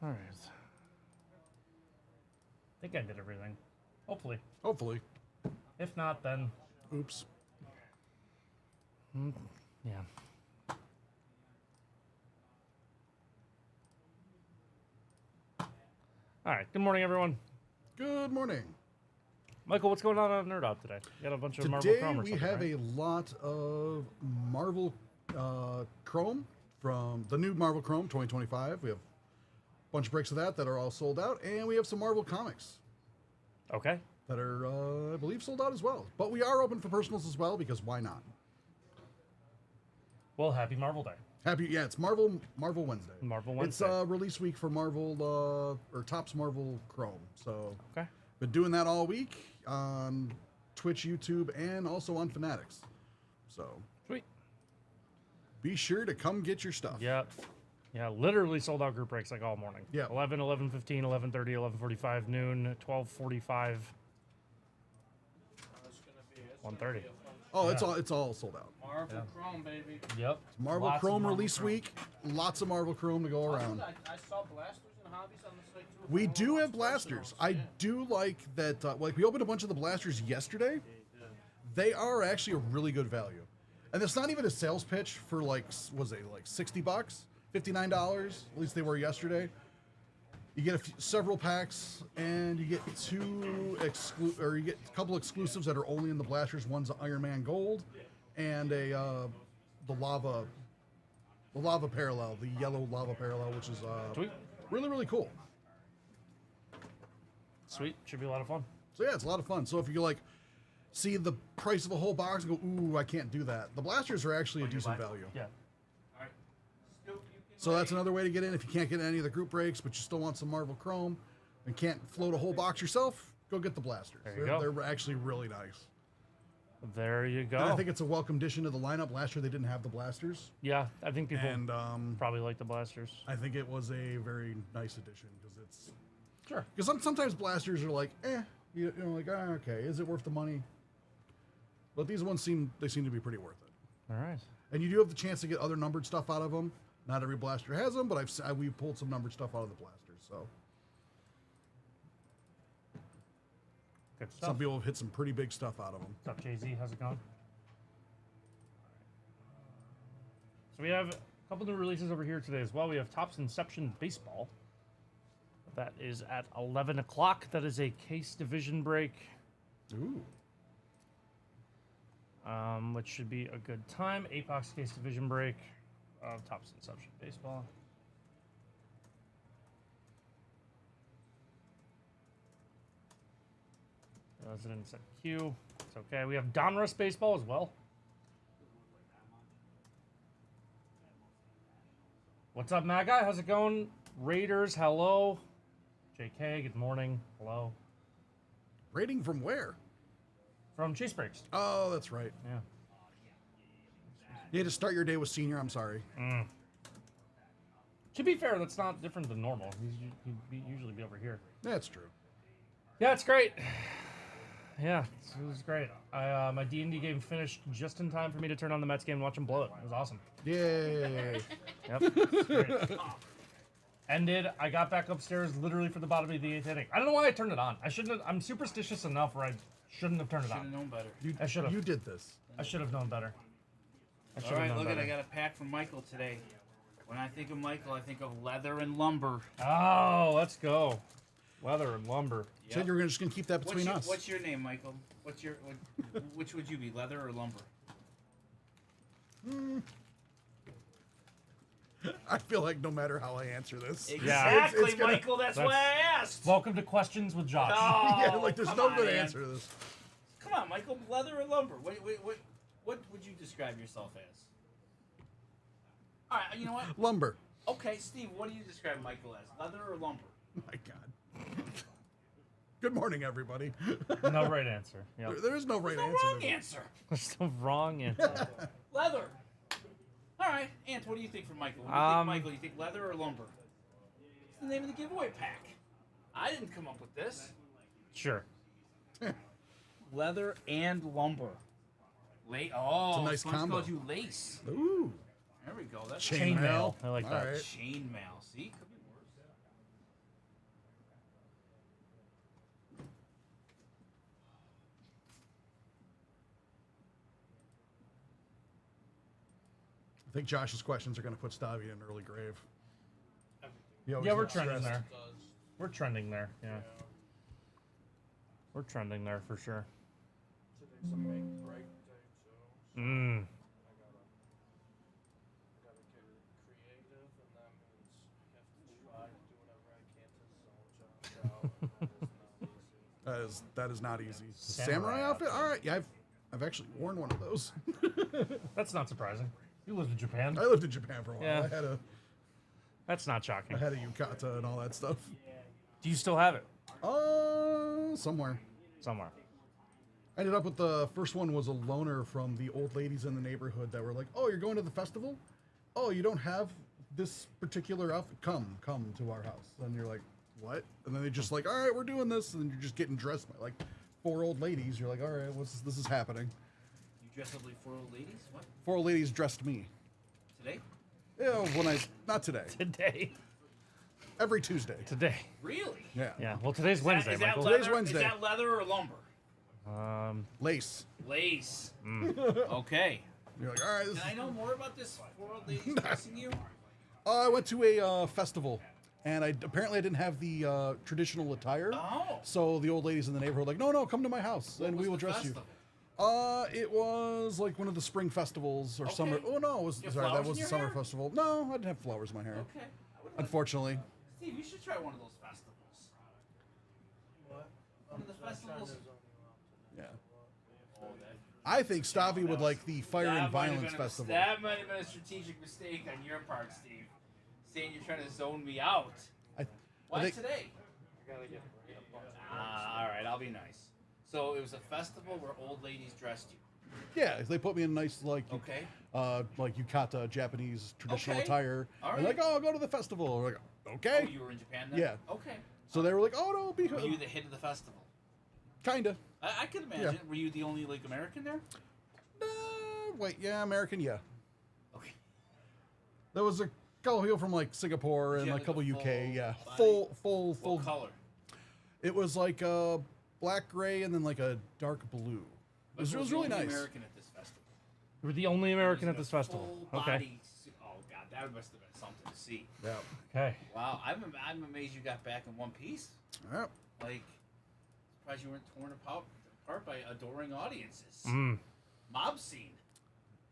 All right. I think I did everything. Hopefully. Hopefully. If not, then... Oops. Yeah. All right. Good morning, everyone. Good morning. Michael, what's going on Nerd Out today? You got a bunch of Marvel Today Chrome or we something, have right? a lot of Marvel Chrome from the new Marvel Chrome 2025. We have a bunch of breaks of that are all sold out, and we have some Marvel comics Okay. that are, I believe, sold out as well. But we are open for personals as well, because why not? Well, happy Marvel Day. Yeah, it's Marvel Wednesday. Marvel Wednesday. It's release week for Marvel, or Topps Marvel Chrome. So, Okay. been doing that all week on Twitch, YouTube, and also on Fanatics. So, Sweet. be sure to come get your stuff. Yeah. Yeah, literally sold out group breaks like all morning. Yeah. 11, 11:15, 11:30, 11:45, noon, 12:45, 1:30. Oh, Yeah. it's all sold out. Marvel Chrome, baby. Yep. It's Marvel Lots of Chrome Marvel release Chrome. week. Lots of Marvel Chrome to go around. I saw blasters and hobbies on the site too. We do have blasters. I do like that. Like, we opened a bunch of the blasters yesterday. They are actually a really good value, and it's not even a sales pitch for like, was it like $60, $59? At least they were yesterday. You get several packs, and you get you get a couple exclusives that are only in the blasters. One's the Iron Man Gold, and the lava parallel, the yellow lava parallel, which is Sweet. really, really cool. Sweet. Should be a lot of fun. So yeah, it's a lot of fun. So if you like see the price of a whole box and go, ooh, I can't do that. The blasters are actually a decent value. Yeah. So that's another way to get in. If you can't get any of the group breaks, but you still want some Marvel Chrome and can't float a whole box yourself, go get the blasters. There you go. They're actually really nice. There you go. And I think it's a welcome addition to the lineup. Last year they didn't have the blasters. Yeah, I think people And probably like the blasters. I think it was a very nice addition because it's... Sure. Because sometimes blasters are like, you know, like, okay, is it worth the money? But these ones seem to be pretty worth it. All right. And you do have the chance to get other numbered stuff out of them. Not every blaster has them, but we've pulled some numbered stuff out of the blasters. So Good stuff. some people have hit some pretty big stuff out of them. What's up, Jay-Z? How's it going? So we have a couple new releases over here today as well. We have Topps Inception Baseball. That is at 11 o'clock. That is a case division break, Ooh. which should be a good time. Apox case division break of Topps Inception Baseball. Residence at Q. It's okay. We have Donruss Baseball as well. What's up, Matt Guy? How's it going? Raiders, hello. JK, good morning. Hello. Rating from where? From Chase Breaks. Oh, that's right. Yeah. You had to start your day with Senior. I'm sorry. To be fair, that's not different than normal. He'd usually be over here. That's true. Yeah, it's great. Yeah, it was great. My D&D game finished just in time for me to turn on the Mets game and watch them blow it. It was awesome. Yay. Yep. It's great. Ended. I got back upstairs literally for the bottom of the 8th inning. I don't know why I turned it on. I shouldn't have. I'm superstitious enough where I shouldn't have turned it Should have on. known better. I should have. You did this. I should have known better. All right, look at I got a pack from Michael today. When I think of Michael, I think of leather and lumber. Oh, let's go. Leather and lumber. Yep. Said you were just going to keep that between us. What's your name, Michael? Which would you be, leather or lumber? I feel like no matter how I answer this. Exactly, It's gonna- Michael. That's why I asked. Welcome to Questions with Josh. Oh, Yeah, like there's come no on, good man. answer to this. Come on, Michael. Leather or lumber? What would you describe yourself as? All right, you know what? Lumber. Okay, Steve, what do you describe Michael as? Leather or lumber? My God. Good morning, everybody. No right answer. Yep. There is no right No answer. wrong to this. answer. There's no wrong answer. Leather. All right, Ant, what do you think for Michael? When you think Michael, you think leather or lumber? It's the name of the giveaway pack. I didn't come up with this. Sure. Leather and lumber. Oh, It's a nice someone's combo. called you lace. Ooh. There we go. That's Chain mail. I like All that. right. chain mail. See, could be worse. I think Josh's questions are going to put Stavi in an early grave. Yeah, we're trending there. We're trending there. Yeah. We're trending there for sure. Today's a make break day too. So Mm. I gotta get creative, and that means I have to try to do whatever I can to zone out. That is not easy. Samurai Samurai outfit? outfit. All right. Yeah, I've actually worn one of those. That's not surprising. You lived in Japan. I lived in Japan for a while. Yeah. That's not I shocking. had a yukata and all that stuff. Do you still have it? Somewhere. Somewhere. I ended up with the first one was a loaner from the old ladies in the neighborhood that were like, "Oh, you're going to the festival? Oh, you don't have this particular outfit? Come to our house." And you're like, "What?" And then they just like, "All right, we're doing this," and you're just getting dressed by like 4 old ladies. You're like, "All right, this is happening." You dress up like 4 old ladies? What? 4 old ladies dressed me. Today? Yeah, not today. Today. Every Tuesday. Today. Really? Yeah. Yeah. Well, today's Wednesday, Is that Michael. leather? Today's Wednesday. Is that leather or lumber? Lace. Lace. Okay. You're like, "All right." Can I know more about this 4 old ladies dressing you? I went to a festival, and apparently I didn't have the traditional attire. Oh. So the old ladies in the neighborhood were like, no, come to my house, What and was we will the dress festival? you. It was like one of the spring festivals or Okay. summer. Oh no, it was You have sorry, that flowers was in the your summer hair? festival. No, I didn't have flowers in my hair, Okay. I would unfortunately. Steve, you should try one of those festivals. What? One of the festivals. Yeah. Oh, that, I think Stavi would like the Fire that and might have Violence been a- Festival. That might have been a strategic mistake on your part, Steve. Saying you're trying to zone me out. I Why think- today? I gotta get a bunch of All right, I'll be nice. So it was a festival where old ladies dressed you. Yeah, they put me in a nice like yukata Japanese traditional Okay. attire. All And right. like, oh, go to the festival. We're like, okay. Oh, you were in Japan then? Yeah. Okay. So they were like, oh no, be Were you the hit of the festival? kinda. I could imagine. Were you the only like American there? Wait, yeah, American, yeah. Okay. There was a couple people from like Singapore and you like a have, couple like, a UK, full yeah, body? full. What color? It was like black gray and then like a dark blue. It was But really the only nice. American at this festival. You were the only American Was at it this a festival. full Okay. body suit? Oh god, that must have been something to see. Yeah. Okay. Wow, I'm amazed you got back in one piece. Yeah. Like, surprised you weren't torn apart by adoring audiences. Mm. Mob scene.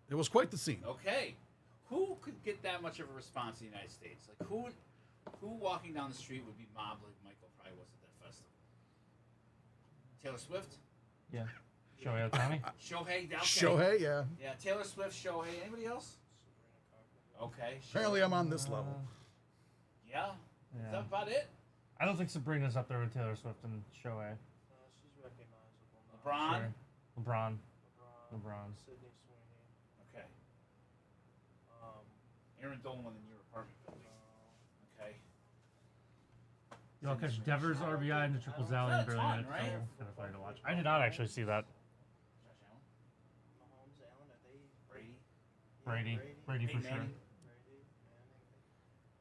It was quite the scene. Okay, who could get that much of a response in the United States? Like who walking down the street would be mobbed like Michael probably was at that festival? Taylor Swift, Yeah. Shohei Ohtani. Shohei. Okay. Shohei, yeah. Yeah, Taylor Swift, Shohei. Anybody else? Okay. Apparently Shohei. I'm on this level. Yeah. Is Yeah. that about it? I don't think Sabrina's up there with Taylor Swift and Shohei. she's recognizable now. LeBron. Sure. LeBron. LeBron. LeBron. Sydney Sweeney. Okay. Um, Aaron Dolan in your apartment building. Okay. Y'all catch Devers, RBI, and the triple Not Zally a and barely ton, had it. right? Kind of funny to watch. I did not actually see that. Josh Allen. Mahomes, Allen, are they Brady. Brady for Peyton sure. Manning. Brady, Manning,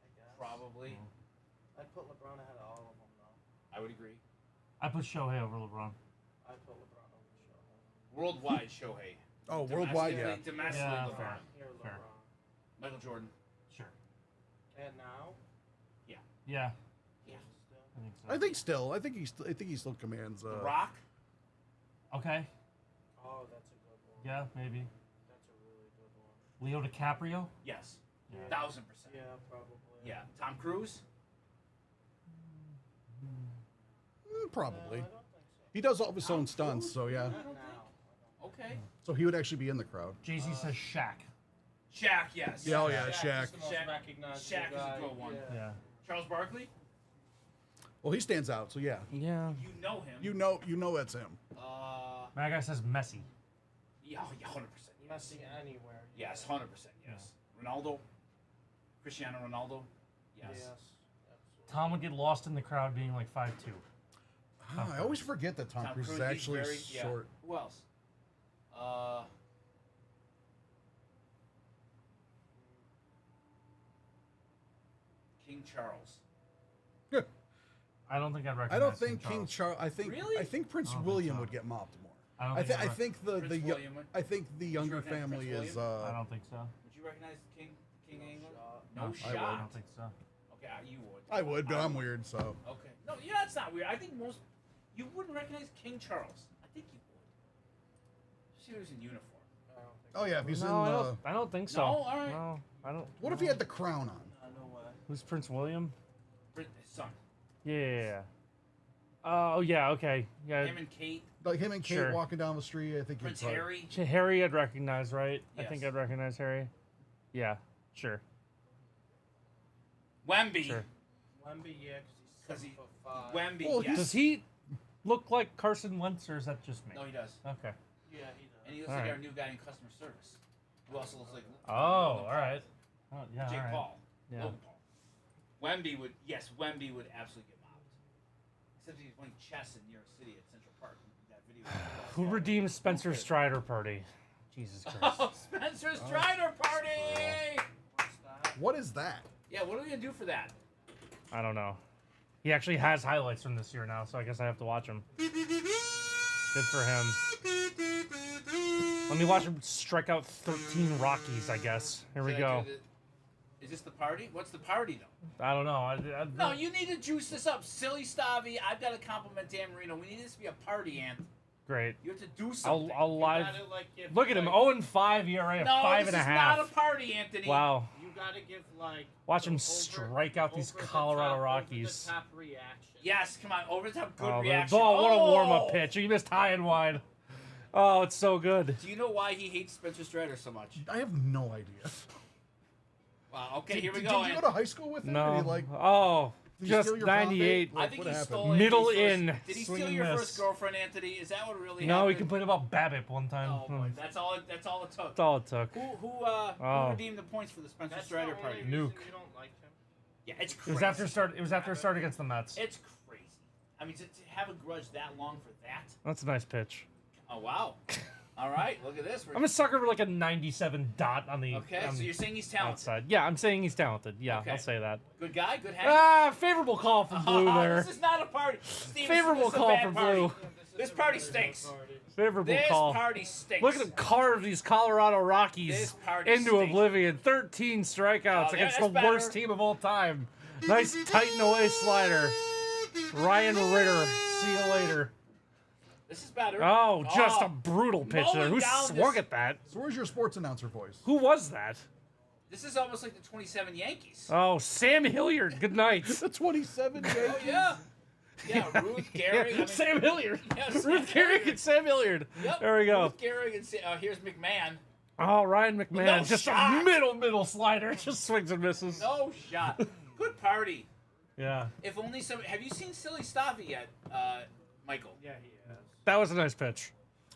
I guess. Probably. I'd put LeBron ahead of all of them, though. I would agree. I put Shohei over LeBron. I'd put LeBron over Shohei. Worldwide, Shohei. Oh, worldwide, yeah. Domestically, Yeah, LeBron. fair. Here, Fair. LeBron. Michael Jordan. Sure. And now, Yeah. Yeah. still. I think so. I think he still commands. The Rock. Okay. Oh, that's a good one. Yeah, maybe. That's a really good one. Leo DiCaprio. Yes. Yeah. 1000%. Yeah, probably. Yeah. Tom Cruise. Probably. I don't think so. He does all of his own stunts, so yeah. Not now. Okay. So he would actually be in the crowd. Jay-Z says Shaq. Shaq, yes. Yeah, oh yeah, Shaq Shaq. is the most Shaq- recognizable Shaq is a guy. good one. Yeah. Yeah. Charles Barkley. Well, he stands out, so yeah. Yeah. You know him. You know that's him. My guy says Messi. Yeah, 100%. Messi anywhere. Yes, 100%. Yes. Ronaldo. Cristiano Ronaldo. Yes. Absolutely. Tom would get lost in the crowd being like 5'2". I always forget that Tom Cruise is he's actually very- short. Yeah. Who else? King Charles. I don't think I'd recognize I don't think King Charles. Charles. I think Really? Prince I don't think William so. would get mobbed more. I don't I think think the Prince the William would- I think the younger Prince family William? is. I don't think so. Would you recognize King England? No I shot. I don't think so. Okay, you would. I would, but I'm weird, so. Okay. No, yeah, it's not weird. I think most you wouldn't recognize King Charles. I think you would. See, he was in uniform. I don't think Oh yeah, if he's No, in. I don't think so. No? All right. No, I don't. What if he had the crown on? no way. Who's Prince William? His son. Yeah. Oh yeah. Okay. Yeah. Him and Kate. Like him and Kate Sure. walking down the street, I think. Prince you'd Harry. Harry, I'd recognize, right? I Yes. think I'd recognize Harry. Yeah. Sure. Wemby. Sure. Wemby, yeah, because he's 7'5". Wemby. Well, yes. Does he look like Carson Wentz, or is that just me? No, he does. Okay. Yeah, he does. And he looks All like right. our new guy in customer service, who also looks like. Oh, all right. Oh, yeah. Jake all right. Paul. Yeah. Logan Paul. Wemby would absolutely get mobbed. Except he's playing chess in New York City at Central Park. That video. Who redeemed Spencer Strider party? Jesus Christ. Oh, Spencer Strider party! What's that? What is that? Yeah, what are we gonna do for that? I don't know. He actually has highlights from this year now, so I guess I have to watch them. Good for him. Let me watch him strike out 13 Rockies, I guess. Here we Should I go. do Is this the party? What's the party though? I don't know. No, you need to juice this up. Silly Stavi, I've got to compliment Dan Marino. We need this to be a party, Ant. Great. You have to do something. I'll live. You gotta, like, give, Look at him. like, 0-5 ERA, no, 5.5. this is not a party, Anthony. Wow. You gotta give, like... Watch him over- strike out these over the Colorado top- Rockies. Over the top reaction. Yes, come on. Over the top, good Oh, reaction. what a warm-up Oh! pitch. He missed high and wide. Oh, it's so good. Do you know why he hates Spencer Strider so much? I have no idea. Wow, okay, here we Did go. you go to high school with him? No. Did he, like, Oh, did he just steal your prom 98. date? Like, I think what he happened? stole Middle Anthony's in, First, did he swing steal and your miss. first girlfriend, Anthony? Is that what really No, he happened? complained about BABIP one time. Oh, boy, that's all it took. That's all it took. Who Oh. redeemed the points for the Spencer That's Strider the only party? reason Nuke. You don't like him. Yeah, it's It crazy. was after start. It was after a start against the Mets. It's crazy. I mean, to have a grudge that long for that? That's a nice pitch. Oh, wow. All right, look at this. I'm a sucker for like a 97 dot on the Okay, on so the you're saying he's talented. outside. Yeah, I'm saying he's talented. Yeah, Okay. I'll say that. Good guy, good hang. Ah, favorable call from Blue there. This is not a party. Steven, Favorable this is a call bad from party. Blue. This isn't party really a stinks. party. Favorable This call. party stinks. Look at him carve these Colorado This Rockies party into stinks. oblivion. 13 strikeouts Oh, against yeah, the that's worst better. team of all time. Nice tighten away slider. Ryan Ritter. See you later. This is better. Oh, just a brutal pitch there. mowing Who down swung this- at that? So where's your sports announcer voice? Who was that? This is almost like the 27 Yankees. Oh, Sam Hilliard. Good night. The 27 Oh, Yankees. yeah. Yeah, Ruth, Gary. I mean, Sam Hilliard. Yeah, Sam Ruth Gehrig Hilliard. and Sam Hilliard. Yep, There we go. Ruth, Gary, and here's McMahon. Oh, Ryan McMahon. No just shot. a middle slider. Just swings and misses. No shot. Good party. Yeah. If only some. Have you seen Silly Stavi yet, Michael? Yeah, he has. That was a nice pitch.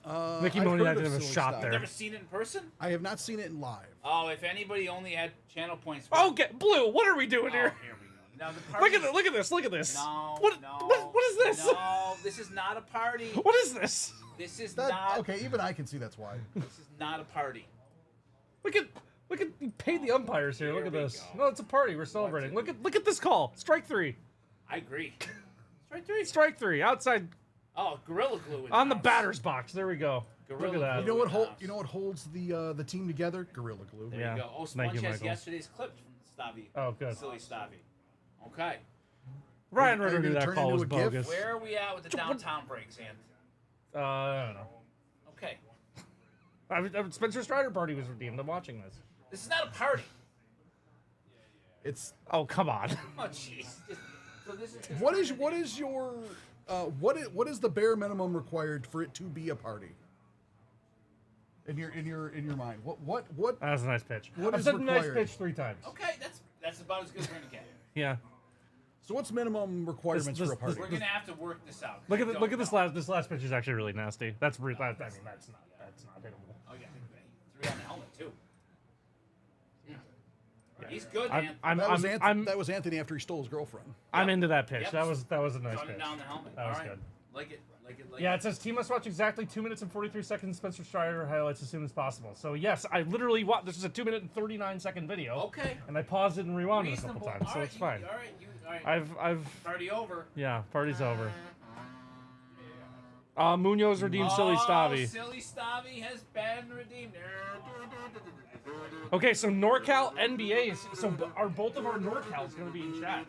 Mickey I've Moniak heard did of have a Silly shot Stuff. there. Never seen it in person? I have not seen it in live. Oh, if anybody only had channel points. For Okay, Blue, what are we doing Oh, here? here we go. Now the Look party. at this, look at this, look at this. No, What, no. what is this? No, this is not a party. What is this? This is That, not. okay, even I can see that's why. This is not a party. Look at you paid the umpires here. Look Here at we this. go. No, it's a party. We're celebrating. Look at this call. Strike three. I agree. Strike three. Strike three. Outside Oh, Gorilla Glue. in on the house. batter's box. There we go. Gorilla Look at that. You know what Glue in hold, house. you know what holds the team together? Gorilla Glue. There Yeah. you go. Oh, Thank Sponge you, has Michael. yesterday's clip from Stavi. Oh, good. Silly Stavi. Okay. Ryan Are you Ritter knew gonna that turn call into was a GIF? bogus. Where are we at with the downtown breaks, Ant? I don't know. Okay. Spencer Strider party was redeemed. I'm watching this. This is not a party. It's Oh, come on. Oh, jeez. So this is. what is your what is the bare minimum required for it to be a party? In your mind, what That was a nice pitch. What I've is said nice required? pitch 3 times. Okay, that's about as good as we're gonna get. Yeah. So what's minimum requirements This- for a party? We're gonna have to work this out. Look at Don't this know. last pitch is actually really nasty. That's I mean that's not hittable. Oh yeah, three on the helmet too. Yeah. He's good, man. That was Anthony after he stole his girlfriend. I'm into that pitch. Yep. that was a nice Running pitch. down the helmet. That was All right. good. Like it. Yeah, it says team must watch exactly 2 minutes and 43 seconds Spencer Strider highlights as soon as possible. So yes, I literally watched. This is a 2 minute and 39 second video. Okay. And I paused it and rewound it a Reasonable. couple times, All so right, it's fine. All right. I've Party over. yeah, party's over. Munoz redeemed Silly Stavi. Silly Stavi has been redeemed. Okay, so NorCal NBA's. So are both of our NorCals going to be in chat?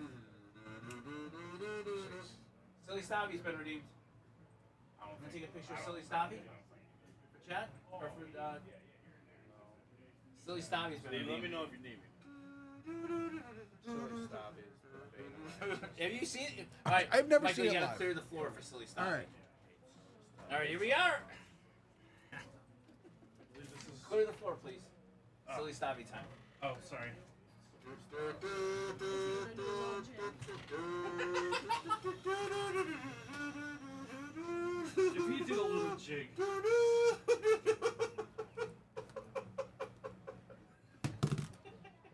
Silly Stabby's been redeemed. I'm gonna take a picture of Silly Stabby for chat or for Silly Stabby's been redeemed. Let me know if you need me. Silly Stabby is the beta. Have you seen it? All right, I've never Michael, seen it you gotta live. clear the floor for Silly Stabby. All right. All right, here we are. Clear the floor, please. Silly Stabby time. Oh, sorry. If he did a little jig.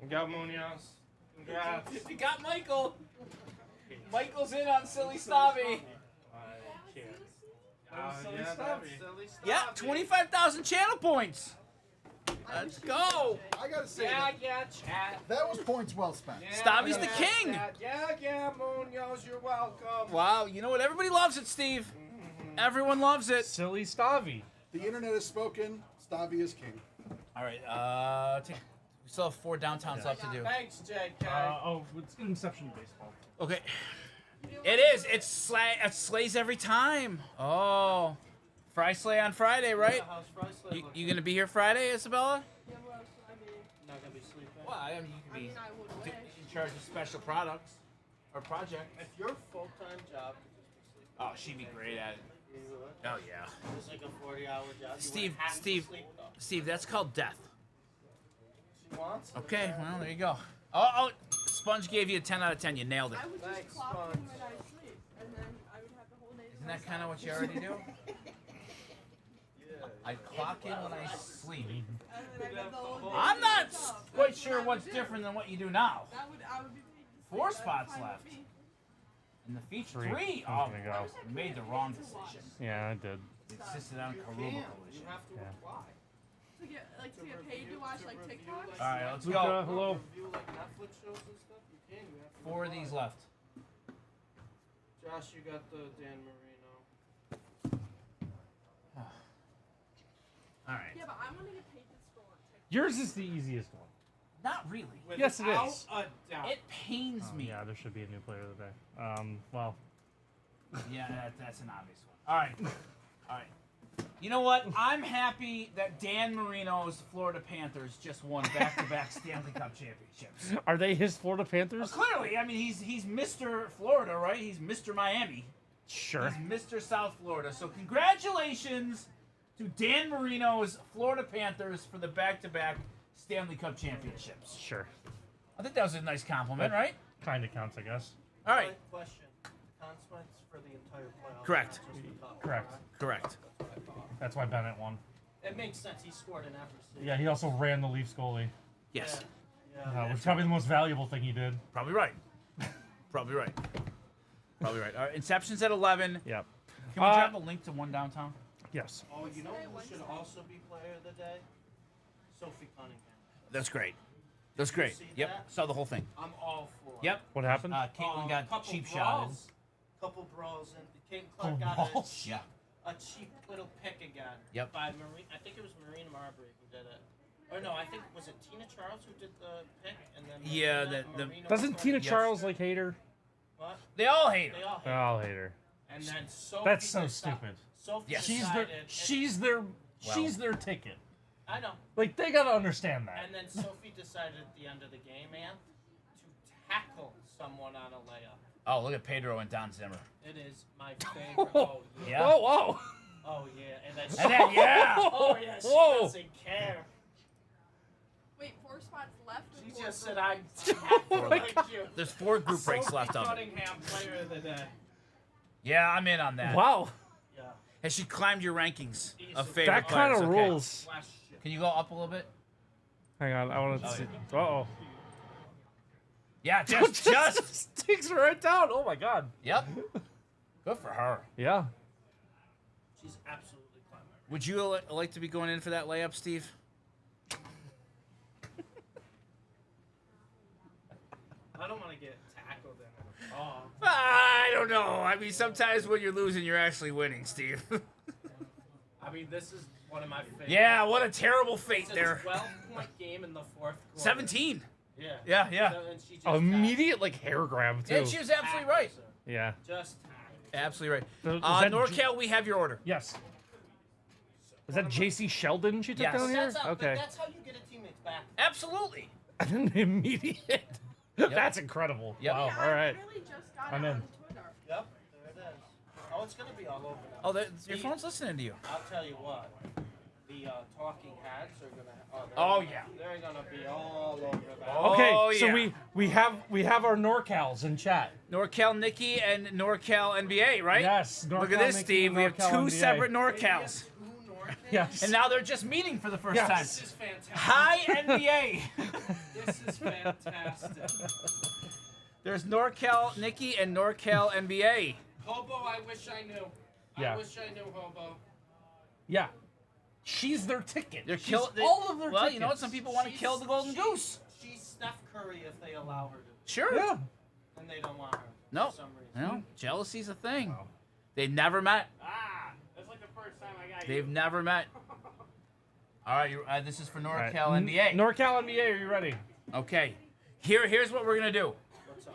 We got Munoz. Congrats. You got Michael. Michael's in on Silly Stabby. I can't. Yeah, that's Silly Stabby. Yeah, 25,000 channel points. Let's go. I gotta say, chat. that was points well spent. Stabby's the king. Yeah, Munoz, you're welcome. Wow, you know what? Everybody loves it, Steve. Everyone loves it. Silly Stavi. The internet has spoken. Stabby is king. All right, we still have 4 downtowns left to do. Thanks, JK. It's Inception baseball. Okay. It is. It slays every time. Oh. Fry slay on Friday, right? How's Fry Slay You, looking? you gonna be here Friday, Isabella? Yeah, well, I mean, Not gonna be sleeping. Well, I mean, you I can mean, be I would wish. in charge of special products or project. If your full-time job could just be sleeping. Oh, she'd be great at it. You would. Oh yeah. It's like a 40-hour job. You Steve, wouldn't have to Steve, sleep, though. Steve, that's called death. She wants it. Okay, well there you go. Oh, Sponge gave you a 10 out of 10. You nailed it. I would Thanks, just clock in Sponge. when I sleep, and then I would have the whole day. Isn't that kind of what you already do? I clock in when I sleep. And then I got the whole day. I'm not to myself. quite That's sure what I what's would do. different than what you do now. I would be paid to sleep. 4 That's spots fine with left. me. In the feature 3. 3. I'm Oh, gonna go. you made the wrong decision. Yeah, I did. You insisted on You Karuba can. You collision. have to Yeah. apply. To get paid to watch like TikToks. All right, let's Luca, go. hello. Review like Netflix shows and stuff. You can. You have to 4 of these left. Josh, you got the Dan Marino. All right. Yeah, but I'm gonna get paid to scroll on TikTok. Yours is the easiest one. Not really. Yes, it Without is. a doubt. It pains Oh, me. yeah, there should be a new player of the day. Well, Yeah, that's an obvious one. All right. All right. You know what? I'm happy that Dan Marino's Florida Panthers just won back-to-back Stanley Cup championships. are they his Florida Panthers? Clearly, I mean, he's Mr. Florida, right? He's Mr. Miami. Sure. He's Mr. South Florida. So congratulations to Dan Marino's Florida Panthers for the back-to-back Stanley Cup championships. Sure. I think that was a nice compliment, right? Kind of counts, I guess. All right. Question. Consequence for the entire playoffs. Correct. not just the cup, Correct. Correct. That's why Bennett won. It makes sense. He scored in every season. Yeah, he also ran the Leafs goalie, Yes. Yeah. which is probably the most valuable thing he did. Probably right. Probably right. Probably right. All right. Inception's at 11. Yep. Can we drop a link to one downtown? Yes. Oh, you know who should also be player of the day? Sophie Cunningham. That's great. That's great. See Yep. that? Saw the whole thing. I'm all for it. Yep. What happened? Caitlin got couple cheap shotted. brawls. Couple brawls, and Caitlin Clark got Brawls? Yeah. a cheap little pick again. Yep. By Marine, I think it was Marina Marbury who did it. Or no, I think was it Tina Charles who did the pick, and then Yeah, Marina Doesn't was Tina going- Charles like hate her? What? They all hate They her. all hate. I'll hate her. And then Sophie. That's so deci- stupid. Sophie Yes. decided. She's their ticket. I know. Like they gotta understand that. And then Sophie decided at the end of the game, man, to tackle someone on a layup. Oh, look at Pedro and Don Zimmer. It is my favorite. Oh yeah. Yeah. Whoa, whoa. Oh yeah. And then. And then, yeah. Oh yeah. She Whoa. doesn't care. Wait, 4 spots left. or She 4 just said, group "I'm breaks? tackling my like you." There's 4 group breaks Sophie left of it. Cunningham, player of the day. Yeah, I'm in on that. Wow. Yeah. Has she climbed your rankings of Easy. favorite That kind players? of Okay. rules. Flash shit. Can you go up a little bit? Hang on, I want to Oh, see. yeah. Uh-oh. Yeah, just. takes her right down. Oh my god. Yep. Good for her. Yeah. She's absolutely climbing. Would you like to be going in for that layup, Steve? I don't want to get tackled in it. Oh. I don't know. I mean, sometimes when you're losing, you're actually winning, Steve. I mean, this is One of my favorites. Yeah, what a terrible fate It's a there. 12-point game in the fourth quarter. 17. Yeah. Yeah, yeah. So, and she just Immediate like hair grab too. Yeah, she was absolutely right. Yeah. Just Absolutely right. So, is that NorCal, we have your order. Yes. Is that JC Sheldon she took Yes. down here? That's how, Okay. That's how you get a teammate's back. Absolutely. Immediate. That's incredible. Yep. Wow. Yeah, All right. I really just got I'm it in. on Twitter. Yep, there it is. Oh, it's gonna be all over now. Oh, your phone's listening to you. I'll tell you what. The talking heads are gonna. Oh, yeah. They're gonna be all over that. Oh, Okay. So yeah. we have our NorCals in chat. NorCal Nikki and NorCal NBA, right? Yes. Look at NorCal this, Nikki Steve. and We have NorCal two NBA. separate NorCals. Yes. And now they're just meeting for the first Yes. time. This is fantastic. Hi, NBA. This is fantastic. There's NorCal Nikki and NorCal NBA. Hobo, I wish I knew. Yeah. I wish I knew Hobo. Yeah. She's their ticket. They're She's kill- they- all of their Well, tickets. you know what? Some people want to kill the Golden Goose. She's Steph Curry if they allow her to. Sure. Yeah. And they don't want her. No. For some reason. No. Jealousy's a thing. Wow. They've never met. Ah, that's like the first time I got They've never met. All right. This is for All right. NorCal NBA. NorCal NBA, are you ready? Okay. Here's what we're gonna do.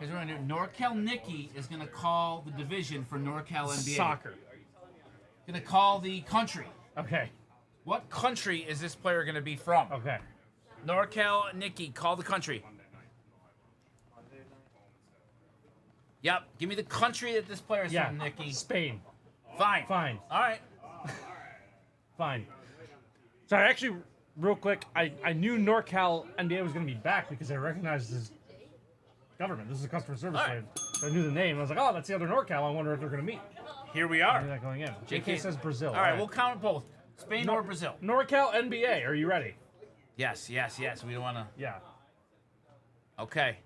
Here's what we're gonna do. NorCal Nikki is gonna call the division for NorCal NBA. Soccer. Gonna call the country. Okay. What country is this player gonna be from? Okay. NorCal Nikki, call the country. Yep. Give me the country that this player is Yeah. from, Nikki. Spain. Fine. Fine. All right. Fine. So actually, real quick, I knew NorCal NBA was going to be back because I recognized his government. This is a customer service All right. line. So I knew the name. I was like, oh, that's the other NorCal. I wonder if they're going to meet. Here we I knew are. that going in. JK says Brazil. All right, we'll count both. Spain or Brazil. NorCal NBA, are you ready? Yes. We don't want to. Yeah. Okay.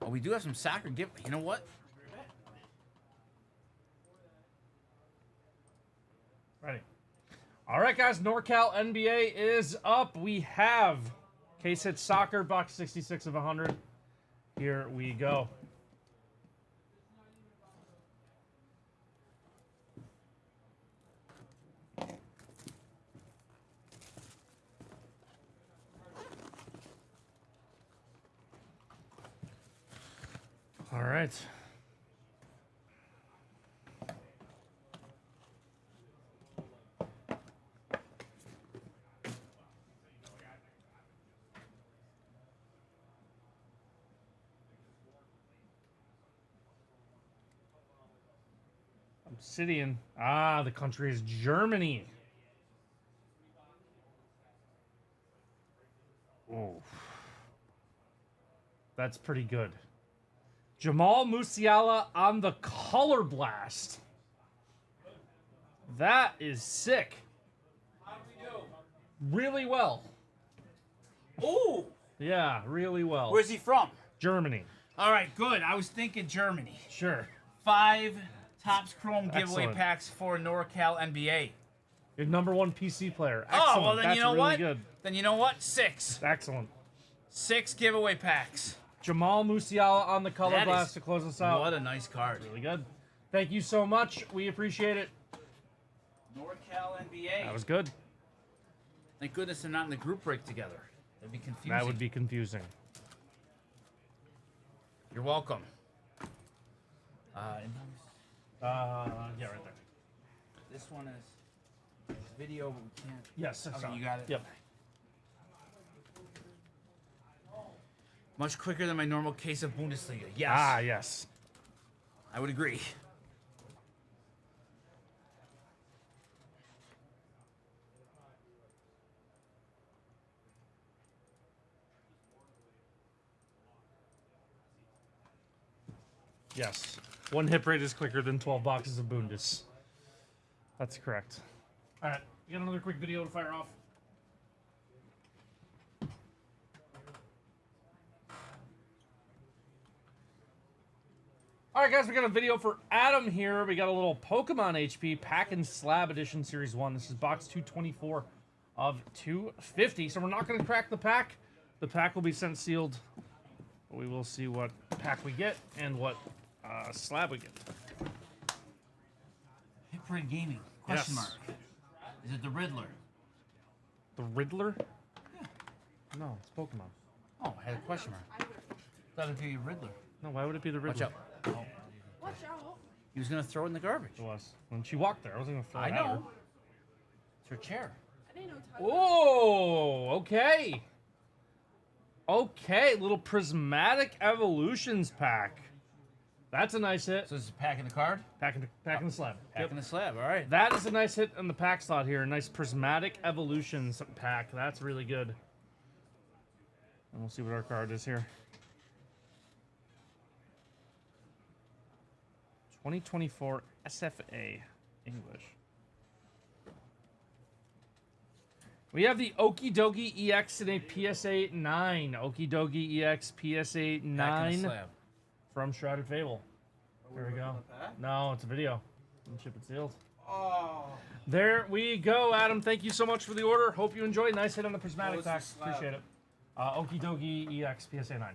Oh, we do have some soccer. You know what? Ready. All right, guys. NorCal NBA is up. We have Case Hit Soccer, box 66 of 100. Here we go. All right. Obsidian. Ah, the country is Germany. Oh. That's pretty good. Jamal Musiala on the Color Blast. That is sick. Really well. Ooh. Yeah, really well. Where's he from? Germany. All right, good. I was thinking Germany. Sure. 5 Topps Chrome giveaway Excellent. packs for NorCal NBA. Your #1 PC player. Oh, Excellent. well, then That's you know really what? good. Then you know what? 6. Excellent. 6 giveaway packs. Jamal Musiala on the Color That Blast is- to close us out. What a nice card. Really good. Thank you so much. We appreciate it. NorCal NBA. That was good. Thank goodness they're not in the group break together. That'd be confusing. That would be confusing. You're welcome. Yeah, right there. This one is video, but we can't. Yes. I Okay, saw you got it. Yep. Much quicker than my normal case of Bundesliga. Yes. Ah, yes. I would agree. Yes. One hit rate is quicker than 12 boxes of Bundes. That's correct. All right. You got another quick video to fire off? All right, guys, we got a video for Adam here. We got a little Pokemon HP Pack and Slab Edition Series 1. This is box 224 of 250. So we're not going to crack the pack. The pack will be sent sealed. We will see what pack we get and what slab we get. Hit Parade Gaming. Question Yes. mark. Is it the Riddler? The Riddler? No, it's Pokemon. Oh, I had a question mark. Thought it'd be a Riddler. No, why would it be the Watch Riddler? out. Oh. Watch out. He was gonna throw it in the garbage. It was. When she walked there, I wasn't gonna throw I it at her. know. It's her chair. I didn't know Tyler. Oh, okay. Okay, little Prismatic Evolutions pack. That's a nice hit. So this is packing the card? Packing the slab. Packing the slab, all right. That is a nice hit on the pack slot here. A nice Prismatic Evolutions pack. That's really good. And we'll see what our card is here. 2024 SFA English. We have the Okie Dokie EX in a PSA 9. Okie Dokie EX PSA Packing the 9 slab. from Shrouded Fable. There we go. No, it's a video. And ship it sealed. Oh. There we go, Adam. Thank you so much for the order. Hope you enjoyed. Nice hit on the Prismatic was the pack. slab? Appreciate it. Okie Dokie EX PSA 9.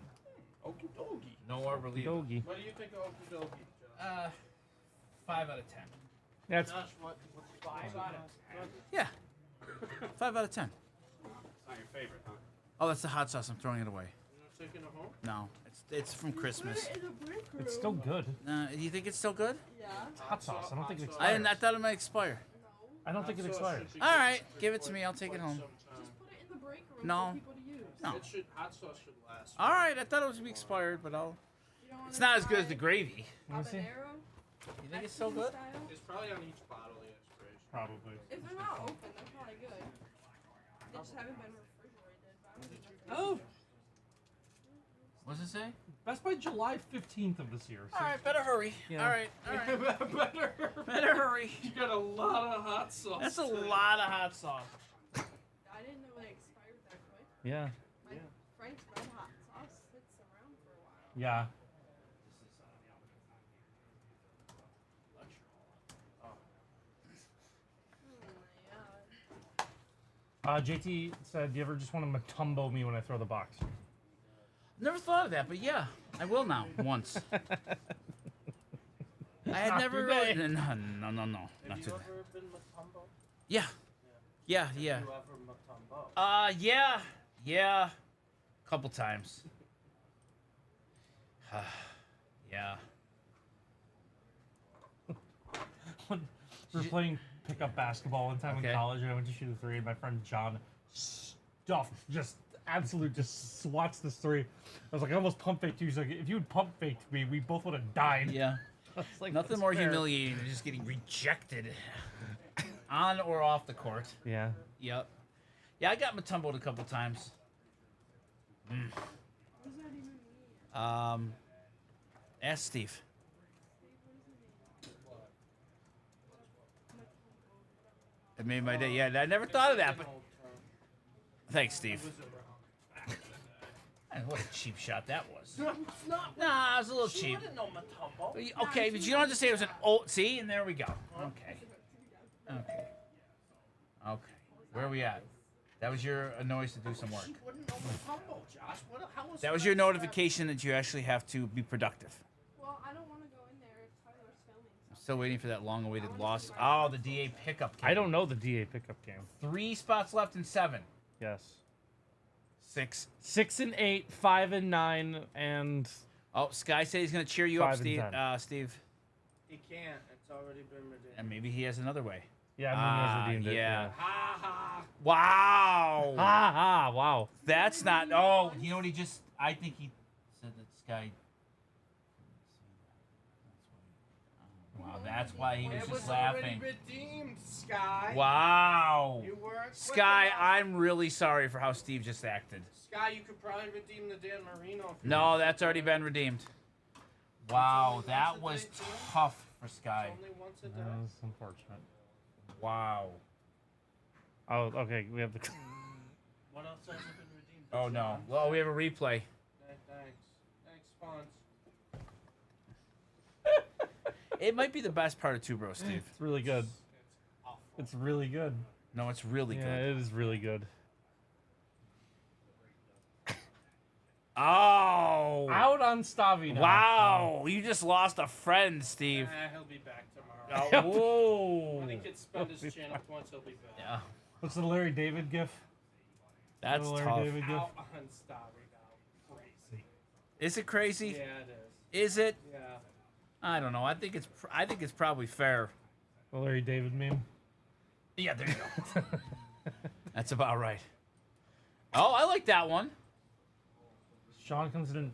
Okie dokie. No arbor leave. Dogie. What do you think of Okie dokie, Josh? 5 out of 10. That's Josh, what's 5 out of 10? Yeah. 5 out of 10. It's not your favorite, huh? Oh, that's the hot sauce. I'm throwing it away. You're not taking it home? No, it's from Christmas. Put it in the break room. it's still good. Do you think it's still good? Yeah. Hot sauce. I don't think it sauce. expires. I thought it might expire. No. I don't think it expires. All right, give it to me. I'll take it home. Just put it in the break room No. for people to use. No. Hot sauce should last. All right, I thought it was gonna be expired, but I'll. You don't wanna It's not as good as try the gravy. Let me see. habanero, You think it's so Mexican good? style? It's probably on each bottle the expiration. Probably. If they're not open, they're probably good. They just haven't been refrigerated. But I'm gonna Oh, What's it say? that's by July 15th of this year. So All right, better hurry. Yeah. All right, Better. better hurry. You got a lot of hot sauce. That's a today. lot of hot sauce. I didn't know they expired that quick. yeah. My Frank's Red Hot sauce sits around for a while. Yeah. Oh my god. JT said, "Do you ever just want to matumbo me when I throw the box?" Never thought of that, but yeah, I will now. Once. I had Not never today. really. No, Have not you today. ever been Matumbo? Yeah. Yeah. Have you ever Matumbo? Yeah. Couple times. Yeah. When we were playing pickup basketball one time Okay. in college, and I went to shoot a three, and my friend John just swats this three. I was like, I almost pump faked you. He's like, if you had pump faked me, we both would have died. Yeah. I was like, Nothing "That's more fair." humiliating than just getting rejected on or off the court. Yeah. Yep. Yeah, I got Matumboed a couple times. What does that even mean? Ask Steve. It made my day. Yeah, I never thought of that, but thanks, Steve. And what a cheap shot that was. It's not. Nah, it was a little She cheap. wouldn't know Matumbo. Okay, but you don't have to say it was an old. See, and there we go. Okay. Okay. Where are we at? That was your noise to do some work. She wouldn't know Matumbo, Josh. How was That was your notification that you actually have to be productive. Well, I don't want to go in there if Tyler's filming. I'm still waiting for that long-awaited loss. Oh, the DA pickup game. I don't know the DA pickup game. 3 spots left in 7. Yes. 6. 6 and 8, 5 and 9, and Oh, Sky said he's going to cheer you 5 up, and Steve. 10. Steve. He can't. It's already been redeemed. And maybe he has another way. yeah, Munoz redeemed it. yeah. Ha ha. Wow. Ha ha! Wow. That's not. Oh, you know what he just. I think he said that Sky. Wow, that's why he was It was just already laughing. redeemed, Sky. Wow. You weren't quick Sky, enough. I'm really sorry for how Steve just acted. Sky, you could probably redeem the Dan Marino. if you No, wanted that's to. already been redeemed. Wow, only that once a was day, too? tough for Sky. It's only once a day. That was unfortunate. Wow. Oh, okay. We have the. What else hasn't been redeemed? Oh no. Well, we have a replay. Thanks. Thanks, Spawns. It might be the best part of Two Bros, Steve. It's really good. It's awful. It's really good. No, it's really Yeah, good. it is really good. Oh. Out on Stavi now. Wow. You just lost a friend, Steve. He'll be back tomorrow. Whoa. When he gets spend his channel points, he'll be back. Yeah. What's the Larry David gif? That's The Larry tough. David gif? Out on Starry now. Crazy. Is it crazy? Yeah, it is. Is it? Yeah. I don't know. I think it's probably fair. The Larry David meme. Yeah, there you go. That's about right. Oh, I like that one. Sean comes in.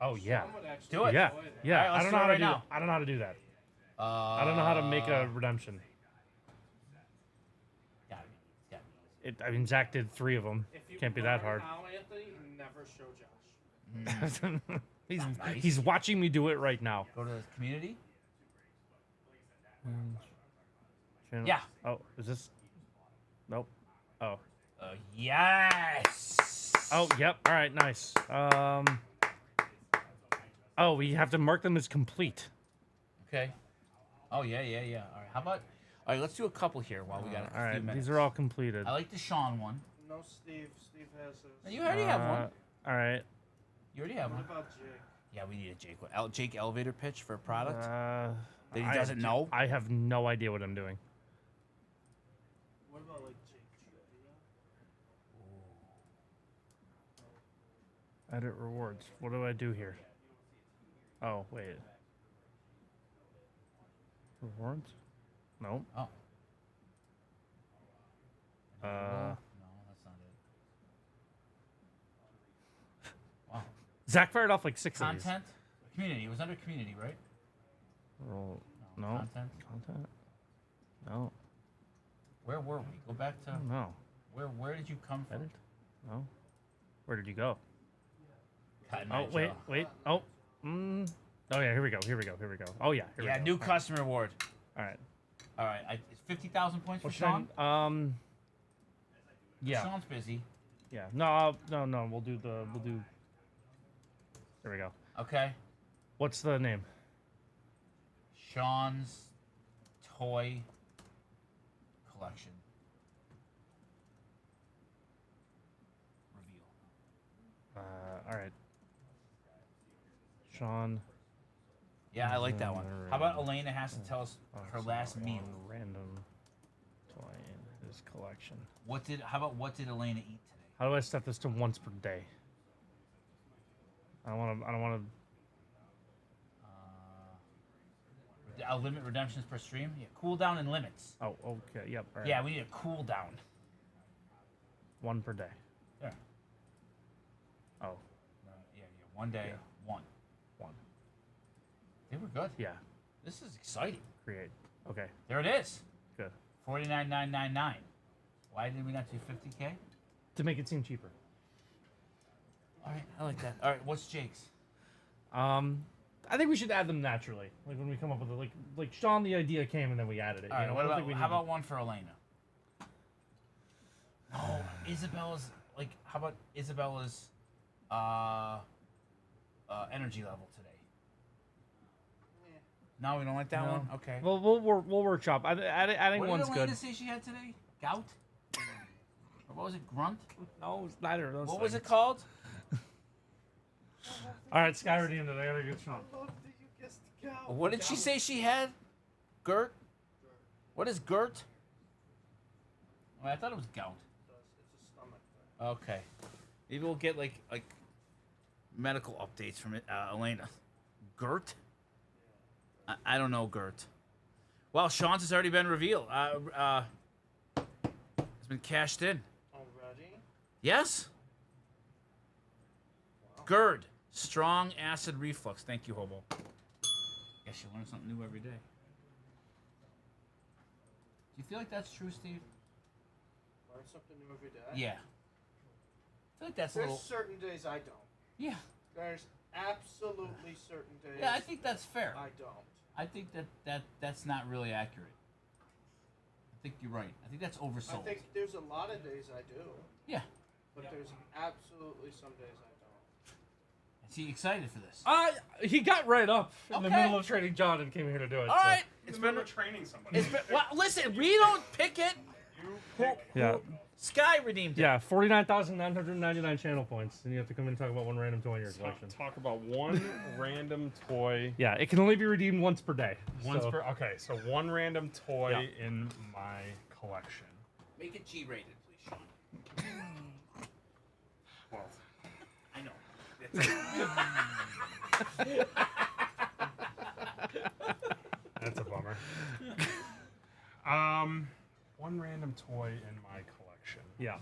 Oh yeah. Someone would actually Do it. Yeah. enjoy that. Yeah. Alright, I let's don't do know it how to right do now. I don't know how to do that. I don't know how to make a redemption. Got me. I mean, Zach did 3 of them. If you Can't be that hard. Al Anthony, never show Josh. he's he's watching me do it right now. Go to the community. Channel- Yeah. Oh, is this? Nope. Oh. Yes. Oh, yep. All right, nice. Oh, we have to mark them as complete. Okay. Oh yeah. All right. How about? All right. Let's do a couple here while we got a All right, few minutes. these are all completed. I like the Sean one. No, Steve. Steve has his. You already have one. All right. You already have What one. about Jake? Yeah, we need a Jake one. Jake elevator pitch for a product. That That he doesn't know? I have no idea what I'm doing. What about like Jake Trivia? Edit rewards. What do I do here? Oh, wait. Rewards? Nope. Oh. Uh, No, that's not it. Wow. Zach fired off like 6 of these. Content. Community. It was under community, right? Roll. No. Content. Content? No. Where were we? Go back to. No. Where did you come from? Edit? No. Where did you go? Cotton Oh, Eye wait, Joe. wait. Oh. Oh, yeah, here we go. Oh, yeah, here we Yeah, go. new All right. customer award. All right. All right, it's 50,000 points for What should Sean. Yeah. Sean's busy. Yeah. No, we'll do. There we go. Okay. What's the name? Sean's toy collection. Reveal. All right. Sean. Yeah, I like that one. How about Elena has to tell us her last meal? Random toy in his collection. How about what did Elena eat today? How do I set this to once per day? I don't want to. Limit redemptions per stream. Yeah, cooldown and limits. to. Oh, okay. Yep. All right. Yeah, we need a cooldown. 1 per day. Yeah. Oh, Yeah. 1 day. Yeah. 1. 1. They were good. Yeah. This is exciting. Create. Okay. There it is. Good. 49,999. Why did we not do 50K? To make it seem cheaper. All right, I like that. All right, what's Jake's? I think we should add them naturally. Like when we come up with it. Like Sean, the idea came and then we added it. All right, you know? what I don't think about, we how need about one for Elena? No, Isabella's, like, how about Isabella's energy level today? No, we don't like that No. one? Okay. Well, we'll workshop. Adding What one's did Elena good. say she had today? Gout? Or what was it, grunt? No, it's neither of those. What was it things. called? All right, Sky redeemed it. I gotta get Sean. How did you guess the cow? What did she say she had? Gert? What is Gert? Oh, I thought it was gout. It's a stomach thing. Okay. Maybe we'll get like medical updates from it, Elena. Gert? I don't know Gert. Well, Sean's has already been revealed. It's been cashed in. Already? Yes? GERD. Strong acid reflux. Thank you, Hobo. Guess you learn something new every day. Do you feel like that's true, Steve? Learn something new every day? Yeah. I feel like that's a There's little... certain days I don't. Yeah. There's absolutely certain days Yeah, I think that's fair. I don't. I think that's not really accurate. I think you're right. I think that's oversold. I think there's a lot of days I do, Yeah. but there's absolutely some days I don't. Is he excited for this? He got right up in the Okay. middle of training John and came here to do it. All right. It's been training somebody. Well, listen, we don't pick it. You pick. Yeah. Sky redeemed it. Yeah, 49,999 channel points, and you have to come in and talk about one random toy in your collection. Talk about one random toy. Yeah, it can only be redeemed once per day. Okay, so one random toy Yeah. in my collection. Make it G-rated, please, Sean. Well, I know. that's a bummer. One random toy in my collection. Yeah.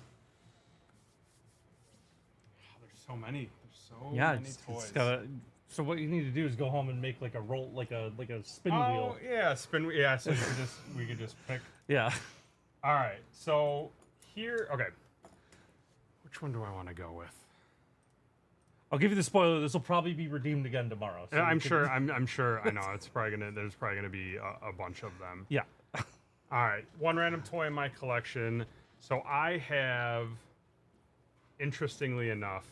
Oh, there's so many. There's so Yeah, many it's toys. gotta. So what you need to do is go home and make like a roll, like a spin wheel. Yeah, spin. Yeah, so we could just pick. Yeah. All right, so here. Okay. Which one do I want to go with? I'll give you the spoiler. This will probably be redeemed again tomorrow. So Yeah, I'm we can- sure. I'm sure. I know it's probably gonna. There's probably gonna be a bunch of them. Yeah. All right, one random toy in my collection. So I have, interestingly enough,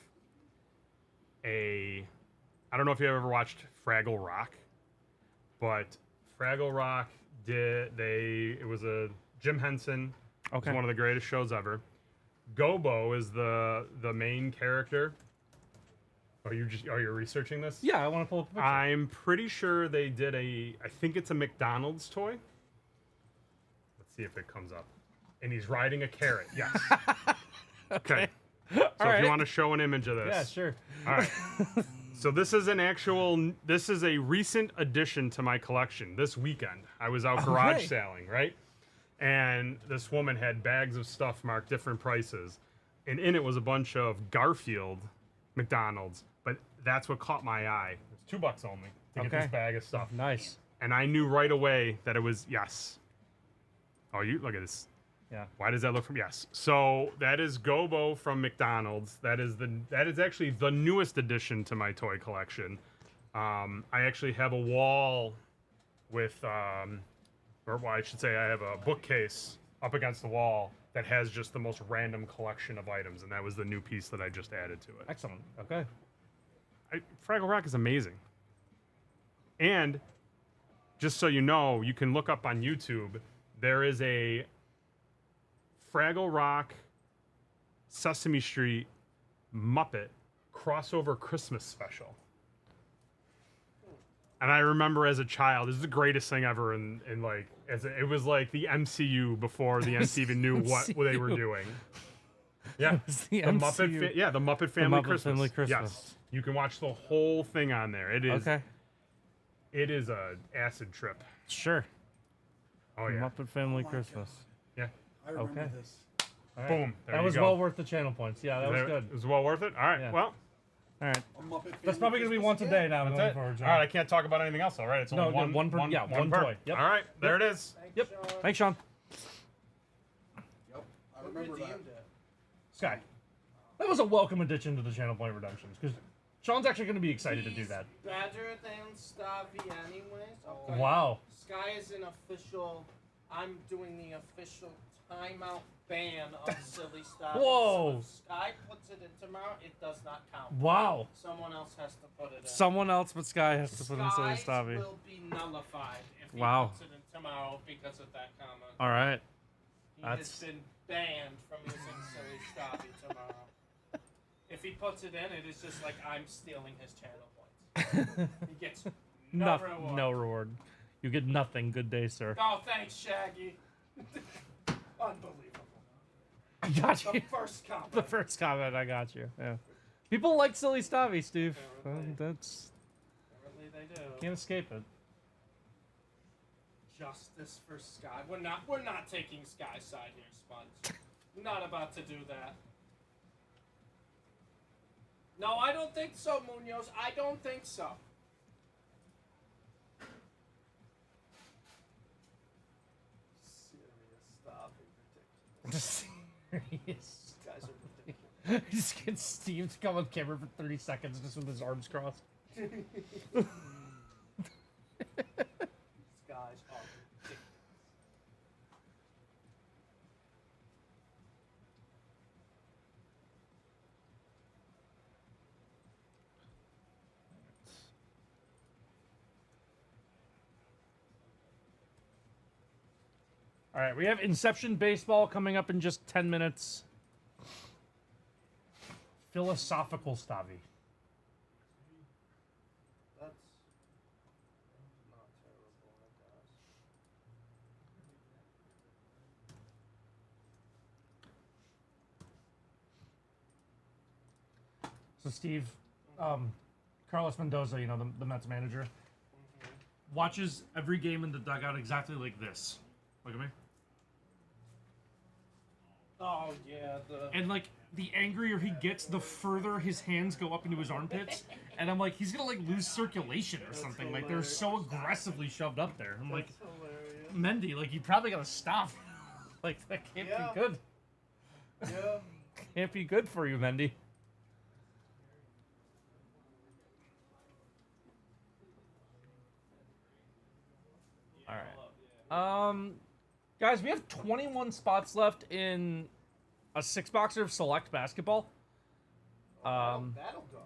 I don't know if you ever watched Fraggle Rock, but Fraggle Rock it was a Jim Henson. It Okay. was one of the greatest shows ever. Gobo is the main character. Are you researching this? Yeah, I want to pull up a picture. I'm pretty sure they did I think it's a McDonald's toy. Let's see if it comes up. And he's riding a carrot. Yes. Okay. So if right. you want to show an image of this. Yeah, sure. All right. So this is a recent addition to my collection. This weekend, I was out garage Okay. selling, right? And this woman had bags of stuff marked different prices. And in it was a bunch of Garfield McDonald's. But that's what caught my eye. It's $2 only to get Okay. this bag of stuff. Nice. And I knew right away that it was yes. Oh, you look at this. Yeah. Why does that look from yes? So that is Gobo from McDonald's. That is actually the newest addition to my toy collection. I actually have a wall with or well, I should say I have a bookcase up against the wall that has just the most random collection of items, and that was the new piece that I just added to it. Excellent. Okay. Fraggle Rock is amazing. And just so you know, you can look up on YouTube. There is a Fraggle Rock, Sesame Street, Muppet crossover Christmas special. And I remember as a child, this is the greatest thing ever. It was like the MCU before the MC even knew what they were doing. Yeah, the MCU. The Muppet Family Muppet Christmas. Family Christmas. Yes, you can watch the whole thing on there. It is. Okay. It is a acid trip. Sure. Oh yeah. Muppet Family Christmas. Yeah. I remember Okay. this. All right. Boom. There That you was go. well worth the channel points. Yeah, that was good. It was well worth it. All right. Yeah. Well, All right. A Muppet That's Family probably gonna be Christmas once a again. day now. that's Going it. forward, All John. right. I can't talk about anything else. All right. It's only No, one. one per toy. Yep. All right. There it is. Yep. Sean. Thanks, Sean. Yep, I Who remember that. redeemed it? Sky. That was a welcome addition to the channel point redemptions because Sean's actually going to be excited to do He's that. Better than Stavi anyways. Okay. Wow. Sky is an official. I'm doing the official timeout ban of silly stuff. Whoa. So if Sky puts it in tomorrow, it does not count. Wow. Someone else has to put it in. Someone else but Sky has to put in Silly Sky's Stabby. will be nullified if he Wow. puts it in tomorrow because of that comment. All right. He That's- has been banned from using silly Stabby tomorrow. If he puts it in, it is just like I'm stealing his channel points. He gets no reward. No reward. You get nothing. Good day, sir. Oh, thanks, Shaggy. Unbelievable. I got The you. first comment. The first comment, I got you. Yeah. People like Silly Stabby, Steve. Apparently. That's Apparently they do. can't escape it. Justice for Sky. We're not taking Sky's side here, Sponge. Not about to do that. No, I don't think so, Munoz. I don't think so. Serious stuff is ridiculous. Serious. Guys are ridiculous. Just get Steve to come on camera for 30 seconds just with his arms crossed. These guys are ridiculous. All right, we have Inception Baseball coming up in just 10 minutes. Philosophical Stavi. That's not terrible, I guess. So Steve, Carlos Mendoza, you know, the Mets manager, watches every game in the dugout exactly like this. Look at me. Oh yeah, And like the angrier he gets, the further his hands go up into his armpits. And I'm like, he's gonna like lose circulation or something. Like they're so aggressively shoved up there. I'm like, Mendy, like you probably gotta stop. Like that can't be good. Yeah. Can't be good for you, Mendy. All right. Guys, we have 21 spots left in a 6-boxer of select basketball. That'll go.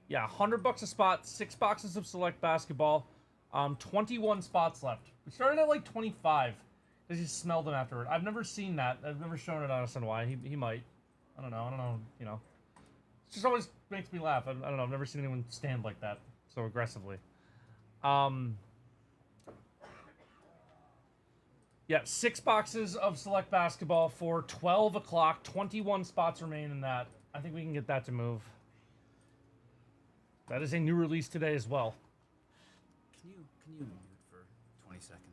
Yeah, $100 a spot, 6 boxes of select basketball. 21 spots left. We started at like 25. Because he smelled them afterward. I've never seen that. I've never shown it on SNY. He might. I don't know. You know. It just always makes me laugh. I don't know. I've never seen anyone stand like that so aggressively. Yeah, 6 boxes of select basketball for 12 o'clock. 21 spots remain in that. I think we can get that to move. That is a new release today as well. Can you mute for 20 seconds?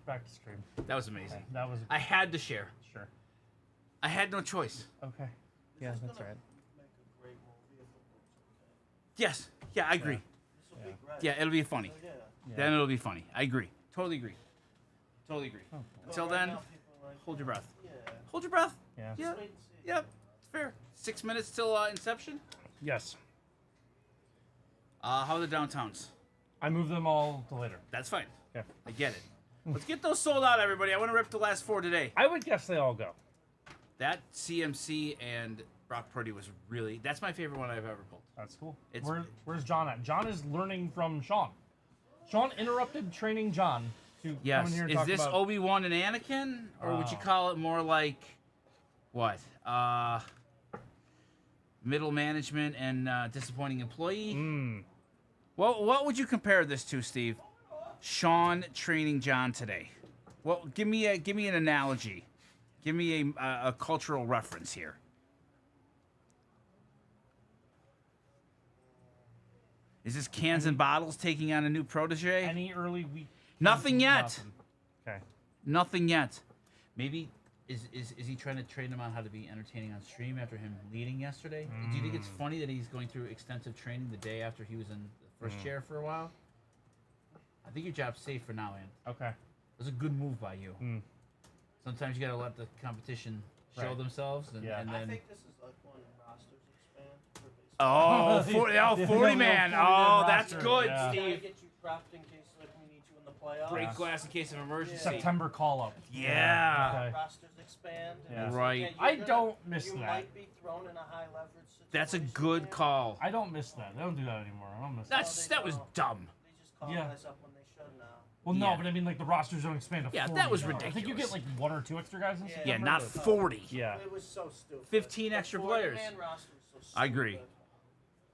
Back to stream. That was amazing. That was I had to share. sure. I had no choice. Okay. Yeah, that's right. Make a great movie if it works okay. Yes. Yeah, I agree. This will be great. Yeah, it'll be funny. Yeah. Then it'll be funny. I agree. Totally agree. Totally agree. Oh, Until Right then, now, people are like, hold your breath. Yeah. Hold your breath. yeah. Yeah. Just wait and see. Yep. It's fair. 6 minutes till Inception. Yes. How are the downtowns? I moved them all to later. That's fine. Okay. I get it. Let's get those sold out, everybody. I want to rip the last 4 today. I would guess they all go. That CMC and Brock Purdy was really... That's my favorite one I've ever pulled. That's cool. It's- Where's John at? John is learning from Sean. Sean interrupted training John to come Yes. in here and Is talk this about... Obi-Wan and Anakin? Or would you Oh. call it more like... What? Middle management and disappointing employee? What would you compare this to, Steve? Sean training John today. Well, give me an analogy. Give me a cultural reference here. Is this cans and bottles taking on a new protege? Any early week... Nothing yet. Nothing. Okay. Nothing yet. Maybe is he trying to train him on how to be entertaining on stream after him leading yesterday? Do you think it's funny that he's going through extensive training the day after he was in the first chair for a while? I think your job's safe for now, Ann. Okay. It was a good move by you. Sometimes you gotta let the competition show Right. themselves, and, Yeah. and I then think this is like when rosters expand for baseball. 40 man. Yeah, Oh, that's roster, good, yeah. We gotta Steve. get you prepped in case like we need you in the playoffs. Break glass in case of emergency. September call-up. Yeah. Okay. Rosters expand. And Yeah. it's Right. you're I gonna- don't miss you that. might be thrown in a high leverage situation. That's a good man. call. I don't miss that. They don't do that anymore. I don't miss That was dumb. They just call Yeah. guys up when they should now. Well, no, Yeah. but I mean, like, the rosters don't expand to Yeah, 40. that was I think you ridiculous. get, like, 1 or 2 extra guys in Yeah. September. Yeah, not but- 40. Yeah. It was so stupid. 15 The extra 40-man players. roster was so I agree. stupid.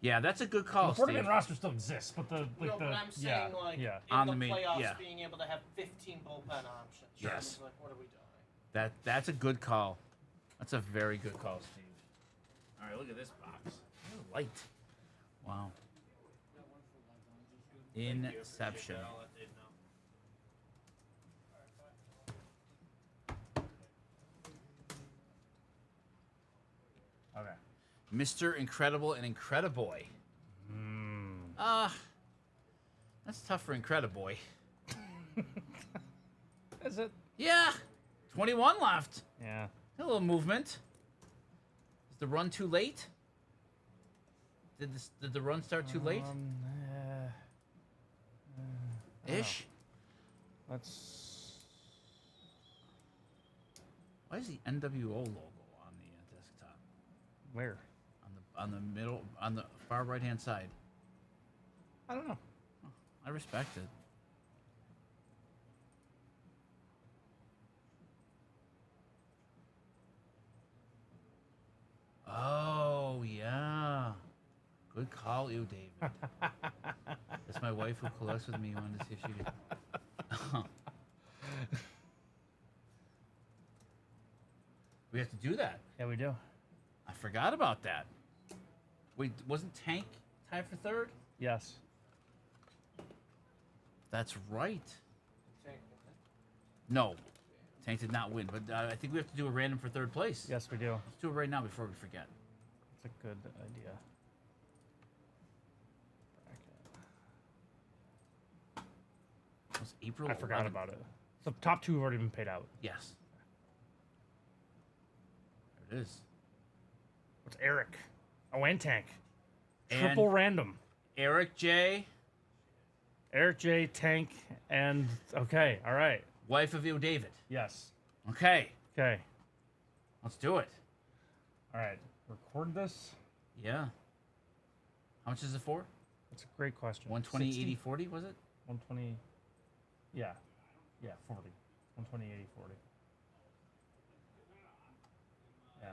Yeah, that's a good call, The 40-man Steve. roster still exists, but the, like, No, the... but I'm saying, like, yeah. in On the the main- playoffs, yeah. being able to have 15 bullpen options. Yes. It's like, what are we doing? That's a good call. That's a very good call, Steve. All right, look at this box. Light. Wow. Inception. Okay. Mr. Incredible and Incrediboy. That's tough for Incrediboy. Is it? Yeah. 21 left. Yeah. A little movement. Is the run too late? Did the run start too late? Ish. Let's. Why is the NWO logo on the desktop? Where? On the middle, on the far right hand side. I don't know. I respect it. Oh yeah, good call, you David. That's my wife who collects with me. Wanted to see if she could. We have to do that. Yeah, we do. I forgot about that. Wait, wasn't Tank tied for third? Yes. That's right. No, Tank did not win, but I think we have to do a random for third place. Yes, we do. Let's do it right now before we forget. It's a good idea. Was April? I forgot 11th? about it. The top two have already been paid out. Yes. There it is. It's Eric. Oh, and Tank. And Triple random. Eric J, Eric J, Tank, and okay, all right. wife of you, David. Yes. Okay, Okay. let's do it. All right. Record this. Yeah. How much is it for? That's a great question. 120, 60? 80, 40, was it? 120. Yeah. Yeah, 40. 120, 80, 40. Yeah.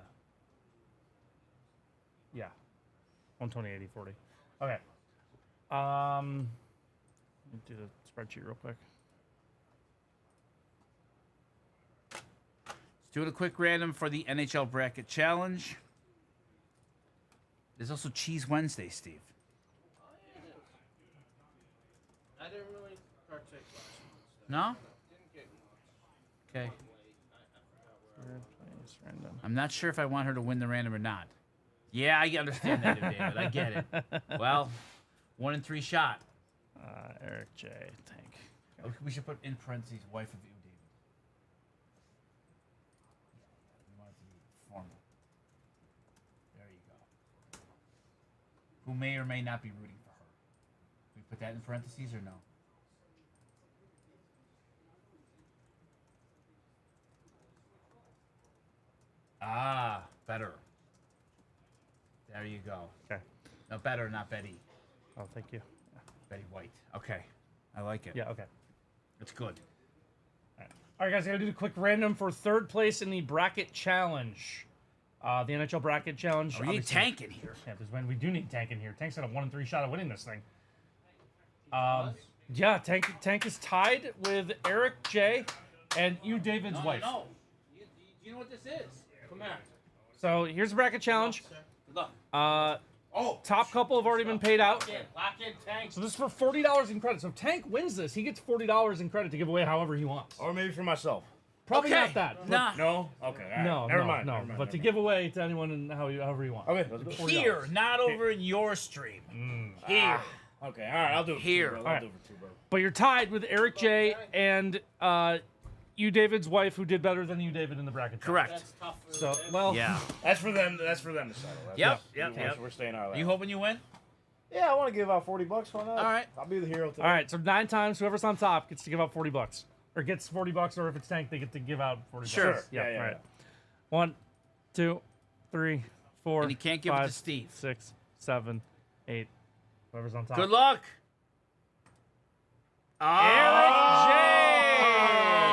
Yeah. 120, 80, 40. Okay. Let me do the spreadsheet real quick. Let's do it a quick random for the NHL Bracket Challenge. There's also Cheese Wednesday, Steve. I didn't really partake last month. No? Didn't get much. Okay. Third place random. I'm not sure if I want her to win the random or not. Yeah, I understand that, David. I get it. Well, 1 in 3 shot. Eric J. Tank. Okay, we should put in parentheses wife of you, David. We want it to be formal. There you go. Who may or may not be rooting for her. We put that in parentheses or no? Ah, better. There you go. Okay. No, better, not Betty. Oh, thank you. Betty White. Okay. I like it. Yeah, okay. It's good. All right, guys, I gotta do the quick random for third place in the bracket challenge. The NHL bracket challenge. Oh, we need obviously- Tank in here. Yeah, because when we do need Tank in here. Tank's got a 1 in 3 shot of winning this thing. Yeah, Tank is tied with Eric J. and you, David's wife. No. You know what this is? Come on. So here's the bracket challenge. Good luck. Top couple have already been paid out. Lock in Tank. So this is for $40 in credit. So if Tank wins this, he gets $40 in credit to give away however he wants. Or maybe for myself. Probably Okay. not that. Nah. No? Okay. All right. No, Never no, mind. no. Never mind, But never to mind. give away to anyone and however you want. Okay, let's do it. $40. Here, not over in your stream. Here. Okay, all right. I'll do it. Here. For two, bro. All I'll right. do it for 2, bro. But you're tied with Eric J. and you, David's wife, who did better than you, David, in the bracket. Correct. That's tough for So, Dave. well, Yeah. That's for them. That's for them to settle. Yep. We're staying our You hoping you win? Yeah, I want to give out $40. Why not? All right. I'll be the hero today. all right. So 9 times, whoever's on top gets to give out $40, or gets $40, or if it's Tank, they get to give out $40. Sure. Yeah. Yeah, All right. yeah. 1, 2, 3, 4. And you can't give it to 5, Steve. 6, 7, 8. Whoever's on top. Good luck.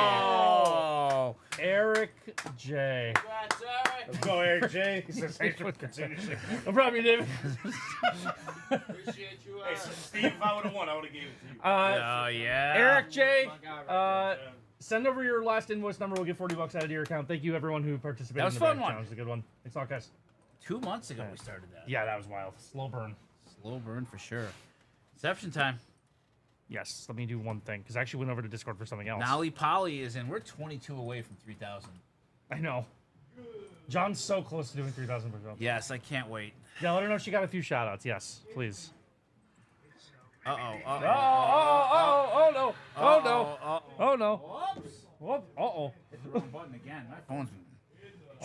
Oh. Eric J. Congrats, Eric. Let's go, Eric J. He says, thanks for continuously. No problem, David. Appreciate you, Eric. Steve, if I would have won, I would have gave it to you. Oh yeah. Eric J. My guy right there. Send over your last invoice number. We'll get $40 out of your account. Thank you, everyone who participated. That was in the fun bracket one. challenge. It was a good one. Thanks a lot, guys. 2 months ago we started that. Yeah, that was wild. Slow burn. Slow burn for sure. Inception time. Yes, let me do one thing, because I actually went over to Discord for something else. Nolly Polly is in. We're 22 away from 3,000. I know. John's so close to doing 3,000 per show. Yes, I can't wait. Yeah, let her know she got a few shout-outs. Yes, please. Uh-oh. Oh, no. Oh, no. Oh, no. Whoops. Whoa.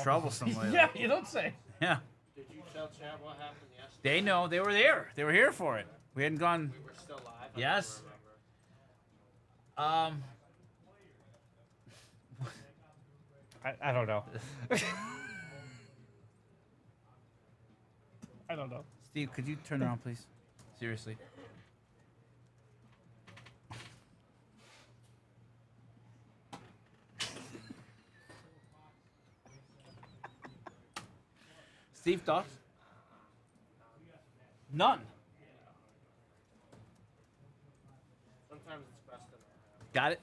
troublesome lately. Yeah, you don't say. Yeah. Did you tell Chad what happened yesterday? They know. They were there. They were here for it. We hadn't gone. We were still live. I Yes. don't remember. I don't know. I don't know. Steve, could you turn around, please? Seriously. Steve, thoughts? None. Sometimes it's best to know. Got it?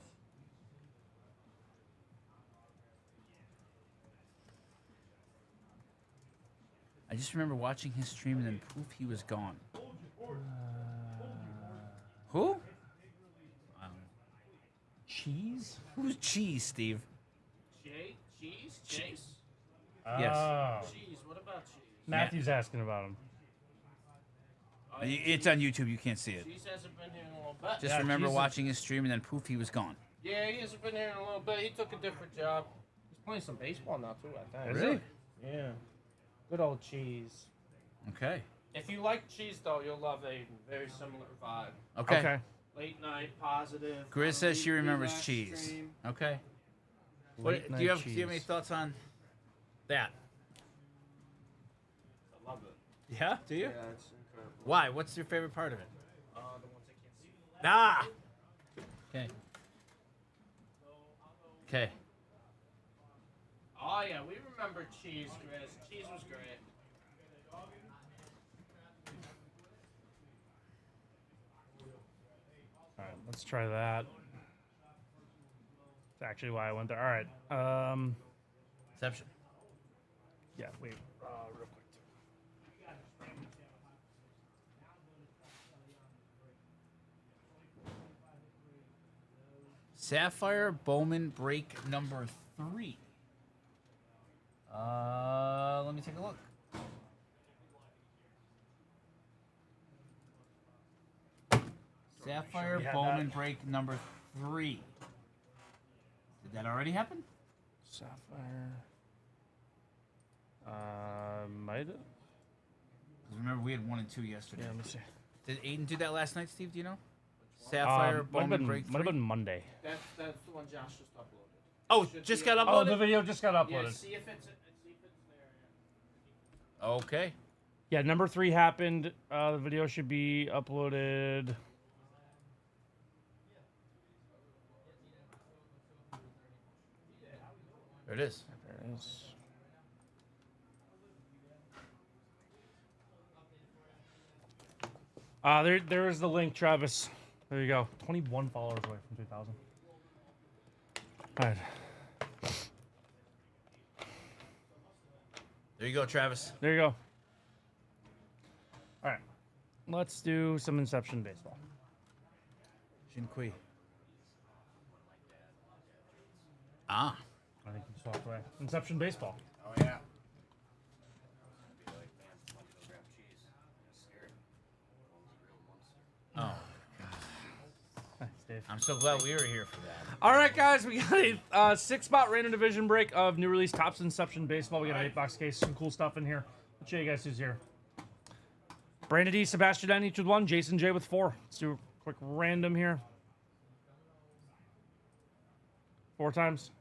I just remember watching his stream and then poof, he was gone. Who? Cheese? Who's Cheese, Steve? Cheese? Chase? Yes. Oh. Cheese. What about cheese? Matthew's asking about him. It's on YouTube. You can't see it. Cheese hasn't been here in a little bit. Just Yeah, remember Cheese is- watching his stream and then poof, he was gone. Yeah, he hasn't been here in a little bit. He took a different job. He's playing some baseball now too, I think. Is he? Yeah. Good old cheese. Okay. If you like cheese though, you'll love Aiden. Very similar vibe. Okay. Okay. Late night, positive. Grizz says she remembers relaxed Cheese. stream. Okay. Late Do you night have any cheese. thoughts on that? I love it. Yeah. Do you? Yeah, it's incredible. Why? What's your favorite part of it? The ones I can't see. Ah. Okay. Okay. Oh yeah, we remember cheese, Grizz. Cheese was great. All right, let's try that. That's actually why I went there. All right. Exception. Yeah, wait. Real quick. Sapphire Bowman break number 3. Let me take a look. Sapphire we had Bowman that. break number 3. Did that already happen? Sapphire. Might have. 'Cause remember we had 1 and 2 yesterday. Yeah, let me see. Did Aiden do that last night, Steve? Do you know? Sapphire Bowman break 3. might have been Monday. That's the one Josh just uploaded. Oh, Should just be got up- Oh, uploaded. the video just got Yeah, uploaded. see if it's there. Okay. Yeah, number 3 happened. The video should be uploaded. There it is. There it is. There is the link, Travis. There you go. 21 followers away from 2,000. All right. There you go, Travis. There you go. All right. Let's do some Inception baseball. Shinqui. Ah. I think you just walked away. Inception baseball. Oh yeah. Oh. Thanks, Dave. I'm so glad we were here for that. All right, guys, we got a 6-spot random division break of new release Topps Inception baseball. We got an 8-box case, some cool stuff in here. Let's show you guys who's here. Brandon D, Sebastian N, each with 1. Jason J with 4. Let's do a quick random here. 4 times.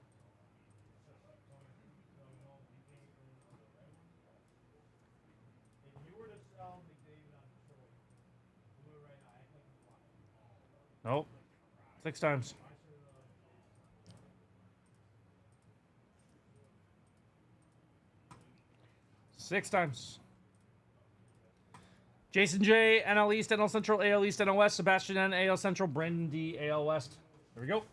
Nope. 6 times. Six times. Jason J, NL East, NL Central, AL East, NL West. Sebastian N, AL Central. Brandon D, AL West. There we go.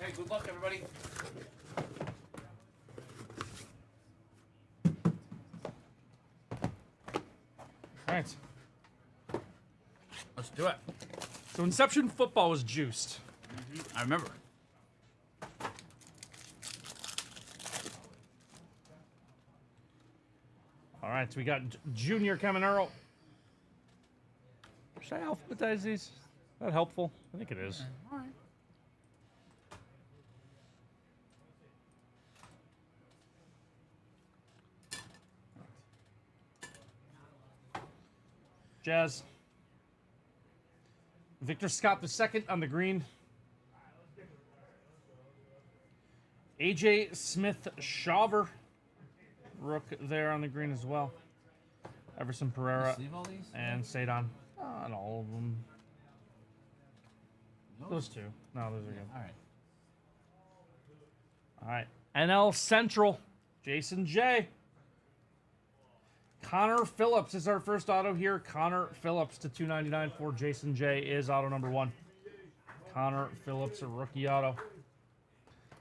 Hey, good luck, everybody. All right. Let's do it. So Inception football was juiced. I remember. All right, so we got Junior Caminero. Should I alphabetize these? that helpful? I think it is. All right. Jazz. Victor Scott II on the green. AJ Smith Shawver. Rook there on the green as well. Everson Pereira Leave all these? and Sadon. Not all of them. Those two. No, those are good. All right. All right. NL Central. Jason J. Connor Phillips is our first auto here. Connor Phillips to 299 for Jason J is auto number 1. Connor Phillips, a rookie auto.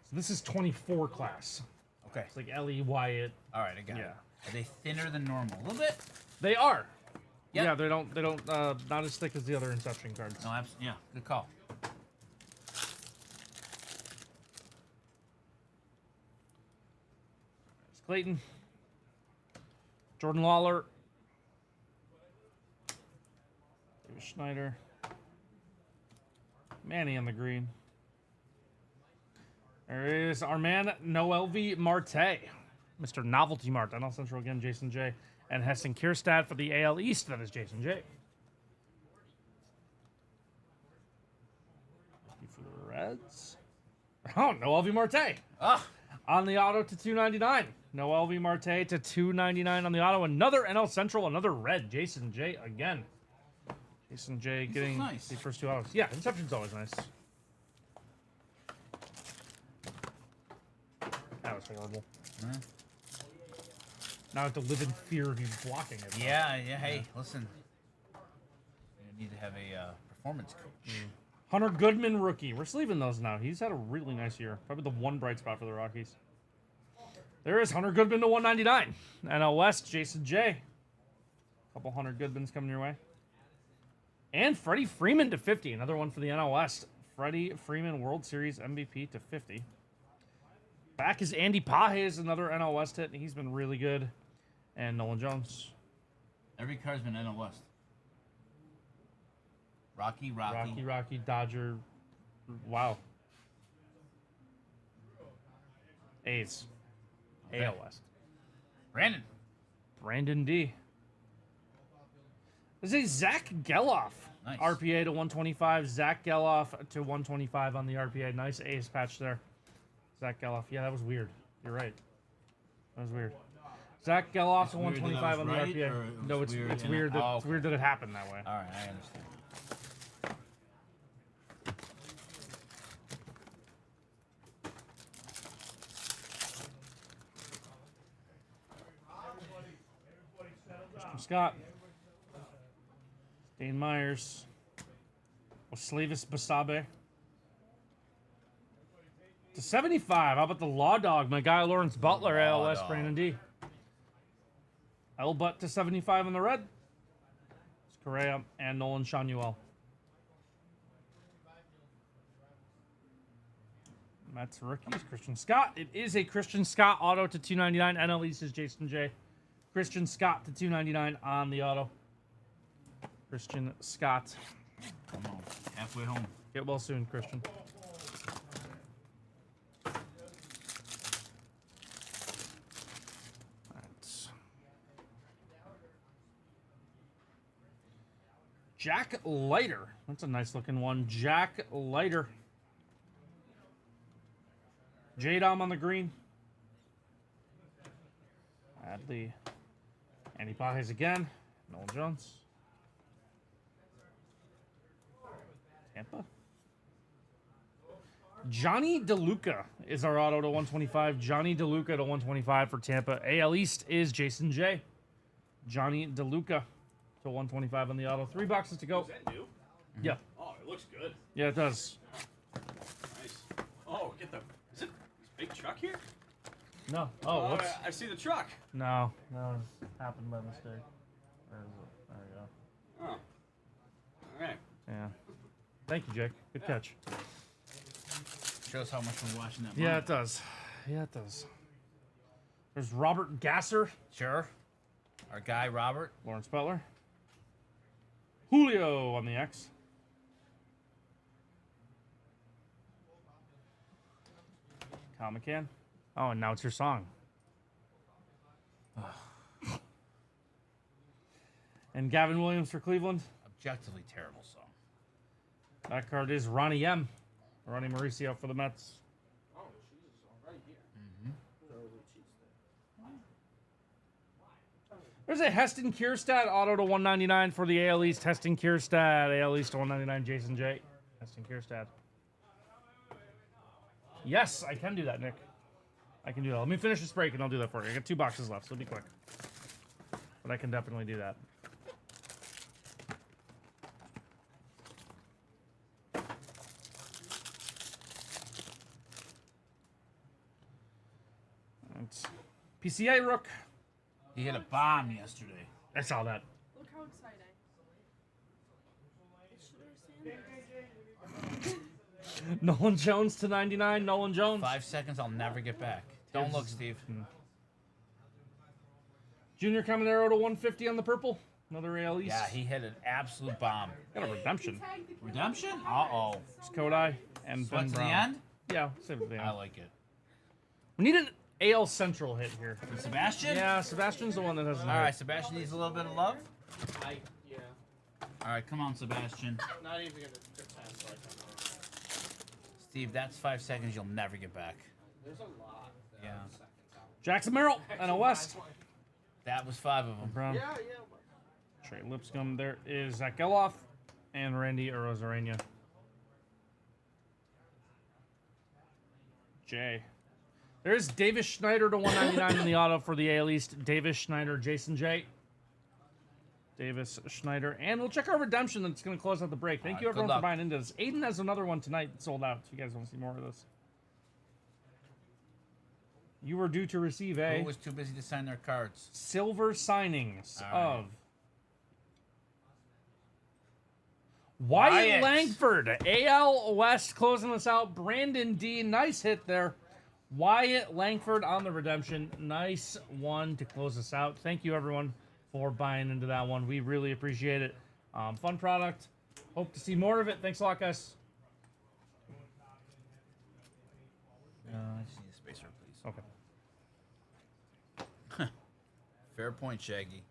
So this is 24 class. Okay. It's like Ellie Wyatt. All right, I got Yeah. it. Are they thinner than normal? A little bit? They are. Yep. Yeah, they don't not as thick as the other Inception cards. No, yeah, good call. There's Clayton. Jordan Lawler. David Schneider. Manny on the green. There is our man, Noelvi Marte. Mr. Novelty Mart. NL Central again, Jason J. And Hessen Kierstad for the AL East. That is Jason J. For the Reds. Oh, Noelvi Marte. Ah, On the auto to 299. Noelvi Marte to 299 on the auto. Another NL Central, another red. Jason J again. Jason J getting nice. the first two autos. Yeah, Inception's always nice. That was horrible. Now I have to live in fear of you blocking it. yeah. Hey, listen. You need to have a performance coach. Hunter Goodman rookie. We're sleeving those now. He's had a really nice year. Probably the one bright spot for the Rockies. There is Hunter Goodman to 199. NL West, Jason J. Couple Hunter Goodmans coming your way. And Freddie Freeman to 50. Another one for the NL West. Freddie Freeman World Series MVP to 50. Back is Andy Pages, another NL West hit. He's been really good. And Nolan Jones. Every card's been NL West. Rocky. Rocky, Dodger. Wow. A's. AL West. Brandon D. There's a Zach Geloff. Nice. RPA to 125. Zach Geloff to 125 on the RPA. Nice A's patch there. Zach Geloff. Yeah, that was weird. You're right. That was weird. Zach Geloff It's to weird that 125 I on was the right, RPA. or it was No, it's weird it's in weird a- that oh, it's weird that it happened that way. All right, I understand. Christian Scott. Dane Myers. Slavis Basabe. To 75. How about the Law Dog? My guy Lawrence Butler, AL West, Dog. Brandon D. L Butt to 75 on the red. It's Correa and Nolan Shanuel. That's rookies. Christian Scott. It is a Christian Scott auto to 299. NL East is Jason J. Christian Scott to 299 on the auto. Christian Scott. Come on, halfway home. Get well soon, Christian. Alright. Jack Leiter. That's a nice looking one. Jack Leiter. J-Dom on the green. Adley. Andy Pages again. Noel Jones. Tampa. Johnny DeLuca is our auto to 125. Johnny DeLuca to 125 for Tampa. AL East is Jason J. Johnny DeLuca to 125 on the auto. 3 boxes to go. Is that new? Yeah. Oh, it looks good. Yeah, it does. Nice. Oh, get the. Is it big truck here? No. Oh, whoops. I see the truck. No. No, it happened by mistake. Where is it? There we go. Oh. All right. Yeah. Thank you, Jake. Good catch. Shows how much we're watching that. Yeah, movie. it does. Yeah, it does. There's Robert Gasser. Sure. Our guy Robert. Lawrence Butler. Julio on the X. Kyle McCann. Oh, and now it's your song. And Gavin Williams for Cleveland. Objectively terrible song. That card is Ronnie M. Ronnie Mauricio for the Mets. Oh, Jesus, all right here. There's a Heston Kierstad auto to 199 for the AL East. Heston Kierstad, AL East to 199, Jason J. Heston Kierstad. Yes, I can do that, Nick. I can do that. Let me finish this break and I'll do that for you. I got 2 boxes left, so it'll be quick. But I can definitely do that. It's PCA Rook. He hit a bomb yesterday. I saw that. Look how exciting. Should I Nolan Jones to 99. Nolan Jones. 5 seconds, I'll never get back. Don't look, Steve. Junior Caminero to 150 on the purple. Another AL East. Yeah, he hit an absolute bomb. Got a redemption. Redemption? Uh-oh. It's Kodai and Sweat Ben to the Brown. end? Yeah, save it at the end. I like it. We need an AL Central hit here. Sebastian? Yeah, Sebastian's the one that has the All hit. right, Sebastian needs a little bit of love. Yeah. All right, come on, Sebastian. Not even gonna pretend like I'm not. Steve, that's 5 seconds you'll never get back. There's a lot. Yeah. Jackson Merrill and a West. That was 5 of them. Brown. Yeah. Trey Lipscomb. There is Zach Geloff and Randy Arozarena. Jay. There's Davis Schneider to 199 in the auto for the AL East. Davis Schneider, Jason J. Davis Schneider. And we'll check our redemption that's going to close out the break. Thank you, Good everyone, for luck. buying into this. Aiden has another one tonight that sold out. If you guys want to see more of this. You were due to receive a Who was too busy to sign their cards? silver signings All right. of Wyatt Wyatt. Langford, AL West closing us out. Brandon D, nice hit there. Wyatt Langford on the redemption. Nice one to close us out. Thank you, everyone, for buying into that one. We really appreciate it. Fun product. Hope to see more of it. Thanks a lot, guys. I just need a spacer, please. Okay. Fair point, Shaggy.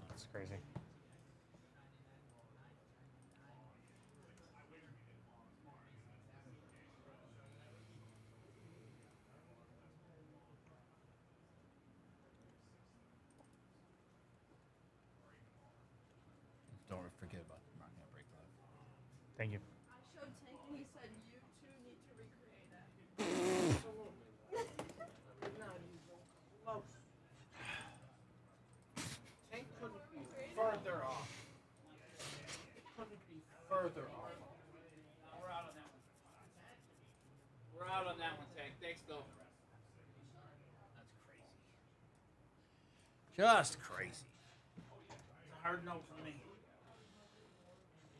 That's crazy. Don't forget about the Martin break live. Thank you. I showed Tank and he said you two need to recreate it. Not even close. Tank couldn't be further off. It couldn't be further off. We're out on that one. We're out on that one, Tank. Thanks, though. That's crazy. Just crazy. It's a hard no for me.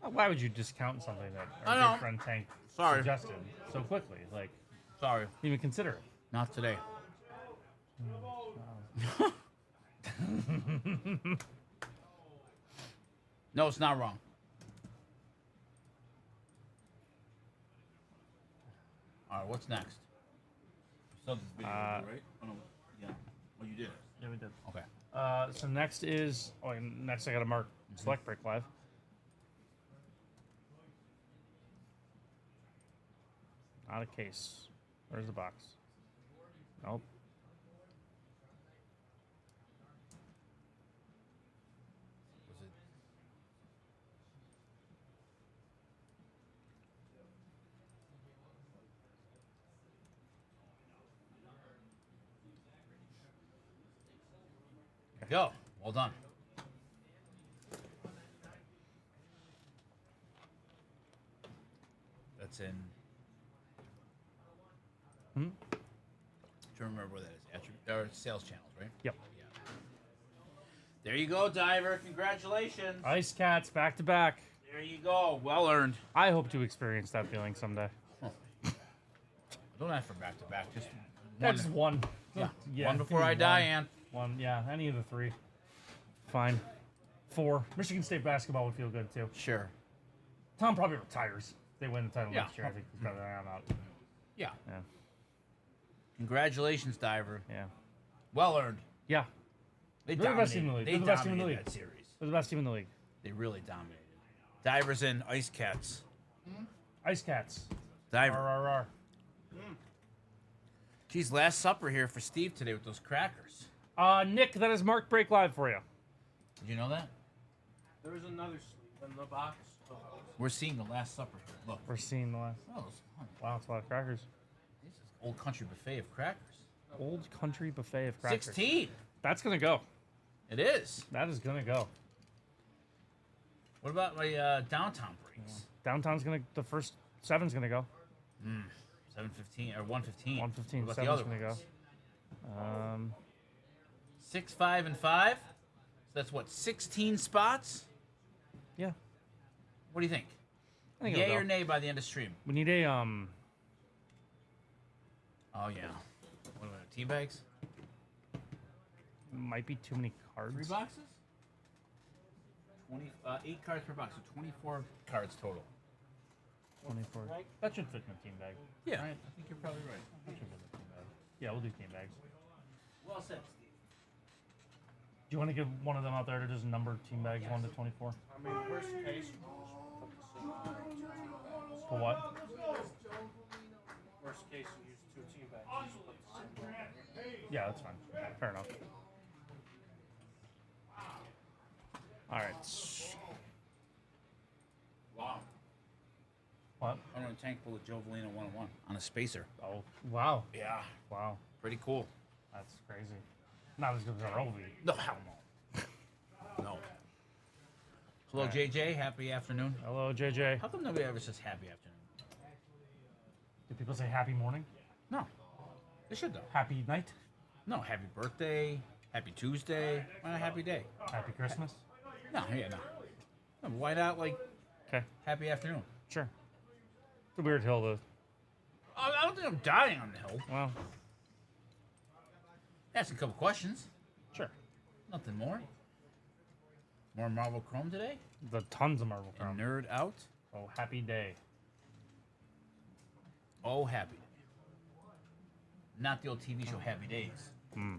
Why would you discount something that I our know. good friend Tank Sorry. suggested so quickly? Like, Sorry. didn't even consider it. Not today. No, it's not wrong. All right, what's next? Still this video, right? Oh, no. Yeah. Oh, you did. Yeah, we did. Okay. So next is next I got to mark Select Break Live. Not a case. Where's the box? Nope. Was it? Go. Well done. That's in. Hmm? Trying to remember where that is. Or sales channels, right? Yep. Yeah. There you go, Diver. Congratulations. Ice Cats back to back. There you go. Well earned. I hope to experience that feeling someday. Don't ask for back to back. Just That's one. yeah. One before give me I die, one. Ann. One, yeah, any of the three. Fine. 4. Michigan State basketball would feel good too. Sure. Tom probably retires. They win the title Yeah. next year. I think he's better than I'm out. Yeah. Yeah. Congratulations, Diver. Yeah. Well earned. Yeah. They They're the best team in the dominated. league. They They're the best team in the dominated league. that series. They're the best team in the league. They really dominated. Divers and Ice Cats. Ice Cats. Diver. RRR. Geez, last supper here for Steve today with those crackers. Nick, that is Mark Break Live for you. Did you know that? There was another sleeve in the box. We're seeing the Last Supper here. Look. We're seeing the last. Oh, those- Wow, it's a lot of crackers. this is old country buffet of crackers. Old country buffet of crackers. 16. That's gonna go. It is. That is gonna go. What about my downtown breaks? Downtown's gonna. The first 7's gonna go. 7:15 or 1:15. 1:15. What about the 7's other gonna ones? go. 6, 5, and 5. So that's what, 16 spots? Yeah. What do you think? I think Yay it'll or go. nay by the end of stream? We need a Oh yeah. What are tea bags? Might be too many cards. 3 boxes? 8 cards per box, so 24 cards total. 24. That should fit in a team bag. Yeah, I think you're probably right. That should fit in a team bag. Yeah, we'll do team bags. Well said, Steve. Do you want to give one of them out there to just number team bags 1 to 24? I mean, worst case, we'll just put the same For what? worst case, you use 2 team bags. Just put the same Yeah, that's fine. Fair enough. All right. Wow. What? I'm on a tank full of Jovelina 101 on a spacer. Oh, wow. Yeah. Wow. Pretty cool. That's crazy. Not as good as our OV. No, hell no. No. Hello, JJ. Happy afternoon. Hello, JJ. How come nobody ever says happy afternoon? Do people say happy morning? No. They should, though. Happy night? No, happy birthday. Happy Tuesday. Why not happy day? Happy Christmas? No, yeah, no. No, why not, like, Okay, happy afternoon? sure. It's a weird hill to. I don't think I'm dying on the hill. Well, Ask a couple questions. sure. Nothing more. More Marvel Chrome today? The tons of Marvel Chrome. Nerd out. Oh, happy day. Oh, happy day. Not the old TV show Happy Days. Hmm.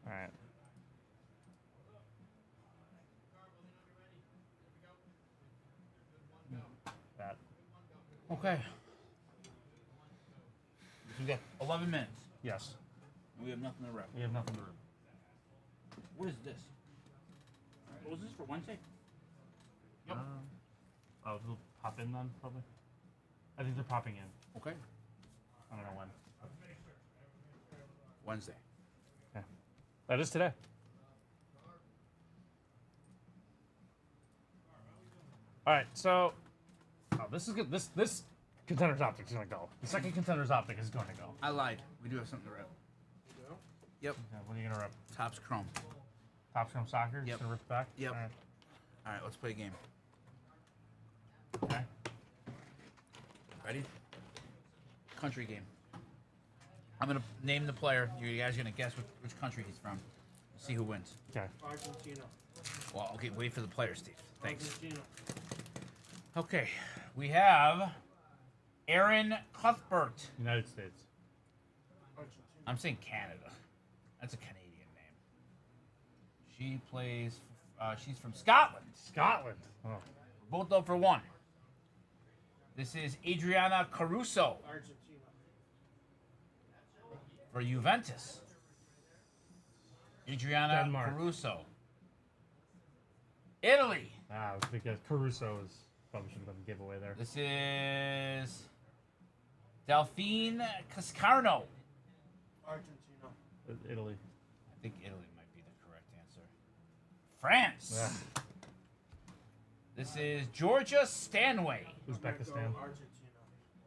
All right. That. Okay. We got 11 minutes. Yes. And we have nothing to wrap. We have nothing to do. What is this? What was this for Wednesday? Yep. Oh, they'll pop in then, probably. I think they're popping in. Okay. I don't know when. Wednesday. Yeah. That is today. All right, so this is good. This Contenders Optic is gonna go. The second Contenders Optic is going to go. I lied. We do have something to wrap. Yep. Okay, what are you gonna rip? Topps Chrome. Top Scrum Soccer. Yep. Just gonna rip it back. Yep. All right. All right, let's play a game. Okay. Ready? Country game. I'm gonna name the player. You guys are gonna guess which country he's from. See who wins. Okay. Argentina. Well, okay, wait for the player, Steve. Thanks. Argentina. Okay, we have Aaron Cuthbert. United States. Argentina. I'm saying Canada. That's a Canadian name. She plays. She's from Scotland. Scotland. Oh. Both up for 1. This is Adriana Caruso Argentina. for Juventus. Adriana Denmark. Caruso. Italy. Ah, it was because Caruso is probably should have been a giveaway there. This is Delphine Cascarno. Argentina. Italy. I think Italy might be the correct answer. France. Yeah. This is Georgia Stanway. Uzbekistan. Argentina.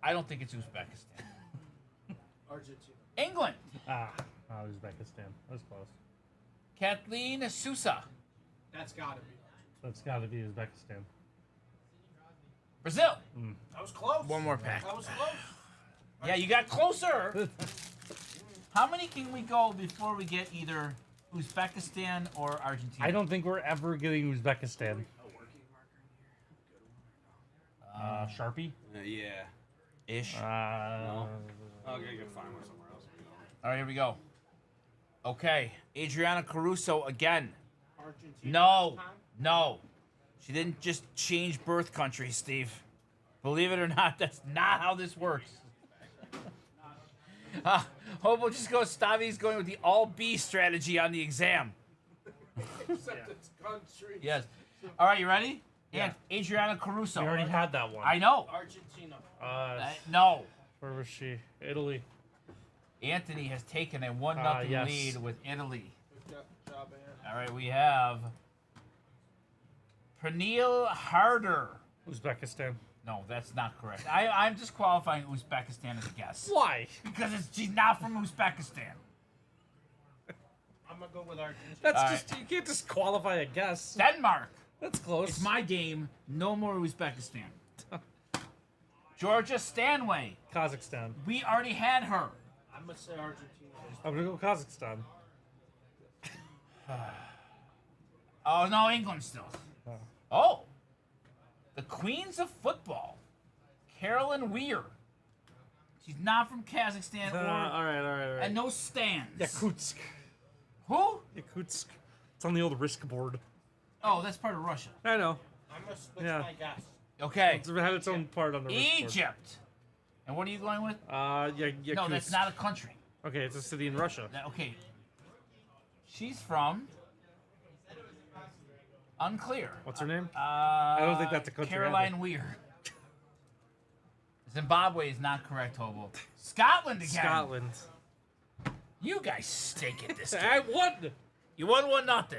I don't think it's Uzbekistan. Argentina. England. Uzbekistan. That's close. Kathleen Sousa. That's gotta be. That's got to be Uzbekistan. Brazil. That was close. One more pack. That was close. Yeah, you got closer. How many can we go before we get either Uzbekistan or Argentina? I don't think we're ever getting Uzbekistan. Sharpie? Yeah. Ish. I'll go find one somewhere else. All right, here we go. Okay, Adriana Caruso again. Argentina. No, this time? no. She didn't just change birth countries, Steve. Believe it or not, that's not how this works. Hobo just goes, Stavi's going with the all B strategy on the exam. Except it's country. Yes. All right, you ready? Yeah. Adriana Caruso. We already had that one. I know. Argentina. No. Where was she? Italy. Anthony has taken a 1-0 yes. lead with Italy. Good job, Ant. All right, we have Pernille Harder. Uzbekistan. No, that's not correct. I'm just qualifying Uzbekistan as a guess. Why? Because she's not from Uzbekistan. I'm gonna go with Argentina. That's All just you can't just qualify a guess. Denmark. That's close. It's my game. No more Uzbekistan. Georgia Stanway. Kazakhstan. We already had her. I'm gonna say Argentina. I'm gonna go Kazakhstan. Oh, no, England still. Oh. The Queens of Football. Carolyn Weir. She's not from Kazakhstan all right. and no stands. Yakutsk. Who? Yakutsk. It's on the old risk board. Oh, that's part of Russia. I know. I'm gonna switch Yeah. my guess. Okay. It's had its own part on the risk board. Egypt. And what are you going with? Yakutsk. No, that's not a country. Okay, it's a city in Russia. Okay. She's from. Unclear. What's her name? I don't think that's a country Caroline Weir. Zimbabwe is not correct, Hobo. Scotland again. Scotland. You guys stink at this game. I won. You won 1-0.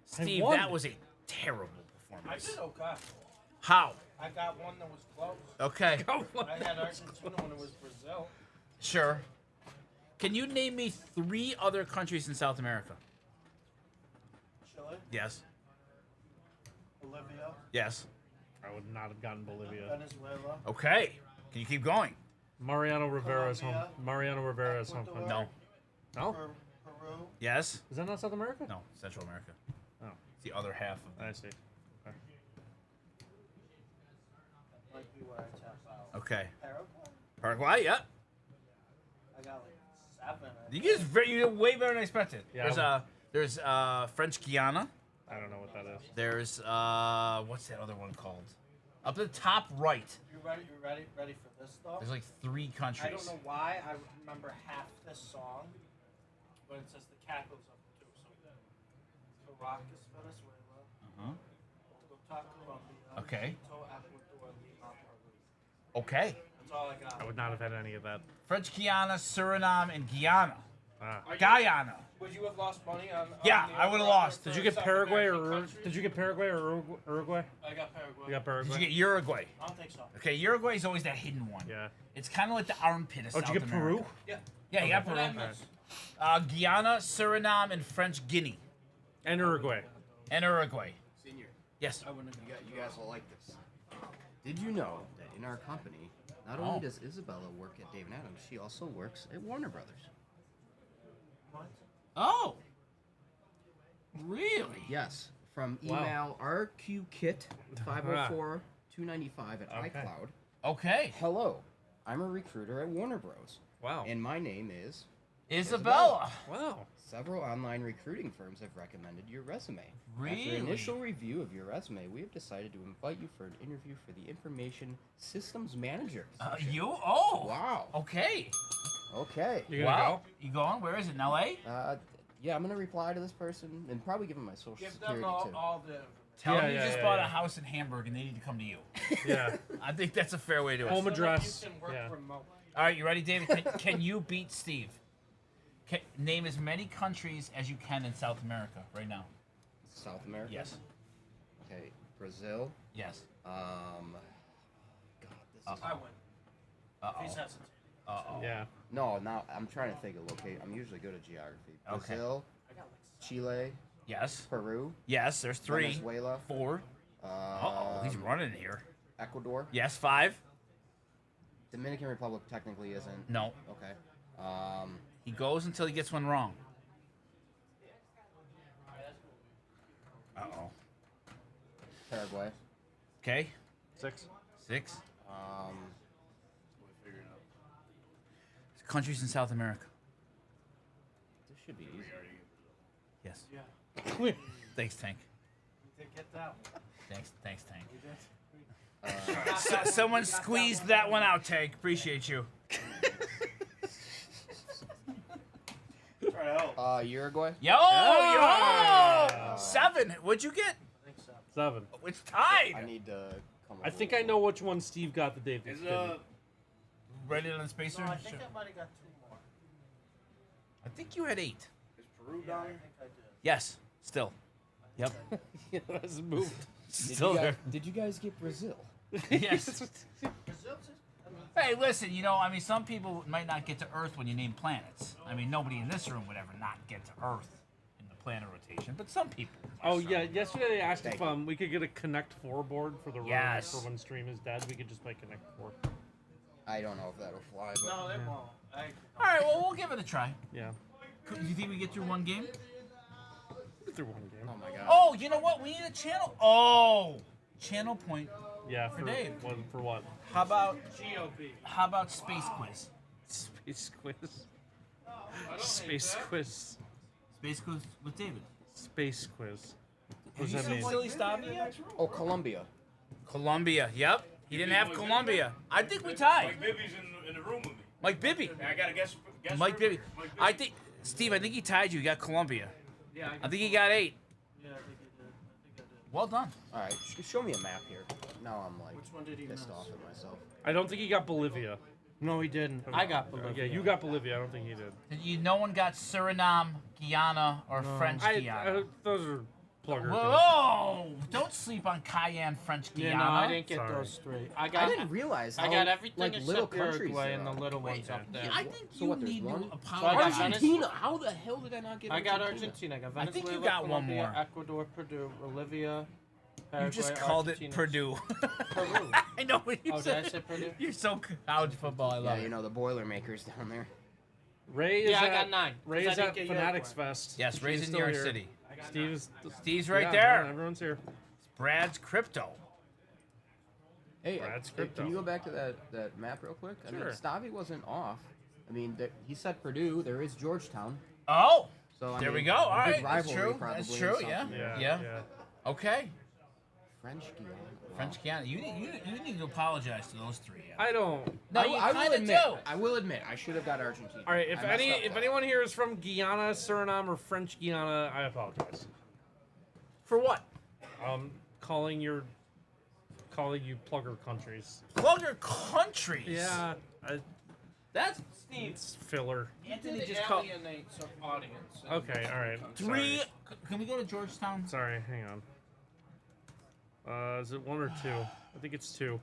Steve, won. that was a terrible I performance. did okay. How? I got one that was close. Okay. I had Argentina when it was Brazil. Sure. Can you name me 3 other countries in South America? Chile, Yes. Bolivia, Yes. I would not have gotten Bolivia. Venezuela, Okay. Can you keep going? Mariano Rivera's home. Colombia. Mariano Rivera's home Ecuador. country. No. No? Peru. Yes. Is that not South America? No. Central America. Oh, It's the other half of I see. Might be where I tap out. Okay. Paraguay. Paraguay, yeah. I got like 7. I You guys, you did way better than I expected. Yeah. There's French Guiana. I don't know what that is. There's what's that other one called? Up at the top right. You ready? You ready for this though? There's like 3 countries. I don't know why I remember half this song, but it says the capitals of it too. So Caracas, Venezuela. Uh-huh. Bogotá, Colombia. Okay. Quito, Ecuador, Lima, Peru. Okay. That's all I got. I would not have had any of that. French Guiana, Suriname, and Guyana. Ah. Guyana. Would you have lost money on? Yeah, the I would've over-under lost. for Did you get South Paraguay American or countries? did you get Paraguay or Uruguay? I got Paraguay. You got Paraguay. Did you get Uruguay? I don't think so. Okay, Uruguay is always that hidden one. Yeah. It's kind of like the armpit of Oh, South did you get America. Peru? Yeah. Yeah, you got What did I Peru. miss? Guyana, Suriname, and French Guinea. And Uruguay. And Uruguay. Senior, Yes. you guys will like this. Did you know that in our company, not only does Isabella work at Dave & Adams, she also works at Warner Brothers. What? Oh. Really? Yes, from Wow. email rqkit504-295 at Okay. iCloud. Okay. Hello, I'm a recruiter at Warner Bros. Wow. And my name is... Isabella. Wow. Several online recruiting firms have recommended your resume. Really? After initial review of your resume, we have decided to invite you for an interview for the Information Systems Manager position. You? Oh. Wow. Okay. Okay. You gonna Wow. You going? Where is it? In L.A.? Yeah, I'm gonna reply to this person and probably give him my social Give them security too. all the. Tell them Yeah, you yeah, just yeah, bought yeah. a house in Hamburg and they need to come to you. go? Yeah. I think that's a fair way to do it. Home So that address. You can work Yeah. remote. All right, you ready, David? Can you beat Steve? Name as many countries as you can in South America right now. South America. Yes. Okay, Brazil. Yes. God, this is I win. If he's Uh-oh. hesitating. Uh-oh. Yeah. no. Now I'm trying to think of location. I'm usually good at geography. Okay. Brazil, I got like Chile, Yes. Peru, Yes, there's 3. Venezuela, 4. Uh-oh, he's running here. Ecuador, Yes, 5. Dominican Republic technically isn't. No. Okay. He goes until he gets one wrong. Uh-oh. Paraguay. Okay. 6. 6. Um, Countries in South America. this should be easy. Yes. Yeah. Thanks, Tank. We did get that one. Thanks, Tank. We did. Someone squeezed that one out, Tank. Appreciate you. Try to help. Uruguay. Yo! 7. What'd you get? I think so. 7. It's tied. I need to come. I think I know which one Steve got that Dave Is didn't. Ready on the spacer? No, I think I might have got 2 more. I think you had 8. Is Peru Yeah, I down? think I did. Yes. Still. Yep. It hasn't moved. Still there. Did you guys get Brazil? Yes. Brazil's is, I mean, Hey, listen, I mean, some people might not get to Earth when you name planets. I mean, nobody in this room would ever not get to Earth in the planet rotation, but some people. Oh yeah, yesterday they asked Thank if you. we could get a Connect 4 board for the room Yes. for when stream is dead. We could just play Connect 4. I don't know if that'll fly, but no, they won't. All right, well, we'll give it a try. Yeah. Do you think we get through one game? Get through one game. oh my god. Oh, you know what? We need a channel. Oh, channel point. Yeah, For for Dave. What, for what? How about GOP. space quiz? Space quiz. I don't Space hate that. quiz. Space quiz with David. Space quiz. What Have does you that seen mean? Silly Stabby yet? Oh, Colombia. Colombia. Yep. He didn't have Colombia. I think we tied. Mike Bibby's in the room with me. Mike Bibby. I gotta guess. Mike where- Bibby. Mike Bibby. I think, Steve, I think he tied you. You got Colombia. Yeah, I think he got 8. Yeah, I think I did. I think I did. Well done. All right, show me a map here. Now I'm like Which one did he miss? pissed off at myself. I don't think he got Bolivia. No, he didn't. I got Bolivia. Yeah, you got Bolivia. I don't think he did. No one got Suriname, Guyana, or French Guyana. Those are plugger things. Whoa! Don't sleep on Cayenne, French Yeah, Guyana. no, I didn't get Sorry. those 3. I didn't realize how I got everything like little except countries Uruguay there and the are. little ones up there. I think So you what, there's need one? to So I apologize. got Argentina. How the hell did I not get? I got Argentina? Argentina. I got I Venezuela, think you got one Colombia, more. Ecuador, Peru, Bolivia. You Paraguay, just called Argentina. it Purdue. Peru. I know what you Oh, did said. I say Purdue? You're so college football. I love Yeah, it. you know the Boilermakers down there. Ray is Yeah, I at, got 9. Ray 'cause is I at didn't get Fanatics Uruguay. Fest. Yes, Steve's Ray's in still New York here. City. Steve's Steve's right yeah, there. no, everyone's here. Brad's crypto. Hey, Brad's hey, crypto. can you go back to that map real quick? I mean, Sure. Stabby wasn't off. I mean, he said Purdue. There is Georgetown. Oh, So I there mean, we go. All big right, that's rivalry true. probably That's in true. South Yeah. America. Yeah. Yeah. Okay. French Guiana. Wow. French Guyana. You need to apologize to those 3. Yeah. I don't. No, you I will kinda admit. do. I will admit. I should have got Argentina. All right, if I messed up if there. anyone here is from Guyana, Suriname, or French Guyana, I apologize. For what? Calling you plugger countries. Plugger countries. Yeah, That's Steve, it's filler. Anthony did just called. alienate some audience. Okay, all right. 3. Sorry. Can we go to Georgetown? Sorry, hang on. Is it 1 or 2? I think it's 2.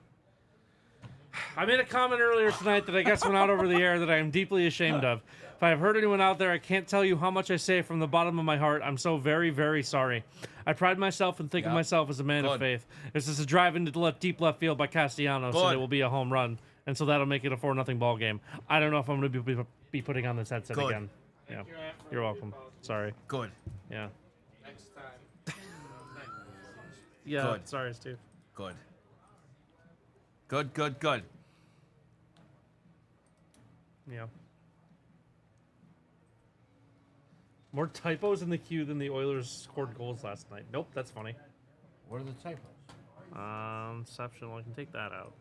I made a comment earlier tonight that I guess went out over the air that I am deeply ashamed of. If I have hurt anyone out there, I can't tell you how much I say from the bottom of my heart. I'm so very, very sorry. I pride myself and think of Yep. myself as a man of Good. faith. This is a drive into the deep left field by Castellanos, and Good. it will be a home run. And so that'll make it a 4-0 ball game. I don't know if I'm going to be putting on this headset Good. again. Yeah, you're welcome. Sorry. Good. Yeah. Next time. Yeah. Good. Sorry, Steve. Good. Good. Yeah. More typos in the queue than the Oilers scored goals last night. Nope, that's funny. What are the typos? Exceptional. I can take that out.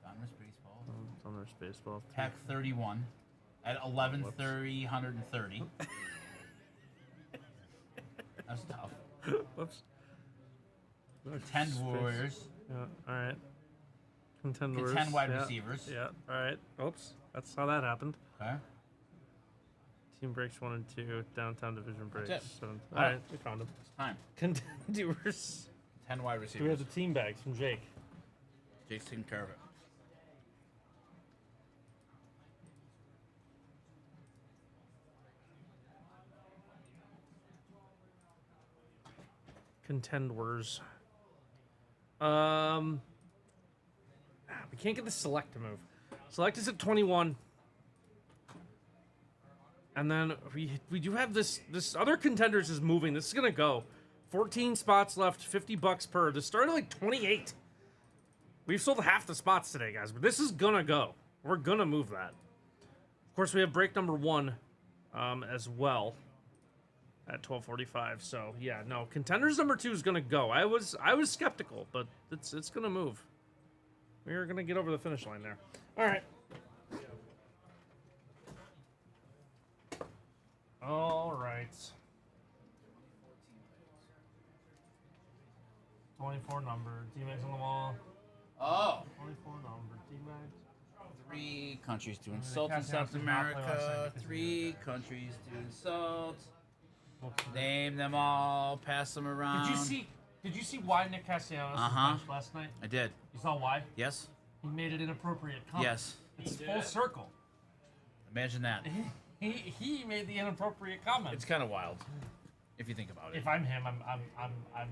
Donruss baseball. Thunder baseball. Pack 31 at 11:30, 130. That's tough. Whoops. Contend Warriors. Yeah. All right. Contenders. 10 wide yeah, receivers. Yeah. All right. Oops. That's how that happened. Okay. Team breaks 1 and 2. Downtown division breaks. it. 7. All All right. right. We found him. It's time. Contenders. 10 wide We have receivers. the team bags from Jake. Jake's taking care of it. Contenders. We can't get the select to move. Select is at 21. And then we do have this other contenders is moving. This is gonna go. 14 spots left, $50 per. This started like 28. We've sold half the spots today, guys, but this is gonna go. We're gonna move that. Of course, we have break number 1 as well at 12:45. So yeah, no, contenders number 2 is gonna go. I was skeptical, but it's gonna move. We're gonna get over the finish line there. All right. All right. 24 number. Teammates on the wall. Oh. 24 number. Teammates. 3 countries to insult in South America. 3 countries to insult. Name them all. Pass them around. Did you see why Nick Castellanos was benched last night? I did. You saw why? Yes. He made it inappropriate comment. Yes. It's full circle. Imagine that. He made the inappropriate comment. It's kind of wild, if you think about it. If I'm him, I'm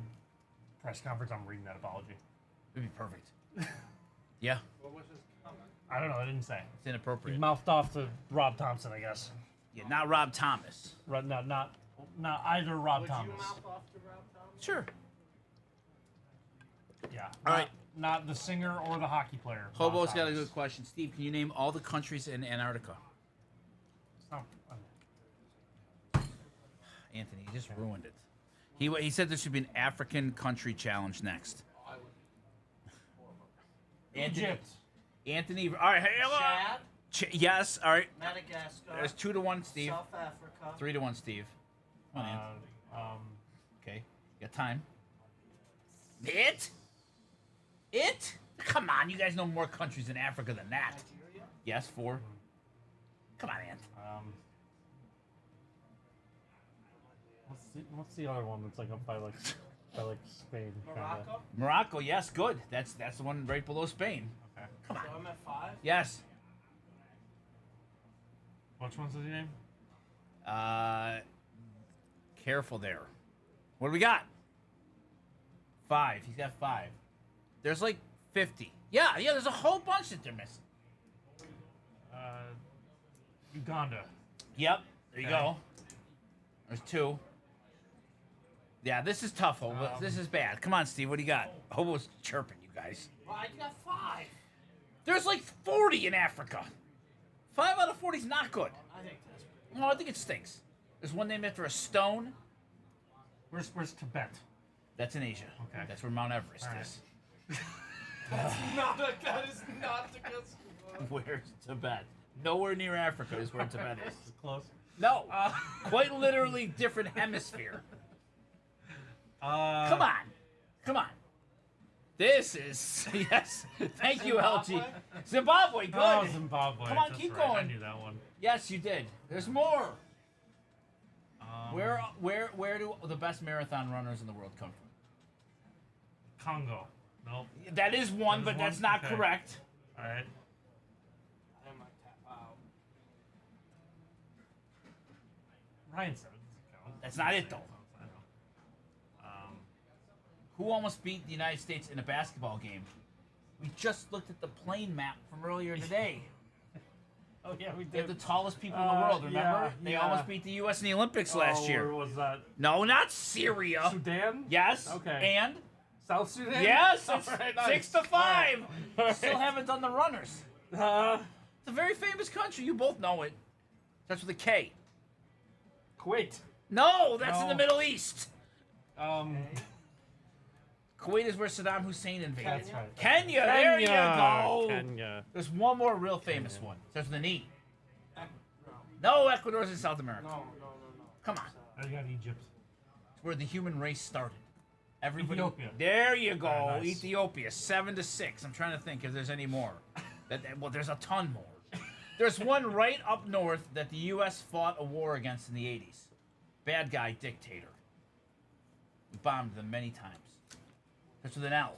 press conference. I'm reading that apology. It'd be perfect. Yeah. What was his comment? I don't know. I didn't say. It's He inappropriate. mouthed off to Rob Thompson, I guess. Yeah, not Rob Thomas. Not either Rob Would Thomas. you mouth off to Rob Thomas? Sure. Yeah. All right. Not the singer or the hockey player. Hobo's Rob got a Thomas. good question. Steve, can you name all the countries in Antarctica? It's not- Anthony, you just ruined it. He said there should be an African country challenge next. Egypt. Anthony, all right, hey, Chad, yes, all right. Madagascar, There's 2-1, Steve. South Africa. 3-1, Steve. Come on, Anthony. Okay, you got time. It? Come on, you guys know more countries in Africa than that. Nigeria. Yes, 4. Come on, Ant. What's the other one that's like up by like Spain? Morocco. Morocco, yes, good. That's the one right below Spain. Okay. Come on. So I'm at 5. Yes. Which one's his name? Careful there. What do we got? 5. He's got 5. There's like 50. Yeah, there's a whole bunch that they're missing. Uganda. Yep, there you Okay. go. There's 2. Yeah, this is tough, Hobo. This is bad. Come on, Steve, what do you got? Hobo's chirping, you guys. Well, I got 5. There's like 40 in Africa. 5 out of 40 is not good. I think that's pretty No, I think it stinks. There's one named after a stone. Where's Tibet? That's in Asia. Okay. That's where Mount Everest All right. is. that is not the good. Where's Tibet? Nowhere near Africa is where Tibet is. Close. No, quite literally different hemisphere. Come on. This is yes. Thank you, LG. Zimbabwe, good. Oh, Zimbabwe. Come on, that's keep right. I going. knew that one. Yes, you did. There's more. Where do the best marathon runners in the world come from? Congo. Nope. That is one, That is but that's one? not Okay. correct. All right. I might tap out. Ryan said it doesn't count. That's not it, though. I know. Who almost beat the United States in a basketball game? We just looked at the plane map from earlier today. Oh yeah, we They're did. the tallest people in the world, remember? They yeah. almost beat the U.S. in the Olympics last year. Where was that? No, not Syria. Sudan? Yes. Okay. And? South Sudan? Yes, it's All right, nice. 6-5. All right. Still haven't done the runners. It's a very famous country. You both know it. Starts with a K. Kuwait. No, that's in the No. Middle East. Um, Kuwait is where Saddam Hussein invaded. that's right. Kenya, there you go. Kenya. There's one more real famous one. Starts with an E. No, No, Ecuador's in South America. no. Come on. I got Egypt. It's where the human race started. Everybody. Ethiopia. There you go. Very nice. Ethiopia, 7-6. I'm trying to think if there's any more. Well, there's a ton more. There's one right up north that the U.S. fought a war against in the 80s. Bad guy dictator. We bombed them many times. Starts with an L.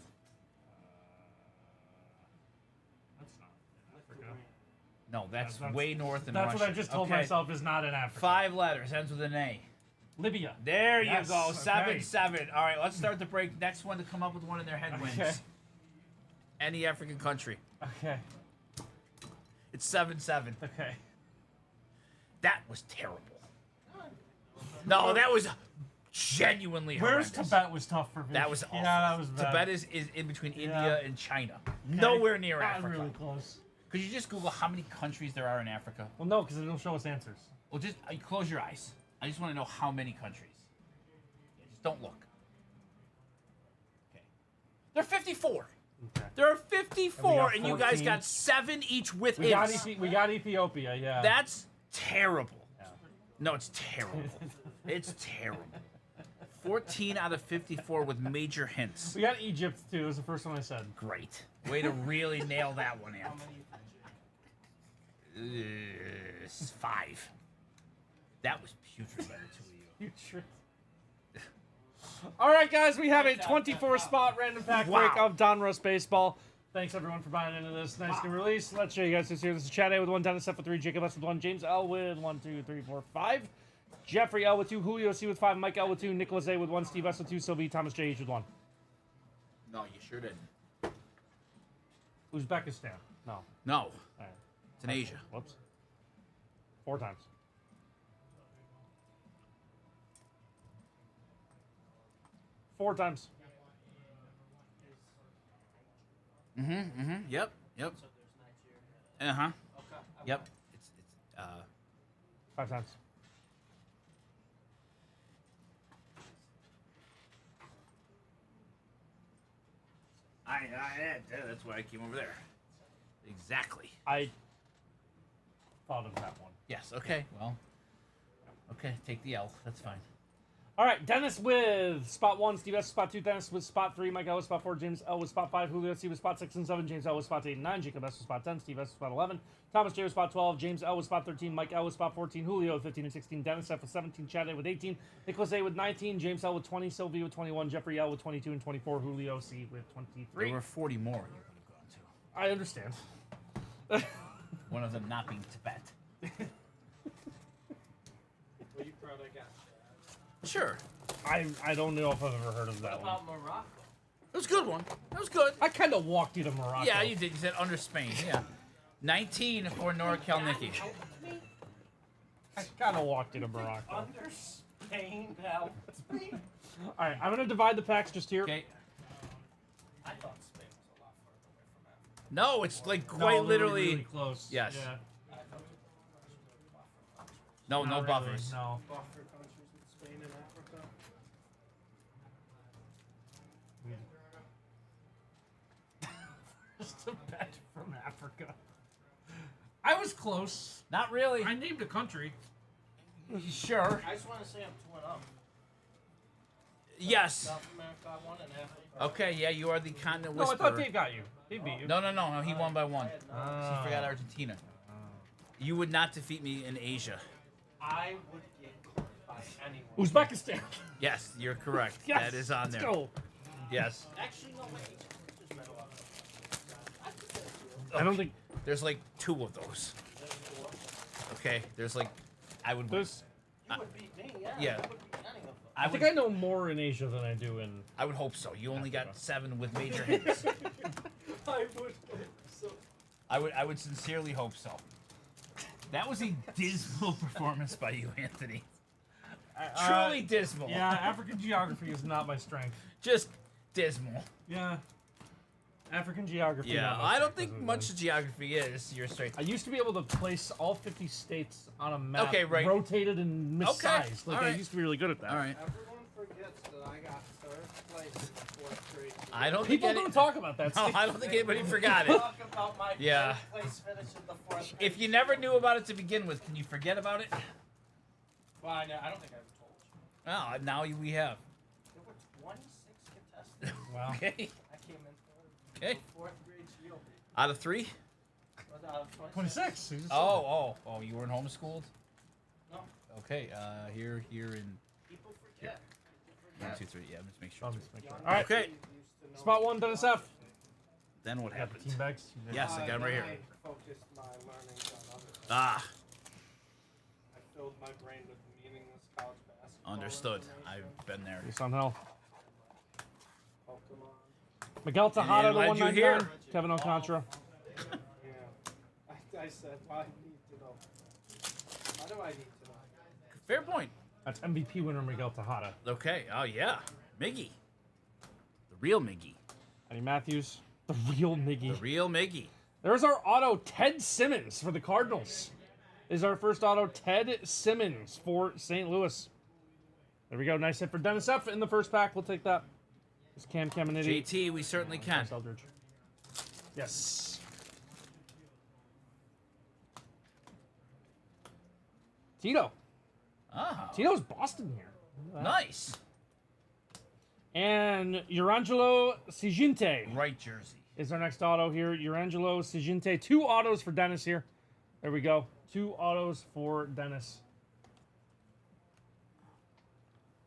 That's not Africa. No, that's That's- way north in That's Russia. what I just told Okay. myself is not in Africa. 5 letters, ends with an A. Libya. There Yes, you go, okay. 7-7. All right, let's start the break. Next one to come up with one in their head wins. Okay. Any African country. Okay. It's 7-7. Okay. That was terrible. No, that was genuinely Where's horrendous. Tibet was tough for me. That was awful. Yeah, that was bad. Tibet is in between Yeah. India and China. Nowhere near Not Africa. really close. Could you just Google how many countries there are in Africa? Well, no, because it'll show us answers. Well, just close your eyes. I just want to know how many countries. Yeah, just don't look. Okay. There are 54. Okay. There are 54, and you guys 14. got 7 each with We got, hints. we got Ethiopia, yeah. That's terrible. No, it's terrible. It's terrible. 14 out of 54 with major hints. We got Egypt, too. It was the first one I said. Great. Way to really nail that one in. 5. That was putrid by the two of you. You tricked. All right, guys, we have a 24-spot random pack break Wow. of Donruss Baseball. Thanks, everyone, for buying into this. Nice new release. Let's show you guys this here. This is Chad A with 1, Dennis F with 3, Jacob S with 1, James L with 1, 2, 3, 4, 5, Jeffrey L with 2, Julio C with 5, Mike L with 2, Nicholas A with 1, Steve S with 2, Sylvie, Thomas J each with 1. No, you sure didn't. Uzbekistan. No. No. All right. It's in Asia. Whoops. 4 times. Four times. Yep. Yep. Uh-huh. Yep. It's 5 times. That's why I came over there. Exactly. I thought of that one. Yes. Okay. Well. Okay. Take the L. That's fine. All right, Dennis with spot 1, Steve S with spot 2, Dennis with spot 3, Mike L with spot 4, James L with spot 5, Julio C with spot 6 and 7, James L with spot 8 and 9, Jacob S with spot 10, Steve S with spot 11, Thomas J with spot 12, James L with spot 13, Mike L with spot 14, Julio with 15 and 16, Dennis F with 17, Chad A with 18, Nicholas A with 19, James L with 20, Sylvie with 21, Jeffrey L with 22 and 24, Julio C with 23. There were 40 more you could have gone to. I understand. One of them not being Tibet. What you proud I got? Sure. I don't know if I've ever heard of that What one. about Morocco? It was a good one. That was good. I kind of walked you to Morocco. Yeah, you did. You said under Spain. Yeah. 19 for NorCal Nicky. I kind of walked you to Morocco. Under Spain helped me. All right, I'm going to divide the packs just here. Okay. I thought Spain was a lot further away from Africa. No, it's like No, quite they were literally. really close. Yes. Yeah. I thought it was No, Not no really, buffers. No. buffer countries with Spain and Africa. Just a bet from Africa. I was close. Not really. I named a country. Sure. I just want to say I'm 2-0. Yes. South America I won and Africa. Okay. Yeah, you are the continent No, I whisperer. thought Dave got you. He beat you. No, he won by 1. I had no- Ah. He forgot Argentina. You would not defeat me in Asia. I would get caught by anyone. Uzbekistan. Yes, you're correct. Yes, That is on let's there. go. Yes. Actually, no, wait. Just read off. I could get you. I don't think There's like 2 of those. There's 4. Okay. There's like, I would. there's. You would beat me, yeah. yeah. You would beat any of them. I think I know more in Asia than I do in. I would hope so. You only got 7 with major hits. I would. So, I would sincerely hope so. That was a dismal performance by you, Anthony. Truly dismal. Yeah, African geography is not my strength. Just dismal. Yeah. African geography. Yeah, not my I don't strength, think is much it? geography is your strength. I used to be able to place all 50 states on a map, Okay, right. rotated and Okay, missized. Like I alright. used to be really good at that. All right. everyone forgets that I got 3rd place in the 4th grade. I don't People think don't talk about that. No, Steve. I don't think anybody forgot it. Talk about my Yeah. 3rd place finish in the 4th grade. If you never knew about it to begin with, can you forget about it? Well, I don't think I ever told you. Oh, now we have. There were 26 contestants. Wow. Okay. I came in 3rd. Okay. 4th grade GOP. Out of 3? Was out of 26. You just- Oh, you weren't homeschooled? No. Okay, here, and People forget. 1, 2, 3. Yeah, let's make sure. I'll just make sure. All right. Okay. Spot 1, Dennis F. Then what Got the happens? team bags. Yes, I got him right here. I focused my learnings on other things. Ah, I filled my brain with meaningless college basketball. understood. information, I've been there. Peace on hell. Pokemon. Miguel Tejada And to why'd you hear? 199. Kevin Alcantara. Yeah. I said, why I need to know. Why do I need to know? Fair point. That's MVP winner Miguel Tejada. Okay. Oh yeah, Miggy, the real Miggy, Eddie Matthews, the real Miggy. the real Miggy. There's our auto, Ted Simmons for the Cardinals. Is our first auto, Ted Simmons for St. Louis. There we go. Nice hit for Dennis F. in the first pack. We'll take that. It's Cam Caminiti. JT, we certainly can. Eldridge. Yes. Tito. Ah, Tito's Boston here. nice. And Urangelo Siginte Right jersey. is our next auto here. Urangelo Siginte. 2 autos for Dennis here. There we go. 2 autos for Dennis.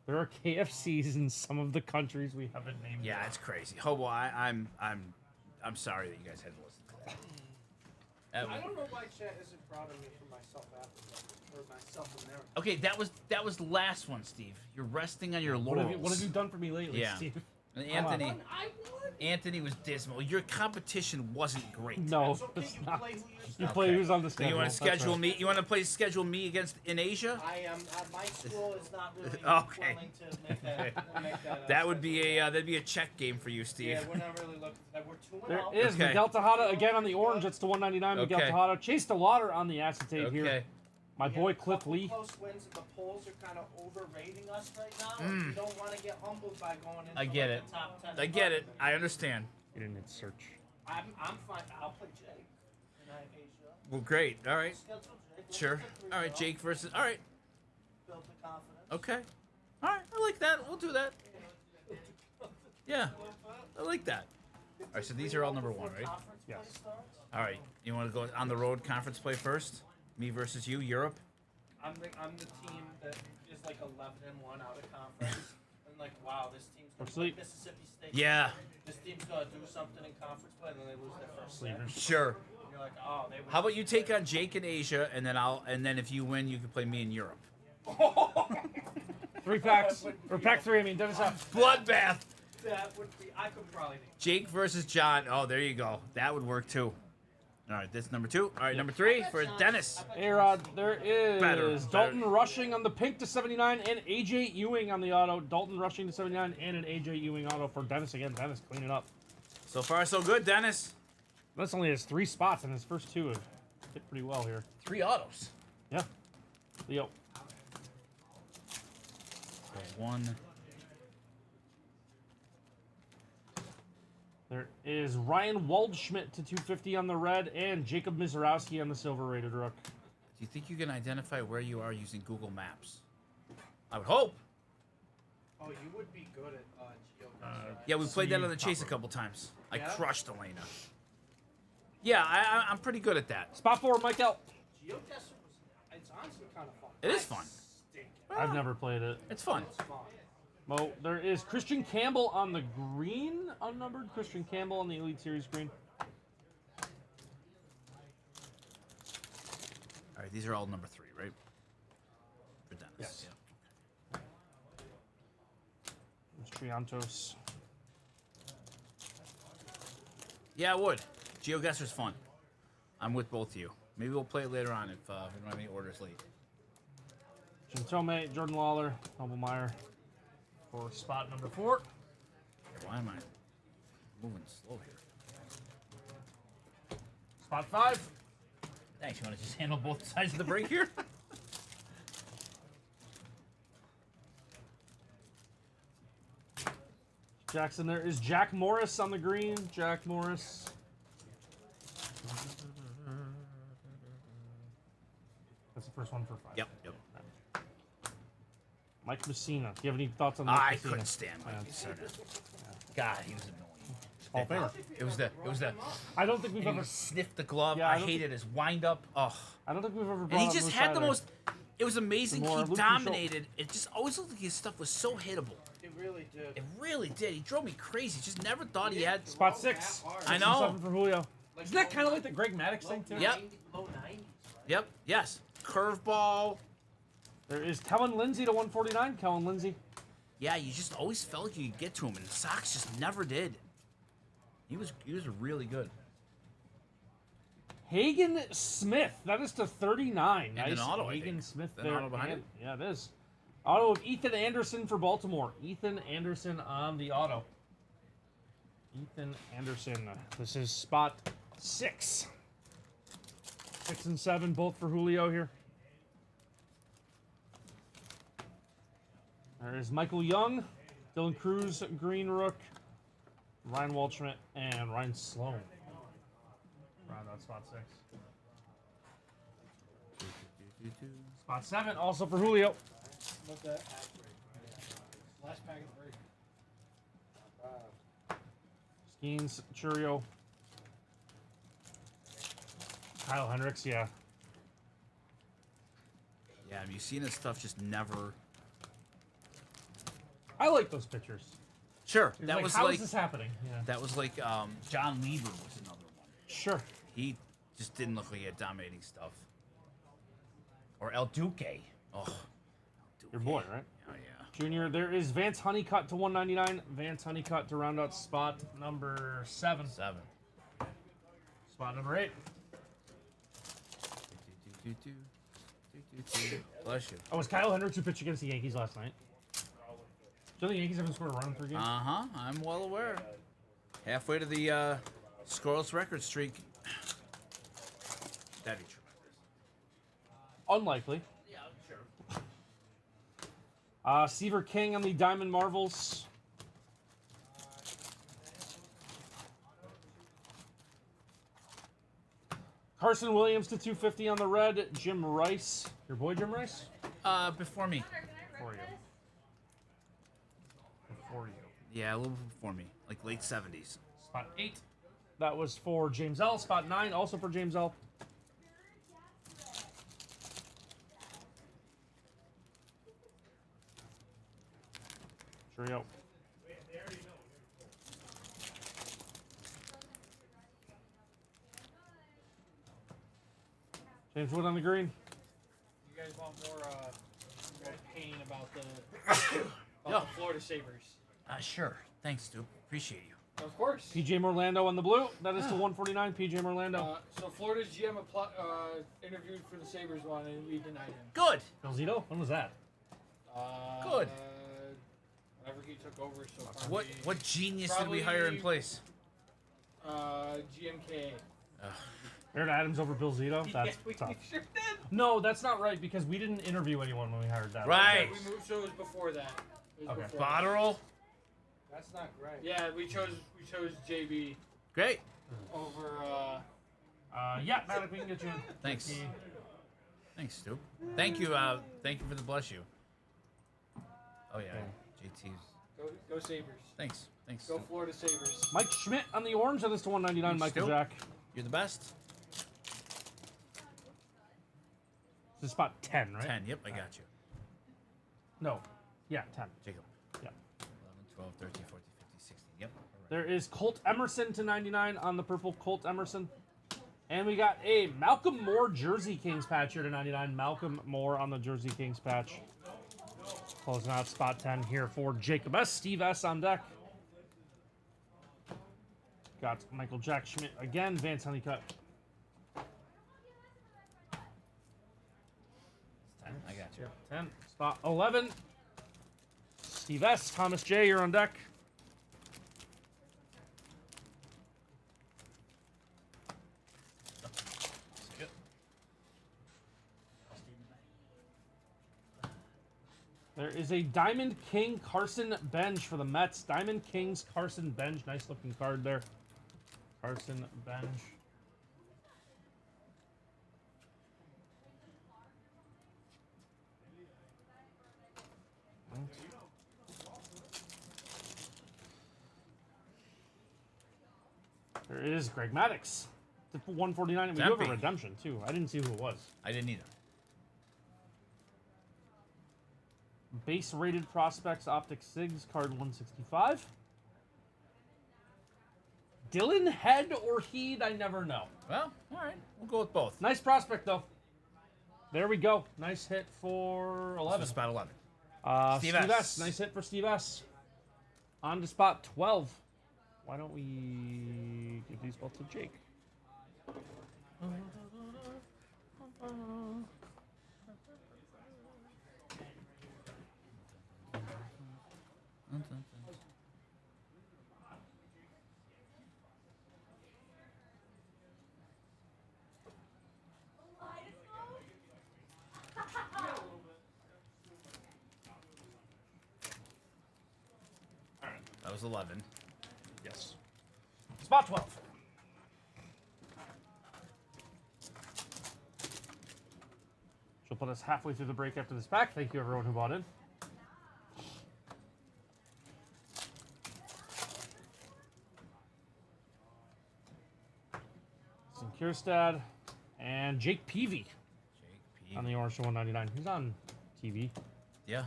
There are KFCs in some of the countries we haven't named. Yeah, yet. it's crazy. Hobo, I'm sorry that you guys had to listen to that. That I was- don't know why Chet isn't proud of me for my South Africa or my South America. okay, that was the last one, Steve. You're resting on your What laurels. have you done for me lately, Yeah. Steve? And Anthony, I won. Anthony was dismal. Your competition wasn't great. No, It's okay. it's You not. play who You you play who's on the So schedule. you want to That's schedule right. me? You want to play schedule me against in Asia? I am. My school is not really Okay. willing to make that. That would be a that'd be a check game for you, Steve. Yeah, we're not really looking for that. We're 2-0. There is Okay. Miguel Tejada again on the orange. It's to 199. Miguel Okay. Tejada. Chase DeLauder on the acetate Okay. here. My We boy have a Cliff couple Lee. Close wins, and the polls are kind of overrating us right now. And we don't want to get humbled by going into I get like it. the top 10. I get it. I understand. You didn't hit search. I'm fine. I'll play Jake in Asia. Well, great. All right. Schedule Jake. We'll Sure. get the All right, 3-0, Jake versus. All right. Build the confidence. Okay. All right. I like that. We'll do that. Yeah. I like that. All right. So these are all number 1, right? Conference play Yes. starts. All right. You want to go on the road conference play first? Me versus you, Europe. I'm the team that is like 11-1 out of conference. And like, wow, this team's gonna Sleep. play Mississippi State. Yeah. This team's gonna do something in conference play, and then they lose their first set. Sleepers. Sure. And you're like, oh, they. How about you take on Jake in Asia, and then if you win, you can play me in Europe. 3 packs. Or pack 3, I mean. Dennis F. Bloodbath. That would be. I could probably. Jake versus John. Oh, there you go. That would work too. All right, that's number 2. All right, number 3 for Dennis. A-Rod, there is Better. Dalton Rushing on the pink to 79 and AJ Ewing on the auto. Dalton Rushing to 79 and an AJ Ewing auto for Dennis again. Dennis cleaning up. So far, so good, Dennis. Dennis only has 3 spots, and his first 2 have hit pretty well here. 3 autos. Yeah. Leo. So 1. There is Ryan Waldschmidt to 250 on the red and Jacob Mizorowski on the silver rated rook. Do you think you can identify where you are using Google Maps? I would hope. Oh, you would be good at geocaching. Yeah, we played that on the chase a proper. couple times. I Yeah? crushed Elena. Yeah, I'm pretty good at that. Spot 4, Mike L. Geocaching it's honestly kind of fun. It is I fun. stink. I've never played it. It's fun. It's fun. Mo, there is Christian Campbell on the green, unnumbered. Christian Campbell on the Elite Series green. All right, these are all number 3, right? For Dennis. Yes. Yeah. There's Triantos. Yeah, I would. GeoGuesser's fun. I'm with both of you. Maybe we'll play it later on if we don't have any orders late. Jim Tomei, Jordan Lawler, Hubblemeyer for spot number 4. Why am I moving slow here? Spot 5. Thanks. You want to just handle both sides of the break here? Jackson, there is Jack Morris on the green. Jack Morris. That's the first one for 5. Yep. Mike Messina. Do you have any thoughts on Mike I Messina? couldn't stand Mike Messina. God, he was annoying. Hall of Famer. It was the. I don't think we've And ever. he sniffed the glove. Yeah, I I don't hated his wind up. Oh. I don't think we've ever. And Brought he up just Moose had the either. most. It was amazing. The more He Luke dominated. It just always looked like his stuff was so hittable. It really did. It really did. He drove me crazy. Just never thought he had. Spot 6. I know. 7 for Julio. Like Isn't that kind of like the Greg Maddox thing too? Yep. Low 90s. Yep. Yes. Curveball. There is Kellen Lindsay to 149. Kellen Lindsay. Yeah, you just always felt like you could get to him, and the Sox just never did. He was really good. Hagen Smith. That is to 39. And an Nice. auto, I Hagen think. Smith An there. auto behind and- it? Yeah, it is. Auto of Ethan Anderson for Baltimore. Ethan Anderson on the auto. Ethan Anderson. This is spot 6. 6 and 7, both for Julio here. There is Michael Young, Dylan Cruz, Green Rook, Ryan Waldschmidt, and Ryan Sloan. Round out spot 6. Spot 7, also for Julio. What's that? Last pack of 3. Skeens, Churio. Kyle Hendricks, yeah. Yeah, I mean, you've seen this stuff just never. I like those pictures. Sure, It's that like, was how like is this happening? Yeah. that was like John Lieber was another one. Sure. He just didn't look like he had dominating stuff. Or El Duque. Oh, Your boy, right? Oh yeah. Junior, there is Vance Honeycutt to 199. Vance Honeycutt to round out spot number 7. 7. Spot number 8. Bless you. Oh, was Kyle Hendricks who pitched against the Yankees last night? Do you think the Yankees haven't scored a run in 3 games? I'm well aware. Halfway to the scoreless record streak. That'd be tremendous. Unlikely. Yeah, sure. Seaver King on the Diamond Marvels. Carson Williams to 250 on the red. Jim Rice. Your boy Jim Rice? Before me. For you. For you. Yeah, a little before me. Like late 70s. Spot 8. That was for James L. Spot 9, also for James L. Trio. James Wood on the green. You guys want more pain about the Yeah. the Florida Sabres? Sure. Thanks, Stu. Appreciate you. Of course. PJ Morlando on the blue. That is to 149. PJ Morlando. So Florida's GM interviewed for the Sabres one, and we denied him. Good. Bill Zito? When was that? Good. Whenever he took over, so What probably, what genius did we hire in place? GMK. Aaron Adams over Bill Zito? That's we tough. sure did. No, that's not right because we didn't interview anyone when we hired that. Right. We moved, so it was before that. It was Okay. before that. Botterill. That's not right. Yeah, we chose JB Great. over. Yeah, Maddox, we can get you in. Thanks. Yeah. Thanks, Stu. Thank you. Thank you for the bless you. Oh yeah. JT's. Go Sabres. Thanks. Thanks. Go Stu. Florida Sabres. Mike Schmidt on the orange. That is to 199. Thanks, Michael Stu. Jack. You're the best. This is spot 10, right? 10. Yep, I got you. No. Yeah, 10. Jacob. Yeah. 11, 12, 13, 14, 15, 16. Yep. All right. There is Colt Emerson to 99 on the purple Colt Emerson. And we got a Malcolm Moore Jersey Kings patch here to 99. Malcolm Moore on the Jersey Kings patch. Closing out spot 10 here for Jacob S. Steve S. on deck. Got Michael Jack Schmidt again. Vance Honeycutt. 10. I got you. 10. Spot 11. Steve S. Thomas J. You're on deck. There is a Diamond King Carson Bench for the Mets. Diamond Kings Carson Bench. Nice looking card there. Carson Bench. There is Greg Maddux. To 149. And we do have a Tempe. redemption too. I didn't see who it was. I didn't either. Base rated prospects Optic Sigs card 165. Dylan Head or Heed, I never know. Well, all right. We'll go with both. Nice prospect though. There we go. Nice hit for 11. This was spot 11. Steve Steve S. S. Nice hit for Steve S. On to spot 12. Why don't we give these both to Jake? That was 11. Yes. Spot 12. She'll put us halfway through the break after this pack. Thank you, everyone who bought in. Kierstad and Jake Peavy on the orange to 199. He's on TV. Yeah.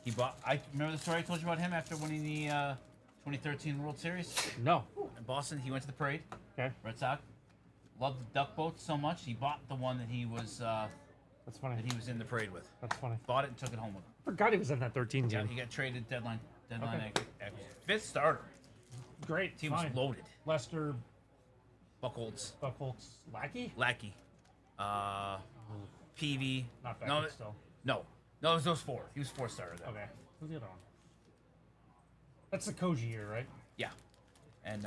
He bought. I remember the story I told you about him after winning the 2013 World Series No. in Boston. He went to the parade. Okay. Red Sox. Loved the duck boat so much he bought the one that he was That's funny. in the parade with. That's funny. Bought it and took it home with him. Forgot he was in that 13 Yeah, team. he got traded deadline Okay. acquisition. Fifth starter. Great. Team was fine. loaded. Lester Buchholz, Buchholz Lackey? Lackey, Peavy. Not Beckett No, still. no, it was those four. He was fourth starter then. Okay. Who's the other one? That's the Koji year, right? Yeah, and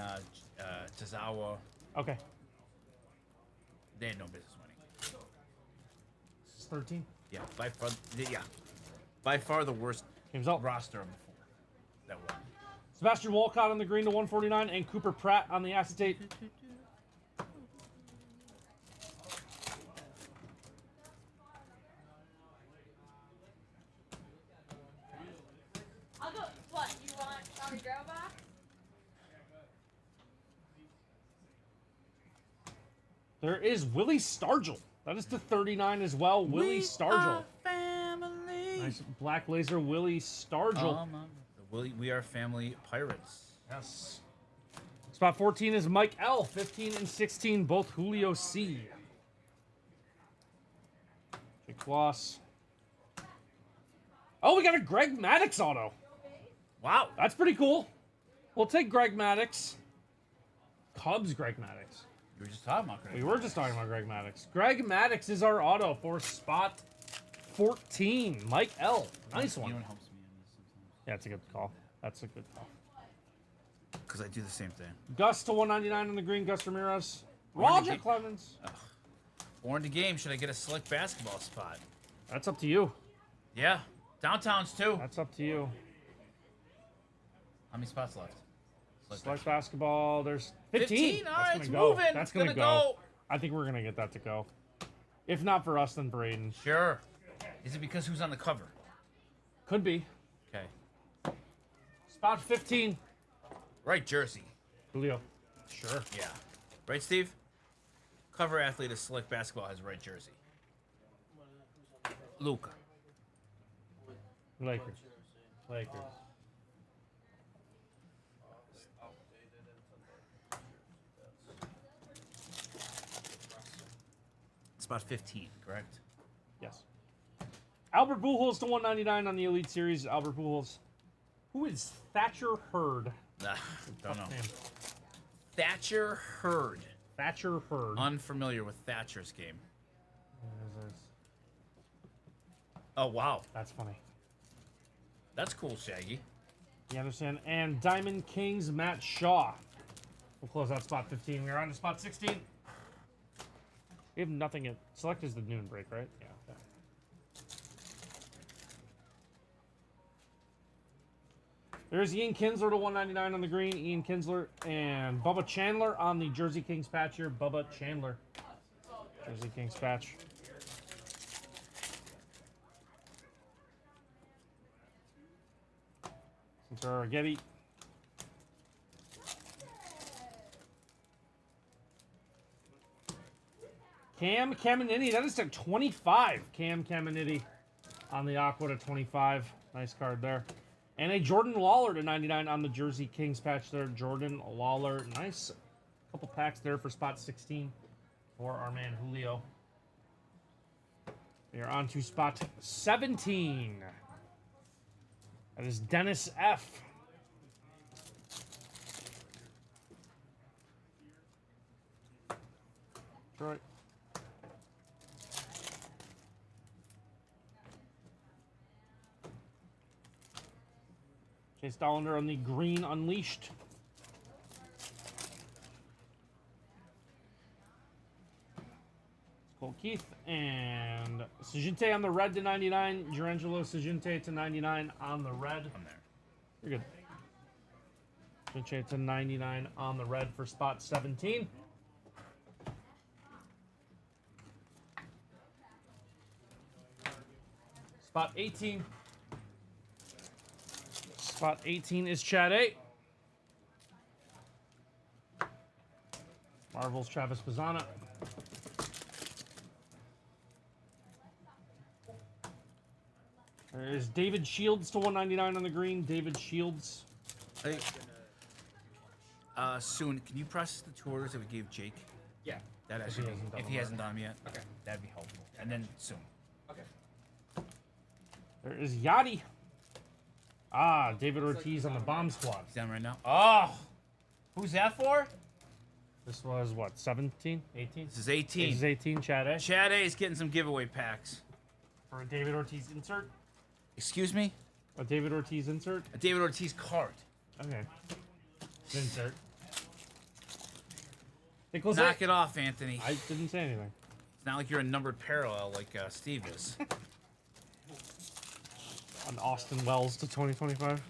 Tazawa. Okay. They had no business winning. This is 13. Yeah, by far the worst Game's up. roster of the four that won. Sebastian Walcott on the green to 149 and Cooper Pratt on the acetate. I'll go. What? You want on the grab box? There is Willie Stargell. That is to 39 as well. Willie Stargell. Family. Nice black laser Willie Stargell. We are family pirates. Yes. Spot 14 is Mike L. 15 and 16, both Julio C. Jake Floss. Oh, we got a Greg Maddux auto. Wow. That's pretty cool. We'll take Greg Maddux. Cubs Greg Maddux. You were just talking about Greg. We were just talking about Greg Maddux. Greg Maddux is our auto for spot 14. Mike L. Nice one. You know what helps me on this sometimes? Yeah, it's a good call. That's a good call. Because I do the same thing. Gus to 199 on the green. Gus Ramirez. Warren Roger DeGa- Clemens. Or in the game, should I get a slick basketball spot? That's up to you. Yeah. Downtowns too. That's up to you. How many spots left? Select basketball. There's 15. 15? All right, That's it's gonna go. moving. That's It's gonna gonna go. go. I think we're gonna get that to go. If not for us, then Braden. Sure. Is it because who's on the cover? Could be. Okay. Spot 15. Right jersey. Julio. Sure. Yeah. Right, Steve? Cover athlete of select basketball has right jersey. Luca. Lakers. Lakers. Spot 15, correct? Yes. Albert Pujols to 199 on the Elite Series. Albert Pujols. Who is Thatcher Hurd? Nah, don't know. Name. Thatcher Hurd. Thatcher Hurd. Unfamiliar with Thatcher's game. There's- Oh, wow. That's funny. That's cool, Shaggy. You understand? And Diamond Kings, Matt Shaw. We'll close out spot 15. We're on to spot 16. We have nothing at... Select is the noon break, right? Yeah. Okay. There's Ian Kinsler to 199 on the green. Ian Kinsler and Bubba Chandler on the Jersey Kings patch here. Bubba Chandler. Jersey Kings patch. Getty. Cam Caminiti, that is to 25. Cam Caminiti on the Aqua to 25. Nice card there. And a Jordan Lawler to 99 on the Jersey Kings patch there. Jordan Lawler. Nice couple packs there for spot 16 for our man Julio. We are on to spot 17. That is Dennis F. Detroit. Chase Dollander on the green Unleashed. Cole Keith and Sajinte on the red to 99. Gerangelo Sajinte to 99 on the red. I'm there. You're good. Switch it to 99 on the red for spot 17. Spot 18. Spot 18 is Chad A. Marvel's Travis Pizzana. There is David Shields to 199 on the green. David Shields. Hey. Soon, can you process the two orders that we gave Jake? Yeah. That If he actually, hasn't done if them he hasn't done them yet, Okay. that'd be helpful. And then soon. Okay. There is Yachty. Ah, David Ortiz on the bomb squad. He's down right now. Oh, who's that for? This was what, 17? 18? This is 18. This is 18, Chad A. Chad A is getting some giveaway packs. For a David Ortiz insert. Excuse me? A David Ortiz insert. A David Ortiz card. Okay. Insert. Nicholas Knock A. it off, Anthony. I didn't say anything. It's not like you're a numbered parallel like Steve is. On Austin Wells to 2025.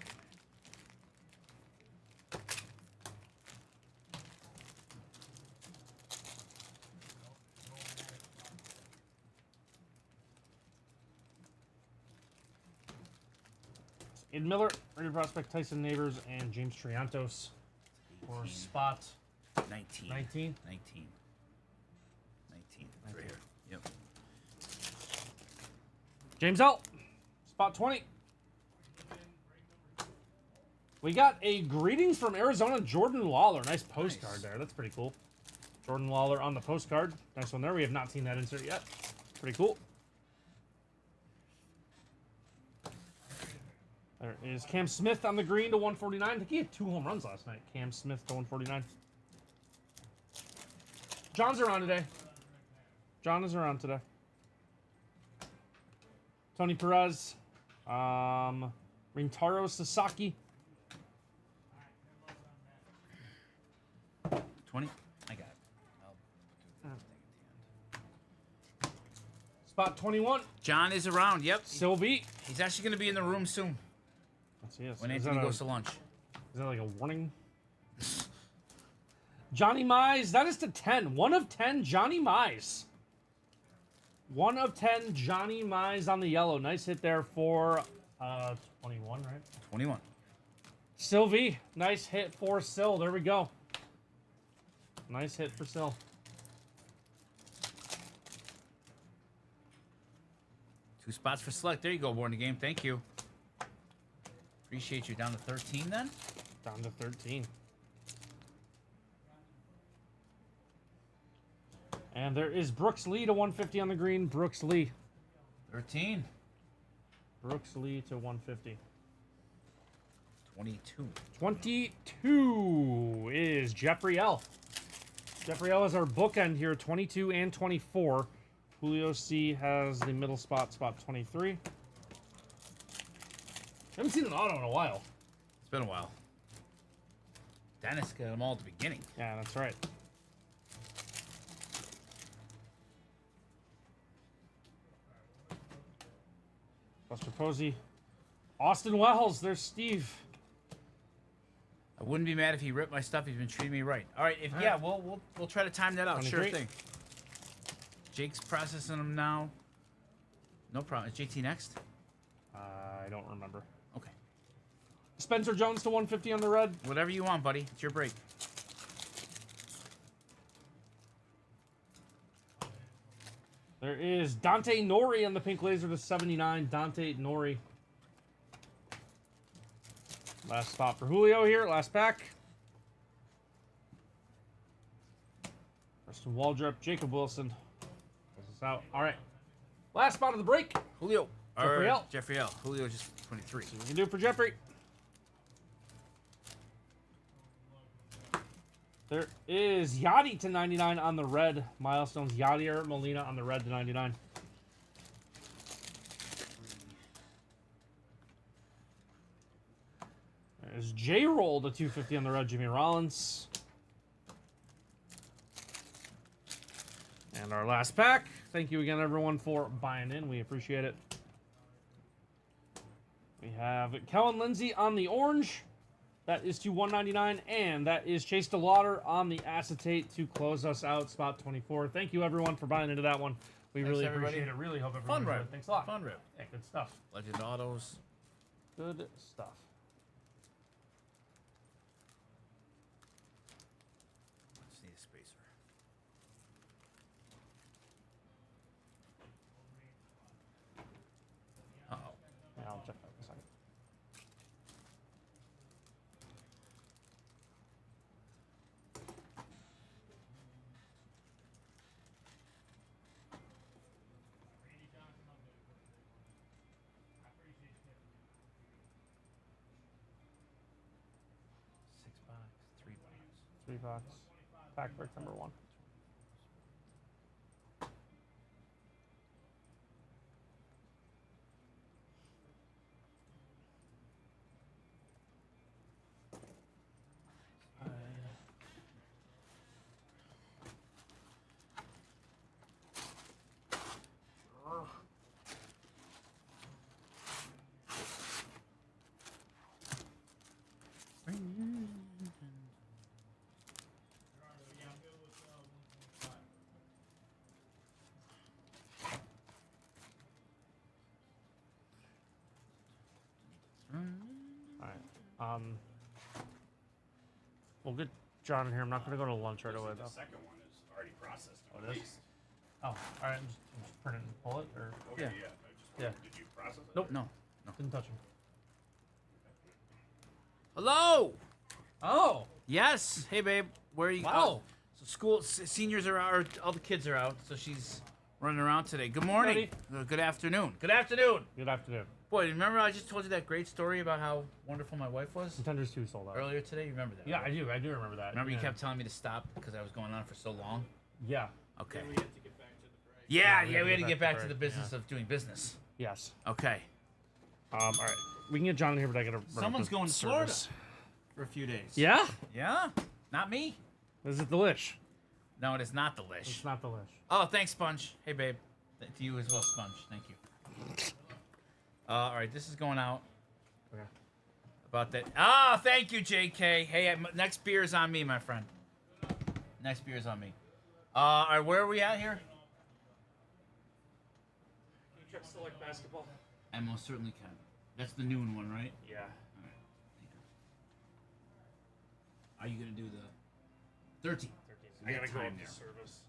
Ed Miller, Rated Prospect, Tyson Neighbors, and James Triantos for spot 19. 19. 19. 19. It's right here. Yep. James L. Spot 20. We got a greetings from Arizona, Jordan Lawler. Nice postcard there. That's pretty cool. Jordan Lawler on the postcard. Nice one there. We have not seen that insert yet. Pretty cool. There is Cam Smith on the green to 149. I think he had 2 home runs last night. Cam Smith to 149. John's around today. John is around today. Tony Perez. Rintaro Sasaki. 20? I got it. Spot 21. John is around. Yep. Sylvie. He's actually going to be in the room soon Let's see this. when Is Anthony that goes to lunch. Is that like a warning? Johnny Mize. That is to 10. 1 of 10, Johnny Mize. 1 of 10, Johnny Mize on the yellow. Nice hit there for 21, right? 21. Sylvie. Nice hit for Sil. There we go. Nice hit for Sil. Two spots for select. There you go, Born the Game. Thank you. Appreciate you. Down to 13 then? Down to 13. And there is Brooks Lee to 150 on the green. Brooks Lee. 13. Brooks Lee to 150. 22. 22 is Jeffrey L. Jeffrey L is our bookend here, 22 and 24. Julio C has the middle spot, spot 23. Haven't seen an auto in a while. It's been a while. Dennis got them all at the beginning. Yeah, that's right. Buster Posey. Austin Wells, there's Steve. I wouldn't be mad if he ripped my stuff. He's been treating me right. All right, All yeah, right. we'll try to time that out. Sure 23. thing. Jake's processing them now. No problem. Is JT next? I don't remember. Okay. Spencer Jones to 150 on the red. Whatever you want, buddy. It's your break. There is Dante Nori on the pink laser to 79. Dante Nori. Last spot for Julio here. Last pack. Preston Waldrop, Jacob Wilson. Close this out. All right. Last spot of the break. Julio. Jeffrey L. Jeffrey L. Julio just 23. See what we can do for Jeffrey. There is Yachty to 99 on the red. Milestones Yadier Molina on the red to 99. There's J-Roll to 250 on the red. Jimmy Rollins. And our last pack. Thank you again, everyone, for buying in. We appreciate it. We have Kellen Lindsay on the orange. That is to 199, and that is Chase DeLauder on the acetate to close us out, spot 24. Thank you, everyone, for buying into that one. We Thanks, really everybody. appreciate it. Really hope everyone Fun enjoyed it. rip. Thanks a lot. Fun rip. Yeah, good stuff. Legend Autos. Good stuff. Let's need a spacer. Uh-oh. Yeah, I'll check that in a second. $3. Pack break number 1. We'll get John in here. I'm not going to go to lunch right away, The though. second one is already processed. Oh, and it is? released. Oh, all right. Just print it and pull it, or Okay, Yeah. yeah. I just Yeah. Did you process it? Nope. No. Didn't touch him. Hello. Oh, Yes. Hey, babe. Where are you? Wow. Oh, so school seniors are out. Or all the kids are out. So she's running around today. Good morning. Good afternoon. Good afternoon. good afternoon. Boy, remember I just told you that great story about how wonderful my wife was Contenders 2 sold out. earlier today? You remember that? Yeah, right? I do remember that. Remember yeah. you kept telling me to stop because I was going on for so long? Yeah. Okay. We have to get back to the break. Yeah, we yeah, had we had to get back to break, the business yeah. of doing business. Yes. Okay. All right. We can get John in here, but I gotta. run up Someone's the going to Florida service. for a few days. Yeah. Yeah? Not me. Is it the Lish? No, it is not the Lish. It's not the Lish. Oh, thanks, Sponge. Hey, babe. To you as well, Sponge. Thank you. All right, this is going out. Okay. About that. Ah, thank you, JK. Hey, next beer is on me, my friend. Next beer is on me. All right, where are we at here? Can you check select basketball? I most certainly can. That's the noon one, right? Yeah. All right. Are you gonna do the 13? I gotta go time up there. to service.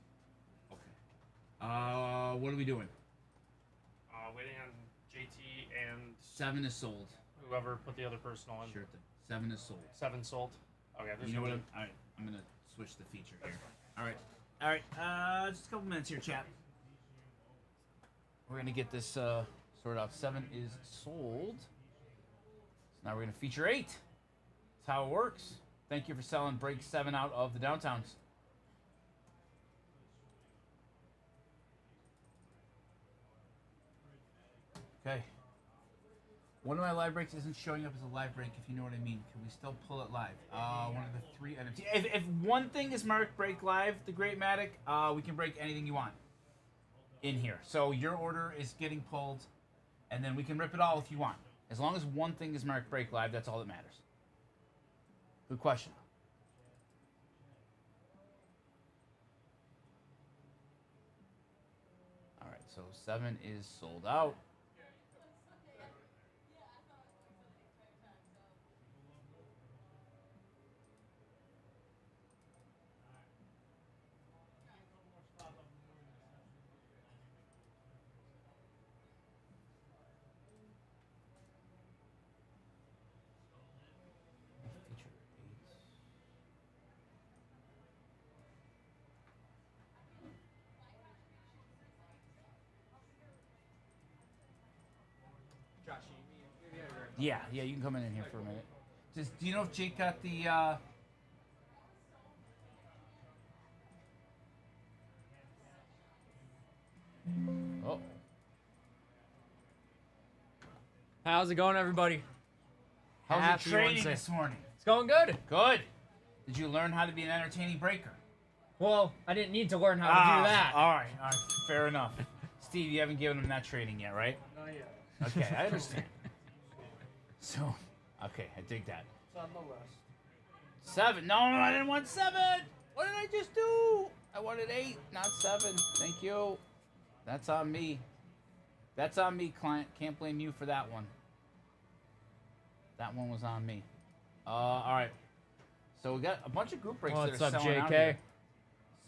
Okay. What are we doing? Waiting on JT and 7 is sold. whoever put the other personal in. Sure thing. 7 is sold. 7 sold. Okay. You know what? All right. I'm gonna switch the feature here. All right. All right. Just a couple minutes here, chat. We're gonna get this sorted out. 7 is sold. So now we're gonna feature 8. That's how it works. Thank you for selling break 7 out of the downtowns. Okay. One of my live breaks isn't showing up as a live break, if you know what I mean. Can we still pull it live? One of the 3 items. If one thing is marked break live, the Great Matic, we can break anything you want in here. So your order is getting pulled, and then we can rip it all if you want. As long as one thing is marked break live, that's all that matters. Good question. All right, so 7 is sold out. Feature 8. Josh, you Yeah, you can come in here for a minute. Do you know if Jake got the Oh. How's it going, everybody? How's Happy the training Wednesday. this morning? It's going good. Good. Did you learn how to be an entertaining breaker? Well, I didn't need to learn how to do that. All right, fair enough. Steve, you haven't given him that training yet, right? Not yet. Okay, I understand. So, okay, I dig that. on the list. 7. No, I didn't want 7. What did I just do? I wanted 8, not 7. Thank you. That's on me. That's on me, client. Can't blame you for that one. That one was on me. All right. So we got a bunch of group breaks What's that are up, selling out JK? here.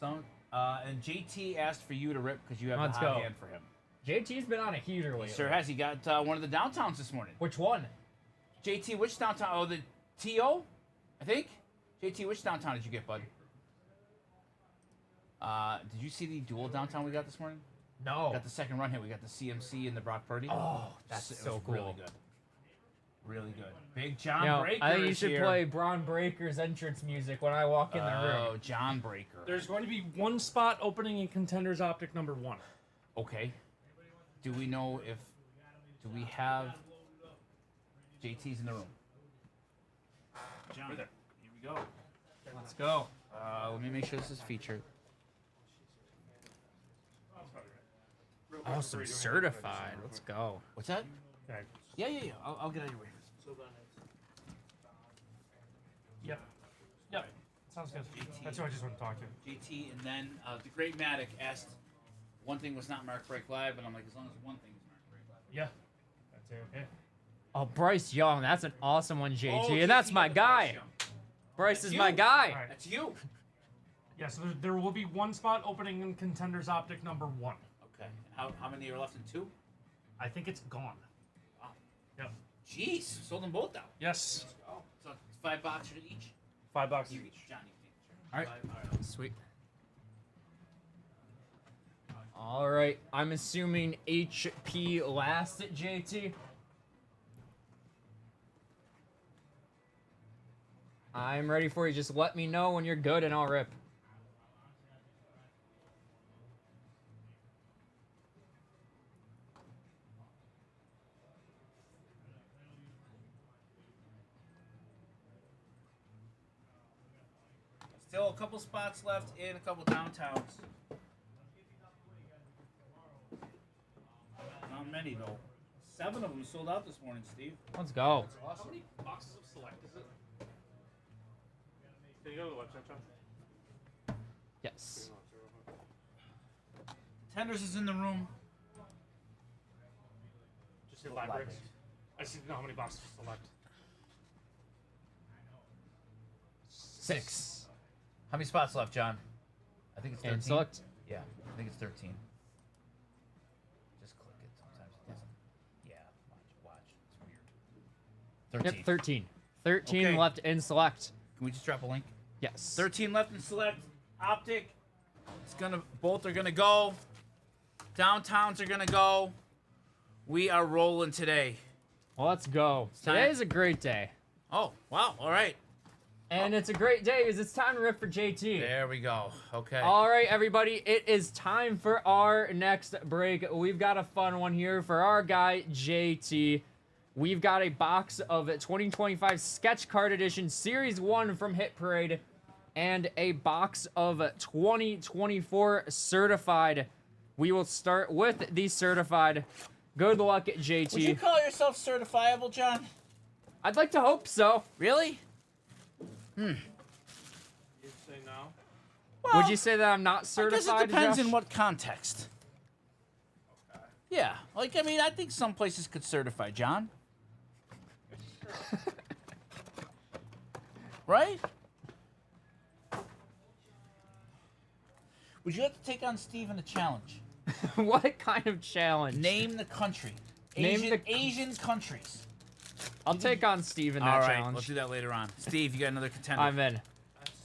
Some and JT asked for you to rip because you have Let's a hot go. hand for him. JT's been on a heater lately. He sure has. He got one of the downtowns this morning. Which one? JT, which downtown? Oh, the TO, I think. JT, which downtown did you get, bud? Did you see the dual downtown we got this morning? No. Got the second run hit. We got the CMC and the Brock Purdy. Oh, that's It so was cool. Really good. Really good. Big John You know, Breaker I think you is should here. play Braun Breaker's entrance music when I walk in the Oh, room. John Breaker. There's going to be one spot opening in Contenders Optic number 1. Okay. Do we know if... Do we have... JT's in the room? John, here we go. Let's go. Let me make sure this is featured. Awesome, certified. Let's go. What's that? Okay. Yeah. I'll get out of your way. So then it's Yep. Yep. Sounds good. That's who I just want to talk to. JT, and then the Great Matic asked, one thing was not Mark Break Live, and I'm like, as long as one thing is Mark Break Live. Yeah. That's it. Okay. Oh, Bryce Young. That's an awesome one, JT. Oh, and that's JT my got the guy. Bryce Young. Bryce That's is you. my guy. All right. That's you. Yeah, so there will be one spot opening in Contenders Optic number 1. Okay. And how many are left in 2? I think it's gone. Wow. Yep. Jeez, sold them both out. Yes. Oh, so it's $5 each. $5 You, each. John, you can take the All right. All right. Sweet. All right. I'm assuming HP last at JT. I'm ready for you. Just let me know when you're good and I'll rip. Still a couple spots left in a couple downtowns. Not many though. 7 of them sold out this morning, Steve. Let's go. How many boxes of Select is it? Can you go to the website, John? Yes. Tenders is in the room. Just say live breaks. I just need to know how many boxes of Select. 6. How many spots left, John? I think it's 13. And select. Yeah, I think it's 13. Just click it. Sometimes it doesn't. Yeah, watch. It's weird. 13. Yep, 13. 13 Okay. left in select. Can we just drop a link? Yes. 13 left in select. Optic. Both are gonna go. Downtowns are gonna go. We are rolling today. Well, let's go. time. Today is a great day. Oh, wow. All right. And it's a great day because it's time to rip for JT. There we go. Okay. All right, everybody, it is time for our next break. We've got a fun one here for our guy, JT. We've got a box of 2025 Sketch Card Edition Series 1 from Hit Parade and a box of 2024 Certified. We will start with the Certified. Good luck, JT. Would you call yourself certifiable, John? I'd like to hope so. Really? You say no? Well, Would you say that I'm not certified, I guess it depends Josh? in what context. Yeah, like, I mean, I think some places could certify John. Right? Would you have to take on Steve in a challenge? What kind of challenge? Name the country. Name Asian countries. I'll take on Steve in that All right, challenge. we'll do that later on. Steve, you got another contender. I'm in. I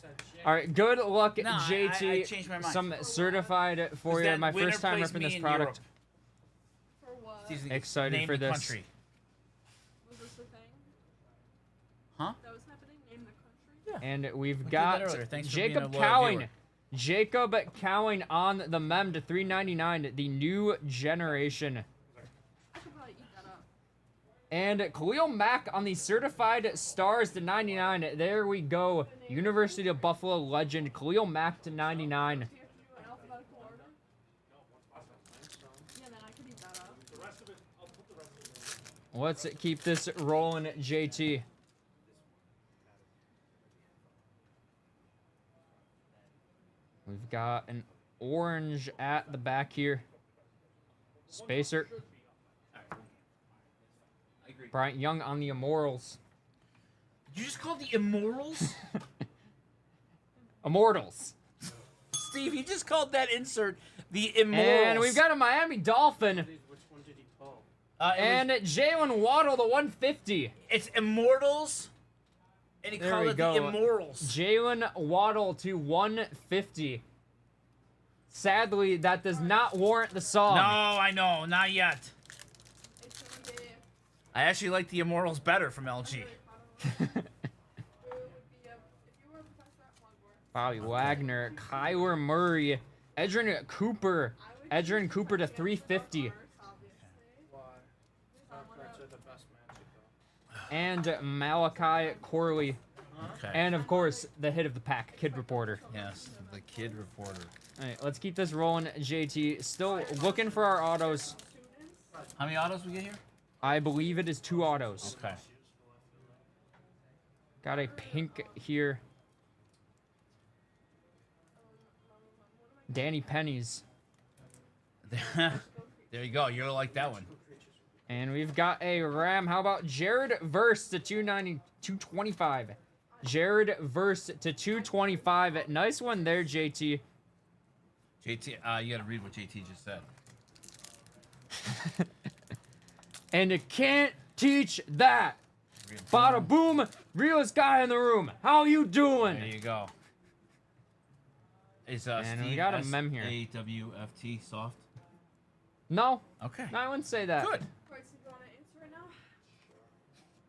said shit. All right, good luck, No, JT. I changed my mind. Some certified for Is you. that My winner first time plays ripping me this in product. For what? Steve's Excited name for the this. country. Was this the thing? Huh? That was happening? Name the country? And we've did got that earlier. Thanks for being Jacob a loyal Cowing. viewer. Jacob Cowing on the mem to 399, the new generation. I could probably eat that up. And Khalil Mack on the certified stars to 99. There we go. University of Buffalo legend Khalil Mack to 99. Do you have to do an alphabetical order? Yeah, then I could eat that up. Let's keep this rolling, JT. We've got an orange at the back here. Spacer. Bryant Young on the Immortals. Did you just call the Immortals? Immortals. Steve, you just called that insert the Immortals. And we've got a Miami Dolphin. Which one did he pull? And Jalen Waddle, the 150. It's Immortals. And he There called we it go. the Immortals. Jalen Waddle to 150. Sadly, that does not warrant the song. No, I know, not yet. It's gonna be. I actually like the Immortals better from LG. It would be if you were to press that plug where. Bobby Wagner, Kyler Murray, Edrin Cooper. Edrin Cooper to 350. Why? Cards are the best magic though. And Malachi Corley. Okay. And, of course, the hit of the pack, Kid Reporter. Yes, the Kid Reporter. All right, let's keep this rolling, JT. Still looking for our autos. How many autos we get here? I believe it is 2 autos. Okay. Got a pink here. Danny Pennies. There you go. You're gonna like that one. And we've got a Ram. How about Jared Verse to 225? Jared Verse to 225. Nice one there, JT. JT, you gotta read what JT just said. And you can't teach that. Bada boom, realest guy in the room. How you doing? There you go. Is And Steve we got a mem here. SAWFT soft? No, Okay. no, I wouldn't say that. Good. Cards you want to answer right now?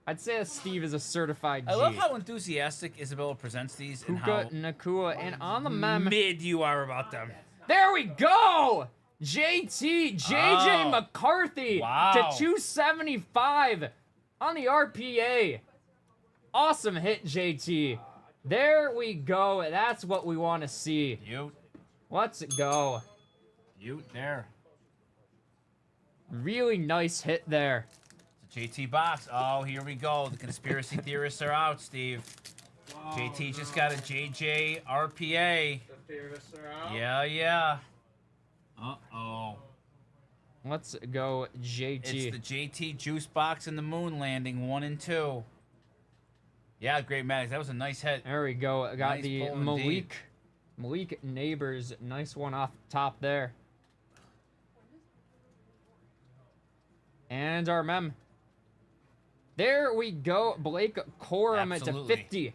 I'd say that Steve is a certified G. I love how enthusiastic Isabella presents these and how Puka Nakua, and on the mem. mid you are about them. There we go! JT, JJ Oh. McCarthy Wow. to 275 on the RPA. Awesome hit, JT. There we go. That's what we want to see. Ute. Let's go. Ute there. Really nice hit there. It's a JT box. Oh, here we go. The conspiracy theorists are out, Steve. JT just got a JJ RPA. The theorists are out. Yeah. Uh-oh. Let's go, JT. It's the JT juice box and the moon landing 1 and 2. Yeah, great Maddox. That was a nice hit. There we go. I got Nice the pull indeed. Malik Neighbors. Nice one off the top there. And our mem. There we go. Blake Corum to Absolutely. 50.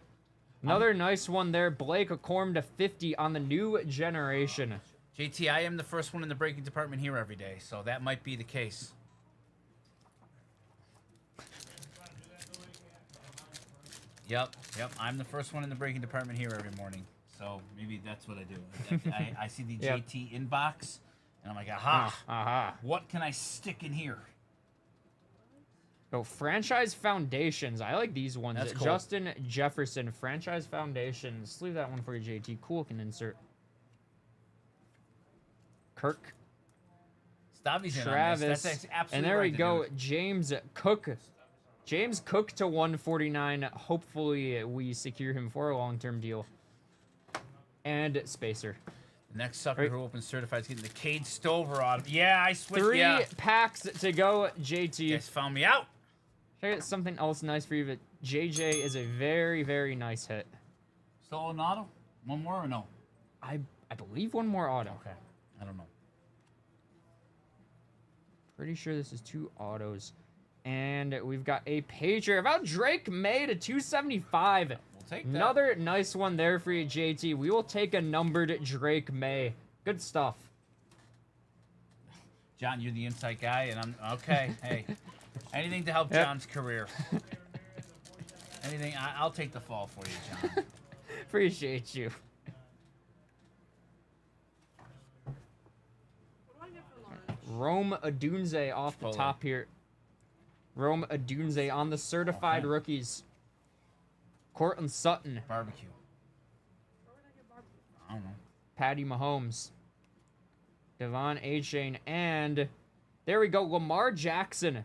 Another nice one there. Blake Corum to 50 on the new generation. JT, I am the first one in the breaking department here every day, so that might be the case. Yep. I'm the first one in the breaking department here every morning, so maybe that's what I do. I see the Yep. JT inbox, and I'm like, aha, Aha. what can I stick in here? Oh, Franchise Foundations. I like these ones. That's cool. Justin Jefferson, Franchise Foundations. Let's leave that one for you, JT. Cool, can insert. Kirk. Stavi's in on Travis. this. That's absolutely And there right we to go. do. James Cook. James Cook to 149. Hopefully we secure him for a long-term deal. And Spacer. The next sucker Right. who opens certified is getting the Cade Stover on. Yeah, I switched. 3 Yeah. packs to go, JT. You guys found me out. Should I get something else nice for you? But JJ is a very, very nice hit. Still an auto? One more or no? I believe one more auto. Okay. I don't know. Pretty sure this is 2 autos. And we've got a pager. About Drake May to 275. We'll take that. Another nice one there for you, JT. We will take a numbered Drake May. Good stuff. John, you're the inside guy, and I'm okay. Hey, anything to help Yep. John's career. Anything, I'll take the fall for you, John. Appreciate you. What do I get for lunch? Rome Adunze off the Chipotle. top here. Rome Adunze on the certified rookies. Cortland Sutton, Barbecue. Where would I get barbecue? I don't know. Patty Mahomes, Devon A-Chain, and there we go, Lamar Jackson.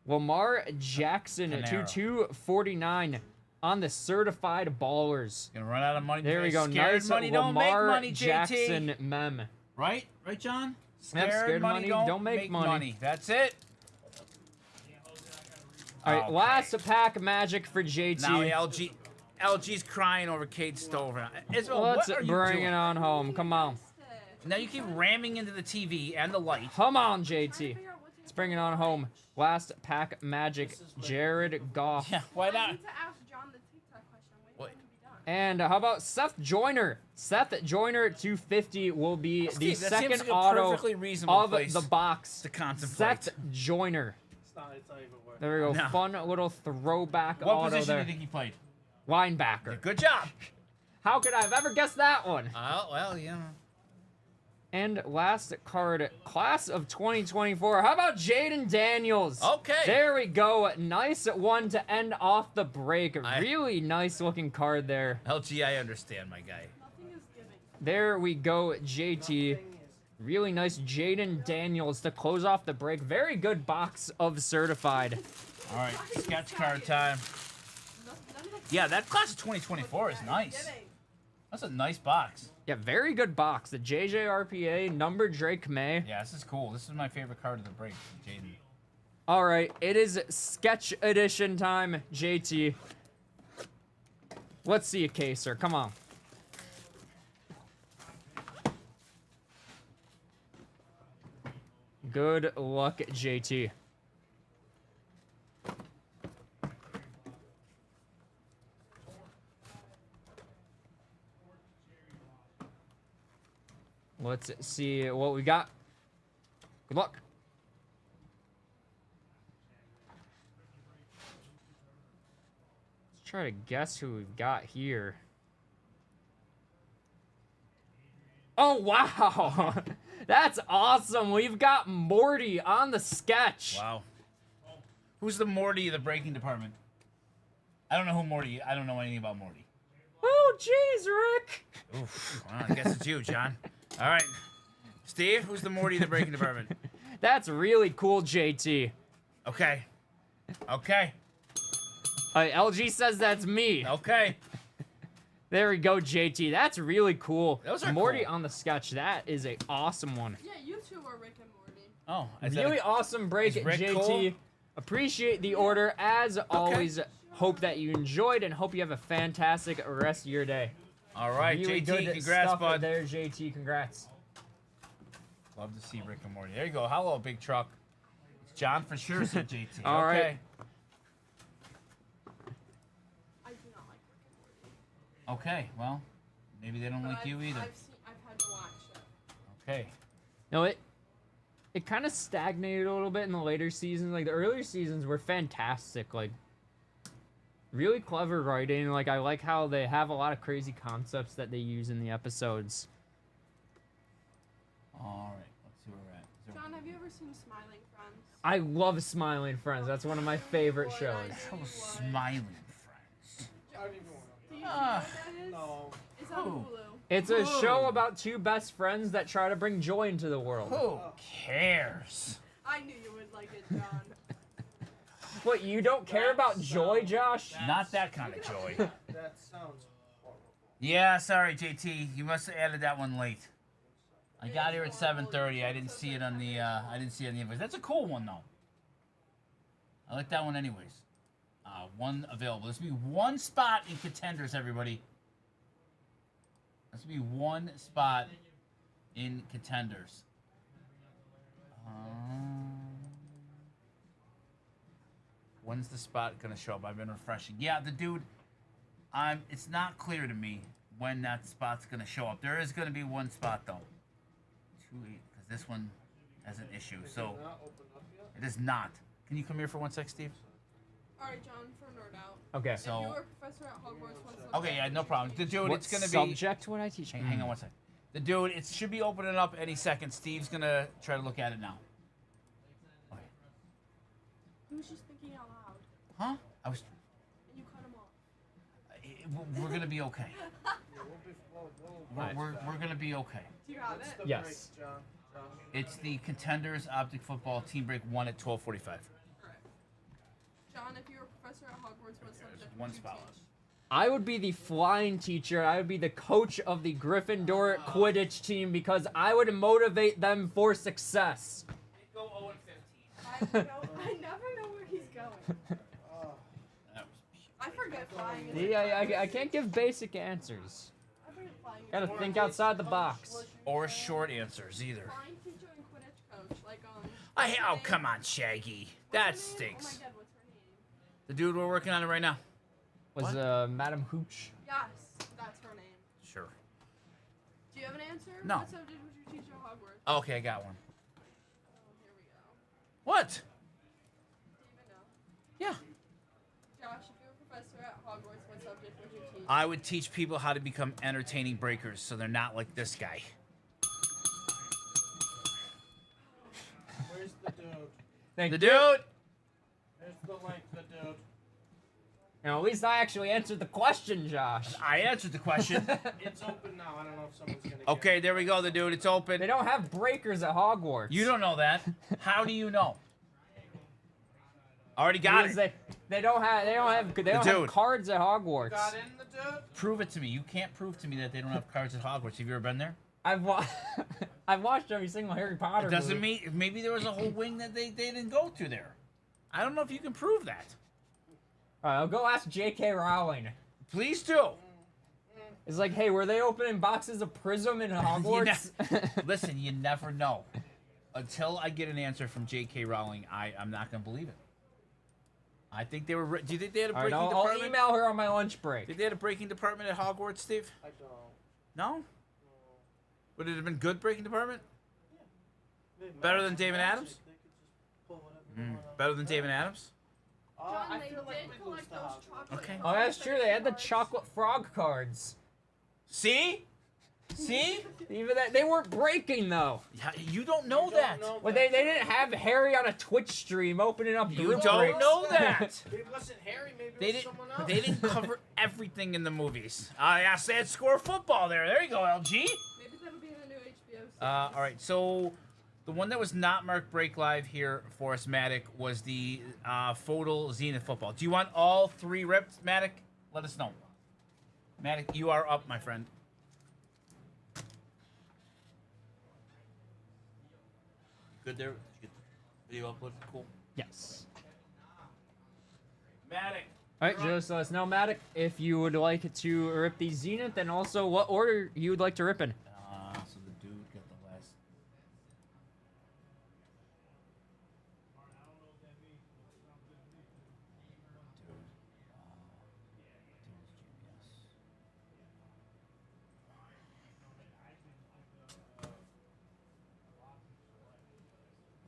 Lamar Jackson to Panera. 249. on the certified ballers. Gonna run out of money. There we go. Scared Nice money don't make Lamar money, JT. Jackson mem. Right, John. Yep, scared money don't make money. That's it. All right, Okay. last pack magic for JT. Now LG's crying over Cade Stover. Isabel, Let's what are you bring doing? it on home. Come on. Now you keep ramming into the TV and the light. Come on, JT. Let's bring it on home. Last pack magic, Jared Goff. Yeah, why I not? need to ask John the TikTok question. I'm waiting What? for him to be done. And how about Seth Joyner? Seth Joyner 250 will be the Steve, that second seems like a auto perfectly reasonable of place the box. to contemplate. Seth Joyner. It's not even worth There we go. No. Fun little throwback What auto position do there. you think he played? Linebacker. Good job. How could I have ever guessed that one? Oh, well, yeah. And last card, class of 2024. How about Jaden Daniels? Okay. There we go. Nice one to end off the break. I- Really nice looking card there. LG, I understand, my guy. Nothing is giving. There we go, JT. Really nice Jaden Daniels to close off the break. Very good box of certified. All right, sketch card time. None of the Yeah, that class of 2024 is nice. giving. That's a nice box. Yeah, very good box. The JJRPA, number Drake May. Yeah, this is cool. This is my favorite card of the break, Jaden. All right, it is sketch edition time, JT. Let's see a caser. Come on. Good luck, JT. Let's see what we got. Good luck. Let's try to guess who we've got here. Oh, wow. That's awesome. We've got Morty on the sketch. Wow. Who's the Morty of the breaking department? I don't know who Morty. I don't know anything about Morty. Oh, jeez, Rick. Oof. Well, I guess it's you, John. All right. Steve, who's the Morty of the breaking department? That's really cool, JT. Okay. Okay. LG says that's me. Okay. There we go, JT. That's really cool. Those are Morty cool. on the sketch. That is a awesome one. Yeah, you two are Rick and Morty. Oh, is that Really a- awesome break, is Rick JT. cool? Appreciate the order. As always, hope that you enjoyed and hope you have a fantastic rest of your day. All right, Really JT, good congrats, stuff bud. there, JT. Congrats. Love to see Rick and Morty. There you go. Hello, big truck. It's John for sure, said JT. All right. Okay. I do not like Rick and Morty. Okay, well, maybe they don't But like you either. I've had to watch it. Okay. No, it kind of stagnated a little bit in the later seasons. Like the earlier seasons were fantastic. Like really clever writing. Like I like how they have a lot of crazy concepts that they use in the episodes. All right. Let's see where we're at. Is there- John, have you ever seen Smiling Friends? I love Smiling Friends. That's one of my favorite shows. Oh, smiling friends. I don't even want Do you know what that is? No. It's on Who? Hulu. It's a show about two best friends that try to bring joy into the world. Who cares? I knew you would like it, John. What, you don't care about joy, Josh? Not that kind of joy. That sounds horrible. Yeah, sorry, JT. You must have added that one late. I got here at 7:30. I didn't see it on the. I didn't see it on the invoice. That's a cool one though. I like that one anyways. One available. This will be one spot in contenders, everybody. This will be one spot in contenders. When's the spot gonna show up? I've been refreshing. Yeah, the dude. It's not clear to me when that spot's gonna show up. There is gonna be one spot though. 2-8, because this one has an issue. So Not open up yet? it is not. Can you come here for 1 sec, Steve? Alright, John, for Nerd Out. Okay. If you So were a professor at Hogwarts, what subject okay, yeah, no problem. The dude, What it's gonna be. subject would I teach? Hang on 1 sec. The dude, it should be opening up any second. Steve's gonna try to look at it now. Okay. He was just thinking out loud, Huh? I was. and you cut him off. We're gonna be okay. Yeah, We're gonna be okay. Do you have What's it? the Yes. break, John? Josh? It's the Contenders Optic Football Team Break 1 at 12:45. Correct. John, if you were a professor at Hogwarts, what subject One would you spot teach? left. I would be the flying teacher. I would be the coach of the Gryffindor Quidditch team because I would motivate them for success. Go 0 I never know where he's going. I forget flying. See, I can't give basic answers. I forget flying. Gotta think outside the box. Or short answers either. Flying teacher and Quidditch coach, like Oh, come on, Shaggy. That stinks. Oh my God, what's her name? The dude we're working on it right now. Was Madam Hooch? Yes, that's her name. Sure. Do you have an answer? No. What subject was your teacher at Hogwarts? Okay, I got one. Oh, here we go. What? Do you even know? Yeah. Josh, if you were a professor at Hogwarts, what subject would you teach? I would teach people how to become entertaining breakers so they're not like this guy. Where's the dude? Thank The you. dude! There's the link, the dude. Now, at least I actually answered the question, Josh. I answered the question. It's open now. I don't know if someone's gonna. Okay, there we go, the dude. It's open. They don't have breakers at Hogwarts. You don't know that. How do you know? Already got Because it. they don't have Dude. cards at Hogwarts. Got in the dude. Prove it to me. You can't prove to me that they don't have cards at Hogwarts. Have you ever been there? I've watched every single Harry Potter It doesn't movie. mean maybe there was a whole wing that they didn't go to there. I don't know if you can prove that. All right, I'll go ask J.K. Rowling. Please do. It's like, hey, were they opening boxes of Prism in Hogwarts? Listen, you never know. Until I get an answer from J.K. Rowling, I'm not gonna believe it. I think they were. Do you think they had a All right, breaking I'll department? email her on my lunch break. Think they had a breaking department at Hogwarts, Steve? I don't. No. Would it have been good breaking department? They Better than magic, David magic, Adams? They could just pull whatever they want. Better than David Adams? John, I they feel like did we lose collect to those Hogwarts. chocolate. Okay. Oh, that's true. They had the cards. chocolate frog cards. See? See? Even that they weren't breaking though. Yeah, you don't know You that. don't know Well, that. they didn't have Harry on a Twitch stream opening up. You blue don't bricks. know that. It wasn't Harry. Maybe They it was didn't. someone else. They didn't cover everything in the movies. I said score football there. There you go, LG. Maybe that'll be in the new HBO series. All right. So the one that was not marked break live here for us, Matic, was the Photo Zenith football. Do you want all three ripped, Matic? Let us know. Matic, you are up, my friend. Good there. Did you get the video uploaded? Cool. Yes. Matic. All right, just let us know, Matic, if you would like to rip the Zenith, and also what order you would like to rip in. So the dude got the last.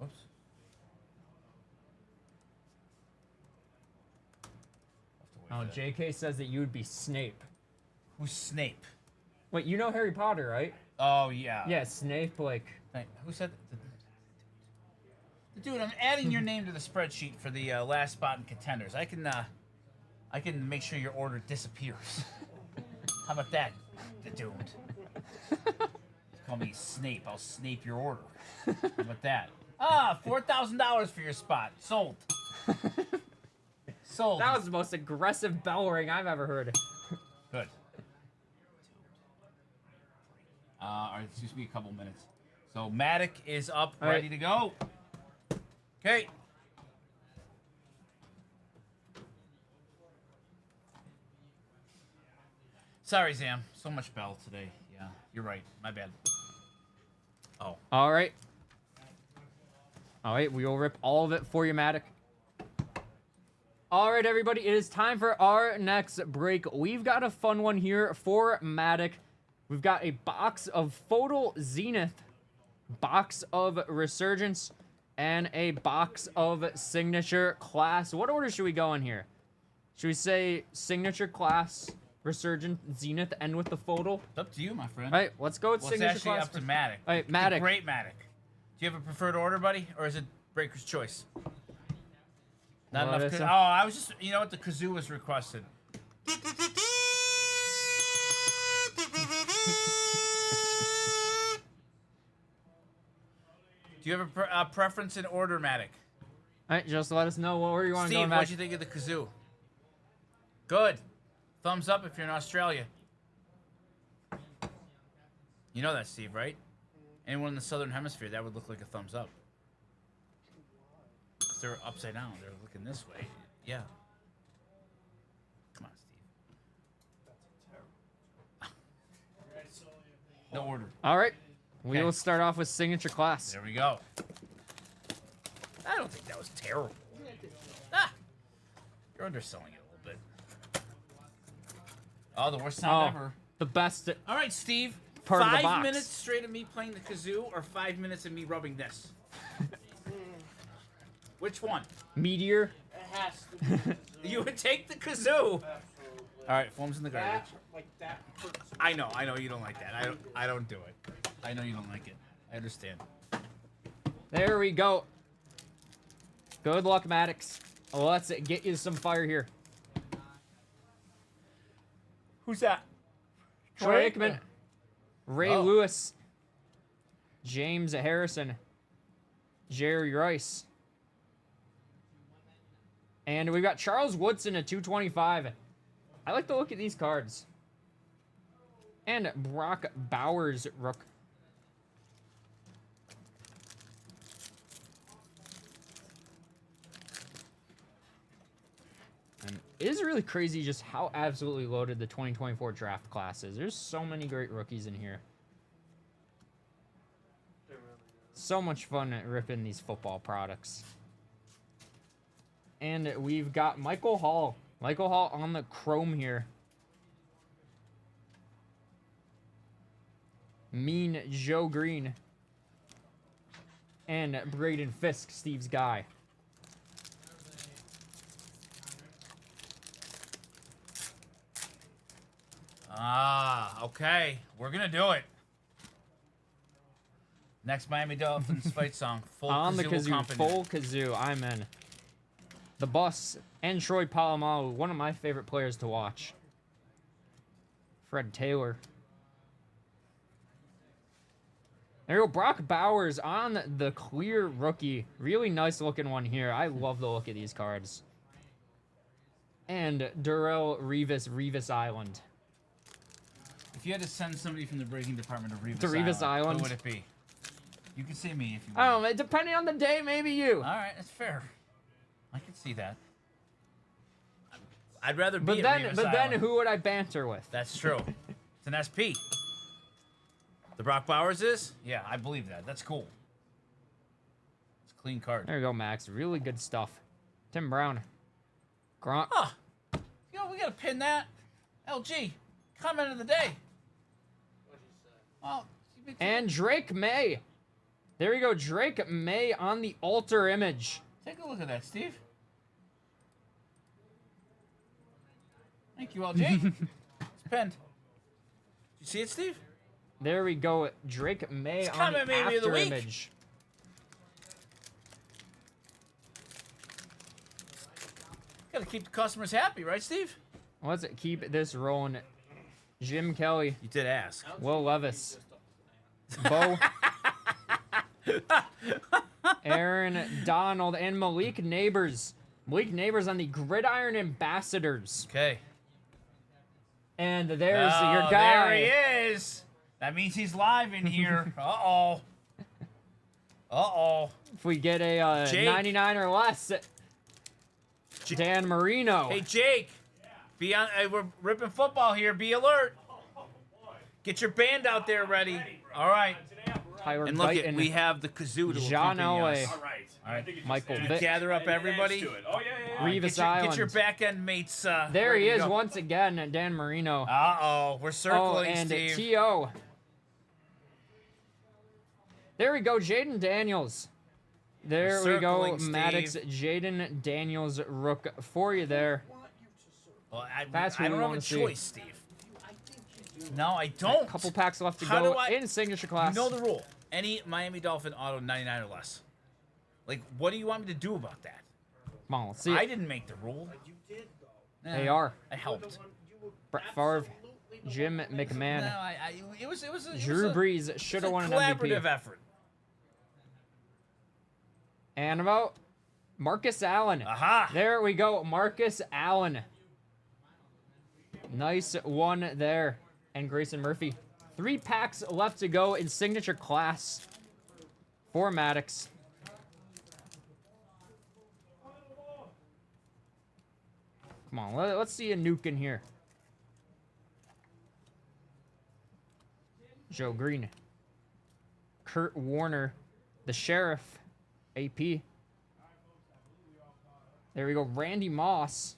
Oops. Oh, JK says that you would be Snape. Who's Snape? Wait, you know Harry Potter, right? Oh yeah. Yeah, Snape, like... Who said Dude, I'm adding your name to the spreadsheet for the last spot in contenders. I can make sure your order disappears. How about that, dude? Call me Snape. I'll Snape your order. How about that? $4,000 for your spot. Sold. Sold. That was the most aggressive bell ring I've ever heard. Good. All right, it's just be a couple minutes. So Matic is up, All right. ready to go. Okay. Sorry, Zam. So much bell today. Yeah, you're right. My bad. Oh. All right. All right, we will rip all of it for you, Matic. All right, everybody, it is time for our next break. We've got a fun one here for Matic. We've got a box of Photo Zenith, box of Resurgence, and a box of Signature Class. What order should we go in here? Should we say Signature Class, Resurgent, Zenith, end with the Photo? It's up to you, my friend. All right, let's go with Well, it's Signature actually Class. up to Matic. All right, The Matic. great Matic. Do you have a preferred order, buddy? Or is it Breaker's Choice? Not What enough. is Oh, it? I was just, you know what? The kazoo was requested. Do you have a preference in order, Matic? All right, just let us know what order you want to go Steve, in, what'd Matic. you think of the kazoo? Good. Thumbs up if you're in Australia. You know that, Steve, right? Anyone in the southern hemisphere, that would look like a thumbs up. 'Cause they're upside down. They're looking this way. Yeah. Come on, Steve. No order. All right. We Okay. will start off with signature class. There we go. I don't think that was terrible. Ah, you're underselling it a little bit. Oh, the worst sound ever. The best. All right, Steve. Part of the 5 box. minutes straight of me playing the kazoo, or 5 minutes of me rubbing this? Which one? Meteor. It has to be. the kazoo. You would take the kazoo. Absolutely. All right, foam's in the garbage. That, like that. hurts. I know you don't like that. I don't do it. I know you don't like it. I understand. There we go. Good luck, Maddox. Let's get you some fire here. Who's that? Troy Aikman. Ray Oh. Lewis. James Harrison. Jerry Rice. And we've got Charles Woodson at 225. I like the look at these cards. And Brock Bowers, rook. And it is really crazy just how absolutely loaded the 2024 draft class is. There's so many great rookies in here. So much fun at ripping these football products. And we've got Michael Hall. Michael Hall on the chrome here. Mean Joe Green. And Braden Fisk, Steve's guy. Ah, okay. We're gonna do it. Next Miami Dolphins fight song. Full On the kazoo kazoo, accompaniment. full kazoo, I'm in. The Bus and Troy Polamalu, one of my favorite players to watch. Fred Taylor. There you go, Brock Bowers on the clear rookie. Really nice looking one here. I love the look of these cards. And Darrell Revis Island. If you had to send somebody from the breaking department to Revis, To Revis Island? who would it be? You can say me if you want. I don't know, depending on the day, maybe you. All right, that's fair. I can see that. I'd rather be But at then, Revis but then, Island. who would I banter with? That's true. It's an SP. The Brock Bowers is? Yeah, I believe that. That's cool. It's a clean card. There you go, Max. Really good stuff. Tim Brown. Gronk. Huh. You know, we gotta pin that. LG. Comment of the day. Well, And Drake May. There you go, Drake May on the altar image. take a look at that, Steve. Thank you, LG. It's pinned. Did you see it, Steve? There we go, Drake May It's on comment the maybe of the after week. image. Gotta keep the customers happy, right, Steve? Let's keep this rolling. Jim Kelly, You did ask. Will Levis, Bo, Aaron Donald, and Malik Neighbors. Malik Neighbors on the Gridiron Ambassadors. Okay. And there's Oh, your guy. There he is. That means he's live in here. Uh-oh. Uh-oh. If we get a Jake. 99 or less, Dan Marino. Hey, Jake. Be on. We're ripping football here. Be alert. Get your band out there ready. All right. Tyler And look, Guyton, we have the kazoo to Jean accompany us. Elway. All right. All right. I think it just Michael adds- Vick. Gather up it adds everybody. to it. Oh, yeah. Revis Get your Island. back end mates. There ready he to is go. once again, Dan Marino. Uh-oh. We're Oh, circling, and Steve. T.O. There we go, Jaden Daniels. There We're we go, circling, Steve. Maddox. Jaden Daniels rook for you there. Well, That's who I we don't have wanna a see. choice, Steve. No, I don't. Couple packs left to How go do I- in signature class. You know the rule. Any Miami Dolphin auto 99 or less. Like, what do you want me to do about that? Come on, let's see I it. didn't make the rule. They are. I helped. Brett Favre, Jim McMahon, No, it was Drew a, Brees it should was have a won an collaborative MVP. effort. And about Marcus Allen. Aha! There we go, Marcus Allen. Nice one there. And Grayson Murphy. 3 packs left to go in signature class for Maddox. Come on, let's see a nuke in here. Joe Green. Kurt Warner. The Sheriff. AP. There we go. Randy Moss.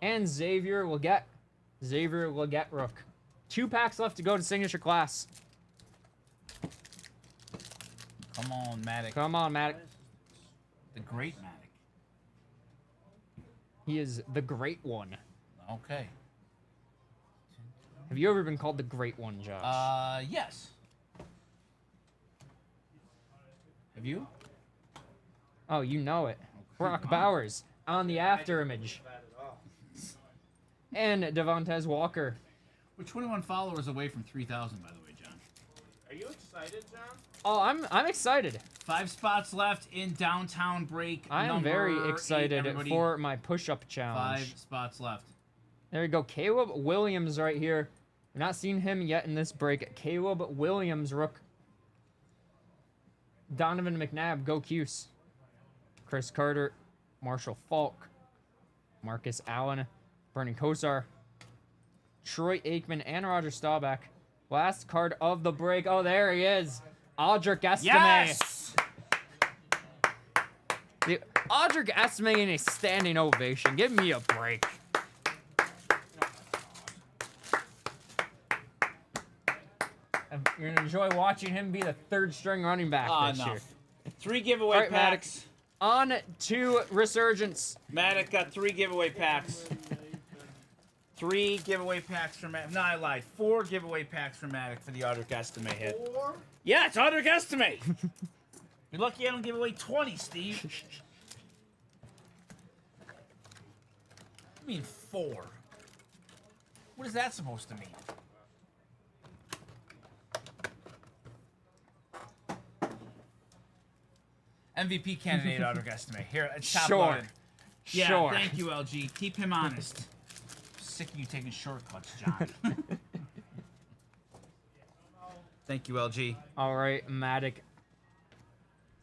And Xavier Leggett. Xavier Leggett Rook. 2 packs left to go to signature class. Come on, Maddox. Come on, Maddox. The great Maddox. He is the great one. Okay. Have you ever been called the great one, Josh? Yes. Have you? Oh, you know it. Brock Bowers on the after image. And Devontae Walker. We're 21 followers away from 3,000, by the way, John. Are you excited, John? Oh, I'm excited. 5 spots left in downtown break. I am number very 8, excited everybody. for my push-up challenge. 5 spots left. There we go. Caleb Williams right here. We've not seen him yet in this break. Caleb Williams, Rook. Donovan McNabb, go Cuse. Chris Carter, Marshall Falk, Marcus Allen, Bernie Kosar, Troy Aikman, and Roger Staubach. Last card of the break. Oh, there he is. Audric Estime. Yes! Audric Estime in a standing ovation. Give me a break. You're going to enjoy watching him be the 3rd string running back this year. 3 giveaway All right, packs. On to Resurgence. Maddox got 3 giveaway packs. 3 giveaway packs from Maddox. No, I lied. 4 giveaway packs from Maddox for the Audric Estime hit. 4? Yeah, it's Audric Estime. You're lucky I don't give away 20, Steve. I mean 4. What is that supposed to mean? MVP candidate Audric Estime. Here, it's top Sure. loaded. Yeah, Sure. thank you, LG. Keep him honest. Sick of you taking shortcuts, John. Thank you, LG. All right, Maddox.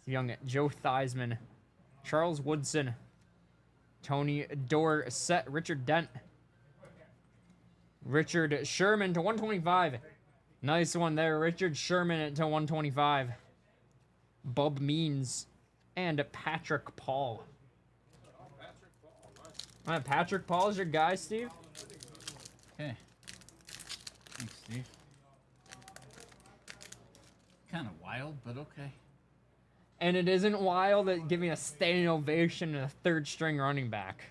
Young Joe Theismann. Charles Woodson. Tony Dorsett. Richard Dent. Richard Sherman to 125. Nice one there. Richard Sherman to 125. Bub Means. And Patrick Paul. Patrick Paul is your guy, Steve? Okay. Thanks, Steve. Kind of wild, but okay. And it isn't wild that giving a standing ovation and a 3rd string running back.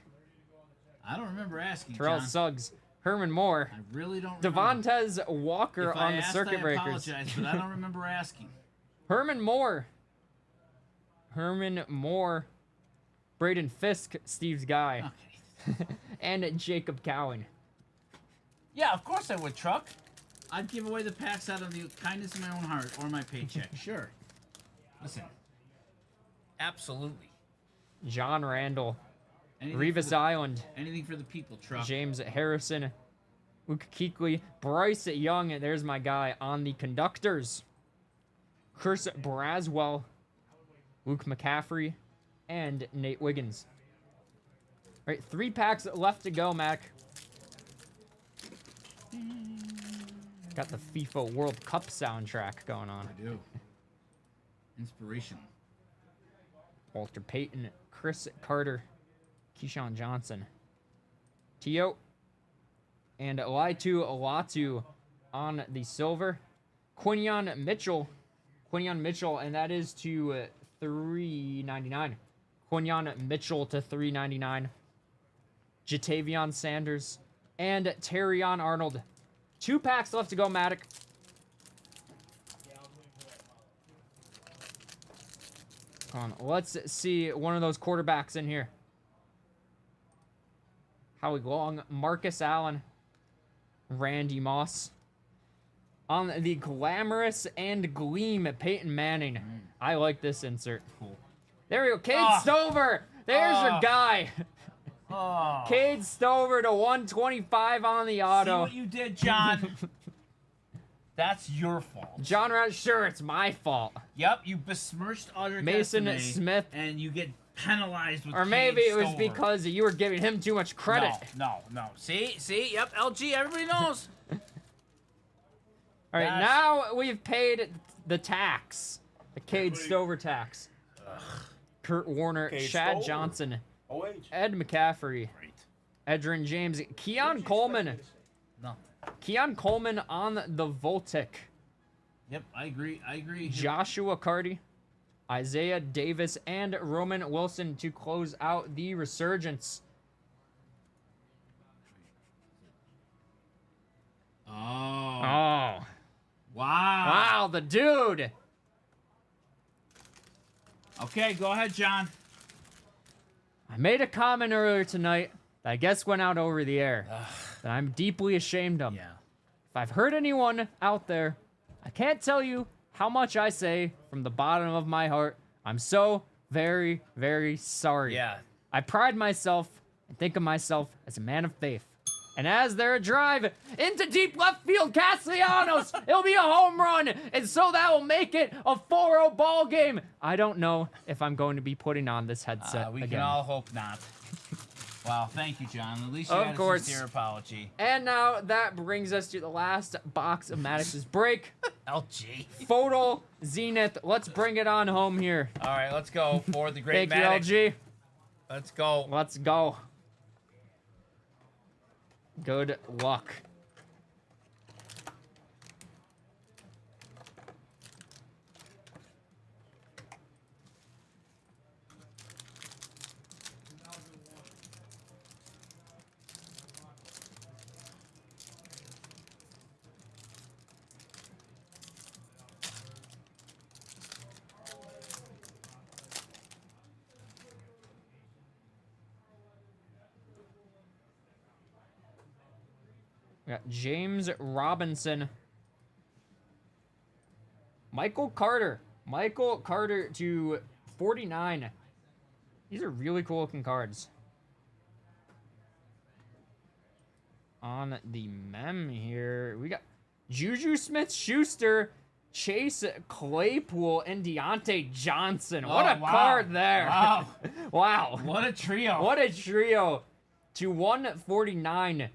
I don't remember asking, Terrell John. Suggs. Herman Moore. I really don't remember. Devontae Walker If on I the asked, circuit I breakers. apologize, but I don't remember asking. Herman Moore. Herman Moore. Braden Fisk, Steve's guy. Okay. And Jacob Cowan. Yeah, of course I would, Truck. I'd give away the packs out of the kindness of my own heart or my paycheck. Sure. Listen. Absolutely. John Randall. Anything Revis for the- Island. Anything for the people, Truck. James Harrison. Luke Kuechly. Bryce Young. There's my guy on the conductors. Chris Braswell. Luke McCaffrey. And Nate Wiggins. All right, 3 packs left to go, Mac. Got the FIFA World Cup soundtrack going on. I do. Inspirational. Walter Payton, Chris Carter, Keyshawn Johnson, Tio, and Laitu Latu on the silver. Quinyon Mitchell, and that is to $3.99. Quinyon Mitchell to $3.99. Jatavion Sanders and Terrion Arnold. 2 packs left to go, Maddox. Come on, let's see one of those quarterbacks in here. Howie Long, Marcus Allen, Randy Moss. On the glamorous and gleam, Peyton Manning. I like this insert. Cool. There we go, Cade Stover. There's your guy. Oh. Cade Stover to 125 on the See auto. what you did, John? That's your fault. John Ross, sure, it's my fault. Yep, you besmirched Audrey Mason Estime, Smith. and you get penalized with Or maybe Cade it was Stover. because you were giving him too much credit. No. See, yep, LG, everybody knows. All right, That's- now we've paid the tax. The Cade Stover tax. Kurt Warner, Cade Chad Stover. Johnson, OH. Ed McCaffrey, Great. Edrin James, Keon Coleman. No. Keon Coleman on the Voltic. Yep, I agree. Joshua Carty, Isaiah Davis, and Roman Wilson to close out the resurgence. Oh. Oh. Wow. Wow, the dude. Okay, go ahead, John. I made a comment earlier tonight that I guess went out over the air that I'm deeply ashamed of. Yeah. If I've hurt anyone out there, I can't tell you how much I say from the bottom of my heart. I'm so very, very sorry. Yeah. I pride myself and think of myself as a man of faith. And as their drive into deep left field, Castellanos, it'll be a home run. And so that will make it a 4-0 ball game. I don't know if I'm going to be putting on this headset We again. can all hope not. Wow, thank you, John. At least you Of had course. a sincere apology. And now that brings us to the last box of Maddox's break. LG. Photo Zenith. Let's bring it on home here. All right, let's go for the great Thank Maddox. you, LG. Let's go. Let's go. Good luck. We got James Robinson. Michael Carter. Michael Carter to 49. These are really cool looking cards. On the mem here, we got Juju Smith-Schuster, Chase Claypool, and Deontay Johnson. What a wow. card there. Wow. Wow. What a trio. What a trio. To 149.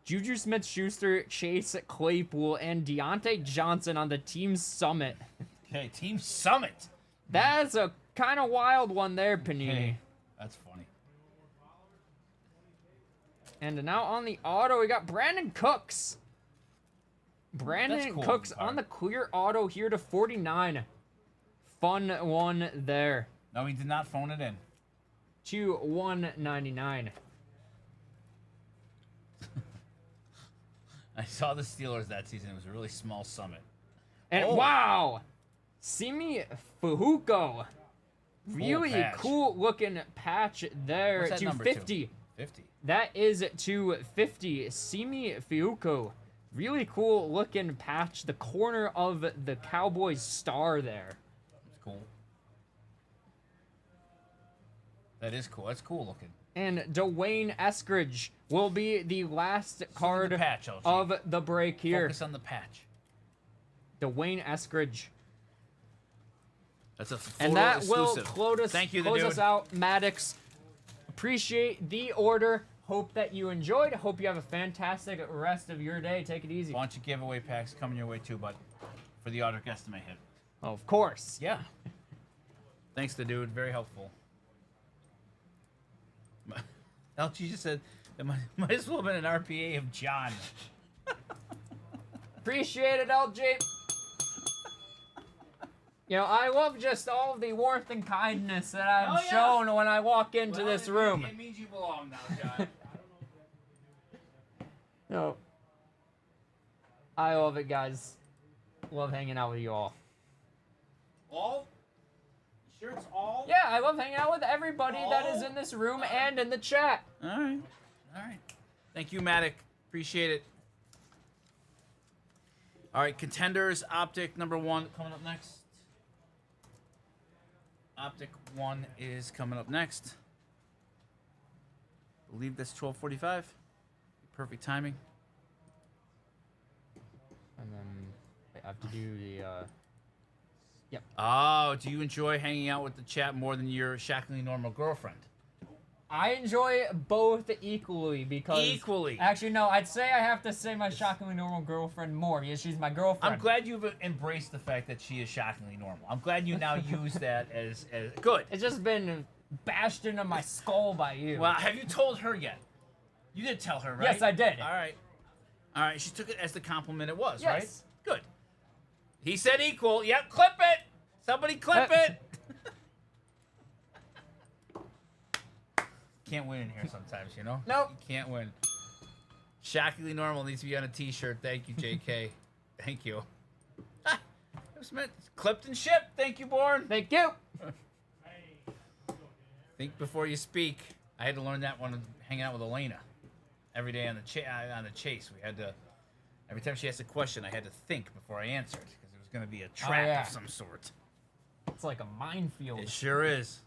Juju Smith-Schuster, Chase Claypool, and Deontay Johnson on the team summit. Okay, Team Summit. That's a kind of wild one there, Panini. Okay, that's funny. And now on the auto, we got Brandon Cooks. Brandon That's cool Cooks card. on the clear auto here to 49. Fun one there. No, he did not phone it in. To 199. I saw the Steelers that season. It was a really small summit. And Oh. wow! Simi Fuhuko. Really patch. cool looking patch there What's that to number 50. 50. That is to 50. Simi Fuhuko. Really cool looking patch. The corner of the Cowboys star there. That's cool. That is cool. That's cool looking. And Dwayne Eskridge will be the last card the patch, LG. of the break here. Focus on the patch. Dwayne Eskridge. That's a photo And that exclusive. will close Thank you, the close dude. us out, Maddox. Appreciate the order. Hope that you enjoyed. Hope you have a fantastic rest of your day. Take it easy. Bunch of giveaway packs coming your way too, but for the Audric estimate hit. Oh, of course. Yeah. Thanks, the dude. Very helpful. LG just said it might as well have been an RPA of John. Appreciate it, LG. You know, I love just all of the warmth and kindness that I'm Oh, yeah. shown when I walk into this room. It means you belong now, John. No. I love it, guys. Love hanging out with you all. All? You sure it's all? Yeah, I love hanging out with everybody that is in this room and in the chat. All right. All right. Thank you, Matic. Appreciate it. All right, Contenders, Optic number 1 coming up next. Optic 1 is coming up next. believe that's 12:45. Perfect timing. And then I have to do the. Yep. Oh, do you enjoy hanging out with the chat more than your shockingly normal girlfriend? I enjoy both equally because. Equally. Actually, no. I'd say I have to say my shockingly normal girlfriend more because she's my girlfriend. I'm glad you've embraced the fact that she is shockingly normal. I'm glad you now use that as good. It's just been bashed into my skull by you. Well, have you told her yet? You did tell her, right? Yes, I did. All right. All right. She took it as the compliment it was, Yes. right? Good. He said equal. Yep. Clip it. Somebody clip it. Can't win in here sometimes, you know? Nope. You can't win. Shockingly normal needs to be on a t-shirt. Thank you, JK. Thank you. Ah, it was meant clipped and shipped. Thank you, Born. Thank you. Think before you speak. I had to learn that one hanging out with Elena. Every day on the chase. We had to, every time she asked a question, I had to think before I answered because it was going to be a trap yeah. of some sort. It's like a minefield. It sure is.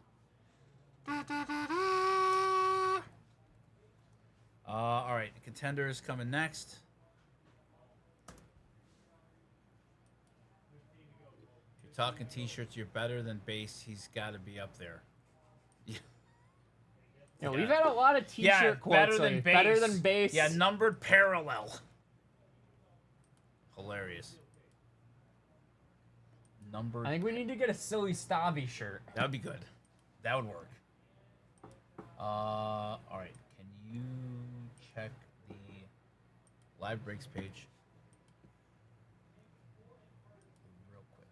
All right, the contenders coming next. If you're talking t-shirts, you're better than base. He's got to be up there. Yeah, we've had a lot of t-shirt quotes. better than lately. base. Better than base. Yeah, numbered parallel. Hilarious. Numbered. I think we need to get a silly Stavi shirt. That would be good. That would work. All right. Can you check the live breaks page real quick?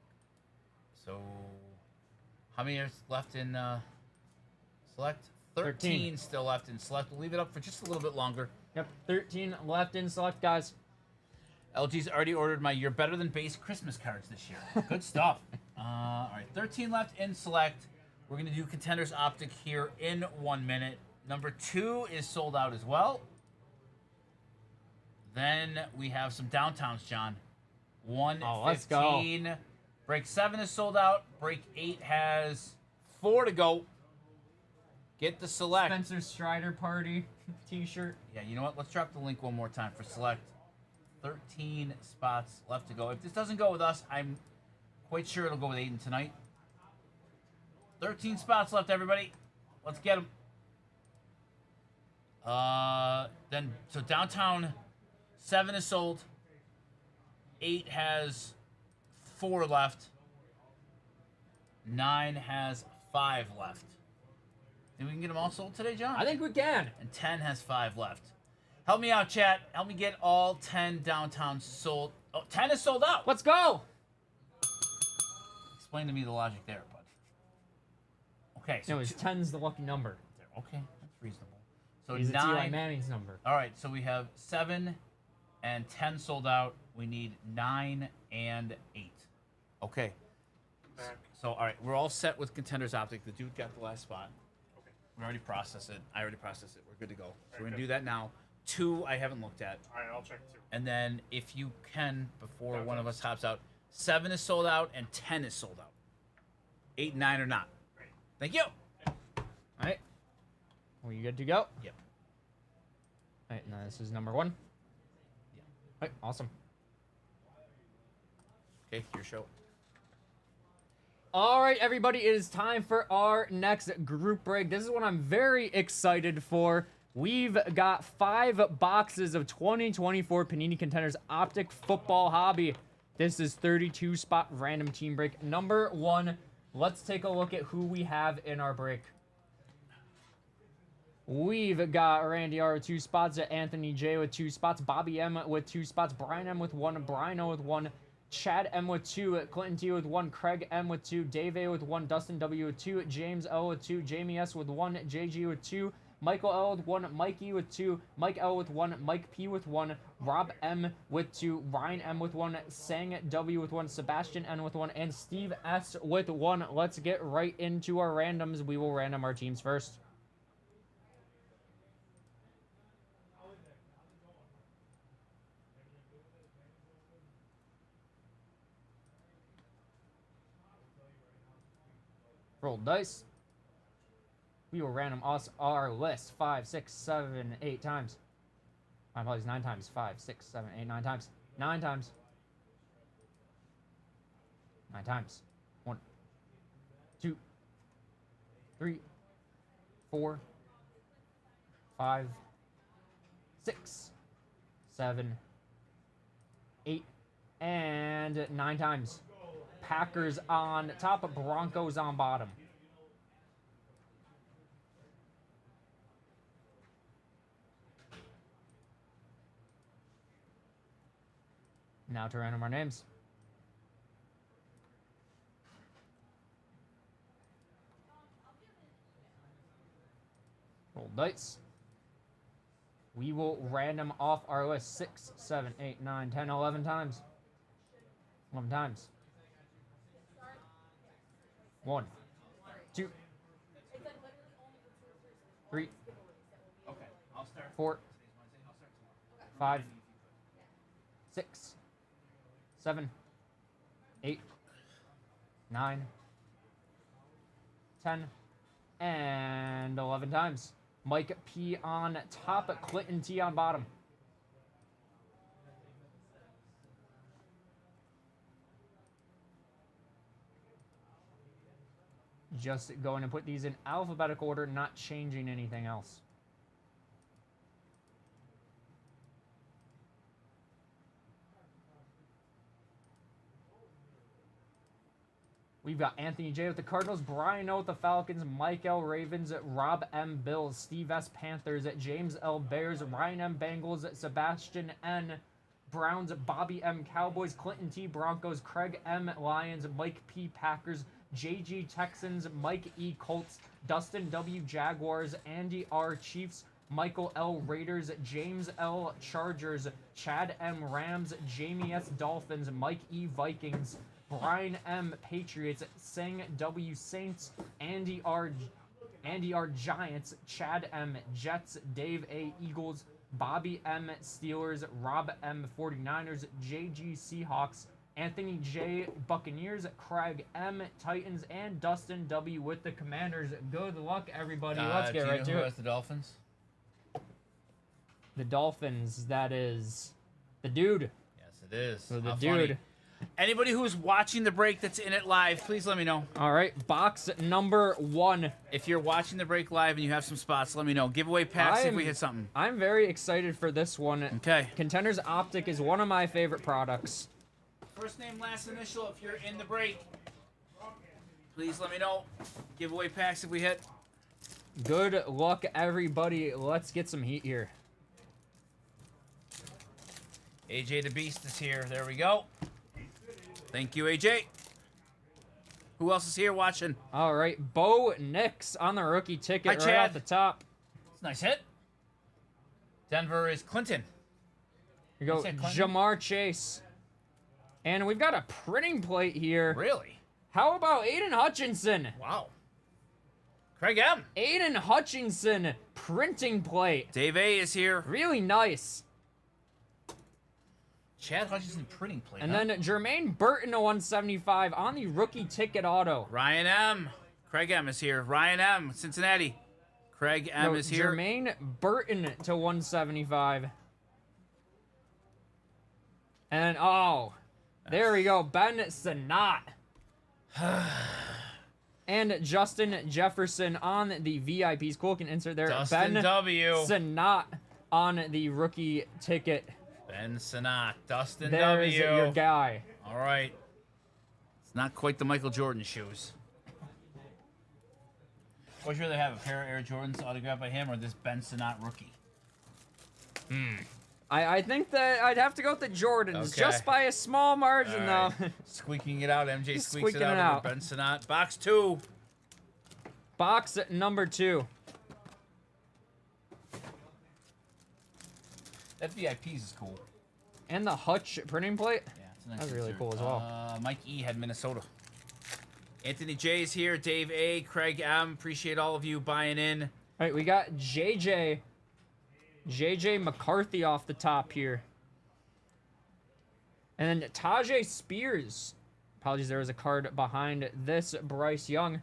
So, how many is left in select? 13 still left in select. We'll leave it up for just a little bit longer. Yep, 13 left in select, guys. LG's already ordered my You're Better Than Base Christmas cards this year. Good stuff. All right, 13 left in select. We're going to do Contenders Optic here in 1 minute. Number 2 is sold out as well. Then we have some downtowns, John. 1:15. Break 7 is sold out. Break 8 has 4 to go. Get the select. Spencer Strider party t-shirt. Yeah, you know what? Let's drop the link one more time for select. 13 spots left to go. If this doesn't go with us, I'm quite sure it'll go with Aiden tonight. 13 spots left, everybody. Let's get them. So downtown 7 is sold. 8 has 4 left. 9 has 5 left. Think we can get them all sold today, John? I think we can. And 10 has 5 left. Help me out, chat. Help me get all 10 downtowns sold. Oh, 10 is sold out. Let's go. Explain to me the logic there, bud. Okay. So No, his 10's the lucky number. okay, that's reasonable. So He's 9. Eli Manning's number. All right, so we have 7 and 10 sold out. We need 9 and 8. Okay. So, all right, we're all set with Contenders Optic. The dude got the last spot. Okay. We already processed it. I already processed it. We're good to go. So we're going to good. do that now. 2, I haven't looked at. All right, I'll check 2. And then if you can, before one of us hops out, 7 is sold out and 10 is sold out. 8 and 9 are not. Great. Thank you. All right. Are you good to go? Yep. All right, now this is number 1. Yeah. All right, awesome. Okay, your show. All right, everybody, it is time for our next group break. This is what I'm very excited for. We've got 5 boxes of 2024 Panini Contenders Optic Football Hobby. This is 32 spot random team break number 1. Let's take a look at who we have in our break. We've got Randy R with 2 spots, Anthony J with 2 spots, Bobby M with 2 spots, Brian M with 1, Brian O with 1, Chad M with 2, Clinton T with 1, Craig M with 2, Dave A with 1, Dustin W with 2, James L with 2, Jamie S with 1, JG with 2, Michael L with 1, Mikey with 2, Mike L with 1, Mike P with 1, Rob M with 2, Ryan M with 1, Sang W with 1, Sebastian N with 1, and Steve S with 1. Let's get right into our randoms. We will random our teams first. Roll dice. We will random us our list 5, 6, 7, 8 times. My apologies, 9 times. 5, 6, 7, 8, 9 times. 9 times. 9 times. 1, 2, 3, 4, 5, 6, 7, 8, and 9 times. Packers on top, Broncos on bottom. Now to random our names. Roll dice. We will random off our list 6, 7, 8, 9, 10, 11 times. 11 times. 1, 2, 3, Okay, I'll start. 4, 5, 6, 7, 8, 9, 10, and 11 times. Mike P on top, Clinton T on bottom. Just going to put these in alphabetical order, not changing anything else. We've got Anthony J with the Cardinals, Brian O with the Falcons, Mike L Ravens, Rob M Bills, Steve S Panthers, James L Bears, Ryan M Bengals, Sebastian N Browns, Bobby M Cowboys, Clinton T Broncos, Craig M Lions, Mike P Packers, JG Texans, Mike E Colts, Dustin W Jaguars, Andy R Chiefs, Michael L Raiders, James L Chargers, Chad M Rams, Jamie S Dolphins, Mike E Vikings, Brian M Patriots, Sing W Saints, Andy R Giants, Chad M Jets, Dave A Eagles, Bobby M Steelers, Rob M 49ers, JG Seahawks, Anthony J Buccaneers, Craig M Titans, and Dustin W with the Commanders. Good luck, everybody. Let's get right to Who it. has the Dolphins? The Dolphins, that is the dude. Yes, it is. So the How dude. funny. Anybody who's watching the break that's in it live, please let me know. All right, box number 1. If you're watching the break live and you have some spots, let me know. Giveaway packs if we hit something. I'm very excited for this one. Okay. Contenders Optic is one of my favorite products. First name, last initial if you're in the break. Please let me know. Giveaway packs if we hit. Good luck, everybody. Let's get some heat here. AJ the Beast is here. There we go. Thank you, AJ. Who else is here watching? All right, Bo Nix on the rookie ticket Hi, right Chad. off the top. It's a nice hit. Denver is Clinton. We go You said Clinton? Jamar Chase. And we've got a printing plate here. Really? How about Aiden Hutchinson? Wow. Craig M. Aiden Hutchinson printing plate. Dave A is here. Really nice. Chad Hutchinson printing plate. And huh? then Jermaine Burton to 175 on the rookie ticket auto. Ryan M. Craig M is here. Ryan M. Cincinnati. Craig M is here. Jermaine Burton to 175. And oh, there we go. Ben Sanat. And Justin Jefferson on the VIPs. Cool, can insert there. Dustin Ben W. Sanat on the rookie ticket. Ben Sanat. Dustin There's W. your guy. All right. It's not quite the Michael Jordan shoes. Would you rather have a pair of Air Jordans autographed by him or this Ben Sanat rookie? I think that I'd have to go with the Jordans, Okay. just by a small margin, All right. though. Squeaking it out. MJ Just squeaks it squeaking out it over out. Ben Sanat. Box 2. Box number 2. That VIPs is cool. And the Hutch printing plate. Yeah, it's a nice That's really insert. cool as well. Mike E had Minnesota. Anthony J is here. Dave A. Craig M. Appreciate all of you buying in. All right, we got JJ McCarthy off the top here. And then Tajay Spears. Apologies, there was a card behind this. Bryce Young.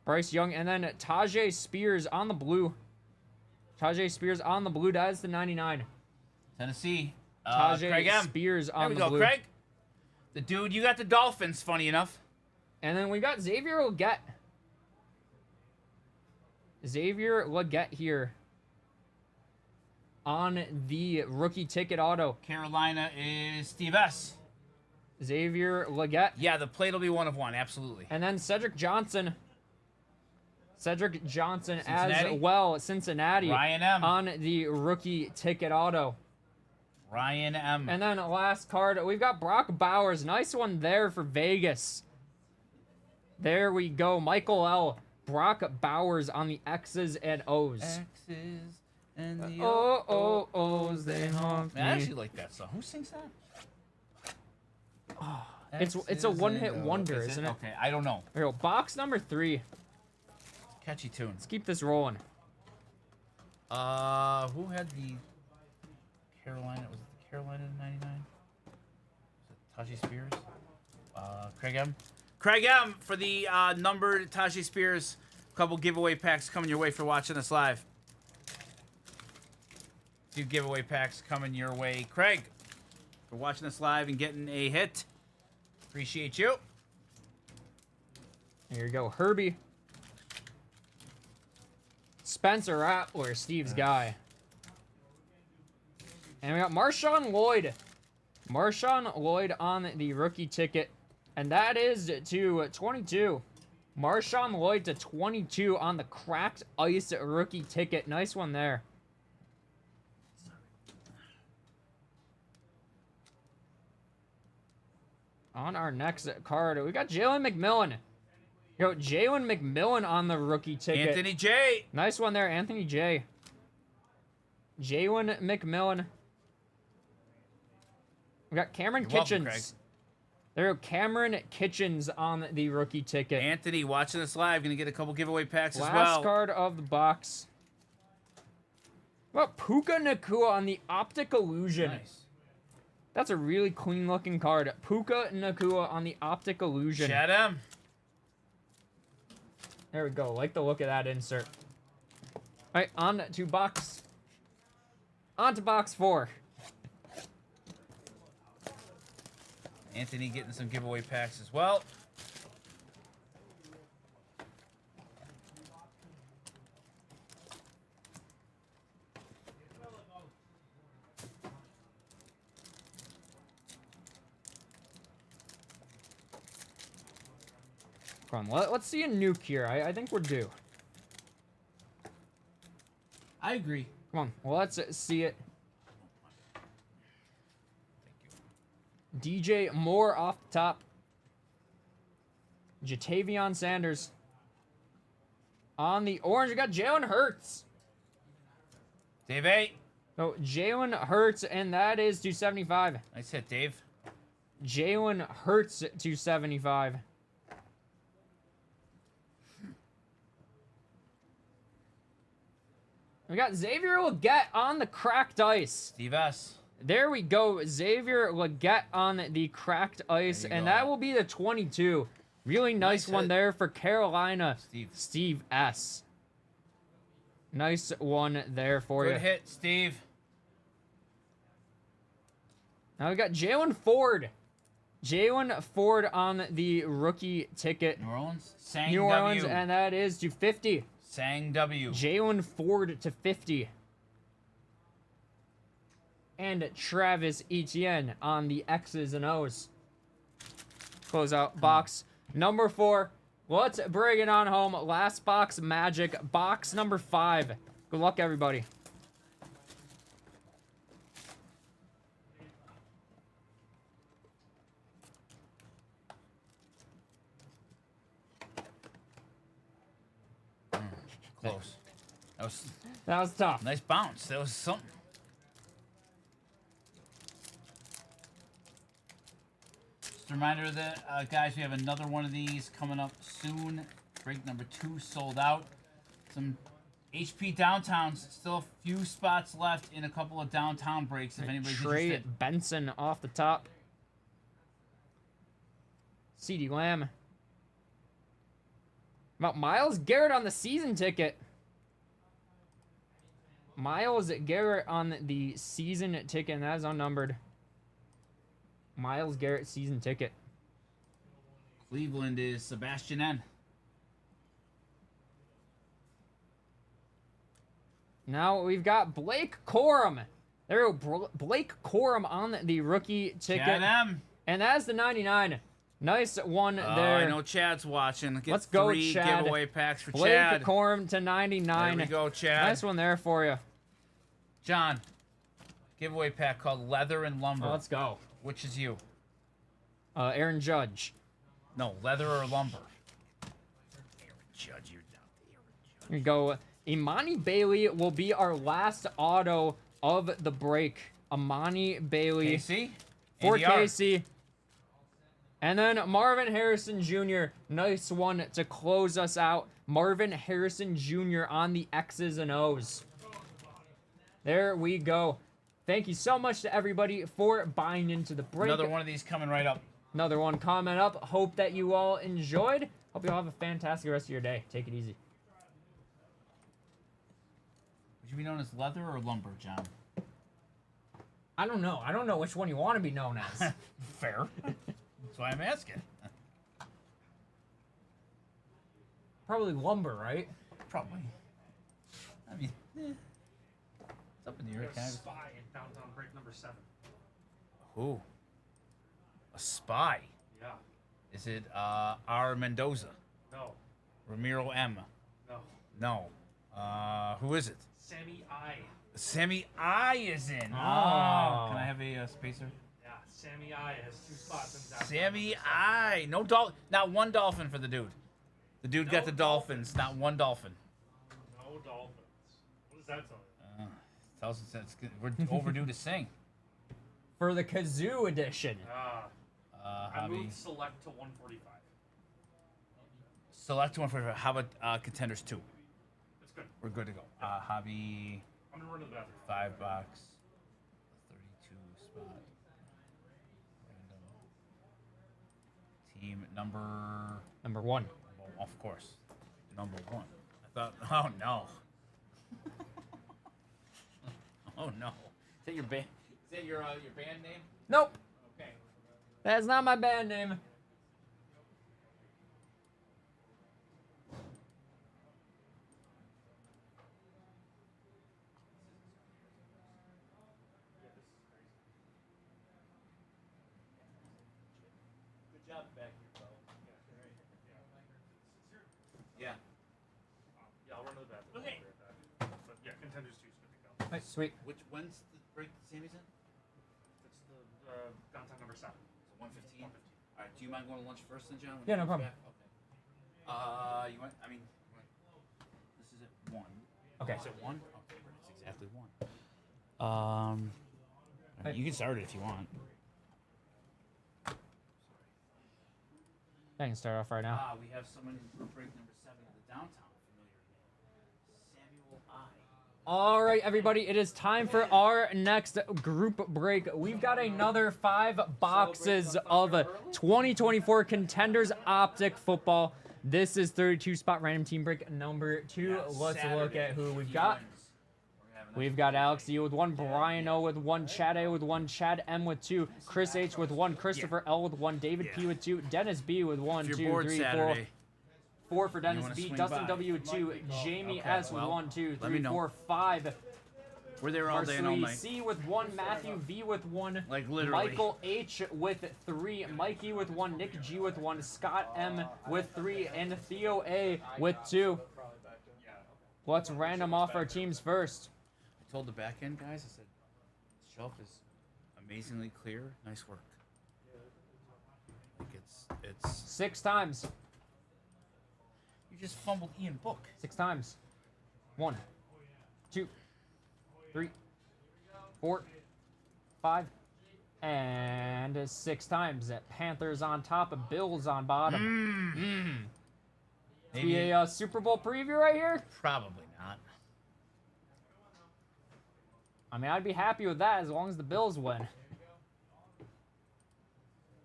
Bryce Young, and then Tajay Spears on the blue. Tajay Spears on the blue. That is the 99. Tennessee. Tajay Craig M. Spears There on we the go, blue. Craig. The dude, you got the Dolphins, funny enough. And then we got Xavier Legette. Xavier Legette here on the rookie ticket auto. Carolina is Steve S. Xavier Legette. Yeah, the plate will be 1 of 1, absolutely. And then Cedric Johnson. Cedric Johnson Cincinnati. as well, Cincinnati. Ryan M. On the rookie ticket auto. Ryan M. And then last card, we've got Brock Bowers. Nice one there for Vegas. There we go. Michael L. Brock Bowers on the X's and O's. X's and the O's, they haunt Man, I me. actually like that song. Who sings that? It's a X's one-hit and O's. wonder, Is isn't it? Okay, I don't know. Here we go. Box number 3. Catchy tune. Let's keep this rolling. Who had the Carolina? Was it the Carolina in '99? Was it Tajay Spears? Craig M. Craig M. for the numbered Tajay Spears. Couple giveaway packs coming your way for watching us live. 2 giveaway packs coming your way, Craig, for watching us live and getting a hit. Appreciate you. Here you go. Herbie. Spencer Rattler, Steve's guy. And we got Marshawn Lloyd. Marshawn Lloyd on the rookie ticket. And that is to 22. Marshawn Lloyd to 22 on the cracked ice rookie ticket. Nice one there. On our next card, we got Jalen McMillan. Yo, Jalen McMillan on the rookie ticket. Anthony J. Nice one there, Anthony J. Jalen McMillan. We got Cameron You're welcome, Kitchens. Craig. There we go, Cameron Kitchens on the rookie ticket. Anthony, watching us live, gonna get a couple giveaway packs as Last well. card of the box. What about Puka Nakua on the Optic Illusion? Nice. That's a really clean looking card. Puka Nakua on the Optic Illusion. Chat him. There we go. Like the look of that insert. All right, on to box 4. Anthony getting some giveaway packs as well. Come on, let's see a nuke here. I think we're due. I agree. Come on, well, let's see it. DJ Moore off the top. Jatavion Sanders. On the orange, we got Jalen Hurts. Dave A. So Jalen Hurts, and that is 275. Nice hit, Dave. Jalen Hurts 275. We got Xavier Legette on the cracked ice. Steve S. There we go. Xavier Legette on the cracked ice, There you and go. that will be the 22. Really nice one hit. there for Carolina. Steve. Steve S. Nice one there for Good you. hit, Steve. Now we got Jalen Ford. Jalen Ford on the rookie ticket. New Orleans. Sang New W. Orleans, and that is to 50. Sang W. Jalen Ford to 50. And Travis Etienne on the X's and O's. Close out box number 4. Let's bring it on home. Last box magic. Box number 5. Good luck, everybody. Close. That was That was tough. nice bounce. That was something. Just a reminder that, guys, we have another one of these coming up soon. Break number 2 sold out. Some HP downtowns. Still a few spots left in a couple of downtown breaks if anybody's Trey interested. Benson off the top. CeeDee Lamb. About Miles Garrett on the season ticket. Miles Garrett on the season ticket, and that is unnumbered. Miles Garrett season ticket. Cleveland is Sebastian N. Now we've got Blake Corum. There we go, Blake Corum on the rookie ticket. Chad M. And that's the 99. Nice one there. I know Chad's watching. Get Let's go, 3 Chad. giveaway packs for Blake Chad. Corum to 99. There we go, Chad. Nice one there for you. John, giveaway pack called Leather and Lumber. Let's go. Which is you? Aaron Judge. No, leather or lumber. Aaron Judge, you're down. Here we go. Imani Bailey will be our last auto of the break. Imani Bailey. Casey? For Andy R. Casey. And then Marvin Harrison Jr. Nice one to close us out. Marvin Harrison Jr. on the X's and O's. There we go. Thank you so much to everybody for buying into the break. Another one of these coming right up. Another one coming up. Hope that you all enjoyed. Hope you all have a fantastic rest of your day. Take it easy. Would you be known as leather or lumber, John? I don't know. I don't know which one you want to be known as. Fair. That's why I'm asking. Probably lumber, right? Probably. I mean, it's up in the air. There's a spy in downtown break number 7. Who? A spy? Yeah. Is it R. Mendoza? No. Ramiro M? No. No. Who is it? Sammy I. Sammy I is in. Oh. Can I have a spacer? Yeah. Sammy I has 2 spots in downtown. Sammy I. No not one dolphin for the dude. The dude got the dolphins, not one dolphin. No Dolphins. What does that tell you? Tells us that we're overdue to sing. For the Kazoo edition. I Hobby. moved select to 145. Select one for how about Contenders 2? It's good. We're good to go. Hobby I'm gonna run to the bathroom. 5 box. 32 spot. Random. Team Number 1. well, of course. Number 1. I thought oh no. Oh no. Is that your band? Is that your band name? Nope. Okay. That's not my band name. Good job back here, bro. Yeah. Yeah, I'll run to the bathroom. Okay. But yeah, Contenders 2 is good to go. Right, sweet. When's the break that Sammy's in? It's the downtown number 7. So 1:15. All right. Do you mind going to lunch first, then, John? when Yeah, he no comes problem. back? Okay. You want? I mean, this is at 1. Okay. Is it 1? Okay, it's exactly 1. I mean, you can start it if you want. I can start off right now. We have someone in break number 7 of the downtown familiar name, Samuel I. All right, everybody, it is time for our next group break. We've got another 5 boxes of 2024 Contenders Optic Football. This is 32 spot random team break number 2. Let's look at who we've got. We've got Alex E with 1, Brian O with 1, Chad A with 1, Chad M with 2, Chris H with 1, Christopher L with 1, David P with 2, Dennis B with 1, If 2, you're bored 3, 4. Saturday, 4 for Dennis wanna B, swing Dustin by. W with 2, Jamie S with well, 1, 2, let me 3, know. 4, 5. we're there all day and all Marcelli night. C with 1, Matthew V with 1, Like, literally. Michael H with 3, Mikey with 1, Nick G with 1, Scott M with 3, and Theo A with 2. Let's random off our teams first. I told the back end guys, I said, this shelf is amazingly clear. Nice work. Like it's 6 times. you just fumbled Ian Book. 6 times. 1, 2, 3, 4, 5, and 6 times. Panthers on top, Bills on bottom. Maybe Be a Super Bowl preview right here. probably not. I mean, I'd be happy with that as long as the Bills win.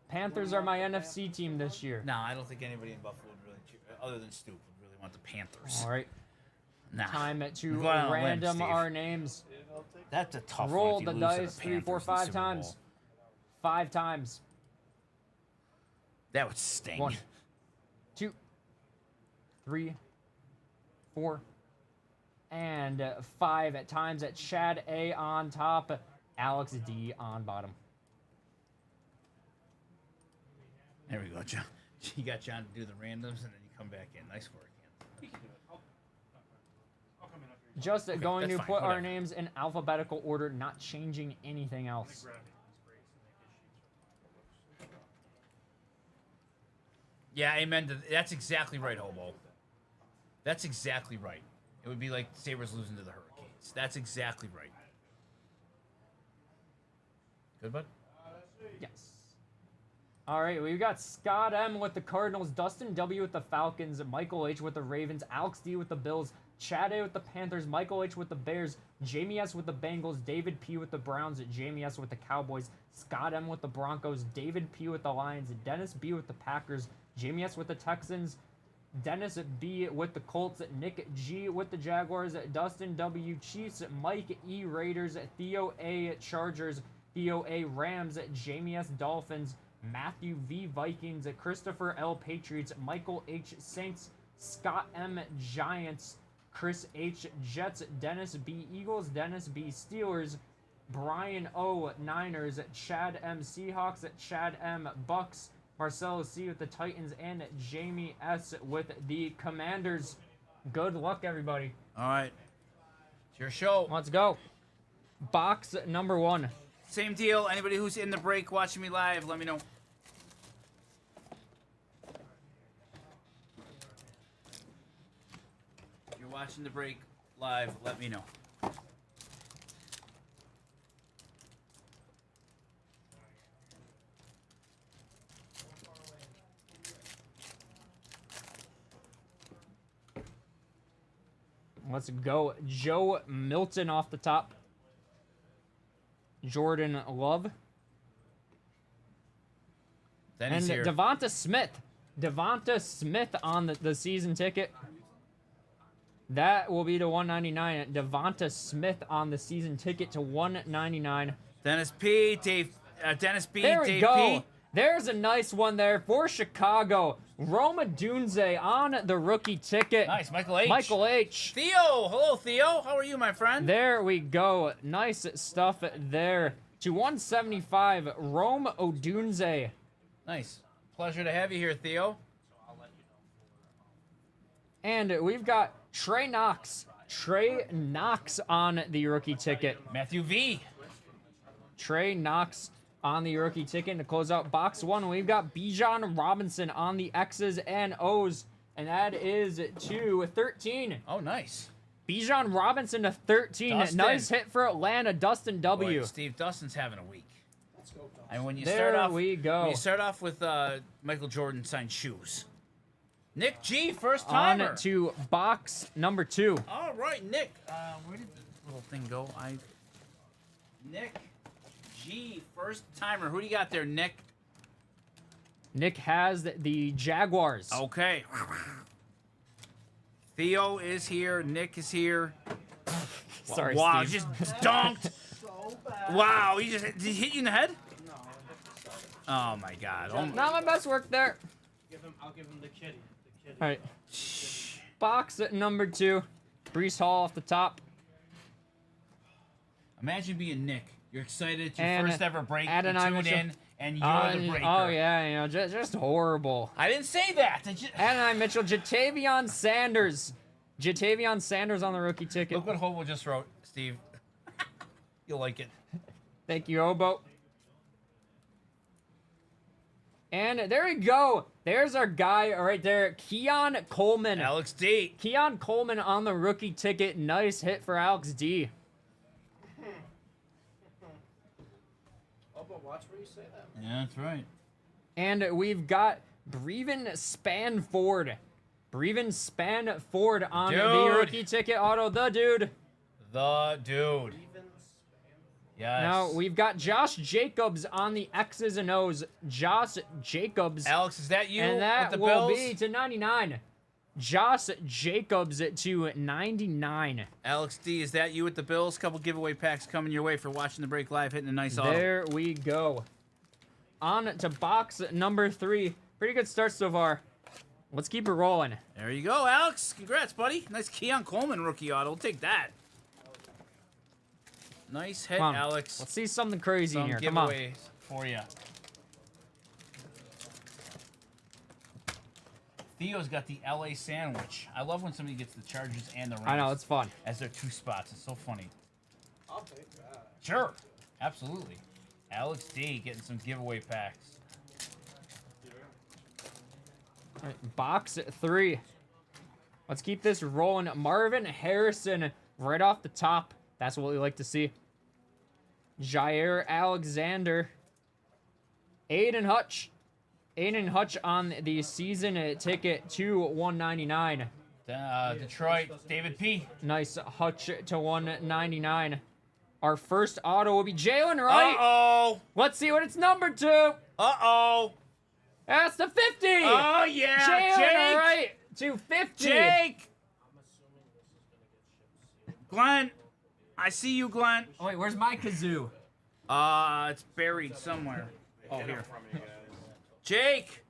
Panthers are my NFC team this year. No, I don't think anybody in Buffalo would really cheer, other than Stoop, would really want the Panthers. All right. Nah. Time to We're going on a limb, random Steve. our names. That's a tough Roll one. if the you lose to dice 3, Panthers 4, in the 5 Super times. Bowl. 5 times. That would sting. 1, 2, 3, 4, and 5 at times. At Chad A on top, Alex D on bottom. There we go, John. You got John to do the randoms, and then you come back in. Nice work, Ian. He can do it. I'll come in after you. Just going that's to fine, put our whatever. names in alphabetical order, not changing anything else. Yeah, amen. That's exactly right, Hobo. That's exactly right. It would be like Sabres losing to the Hurricanes. That's exactly right. Good, bud? Yes. All right, we've got Scott M with the Cardinals, Dustin W with the Falcons, Michael H with the Ravens, Alex D with the Bills, Chad A with the Panthers, Michael H with the Bears, Jamie S with the Bengals, David P with the Browns, Jamie S with the Cowboys, Scott M with the Broncos, David P with the Lions, Dennis B with the Packers, Jamie S with the Texans, Dennis B with the Colts, Nick G with the Jaguars, Dustin W Chiefs, Mike E Raiders, Theo A Chargers, Theo A Rams, Jamie S Dolphins, Matthew V Vikings, Christopher L Patriots, Michael H Saints, Scott M Giants, Chris H Jets, Dennis B Eagles, Dennis B Steelers, Brian O Niners, Chad M Seahawks, Chad M Bucks, Marcelo C with the Titans, and Jamie S with the Commanders. Good luck, everybody. All right. It's your show. Let's go. Box number 1. Same deal. Anybody who's in the break watching me live, let me know. If you're watching the break live, let me know. Let's go. Joe Milton off the top. Jordan Love. Then And he's here. Devonta Smith. Devonta Smith on the season ticket. That will be to 199. Devonta Smith on the season ticket to 199. Dennis P. Dennis B. There we Dave go. P. There's a nice one there for Chicago. Roma Dunze on the rookie ticket. Nice, Michael H. Michael H. Theo. Hello, Theo. How are you, my friend? There we go. Nice stuff there. To 175, Rome Odunze. Nice. Pleasure to have you here, Theo. And we've got Trey Knox. Trey Knox on the rookie ticket. Matthew V. Trey Knox on the rookie ticket. To close out box 1, we've got Bijan Robinson on the X's and O's. And that is to 13. Oh, nice. Bijan Robinson to 13. Dustin. Nice hit for Atlanta. Dustin W. Boy, Steve, Dustin's having a week. Let's go, Dawson. And when you There start off, we go. When you start off with Michael Jordan signed shoes. Nick G, first On timer. to box number 2. All right, Nick. Where did the little thing go? Nick G, first timer. Who do you got there, Nick? Nick has the Jaguars. Okay. Theo is here. Nick is here. Sorry, Wow, Steve. just dunked. Wow, did he hit you in the head? No, Oh my God. Oh my. Not my best work there. I'll give him the kitty. The kitty. All right. Box at number 2. Brees Hall off the top. Imagine being Nick. You're excited. It's your And first ever break. You Adonai tune Mitchell. in, and you're the breaker. Oh, yeah, you know, just horrible. I didn't say that. Adonai Mitchell, Jatavion Sanders. Jatavion Sanders on the rookie ticket. Look what Hobo just wrote, Steve. You'll like it. Thank you, Obo. And there we go. There's our guy right there, Keon Coleman. Alex D. Keon Coleman on the rookie ticket. Nice hit for Alex D. Oh, but watch where you say that. Yeah, that's right. And we've got Breven Spanford. Breven Spanford on the Dude. rookie ticket auto. The dude. The dude. Yes. Now we've got Josh Jacobs on the X's and O's. Josh Jacobs. Alex, is that you And with that the will Bills? be to 99. Josh Jacobs to 99. Alex D, is that you with the Bills? Couple giveaway packs coming your way for watching the break live, hitting a nice auto. There we go. On to box number 3. Pretty good start so far. Let's keep it rolling. There you go, Alex. Congrats, buddy. Nice Keon Coleman rookie auto. We'll take that. Nice hit, Come on. Alex. Let's see something crazy in Some here. Come on. giveaways for you. Theo's got the LA sandwich. I love when somebody gets the Chargers and the Rams. I know, it's fun. As their 2 spots. It's so funny. I'll take that. Sure. Absolutely. Alex D getting some giveaway packs. All right, box 3. Let's keep this rolling. Marvin Harrison right off the top. That's what we like to see. Jair Alexander. Aiden Hutch. Aiden Hutch on the season ticket to 199. Detroit, David P. Nice Hutch to 199. Our first auto will be Jalen Wright. Uh-oh. Let's see what it's numbered to. Uh-oh. That's the 50. Oh, yeah. Jalen Jake. Wright to 50. Jake. Glenn. I see you, Glenn. Oh, wait, where's my kazoo? It's buried somewhere. Oh, here. Jake.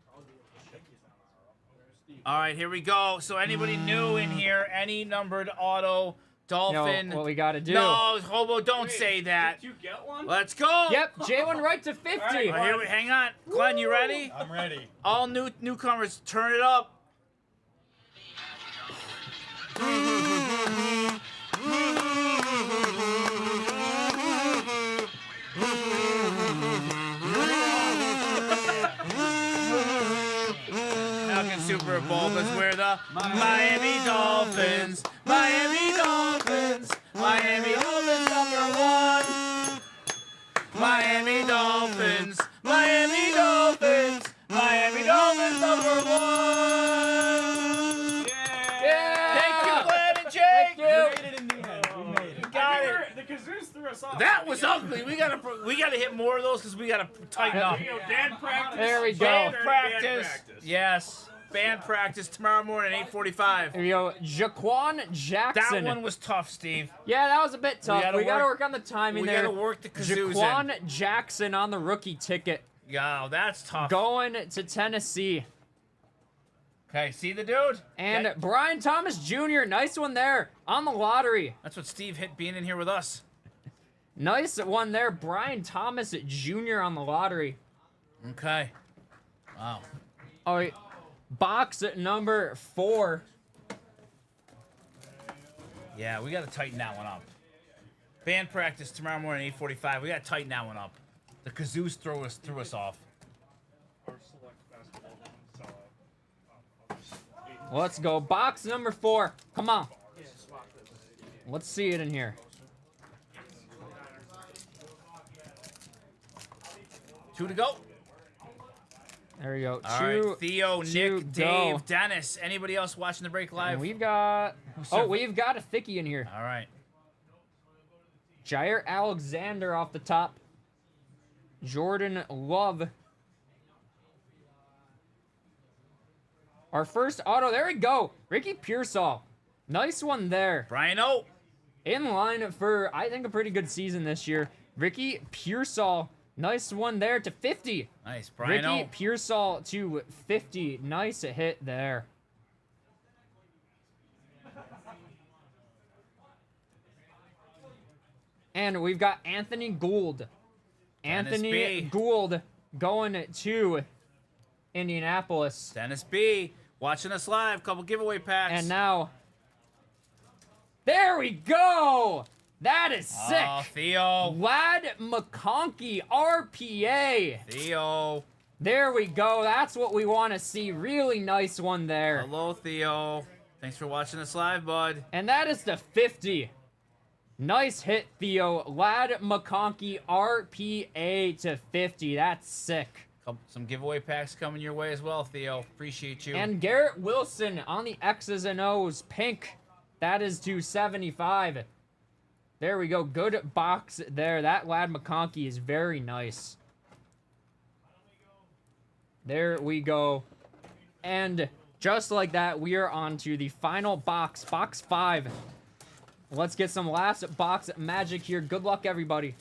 All right, here we go. So anybody new in here, any numbered auto, Dolphin. What we got to do. No, Hobo, don't say that. Did you get one? Let's go. Yep, Jalen Wright to 50. All right, here we, hang on. Glenn, you ready? I'm ready. All newcomers, turn it up. Falcon Super Bowl, because we're the Miami Dolphins. Miami Dolphins. Miami Dolphins #1. Miami Dolphins. Miami Dolphins. Miami Dolphins #1. Yeah. Thank you, Glenn and Jake. Thank you. We made it in the end. We made it. Got it. The Kazoos threw us off. That was ugly. We gotta hit more of those because we gotta tighten up. There you go, band practice. There we go. Band practice. Yes. Band practice tomorrow morning, 8:45. Here we go. Jaquan That Jackson. one was tough, Steve. Yeah, that was a bit tough. gotta We got to work- work on the timing We there. gotta work the kazoos in. Jaquan Jackson on the rookie ticket. Yeah, that's tough. Going to Tennessee. Okay, see the dude? And That- Brian Thomas Jr., nice one there on the lottery. that's what Steve hit being in here with us. Nice one there. Brian Thomas Jr. on the lottery. Okay. Wow. All right. Box number 4. Yeah, we gotta tighten that one up. Band practice tomorrow morning, 8:45. We gotta tighten that one up. The kazoos threw us off. Or select basketball and sell it. Let's go. Box number 4. Come on. Let's see it in here. 2 to go. There we go. All Two. right, Theo, to Nick, go. Dave, Dennis. Anybody else watching the break live? And we've got. Oh, we've got a thickie in here. All right. Jair Alexander off the top. Jordan Love. Our first auto. There we go. Ricky Pearsall. Nice one there. Brian O. In line for, I think, a pretty good season this year. Ricky Pearsall. Nice one there to 50. Nice, Brian Ricky O. Pearsall to 50. Nice hit there. And we've got Anthony Gould. Anthony B. Gould going to Indianapolis. Dennis B. Watching us live. Couple giveaway packs. And now, there we go. That is sick. Oh, Theo. Lad McConkey, RPA. Theo. There we go. That's what we want to see. Really nice one there. Hello, Theo. Thanks for watching us live, bud. And that is the 50. Nice hit, Theo. Lad McConkey, RPA to 50. That's sick. Some giveaway packs coming your way as well, Theo. Appreciate you. And Garrett Wilson on the X's and O's. Pink. That is to 75. There we go. Good box there. That Lad McConkey is very nice. There we go. And Just like that, we are on to the final box, box 5. Let's get some last box magic here. Good luck, everybody.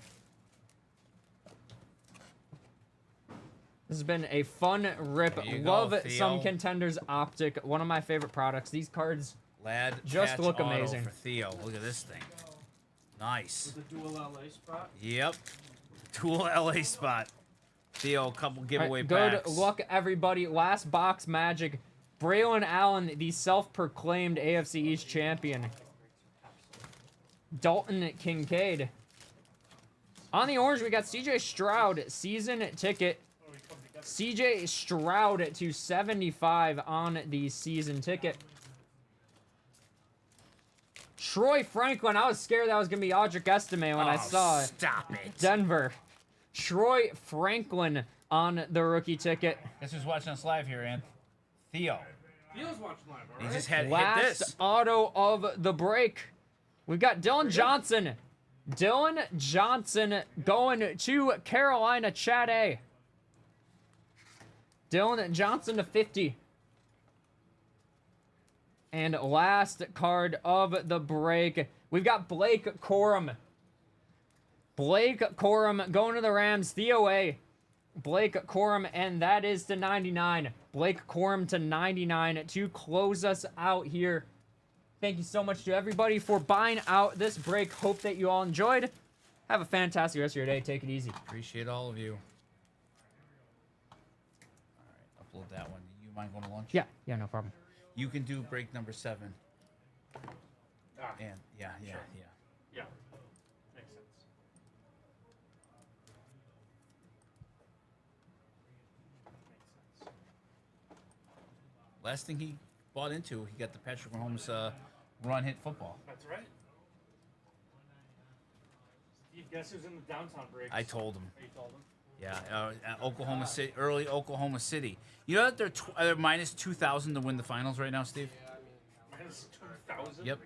This has been a fun rip. There you Love go, some Theo. Contenders Optic. One of my favorite products. These cards Lad just patch look auto amazing. for Theo. Look at this thing. Nice. The dual LA spot. Yep. Dual LA spot. Theo, couple All giveaway right, good packs. luck, everybody. Last box magic. Braylon Allen, the self-proclaimed AFC East champion. Dalton Kincaid. On the orange, we got CJ Stroud, season ticket. CJ Stroud to 75 on the season ticket. Troy Franklin. I was scared that was going to be Audric Estime when I saw it. Stop it. Denver. Troy Franklin on the rookie ticket. Guess who's watching us live here, Ann? Theo. Theo's watching live, all He right? just had hit Last this. auto of the break. We've got Dylan Johnson. Dylan Johnson going to Carolina, Chad A. Dylan Johnson to 50. And last card of the break, we've got Blake Corum. Blake Corum going to the Rams, Theo A. Blake Corum, and that is to 99. Blake Corum to 99 to close us out here. Thank you so much to everybody for buying out this break. Hope that you all enjoyed. Have a fantastic rest of your day. Take it easy. Appreciate all of you. All right, upload that one. Do you mind going to lunch? Yeah, no problem. You can do break number 7. Ah, And yeah. yeah. Makes sense. Makes sense. Last thing he bought into, he got the Patrick Mahomes run hit football. That's right. Steve, guess who's in the downtown breaks? I told him. Oh, you told him? Yeah, Oklahoma City, early Oklahoma City. You know that they're minus 2,000 to win the finals right now, Steve? Minus 2,000? Yep.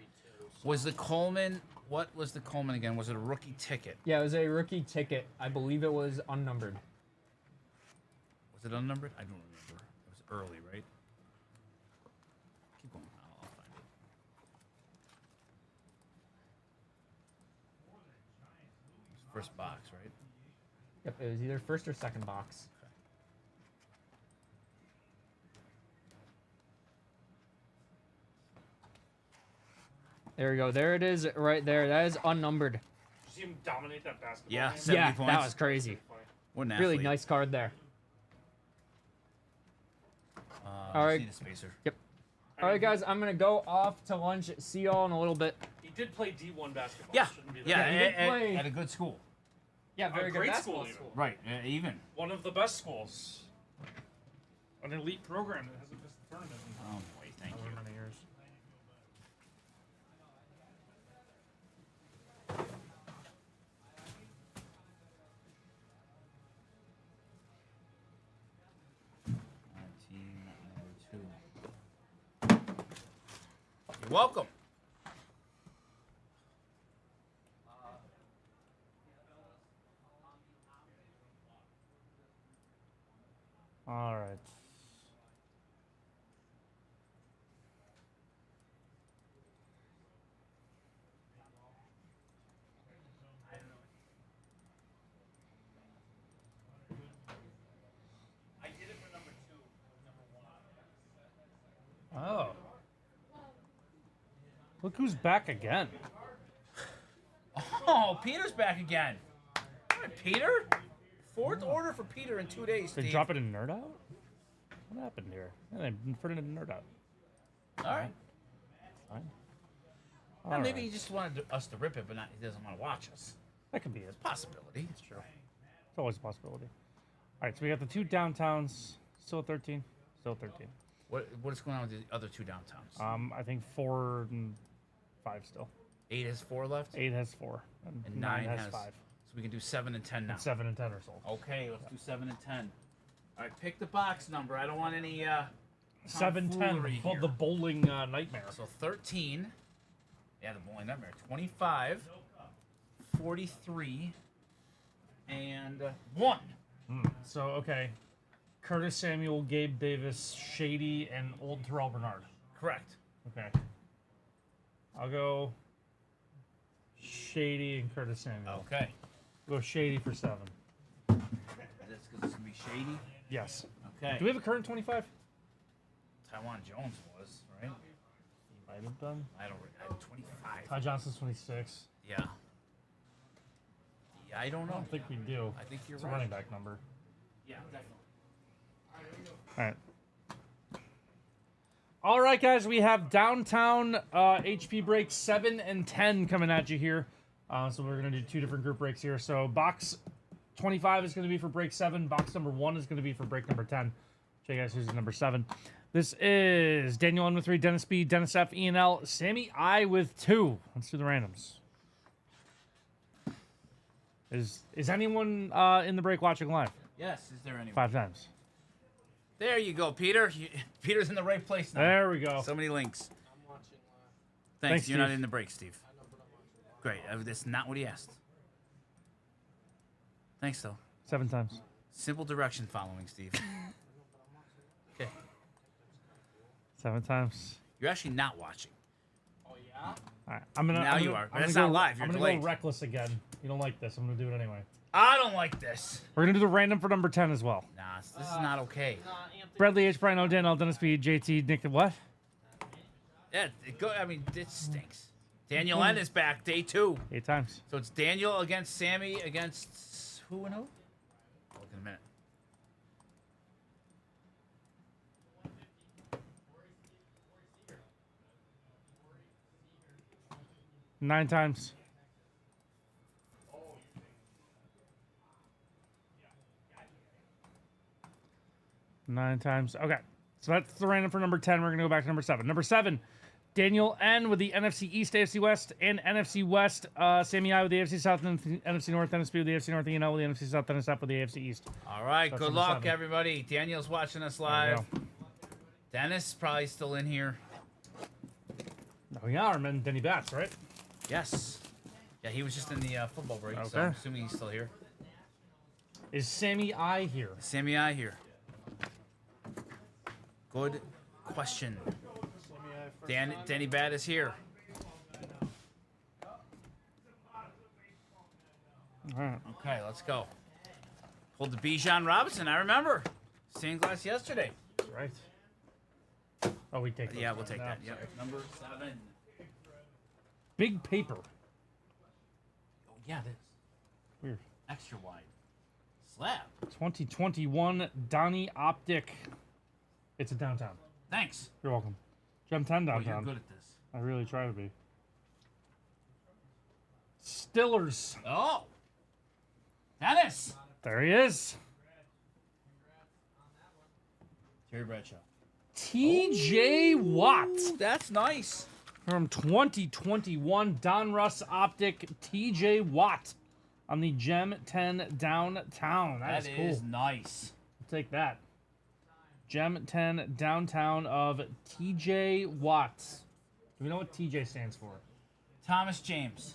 Was the Coleman? What was the Coleman again? Was it a rookie ticket? Yeah, it was a rookie ticket. I believe it was unnumbered. Was it unnumbered? I don't remember. It was early, right? Keep going. I'll find it. It was first box, right? Yep, it was either first or second box. There we go. There it is right there. That is unnumbered. Did you see him dominate that basketball Yeah, game? 70 Yeah, points. that was crazy. What an Really athlete. nice card there. All right. right. The spacer. Yep. All right, guys, I'm going to go off to lunch. See y'all in a little bit. He did play D1 basketball. Yeah, Shouldn't be that yeah, bad. he did play- at a good school. Yeah, very good great basketball school, school. Right, even. One of the best schools. An elite program that hasn't missed the tournament in Oh boy, thank you. however many years. Team number 2. You're welcome. All right. I did it for number 2. Oh. Look who's back again. Oh, Peter's back again. All right, Peter. Fourth order for Peter in 2 days, They Steve. drop it in Nerd Out? What happened here? Yeah, they put it in Nerd Out. All right. Fine. Well, All maybe right. he just wanted us to rip it, but not, he doesn't want to watch us. That could be it. Possibility. It's true. It's always a possibility. All right, so we got the 2 downtowns. Still at 13. Still at 13. What is going on with the other 2 downtowns? I think 4 and 5 still. 8 has 4 left, 8 has 4. and 9 9 has 5. So we can do 7 and 10 now. And 7 and 10 are sold. Okay, let's do 7 and 10. All right, pick the box number. I don't want any 7, 10. tomfoolery Called here. the bowling nightmare. So 13. Yeah, the bowling nightmare. 25, 43, and 1. So, okay. Curtis Samuel, Gabe Davis, Shady, and old Terrell Bernard. Correct. Okay. I'll go Shady and Curtis Samuel. Okay. Go Shady for 7. That's because it's gonna be Shady. Yes. Okay. Do we have a current 25? Taiwan Jones was right. He might have done. I have 25. Ty Johnson's 26. Yeah. Yeah, I don't I know. don't think we do. I think you're It's right. a running back number. Yeah, definitely. All right. All right, guys. We have downtown HP break 7 and 10 coming at you here. So we're gonna do 2 different group breaks here. So box 25 is gonna be for break 7. Box number 1 is gonna be for break number 10. Show you guys who's number 7. This is Daniel N with 3, Dennis B, Dennis F, Ian L, Sammy I with 2. Let's do the randoms. Is anyone in the break watching live? Yes. Is there anyone? 5 times. There you go, Peter. Peter's in the right place now. There we go. So many links. I'm watching live. Thanks. Thanks, You're not Steve. in the break, Steve. I know, but I'm watching live. Great. That's not what he asked. Thanks, though. 7 times. Simple direction following, Steve. Okay. 7 times. You're actually not watching. Oh yeah. All right, I'm gonna. Now I'm you gonna- are. I'm That's gonna not go, live. You're I'm gonna delayed. go reckless again. You don't like this. I'm gonna do it anyway. I don't like this. We're gonna do the random for number 10 as well. Nah, this is not okay. Bradley H, Brian O, Dan L, Dennis B, JT, Nick. What? Yeah, I mean, it stinks. Daniel N is back, day 2. 8 times. So it's Daniel against Sammy against who and who? I'll look in a minute. Nine times. Nine times. Okay. So that's the random for number 10. We're going to go back to number 7. Number 7, Daniel N with the NFC East, AFC West, and NFC West. Sammy I with the AFC South and NFC North. Dennis B with the AFC North. Ian L with the NFC South. Dennis F with the AFC East. All right, That's good number luck, 7. everybody. Daniel's watching us There we live. go. Dennis probably still in here. Oh, yeah, our man Denny Batts, right? Yes. Yeah, he was just in the football break, so Okay. I'm assuming he's still here. Is Sammy I here? Sammy I here. Good question. Danny Bad is here. All right. Okay, let's go. Pulled the Bijan Robinson. I remember. Stained glass yesterday. Right. Oh, we take those Yeah, we'll ones take now. that. Yep. Number 7. Big paper. Oh, yeah, it is. Weird. Extra wide. Slab. 2021 Donnie Optic. It's a downtown. Thanks. You're welcome. Gem 10 Oh, you're downtown. good at this. I really try to be. Stillers. Oh. Dennis. There he is. Terry Bradshaw. TJ Watt. That's nice. From 2021 Don Russ Optic TJ Watt on the Gem 10 downtown. That That is is cool. nice. Take that. Gem 10 downtown of TJ Watt. Do we know what TJ stands for? Thomas James.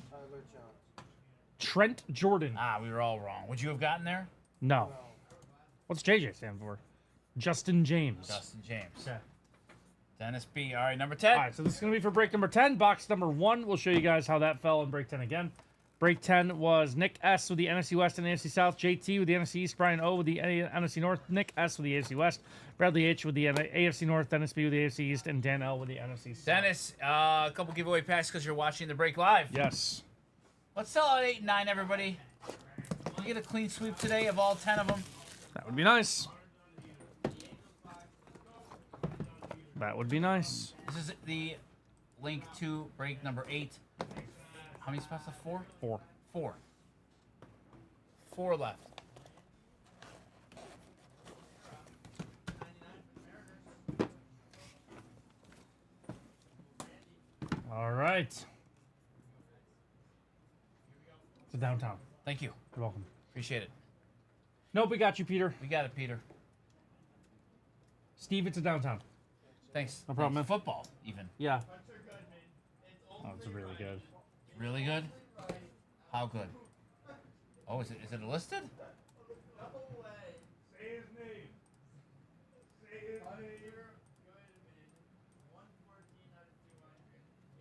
Tyler Jones. Trent Jordan. Ah, we were all wrong. Would you have gotten there? No. What's JJ stand for? Justin James. Justin James. Okay. Dennis B. All right, number 10. All right, so this is going to be for break number 10. Box number 1. We'll show you guys how that fell in break 10 again. Break 10 was Nick S. with the NFC West and AFC South, JT with the NFC East, Brian O. with the NFC North, Nick S. with the AFC West, Bradley H. with the AFC North, Dennis B. with the AFC East, and Dan L. with the NFC South. Dennis, a couple giveaway packs because you're watching the break live. Yes. Let's sell out 8 and 9, everybody. Can we get a clean sweep today of all 10 of them? That would be nice. That would be nice. This is the link to break number 8. How many spots left? 4? 4. 4. 4 left. All right. It's a downtown. Thank you. You're welcome. Appreciate it. Nope, we got you, Peter. We got it, Peter. Steve, it's a downtown. Thanks. No problem, Thanks. man. Football, even. Yeah. Oh, it's really good. Really good? How good? Oh, is it listed?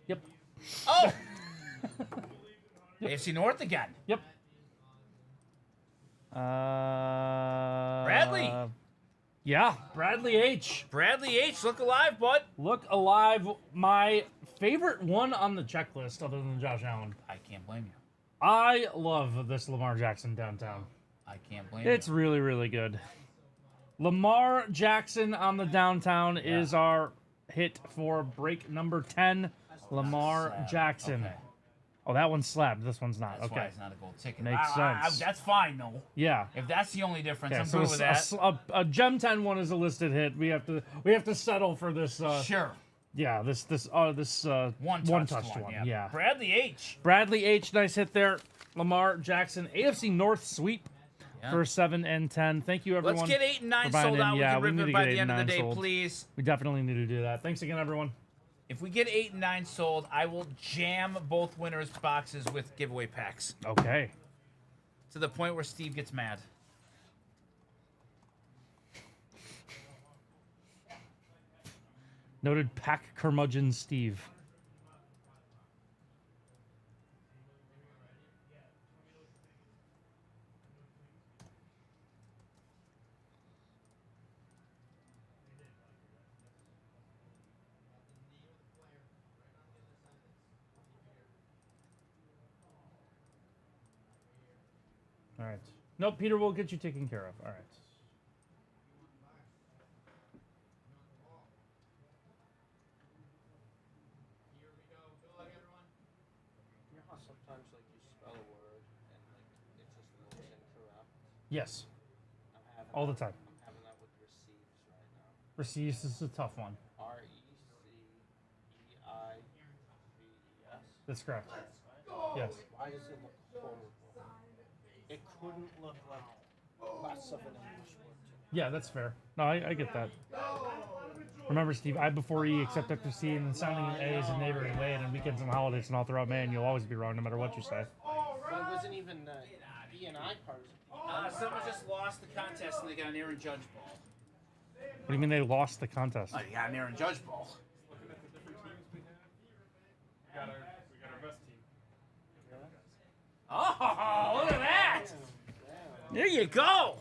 Yep. Oh! AFC North again. Yep. Bradley. Yeah, Bradley H. Bradley H, look alive, bud. Look alive. My favorite one on the checklist, other than Josh Allen. I can't blame you. I love this Lamar Jackson downtown. I can't blame It's you. really, really good. Lamar Jackson on the downtown is our hit for break number 10. Lamar Jackson. Okay. Oh, that one's slabbed. This one's not. That's okay. why it's not a gold ticket. Makes sense. That's fine, though. Yeah. If that's the only difference, Okay, I'm so good with that. a Gem 10 one is a listed hit. We have to settle for this. Sure. Yeah, this One touched one. Yeah. Bradley H. Bradley H, nice hit there. Lamar Jackson, AFC North sweep for 7 and 10. Thank you, everyone. Let's get 8 and 9 for buying sold in. out. Yeah, We can need rip to it by get the 8 end of and the 9 day, sold. please. We definitely need to do that. Thanks again, everyone. If we get 8 and 9 sold, I will jam both winners' boxes with giveaway packs. Okay. To the point where Steve gets mad. Noted pack curmudgeon Steve. All right. No, Peter, we'll get you taken care of. All right. You know how sometimes like you spell a word and like it just looks incorrect? Yes. I'm having All the that- time. I'm having that with receives right now. Receives is a tough one. R-E-C-E-I-V-E-S. That's correct. Yes. Why does it look horrible? It couldn't look like less of an English word to me. Yeah, that's fair. No, I get that. Remember, Steve, I before E, except after C, and then sounding in A is a neighboring way, and on weekends and holidays and all throughout May, and you'll always be wrong no matter what you say. But it wasn't even the E and I part. Someone just lost the contest and they got an Aaron Judge ball. What do you mean they lost the contest? Oh, you got an Aaron Judge ball. Looking at the different teams we have. We got our best team. Oh, look at that! There you go.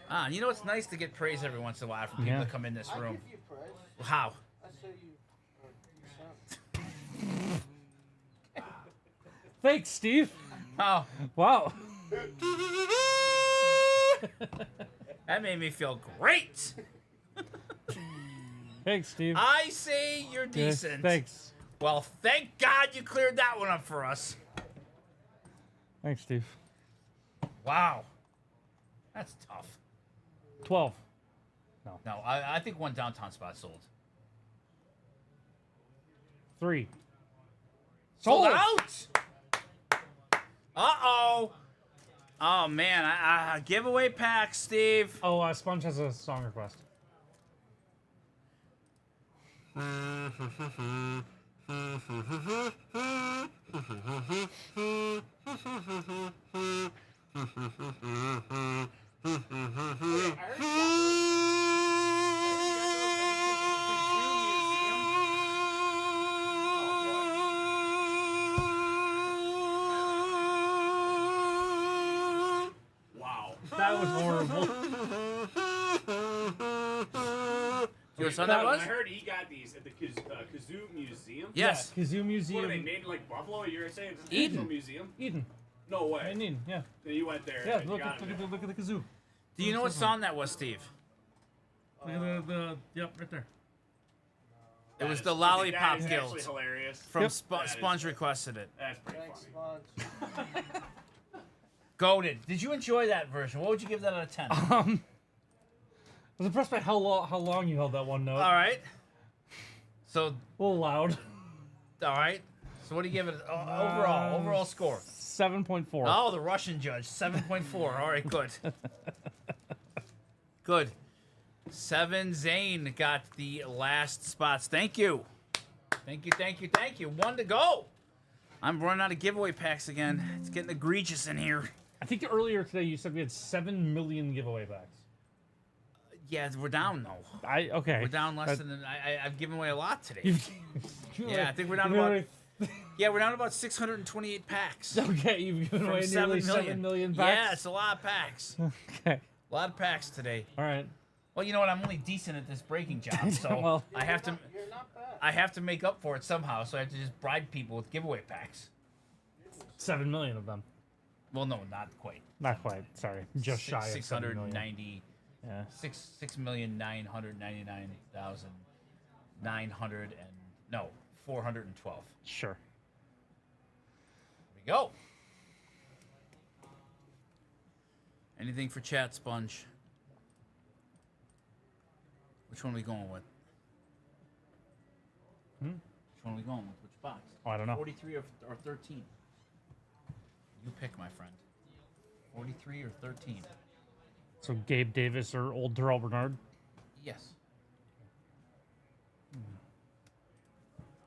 Ah, you know it's nice to get praise every once in a while from people Yeah. that come in this I room. give you praise. How? I say you. Thanks, Steve. Oh, Wow. that made me feel great. Thanks, Steve. I say you're Yes, decent. thanks. Well, thank God you cleared that one up for us. Thanks, Steve. Wow. That's tough. 12. No, I think one downtown spot sold. 3. Sold out! Uh-oh. Oh, man. Giveaway pack, Steve. Oh, Sponge has a song request. Wow. That was horrible. You know what song that was? I heard he got these at the Kazoo Museum. Yes. Kazoo What are they Museum. made in like Buffalo? You're saying it's an Eden. actual museum? Eden. No way. Eden, yeah. Then you went there. Yeah, and look you got at, them. look at the kazoo. Do you know what song that was, Steve? Look at the yep, right there. It was That the is- Lollipop that is Guild. actually hilarious. From Yep. That is- Sponge requested it. That's pretty Thanks, funny. Sponge. Goated. Did you enjoy that version? What would you give that out of 10? I was impressed by how long you held that one note. All right. So, A little loud. all right. So what do you give it? Overall score. 7.4. Oh, the Russian judge, 7.4. All right, good. Good. 7 Zane got the last spots. Thank you. Thank you. 1 to go I'm running out of giveaway packs again. It's getting egregious in here. I think earlier today you said we had 7 million giveaway packs. Yeah, we're down though. Okay. We're down less than I've given away a lot today. Yeah, I think we're down about. Yeah, we're down about 628 packs. Okay, you've given away nearly 7 million packs. Yeah, it's a lot of packs. Okay. A lot of packs today. All right. Well, you know what? I'm only decent at this breaking job, so Well- I have to make up for it somehow. So I have to just bribe people with giveaway packs. 7 million of them. Well, no, not quite. Not quite. Sorry, just shy of 7 million. 690. Yeah. 412. Sure. Here we go. Anything for chat, Sponge? Which one are we going with? Which one are we going with? Which box? Oh, I don't know. 43 or 13? You pick, my friend. 43 or 13? So Gabe Davis or old Terrell Bernard? Yes.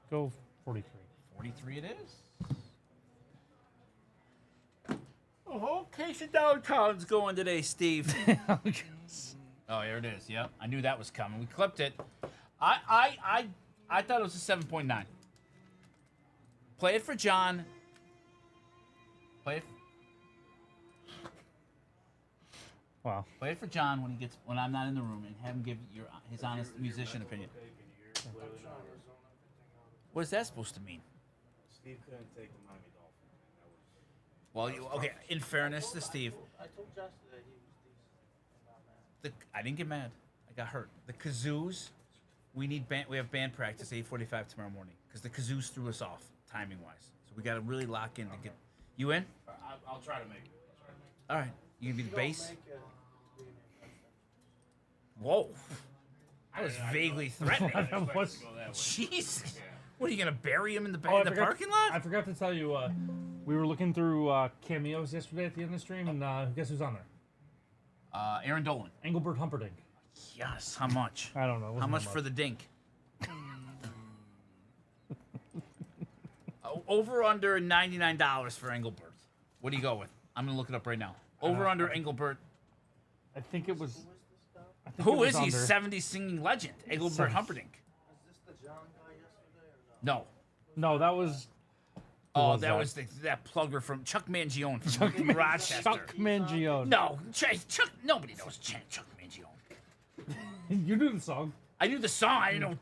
Go 43. 43 it is. Oh, Casey Downtown's going today, Steve. Oh, here it is. Yep, I knew that was coming. We clipped it. I thought it was a 7.9. Play it for John. Play it. Wow. Play it for John when I'm not in the room, and have him give his honest musician opinion. What is that supposed to mean? Steve couldn't take the Miami Dolphins. Well, okay. In fairness to Steve, I told Josh that he was decent and not mad. I didn't get mad. I got hurt. The Kazoos, we have band practice 8:45 tomorrow morning because the Kazoos threw us off timing wise. So we got to really lock in to get you in. I'll try to make it. All right, you gonna be the bass? Make it, we can invest them. Whoa, that was vaguely threatening. What's- Jeez, what are you gonna bury him in the, Oh, I in the forgot- parking lot? I forgot to tell you, we were looking through cameos yesterday at the end of the stream, and guess who's on there? Aaron Dolan. Engelbert Humperdinck. Yes. How much? I don't know. How much for the dink? Over under $99 for Engelbert. What do you go with? I'm gonna look it up right now. Over under Engelbert. I think it was. I think it Who was is he? under. 70s singing legend, Engelbert Seven. Humperdinck. Is this the John guy yesterday or no? No. No, that was. Oh, was that that? was that plugger from Chuck Mangione from Rochester. Chuck Mangione. No, Chuck. Nobody knows Chuck Mangione. You knew the song. I knew the song. I didn't know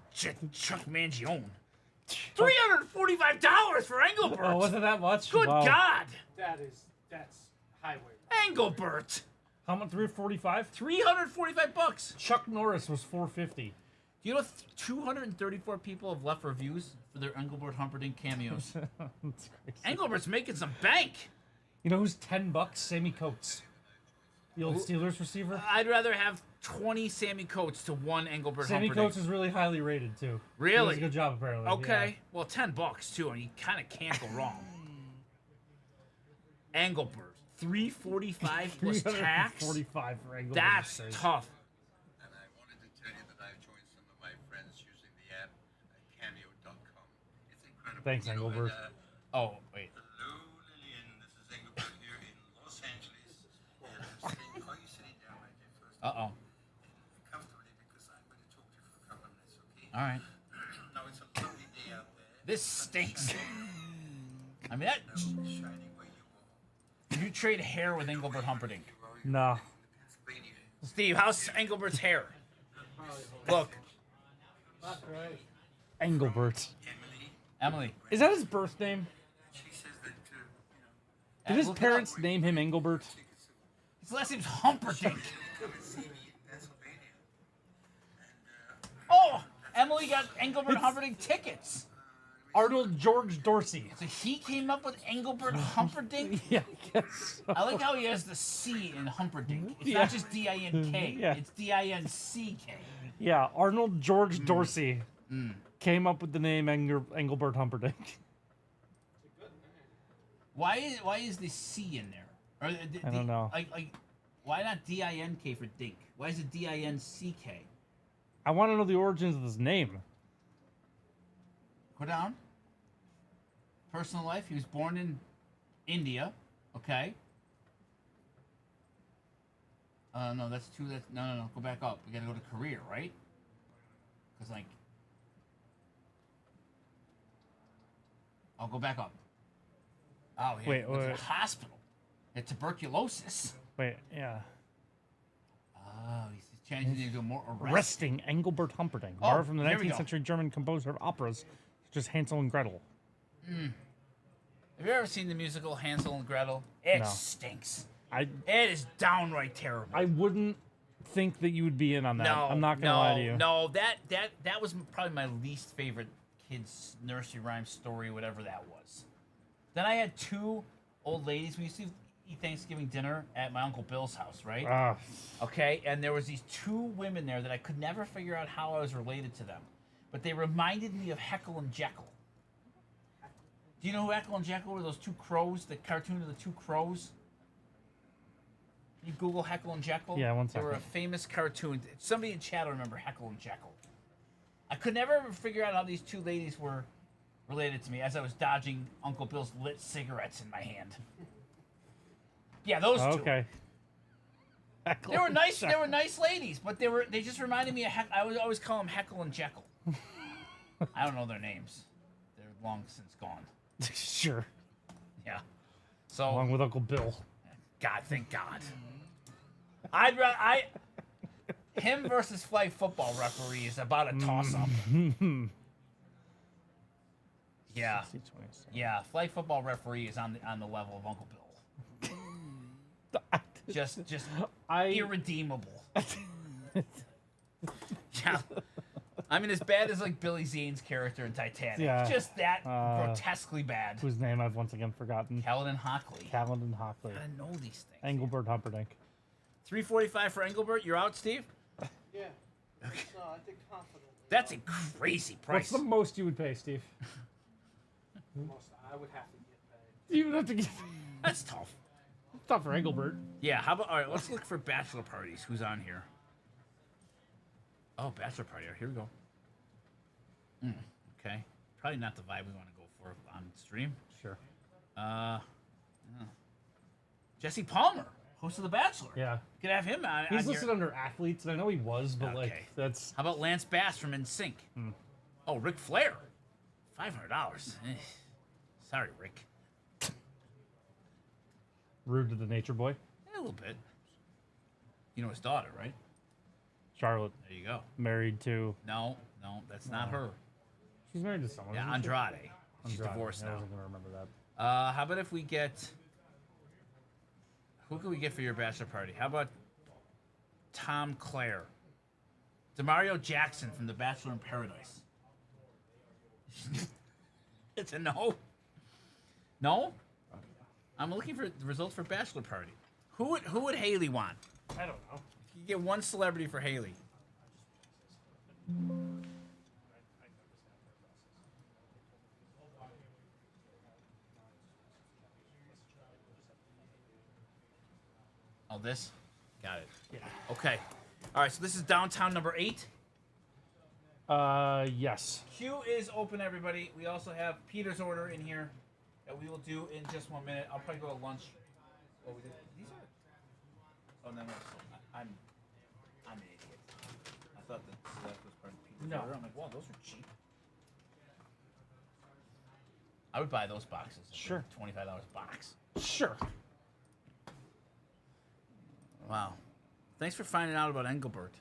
Chuck Mangione. $345 for Engelbert. Oh, wasn't that much? Good Wow. God, That's highway. Engelbert. How much? 345. $345. Chuck Norris was 450. You know, 234 people have left reviews for their Engelbert Humperdinck cameos. That's crazy. Engelbert's making some bank. You know who's $10? Sammy Coates, the old Steelers receiver. I'd rather have 20 Sammy Coates to one Engelbert Sammy Humperdinck. Coates is really highly rated too. He Really? does a good job apparently. Okay. Well, $10 too, and you kind of can't go wrong. Engelbert, $345 plus tax. 45 for Engelbert. That's Crazy. tough. And I wanted to tell you that I've joined some of my friends using the app Cameo.com. It's incredible. Thanks, you know, Engelbert. Oh, wait. Hello, Lillian. This is Engelbert here in Los Angeles. And I'm sitting, are you sitting down right there first? Uh-oh. Comfortably, because I'm going to talk to you for a couple of minutes, okay? All right. Now, it's a lovely day out there. This stinks. I mean, that. Shining where you are. You trade hair with Engelbert Humperdinck. No. Pennsylvania. Steve, how's Engelbert's hair? Look, Engelbert. Emily. Is that his birth name? She says that, Did his Look it parents up. name him Engelbert? His last name's Humperdinck. come and see me in Pennsylvania. Oh, Emily got Engelbert Humperdinck tickets. Arnold George Dorsey. So he came up with Engelbert Humperdinck? Yeah, I guess so. I like how he has the C in Humperdinck. It's Yeah. not just D-I-N-K. Yeah. It's D-I-N-C-K. Yeah, Arnold George Dorsey came up with the name Engelbert Humperdinck. Why is the C in there? Or I don't know. Like, why not D-I-N-K for Dink? Why is it D-I-N-C-K? I want to know the origins of this name. Go down. Personal life. He was born in India. Okay. No, that's two. That's no. Go back up. We gotta go to career, right? Because like, I'll go back up. Oh, he Wait, went to wait. the hospital. He had tuberculosis. Wait, yeah. Oh, he's changing it into a more Resting Engelbert Humperdinck, Oh, borrowed from the here we 19th go. century German composer of operas, such as Hansel and Gretel. Have you ever seen the musical Hansel and Gretel? It No. stinks. I It is downright terrible. I wouldn't think that you would be in on that. No, I'm not gonna lie to you. No, that was probably my least favorite kids nursery rhyme story, whatever that was. Then I had two old ladies. We used to eat Thanksgiving dinner at my Uncle Bill's house, right? Ah, Okay, and there was these two women there that I could never figure out how I was related to them, but they reminded me of Heckle and Jekyll. Do you know who Heckle and Jekyll were? Those two crows, the cartoon of the two crows. You Google Heckle and Jekyll. Yeah, one They were a second. famous cartoon. Somebody in chat will remember Heckle and Jekyll. I could never ever figure out how these two ladies were related to me as I was dodging Uncle Bill's lit cigarettes in my hand. Yeah, those two. okay. They were nice. They were nice ladies, but they just reminded me of I would always call them Heckle and Jekyll. I don't know their names. They're long since gone. Sure. Yeah. So Along with Uncle Bill. God, thank God. Him versus flag football referee is about a toss-up. Yeah. 60, 27. Yeah, flag football referee is on the level of Uncle Bill. Just irredeemable. Yeah. I mean, as bad as like Billy Zane's character in Titanic. Yeah. Just that grotesquely bad. Whose name I've once again forgotten. Kaladin Hockley. Kaladin Hockley. I know these things. Engelbert Humperdinck. 345 for Engelbert. You're out, Steve? Yeah. So I think confidently. That's a crazy price. What's the most you would pay, Steve? The most I would have to get paid. You would have to get. That's tough. It's tough for Engelbert. Yeah, how about, all right, let's look for bachelor parties. Who's on here? Oh, bachelor party. Here we go. Okay. Probably not the vibe we want to go for on stream. Sure. Jesse Palmer, host of The Bachelor. Yeah. Could have him on. He's on listed your... under athletes, and I know he was, but Okay. like that's. How about Lance Bass from NSYNC? Oh, Ric Flair. $500. Sorry, Rick. Rude to the nature boy. A little bit. You know his daughter, right? Charlotte. There you go. Married to. No, that's not her. She's married to someone. Yeah, isn't she? Andrade. She's Andrade. divorced I now. wasn't gonna remember that. How about if we get... Who can we get for your bachelor party? How about Tom Clare? Demario Jackson from The Bachelor in Paradise. It's a no? No? I'm looking for the results for bachelor party. Who would Haley want? I don't know. You get one celebrity for Haley. Oh, this? Got it. Yeah. Okay. All right, so this is downtown number 8. Yes. Queue is open, everybody. We also have Peter's order in here that we will do in just 1 minute. I'll probably go to lunch. Oh, we did. These are. Oh, no. I'm an idiot. I thought that select was part of Peter's No. order. I'm like, wow, those are cheap. I would buy those boxes. If Sure. they're $25 a box. Sure. Wow. Thanks for finding out about Engelbert.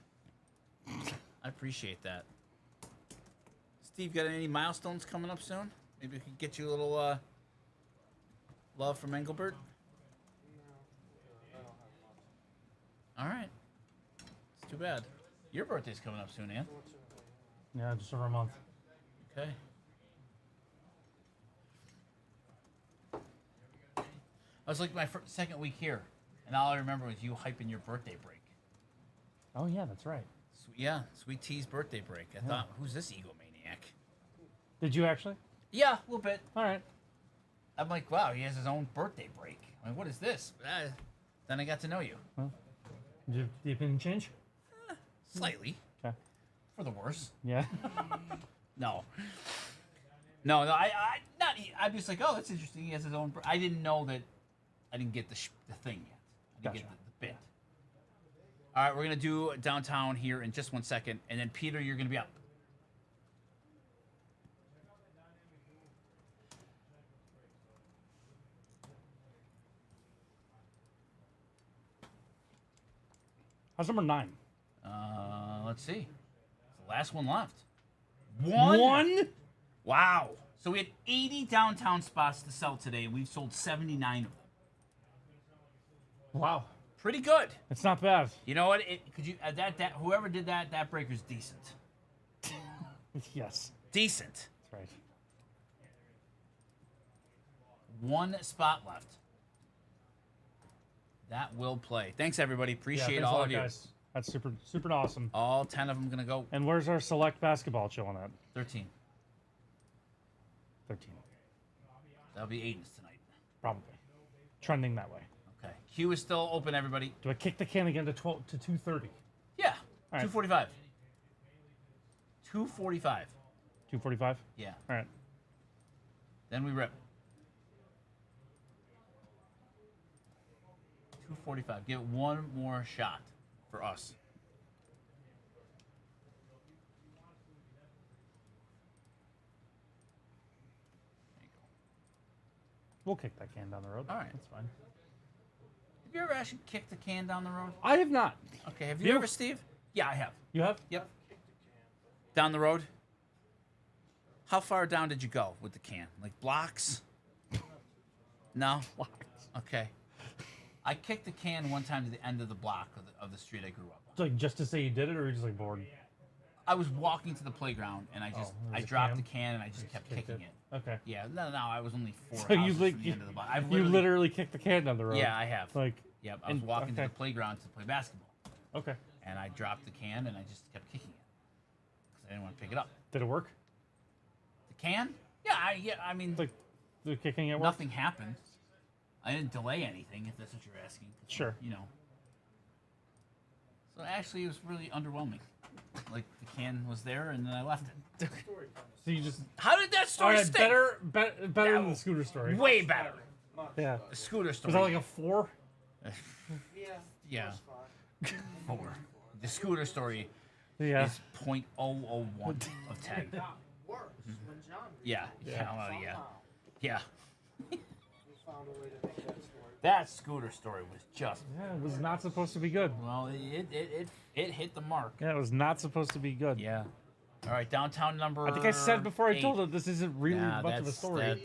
I appreciate that. Steve, got any milestones coming up soon? Maybe we could get you a little love from Engelbert. All right. It's too bad. Your birthday's coming up soon, Ann. Yeah, just over a month. Okay. I was like my second week here, and all I remember was you hyping your birthday break. Oh yeah, that's right. Yeah, Sweet T's birthday break. I thought, who's this egomaniac? Did you actually? Yeah, a little bit. All right. I'm like, wow, he has his own birthday break. I mean, what is this? Then I got to know you. Did your opinion change? Slightly. Okay. For the worse. Yeah. No. No, I not I'm just like, oh, that's interesting. He has his own. I didn't know that. I didn't get the thing yet. I didn't get the bit. All right, we're gonna do downtown here in just 1 second, and then Peter, you're gonna be up. How's number 9? Let's see. It's the last one left. One? Wow. So we had 80 downtown spots to sell today. We've sold 79 of them. Wow. Pretty good. It's not bad. You know what? Could you that whoever did that breaker's decent. Yes. Decent. That's right. One spot left. That will play. Thanks everybody. Appreciate thanks a all lot, of you. guys. That's super awesome. All 10 of them gonna go. And where's our select basketball chilling at? 13. 13. That'll be Aiden's tonight. Probably. Trending that way. Okay. Queue is still open, everybody. Do I kick the can again to 2:30? Yeah. All right. 2:45. 2:45. 2:45? Yeah. All right. Then we rip. 2:45. Get one more shot for us. There you go. We'll kick that can down the road. All right. That's fine. Have you ever actually kicked the can down the road? I have not. Okay. Have you ever, Steve? Yeah, I have. You have? Yep. Down the road? How far down did you go with the can? Like blocks? No? Okay. I kicked the can one time to the end of the block of the street I grew up on. Like just to say you did it, or you're just like bored? I was walking to the playground and I dropped the can and I just kept kicking it. Okay. Yeah, no, I was only 4 So houses from the end of the block. You literally kicked the can down the road. Yeah, I have. Like. Yep, I was walking to the playground to play basketball. Okay. And I dropped the can and I just kept kicking it because I didn't want to pick it up. Did it work? The can? Yeah, I mean, Like the kicking it worked? nothing happened. I didn't delay anything, if that's what you're asking. Sure. You know. So actually, it was really underwhelming. Like the can was there, and then I left it. So you just. How did that story stink? Better than the scooter story. Way better. Yeah. The scooter story. Was that like a 4? Yeah. 4. The scooter story Yeah. is 0.001 of 10. Yeah. Yeah. That scooter story was just. Yeah, it was not supposed to be good. Well, it hit the mark. Yeah, it was not supposed to be good. Yeah. All right, downtown number. I think I said before I 8. told it this isn't really much of a story.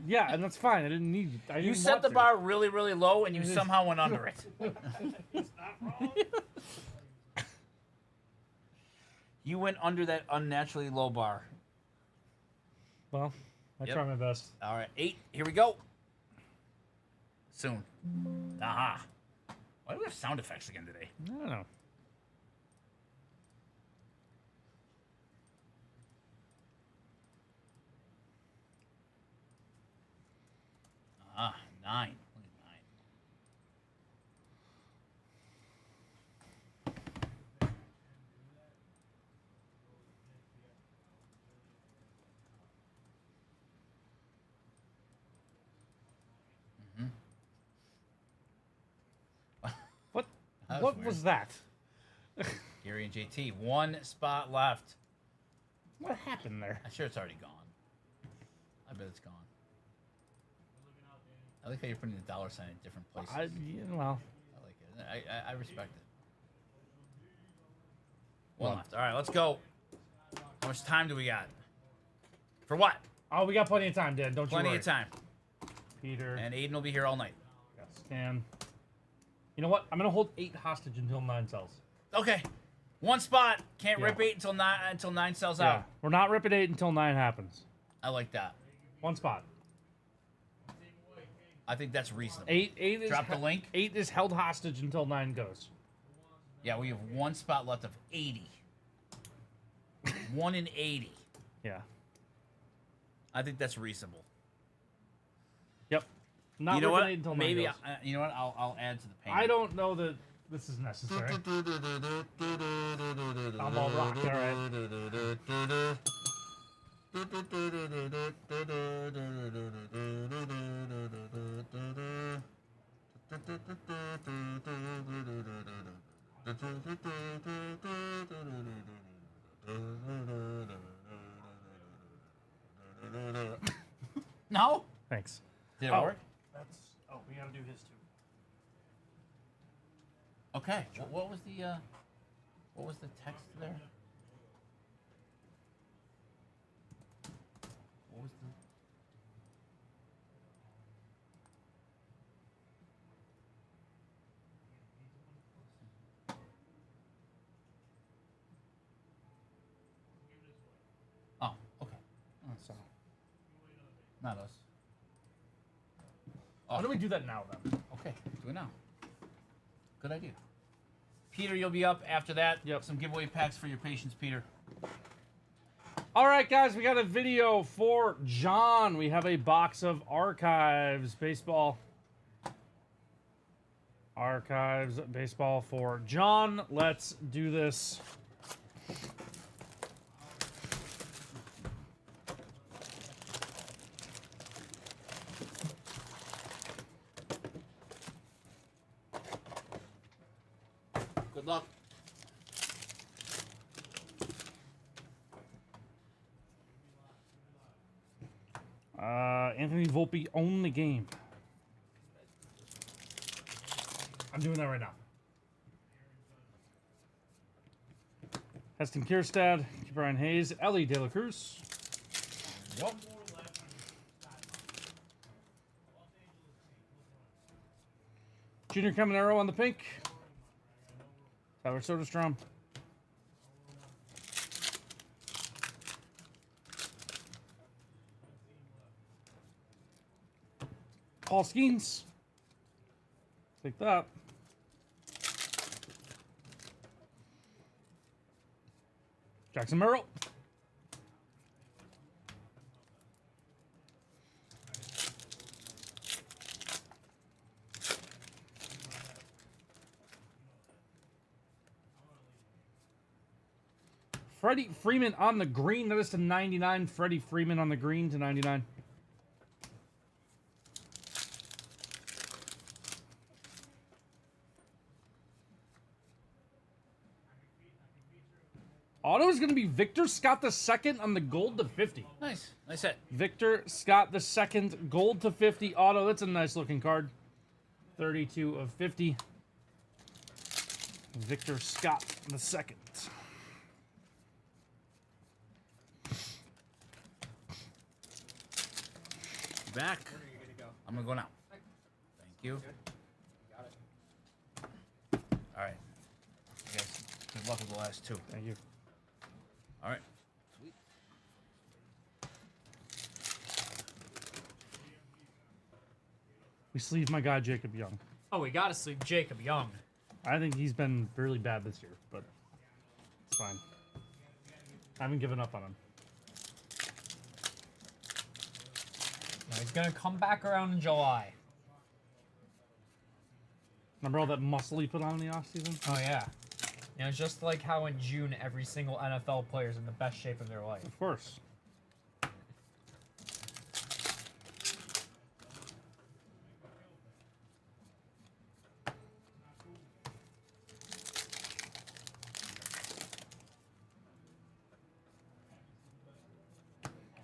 Yeah, and that's fine. I didn't need. You set the bar really, really low, and you somehow went under it. You went under that unnaturally low bar. Well, I try my best. All right, 8. Here we go. Soon. Aha. Why do we have sound effects again today? I don't know. Ah, 9. Look at 9. What was that? Gary and JT, 1 spot left. What happened there? I'm sure it's already gone. I bet it's gone. I like how you're putting the dollar sign in different places. Well, I like it. I respect it. 1 left. All right, let's go. How much time do we got? For what? Oh, we got plenty of time, Dan. Don't you worry. Plenty of time. Peter. And Aiden will be here all night. Got scan. You know what? I'm gonna hold 8 hostage until 9 sells. Okay. 1 spot. Can't rip 8 until 9 sells out. We're not ripping 8 until 9 happens. I like that. 1 spot. I think that's reasonable. 8 is Drop the link. 8 is held hostage until 9 goes. Yeah, we have 1 spot left of 80. 1 in 80. Yeah. I think that's reasonable. Yep. Not you know what? 8 until 9 Maybe goes. you know what? I'll add to the payment. I don't know that this is necessary. I'm all rock, all right. No? Thanks. Did it Oh. work? That's. Oh, we gotta do his too. Okay. What was the text there? What was the? Oh, okay. So. Not us. Why don't we do that now then? Okay, do it now. Good idea. Peter, you'll be up after that. Yep. Some giveaway packs for your patients, Peter. All right, guys, we got a video for John. We have a box of Archives baseball. Archives baseball for John. Let's do this. Good luck. Anthony Volpe own the game. I'm doing that right now. Heston Kierstad, Brian Hayes, Ellie De La Cruz. Yep. Junior Caminero on the pink. Tyler Soderstrom. Paul Skeens. Take that. Jackson Merrill. Freddie Freeman on the green. That is to 99. Freddie Freeman on the green to 99. Auto is going to be Victor Scott II on the gold to 50. Nice. Nice hit. Victor Scott II, gold to 50 auto. That's a nice looking card. 32 of 50. Victor Scott II. Back. Where are you gonna go? I'm gonna go now. Thank you. Got it. All right. You guys, good luck with the last two. Thank you. All right. Sweet. We sleeve my guy Jacob Young. Oh, we gotta sleep Jacob Young. I think he's been really bad this year, but it's fine. I haven't given up on him. No, he's gonna come back around in July. Remember all that muscle he put on in the offseason? Oh yeah. You know, it's just like how in June every single NFL player is in the best shape of their life. Of course.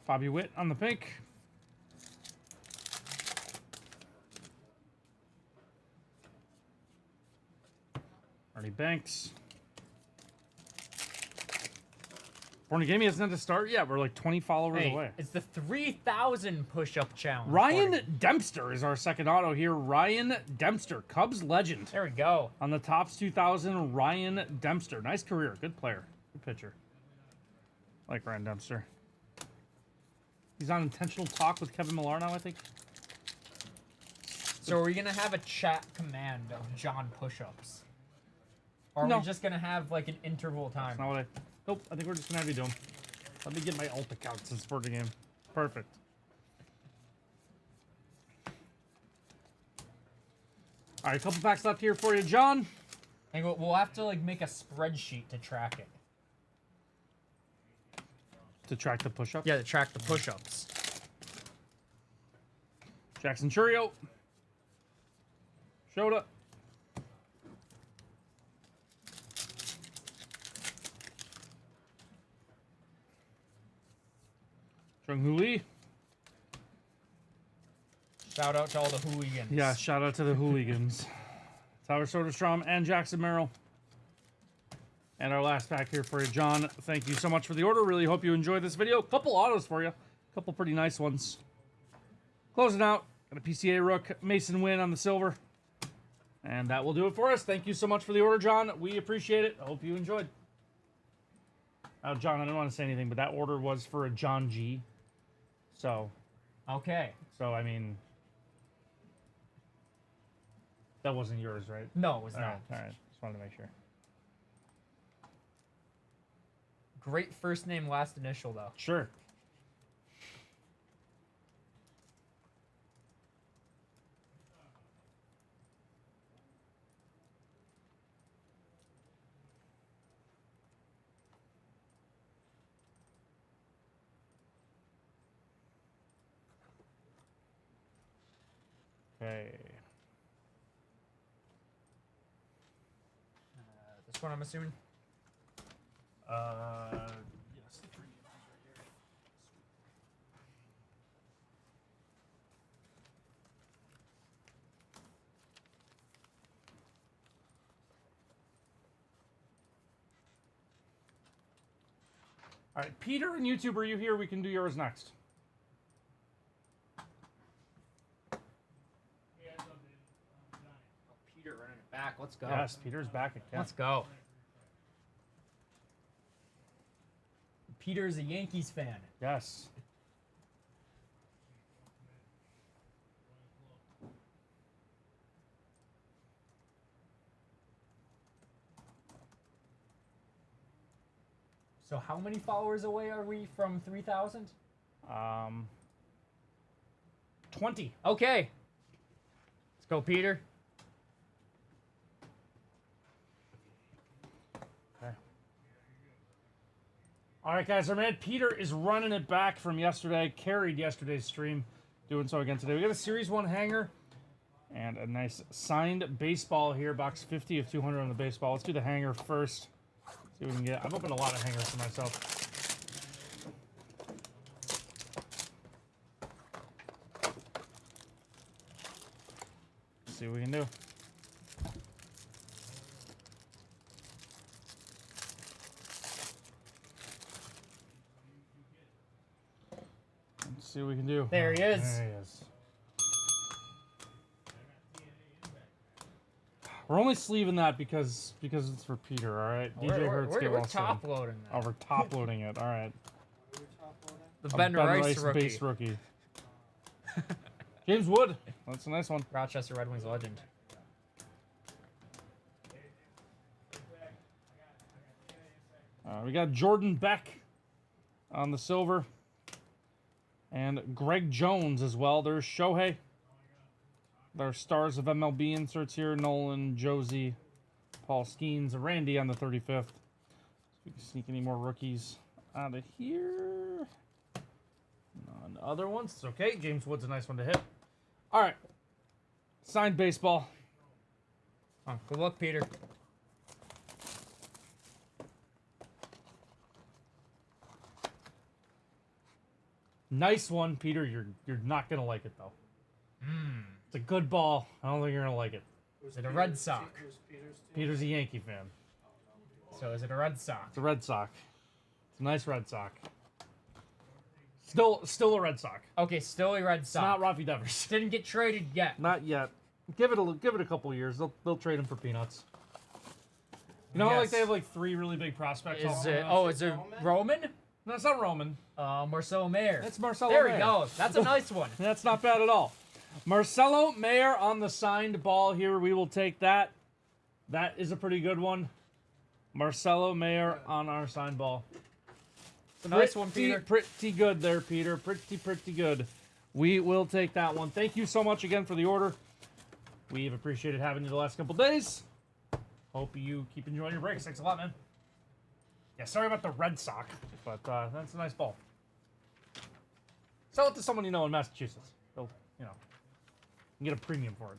Bobby Witt on the pink. Ernie Banks. Bornagami hasn't had to start yet. We're like 20 followers Hey, away. it's the 3,000 push-up challenge. Ryan Bornagami. Dempster is our second auto here. Ryan Dempster, Cubs legend. There we go. On the Topps 2000, Ryan Dempster. Nice career. Good player. Good pitcher. I like Ryan Dempster. He's on intentional talk with Kevin Millar now, I think. So are we gonna have a chat command of John push-ups? Or are No. we just gonna have like an interval time? That's not what I... Nope, I think we're just going to have you do them. Let me get my alt account since for the game. Perfect. All right, a couple packs left here for you, John. And we'll have to like make a spreadsheet to track it. To track the push-up? Yeah, to track the push-ups. Jackson Churio. Showed up. Jung-Hoo Lee. Shout out to all the hooligans. Yeah, shout out to the hooligans. Tyler Soderstrom and Jackson Merrill. And our last pack here for you, John. Thank you so much for the order. Really hope you enjoyed this video. Couple autos for you. Couple pretty nice ones. Closing out. Got a PCA Rook, Mason Wynn on the silver. And that will do it for us. Thank you so much for the order, John. We appreciate it. I hope you enjoyed. Now, John, I don't want to say anything, but that order was for a John G. So. Okay. So, I mean. That wasn't yours, right? No, it was not. All right. Just wanted to make sure. Great first name, last initial, though. Sure. Okay. This one, I'm assuming. Yes, the 3 games right here. All right, Peter and YouTube, are you here? We can do yours next. Peter running it back. Let's go. Yes, Peter's back again. Let's go. Peter's a Yankees fan. Yes. So how many followers away are we from 3,000? 20. Okay. Let's go, Peter. Okay. All right, guys. Our man Peter is running it back from yesterday. Carried yesterday's stream. Doing so again today. We got a Series 1 hanger. And a nice signed baseball here. Box 50 of 200 on the baseball. Let's do the hanger first. See what we can get. I've opened a lot of hangers for myself. See what we can do. Let's see what we can do. There he is. There he is. We're only sleeving that because it's for Peter, all right? DJ Hertz, get we're well soon. top loading that. Oh, we're top loading it. All right. The A Ben Rice rookie. base rookie. James Wood. That's a nice one. Rochester Red Wings legend. We got Jordan Beck on the silver. And Greg Jones as well. There's Shohei. There's stars of MLB inserts here. Nolan, Josie, Paul Skeens, Randy on the 35th. So we can sneak any more rookies out of here. None other ones. It's okay. James Wood's a nice one to hit. All right. Signed baseball. Oh, good luck, Peter. Nice one, Peter. You're not gonna like it though. It's a good ball. I don't think you're gonna like it. Is it a Red Sox? Peter's a Yankee fan. So is it a Red Sox? It's a Red Sox. It's a nice Red Sox. Still a Red Sox. Okay, still a Red Sox. Not Rafi Devers. Didn't get traded yet. Not yet. Give it a couple years. They'll trade him for peanuts. You know how like Yes. they have like 3 really big prospects. Is all it? around? Oh, is it Roman? No, it's not Roman. Marcelo Mayer. It's Marcelo There Mayer. we go. That's a nice one. That's not bad at all. Marcelo Mayer on the signed ball here. We will take that. That is a pretty good one. Marcelo Mayer on our signed ball. It's a nice one, Peter. Pretty good there, Peter. Pretty good. We will take that one. Thank you so much again for the order. We've appreciated having you the last couple days. Hope you keep enjoying your breaks. Thanks a lot, man. Yeah, sorry about the red sock, but that's a nice ball. Sell it to someone you know in Massachusetts. They'll, you know, you can get a premium for it.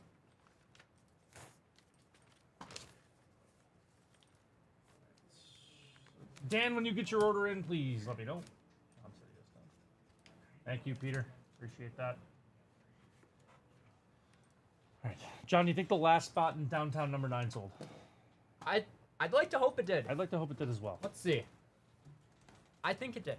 Dan, when you get your order in, please let me know. Thank you, Peter. Appreciate that. All right, John, do you think the last spot in downtown number 9 sold? I'd like to hope it did. I'd like to hope it did as well. Let's see. I think it did.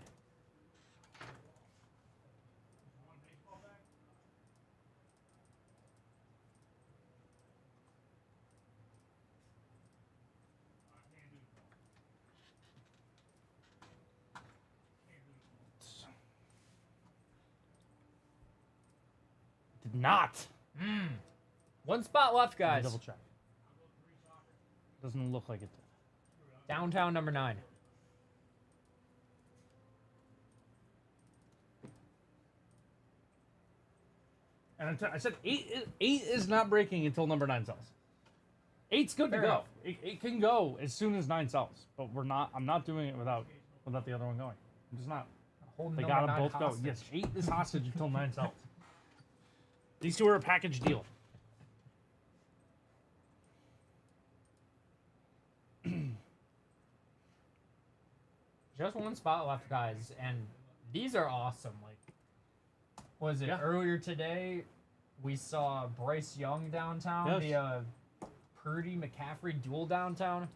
Did not. One spot left, Let me guys. double check. Doesn't look like it did. Downtown number 9. And I said 8 is not breaking until number 9 sells. 8's good Fair to go. enough. It can go as soon as 9 sells, but I'm not doing it without the other one going. I'm just not. Holding They number gotta 9 both go. hostage. Yes, 8 is hostage until 9 sells. These two are a package deal. Just one spot left, guys, and these are awesome. Like, was it Yeah. earlier today? We saw Bryce Young downtown, Yes. the Purdy McCaffrey duel downtown.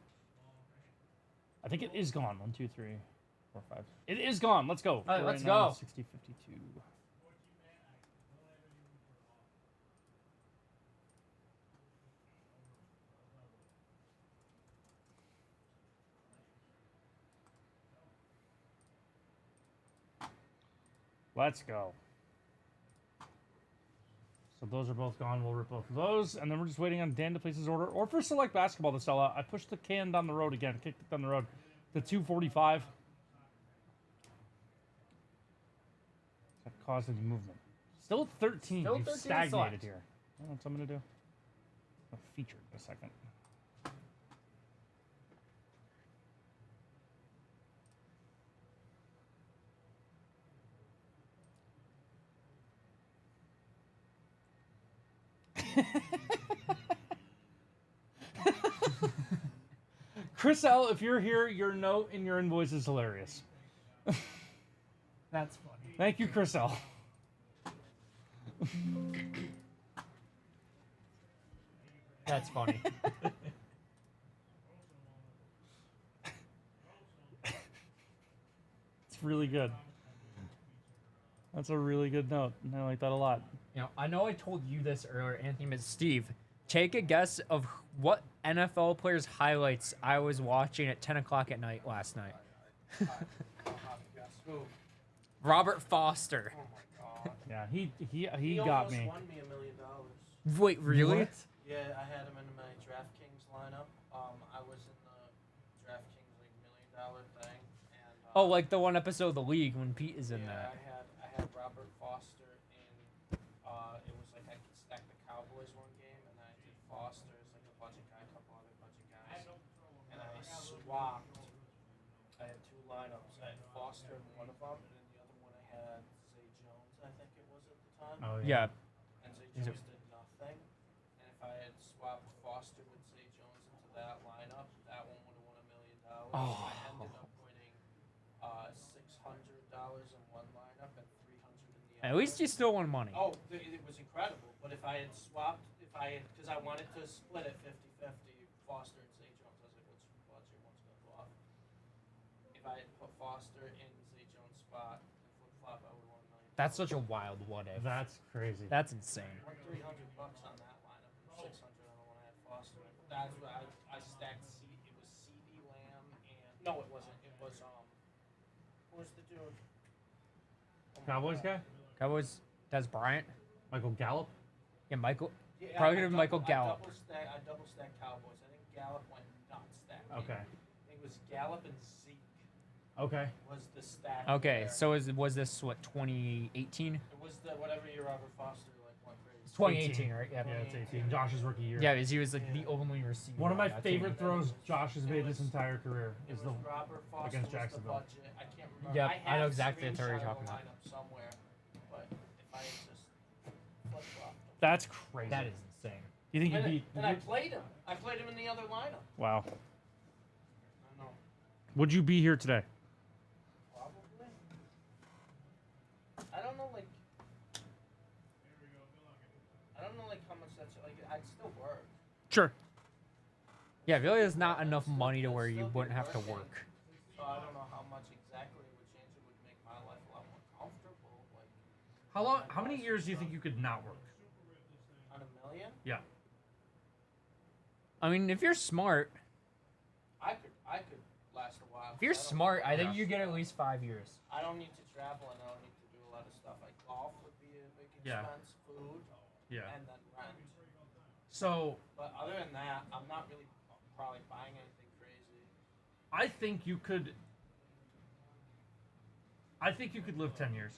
I think it is gone. 1, 2, 3, 4, 5. It is gone. Let's go. right, let's 49, go. 60, 52. Let's go. So those are both gone. We'll rip both of those. And then we're just waiting on Dan to place his order or for Select Basketball to sell out. I pushed the can down the road again, kicked it down the road to 245. That caused any movement. Still at 13. Still We've 13 stagnated select. here. I don't know what I'm going to do. I'll feature it in a second. Chris L., if you're here, your note in your invoice is hilarious. That's funny. Thank you, Chris L. That's funny. It's really good. That's a really good note. I like that a lot. You know, I know I told you this earlier, Anthony, but Steve, take a guess of what NFL players' highlights I was watching at 10 o'clock at night last night. I'll have to guess who. Robert Foster. Oh my god. Yeah, he He got almost me. won me $1 million. Wait, really? What? Yeah, I had him in my DraftKings lineup. I was in the DraftKings like $1 million thing, and Oh, like the one episode of The League when Pete is in yeah, that. I had Robert Foster in. It was like I could stack the Cowboys one game, and I did Foster as like a budget guy, a couple other budget guys, and I swapped. I had 2 lineups. I had Foster in one of them, and then the other one I had Zay Jones, I think it was at the time. Oh, Yeah. And Zay Jones did nothing. And if I had swapped Foster with Zay Jones into that lineup, that one would have won $1 million. Oh. I ended up winning $600 in one lineup and $300 in the other. At least you still won money. Oh, it was incredible. But if I had swapped, because I wanted to split it 50-50, Foster and Zay Jones, I was like, which budget one's going to go off? If I had put Foster in Zay Jones' spot and flip-flop, I would have won $1 million. That's such a wild what if. That's crazy. That's insane. I won $300 on that lineup and $600 on the one I had Foster. That's what I stacked. It was CD Lamb and no, it wasn't. It was who was the dude? Oh my Cowboys God. guy? Cowboys, Des Bryant. Michael Gallup? Yeah, Michael. Yeah, Probably I gonna be Michael Gallup. I double stacked Cowboys. I think Gallup went nuts that game. Okay. I think it was Gallup and Zeke Okay. was the stack. Okay, there. so was this what 2018? It was the whatever year Robert Foster like went crazy. 2018, right? Yeah. Yeah, it's 18. Josh's rookie year. Yeah, because he was like the only receiver. One of my on that team. favorite throws Josh has made his entire career is the Robert Foster against was the Jacksonville. budget. I can't remember. Yep, I know have exactly the throw you're screenshot talking of the about. lineup somewhere, but if I had just flip-flopped them. That's crazy. That is insane. You think you'd And, be? and I played him. I played him in the other lineup. Wow. I know. Would you be here today? Probably. I don't know, like. I don't know, like, how much that's like. I'd still work. Sure. Yeah, I feel like there's not enough money to where you wouldn't have to work. So I don't know how much exactly it would change. It would make my life a lot more comfortable. Like, How many years do you think you could not work? on a million, Yeah. I mean, if you're smart, I could last a while. if you're 'cause I don't- smart, I think you get at least 5 years. I don't need to travel and I don't need to do a lot of stuff. Like golf would be a big Yeah. expense, food, Yeah. and then rent. So But other than that, I'm not really probably buying anything crazy. I think you could. I think you could live 10 years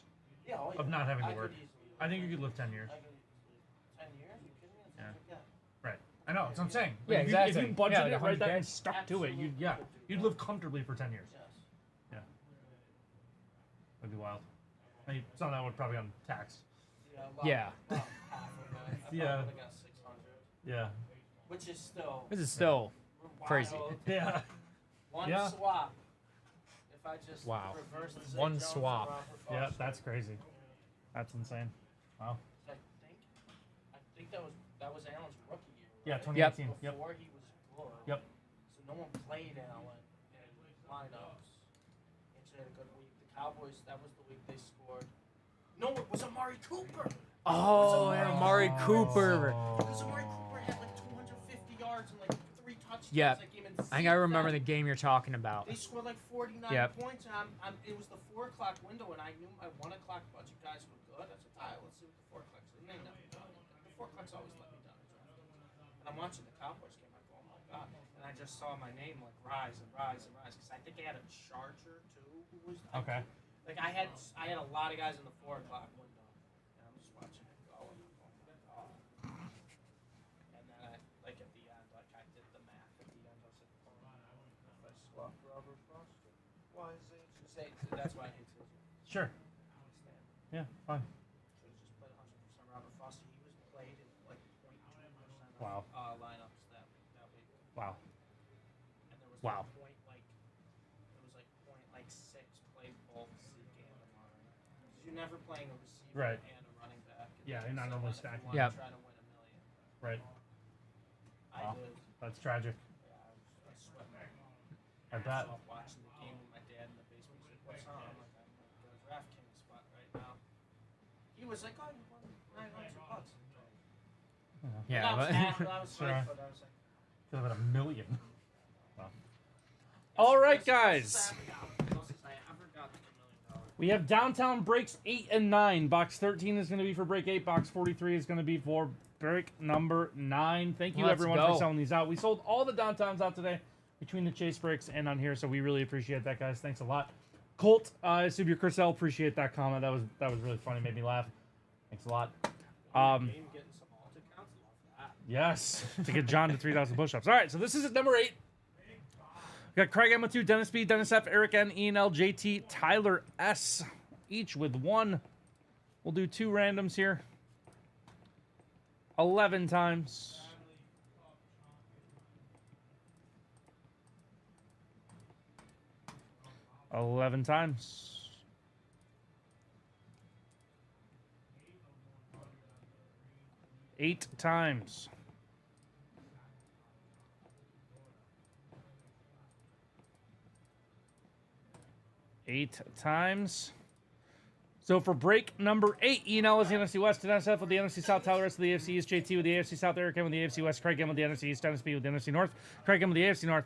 Yeah, oh, yeah. of not having I to work. could easily, I think you could live 10 years. I could easily, 10 years? You kidding me? That's Yeah. not like that. Right. I know. That's what I'm saying. Yeah, If exactly. you budget Yeah, like it right there 100K. and stuck to it, you'd live comfortably for 10 years. Yes. Yeah. That'd be wild. I mean, some of that would probably on tax. Yeah. About, Yeah. About half of it. I probably Yeah. would've got 600, Yeah. which is still This is still crazy. wild. Yeah. One Yeah. swap. If I just Wow. reverse the Zay One Jones and swap. Robert Yeah, Foster. that's crazy. That's insane. Wow. I think that was Allen's rookie year. Yeah, right? 2018. Yep. Before he was good. Yep. So no one played Allen in lineups. And so he had a good week. The Cowboys, that was the week they scored. No, it was Amari Cooper. Oh, and Amari Cooper. Because Amari Cooper had like 250 yards and like 3 touchdowns. Yeah. That game, and I think I remember the game you're talking about. They scored like 49 Yep. points, and it was the 4 o'clock window, and I knew my 1 o'clock budget guys were good. I said, all right, let's see what the 4 o'clock's doing. They never done it. The 4 o'clock's always let me down. And I'm watching the Cowboys game. I go, oh my god! And I just saw my name like rise and rise and rise because I think they had a Charger too who was Okay. Like I had a lot of guys in the 4 o'clock window, and I'm just watching it go. And I'm going, oh my god! And then I like at the end, like I did the math at the end. I was like, oh, if I swap Robert Foster, why is it? That's why I hate it. Sure. Yeah, fine. Should have just played 100% Robert Foster. He was played in like 0.2% Wow. of lineups that week. Wow. And there was Wow. like point like 6 played both Zeke and Amari. Because you're never playing a receiver Right. and a running back. Yeah, you're not So normally if you stacking. wanna Yep. try to win a million. Right. I Wow. did. That's tragic. Yeah, I was sweating. I bet. I was watching the game with my dad in the basement. He's like, what's on? I'm like, I'm in the DraftKings spot right now. He was like, oh, you won $900. Yeah, I was but mad, I was Sure. hyped, but I was like, Could have been $1 million. Wow. All right, guys. We have Downtown breaks 8 and 9. Box 13 is going to be for break 8. Box 43 is going to be for break number 9. Thank you, Let's everyone, go. for selling these out. We sold all the Downtowns out today between the Chase breaks and on here, so we really appreciate that, guys. Thanks a lot. Colt, Subir Cursell, appreciate that comment. That was really funny. Made me laugh. Thanks a lot. getting some alt accounts. Love that. Yes, to get John to 3,000 push-ups. All right, so this is at number 8. We got Craig M2, Dennis B, Dennis F, Eric N, Ian L, JT, Tyler S, each with 1. We'll do 2 randoms here. 11 times. $11 times. $8 times. $8 times. So for break number 8, Ian L is the NFC West, Dennis F with the NFC South, Tyler S with the AFC East, JT with the AFC South, Eric M with the AFC West, Craig M with the NFC East, Dennis B with the NFC North, Craig M with the AFC North.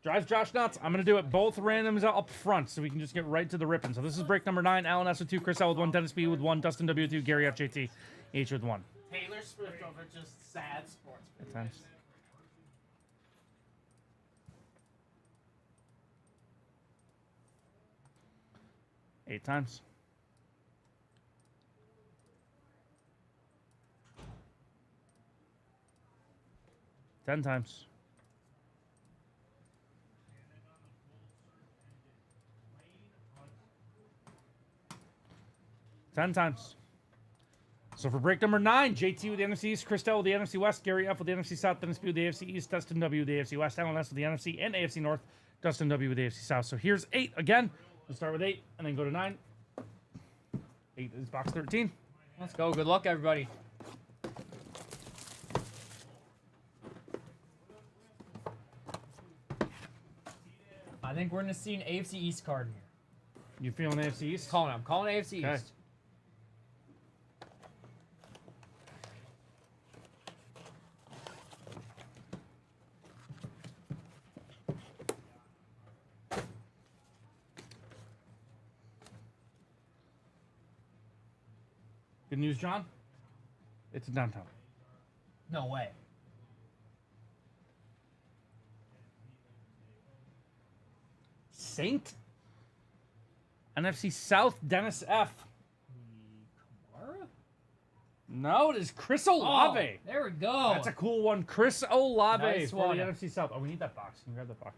Drives Josh nuts. I'm going to do it both randoms up front so we can just get right to the ripping. So this is break number 9. Alan S with 2, Chris L with 1, Dennis B with 1, Dustin W with 2, Gary F, JT, each with 1. Taylor Swift over just sad sports. 8 times. $8 times. 10 times. So for break number 9, JT with the NFC East, Christel with the NFC West, Gary F with the NFC South, Dennis B with the AFC East, Dustin W with the AFC West, Alan S with the NFC and AFC North, Dustin W with the AFC South. So here's 8 again. Let's start with 8 and then go to 9. 8 is box 13. Let's go. Good luck, everybody. I think we're going to see an AFC East card here. You feeling AFC East? I'm calling AFC Okay. East. Good news, John? It's in downtown. No way. Saint? NFC South, Dennis F. Kamara? No, it is Chris Olave. Oh, there we go. That's a cool one. Chris Olave Nice for one. the NFC South. Oh, we need that box. Can you grab that box?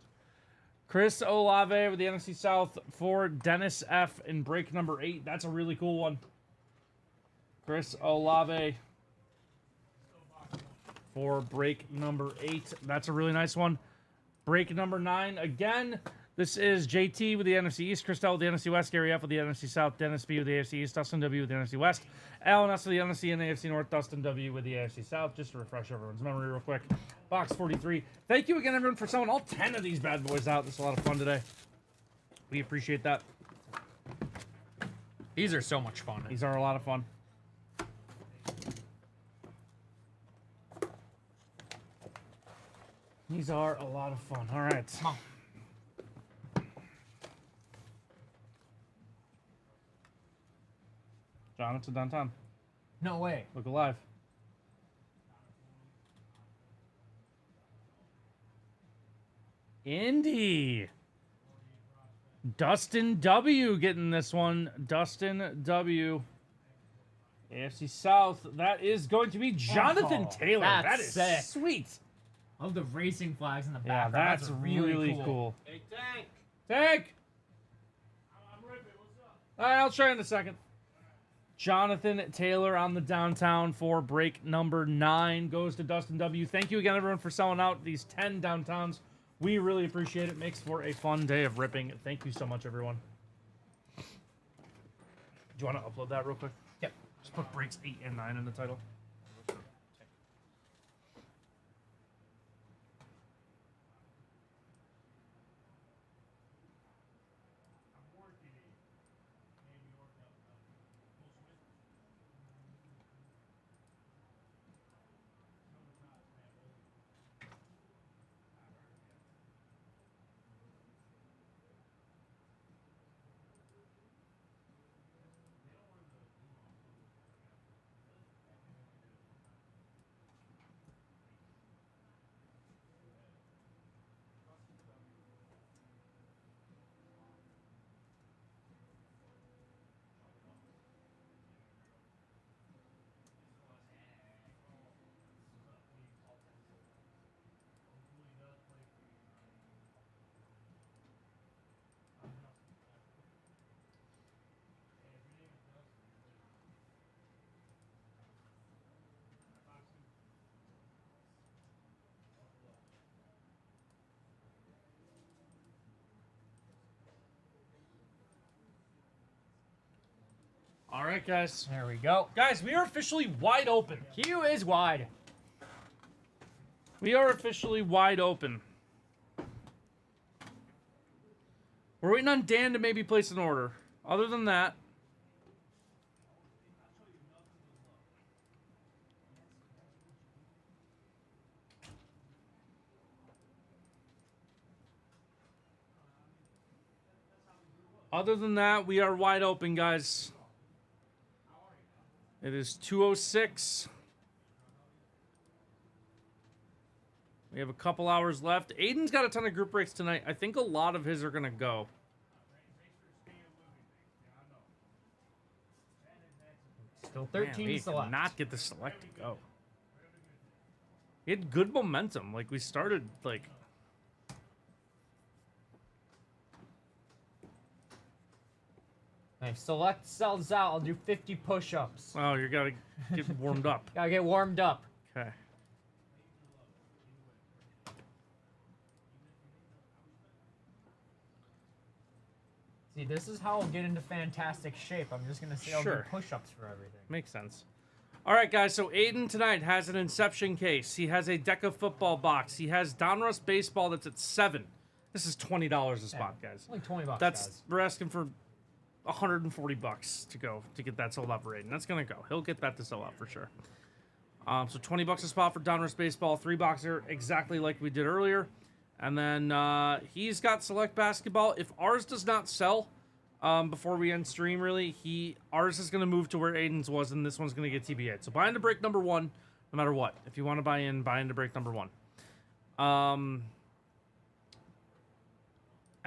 Chris Olave with the NFC South for Dennis F. in break number 8. That's a really cool one. Chris Olave for break number 8. That's a really nice one. Break number 9 again. This is JT with the NFC East, Christel with the NFC West, Gary F with the NFC South, Dennis B with the AFC East, Dustin W with the NFC West, Alan S with the NFC and AFC North, Dustin W with the AFC South. Just to refresh everyone's memory real quick. Box 43. Thank you again, everyone, for selling all 10 of these bad boys out. This is a lot of fun today. We appreciate that. These are so much fun. These are a lot of fun. These are a lot of fun. All right. Come on. John, it's a downtown. No way. Look alive. Indy. Dustin W getting this one. Dustin W. AFC South. That is going to be Jonathan Taylor. that's That is sick. sweet. Love the racing flags in the Yeah, background. that's really cool. Hey, Tank. Tank! All right, I'll try in a second. Jonathan Taylor on the downtown for break number 9 goes to Dustin W. Thank you again, everyone, for selling out these 10 downtowns. We really appreciate it. Makes for a fun day of ripping. Thank you so much, everyone. Do you want to upload that real quick? Yep. Just put breaks 8 and 9 in the title. All right, guys. There we go. Guys, we are officially wide open. Q is wide. We are officially wide open. We're waiting on Dan to maybe place an order. Other than that, we are wide open, guys. It is 2:06. We have a couple hours left. Aiden's got a ton of group breaks tonight. I think a lot of his are going to go. Still 13 Man, we to select. cannot get the select to go. He had good momentum. Like, we started, like... If select sells out, I'll do 50 push-ups. Oh, you gotta get warmed up. Gotta get warmed up. Okay. See, this is how I'll get into fantastic shape. I'm just gonna say I'll do Sure. push-ups for everything. Makes sense. All right, guys. So Aiden tonight has an Inception case. He has a Deca football box. He has Donruss baseball that's at $7. This is $20 a spot, guys. Only 20 bucks, That's guys. we're asking for $140 to go to get that sold out for Aiden. That's gonna go. He'll get that to sell out for sure. So $20 a spot for Donruss baseball, 3-boxer, exactly like we did earlier. And then he's got select basketball. If ours does not sell before we end stream, really, ours is gonna move to where Aiden's was, and this one's gonna get TBA. So buy into break number 1, no matter what. If you want to buy into break number 1.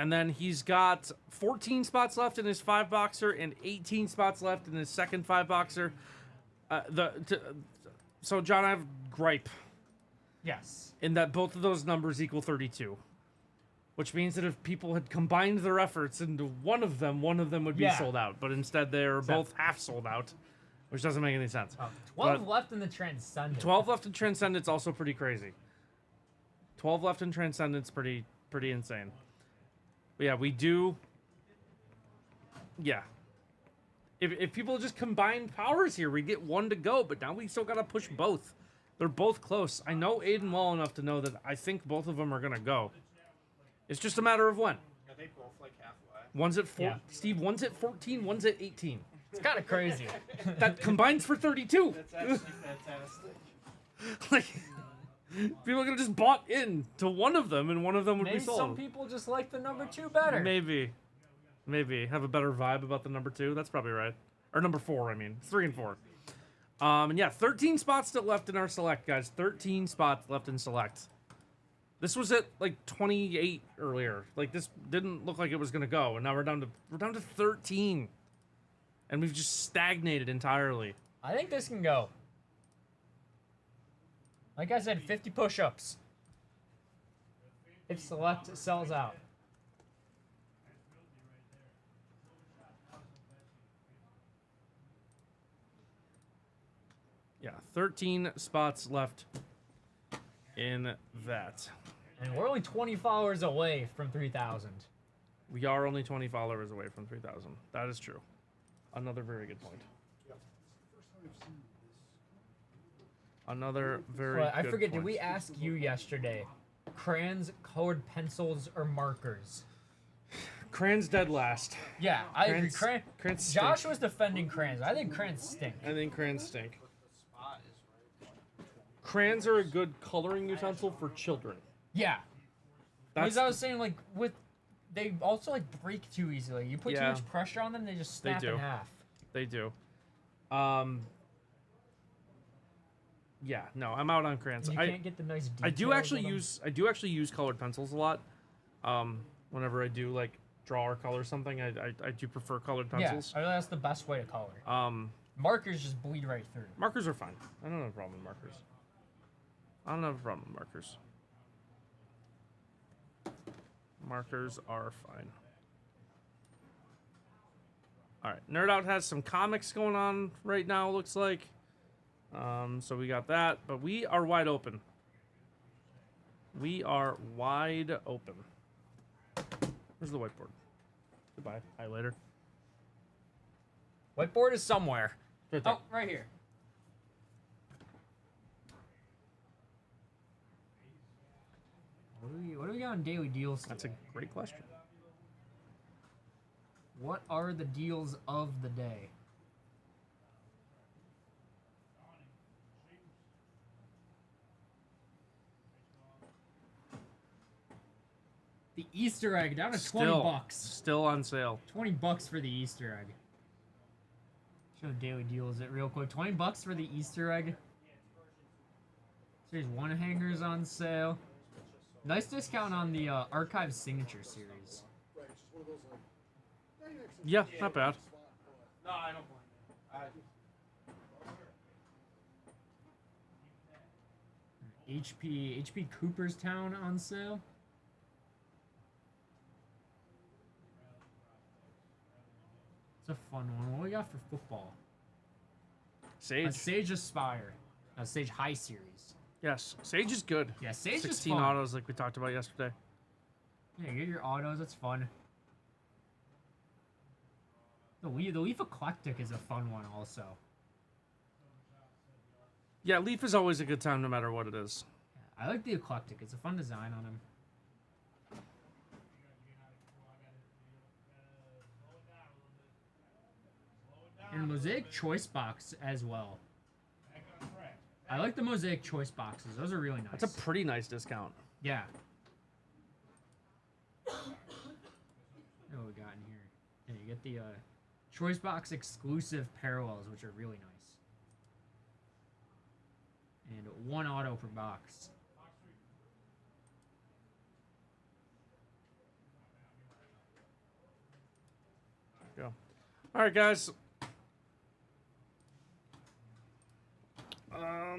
And then he's got 14 spots left in his 5-boxer and 18 spots left in his second 5-boxer. So, John, I have gripe. Yes. In that both of those numbers equal 32. Which means that if people had combined their efforts into one of them would be sold out. But instead, they're both half sold out, which doesn't make any sense. 12 left in the Transcendent. 12 left in Transcendent's also pretty crazy. 12 left in Transcendent's pretty insane. But yeah, we do. Yeah. If people just combine powers here, we get one to go, but now we still got to push both. They're both close. I know Aiden well enough to know that I think both of them are going to go. It's just a matter of when. Are they both like halfway? One's at 4. Steve, one's at 14, one's at 18. It's kind of crazy. That combines for 32. That's actually fantastic. Like, people could have just bought in to one of them, and one of them would Maybe be sold. some people just like the number 2 better. Maybe have a better vibe about the number 2. That's probably right. Or number 4, I mean. 3 and 4. And yeah, 13 spots still left in our select, guys. 13 spots left in select. This was at like 28 earlier. Like, this didn't look like it was gonna go, and now we're down to 13, and we've just stagnated entirely. I think this can go. Like I said, 50 push-ups. If select sells out. Yeah, 13 spots left in that. And we're only 20 followers away from 3,000. We are only 20 followers away from 3,000. That is true. Another very good point. Another very Well, I good forget, point. did we ask you yesterday, crayons, colored pencils, or markers? Crayons dead last. Yeah, I agree. Crayons stink. Josh was defending crayons. I think crayons stink. I think crayons stink. Crayons are a good coloring utensil for children. Yeah. That's Because I was saying, like, they also, like, break too easily. You put too Yeah. much pressure on them, they just snap in half. They do. Yeah, no, I'm out on crayons. And you can't get the nice details I do actually with them. use colored pencils a lot. Whenever I do like draw or color something, I do prefer colored pencils. Yeah, that's the best way to color. Markers just bleed right through. Markers are fine. I don't have a problem with markers. I don't have a problem with markers. Markers are fine. All right, Nerd Out has some comics going on right now, looks like. So we got that, but we are wide open. We are wide open. Where's the whiteboard? Goodbye, highlighter. Whiteboard is somewhere. Right there. Oh, right here. What do we got on daily deals today? That's a great question. What are the deals of the day? The Easter egg down to 20 bucks. Still on sale. 20 bucks for the Easter egg. Show daily deals it real quick. 20 bucks for the Easter egg. Series 1 hangers on sale. Nice discount on the Archive Signature series. Yeah, not bad. No, I don't blame you. HP Cooperstown on sale. It's a fun one. What we got for football? Sage. Sage Aspire. Sage High Series. Yes, Sage is good. Yeah, Sage is 16 fun. autos like we talked about yesterday. Yeah, get your autos. That's fun. The Leaf Eclectic is a fun one also. Yeah, Leaf is always a good time no matter what it is. I like the Eclectic. It's a fun design on him. And Mosaic Choice Box as well. I like the Mosaic Choice Boxes. Those are really nice. That's a pretty nice discount. Yeah. What do we got in here? Yeah, you get the Choice Box exclusive parallels, which are really nice. And 1 auto per box. Go. All right, guys.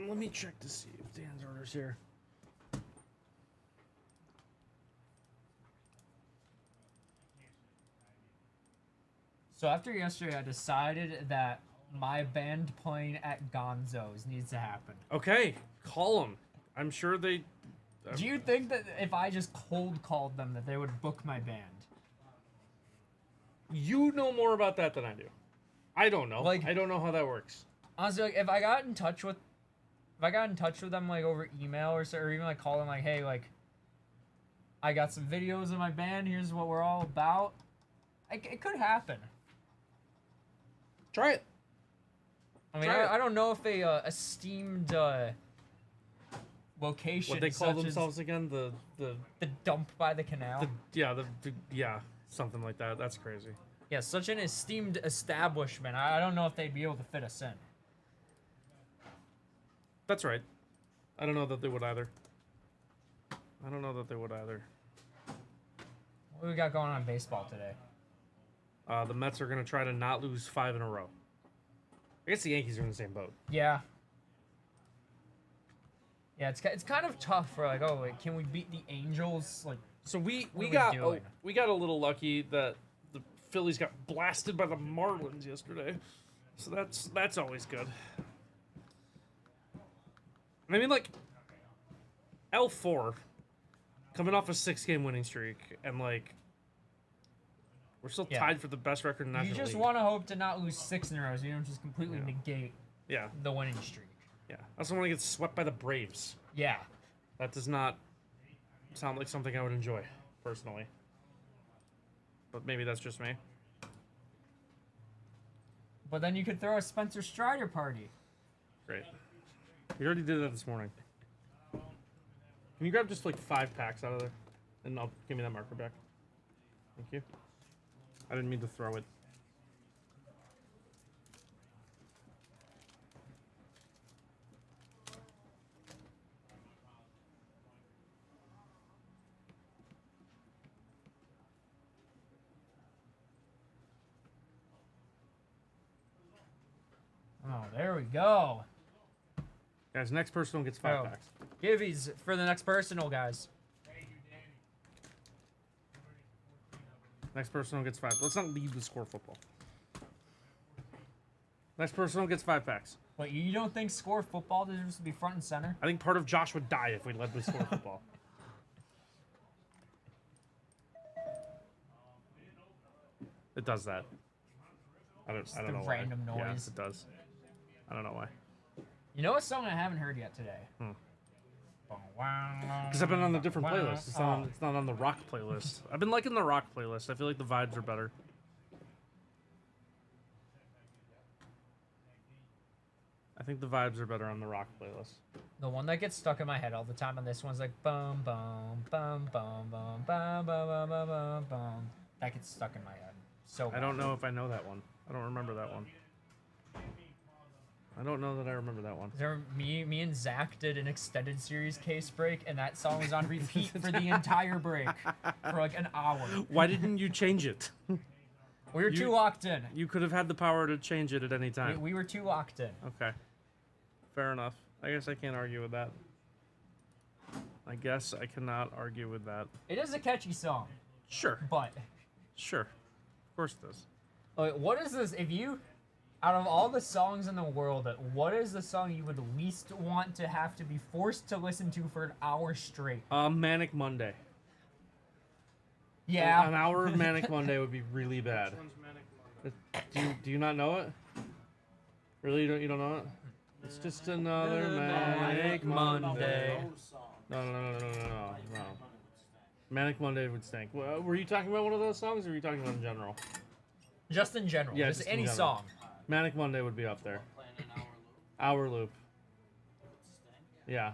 Let me check to see if Dan's order's here. So after yesterday, I decided that my band playing at Gonzo's needs to happen. Okay, call them. I'm sure they... Do you think that if I just cold called them that they would book my band? You know more about that than I do. I don't know. Like, I don't know how that works. Honestly, like, if I got in touch with them like over email or even like call them like, hey, like, I got some videos of my band. Here's what we're all about. It could happen. Try it. I mean, I don't know if a esteemed location. What they call such themselves again? The dump by the canal. Yeah, something like that. That's crazy. Yeah, such an esteemed establishment. I don't know if they'd be able to fit us in. That's right. I don't know that they would either. What do we got going on in baseball today? The Mets are going to try to not lose 5 in a row. I guess the Yankees are in the same boat. Yeah. Yeah, it's kind of tough for like, oh, can we beat the Angels? Like, so we what got are we doing? we got a little lucky that the Phillies got blasted by the Marlins yesterday. So that's always good. I mean, like, L4 coming off a 6-game winning streak, and like we're still tied for the best record in the National League. You just League. want to hope to not lose 6 in a row, so you don't just completely negate the winning streak. Yeah, I also want to get swept by the Braves. Yeah. That does not sound like something I would enjoy, personally. But maybe that's just me. But then you could throw a Spencer Strider party. Great. We already did that this morning. Can you grab just like 5 packs out of there? And give me that marker back. Thank you. I didn't mean to throw it. Oh, there we go. Guys, next personal gets 5 packs. Givey's for the next personal, guys. Next personal gets 5. Let's not leave the score football. Next personal gets 5 packs. Wait, you don't think score football deserves to be front and center? I think part of Josh would die if we led with score football. It does that. I don't know why. Random noise. Yeah, it does. I don't know why. You know what song I haven't heard yet today? Because I've been on a different playlist. It's not on the rock playlist. I've been liking the rock playlist. I feel like the vibes are better. I think the vibes are better on the rock playlist. The one that gets stuck in my head all the time on this one's like bum bum bum bum bum bum bum bum bum bum bum. That gets stuck in my head. So I don't know if I know that one. I don't remember that one. I don't know that I remember that one. There, me and Zach did an extended series case break, and that song was on repeat for the entire break for like an hour. Why didn't you change it? We were too locked in. You could have had the power to change it at any time. We were too locked in. Okay. Fair enough. I guess I can't argue with that. I guess I cannot argue with that. It is a catchy song, Sure. but Sure. Of course it is. okay, what is this? If you, out of all the songs in the world, what is the song you would least want to have to be forced to listen to for an hour straight? Manic Monday. Yeah. An hour of Manic Monday would be really bad. Which one's Manic Monday? Do you not know it? Really, you don't know it? It's just another Manic Monday. No. Manic Monday would stink. Well, were you talking about one of those songs, or were you talking about in general? Just in general. Yeah, just just in any general. song. Manic Monday would be up there. Playing an hour loop. Hour loop. It would stink. Yeah.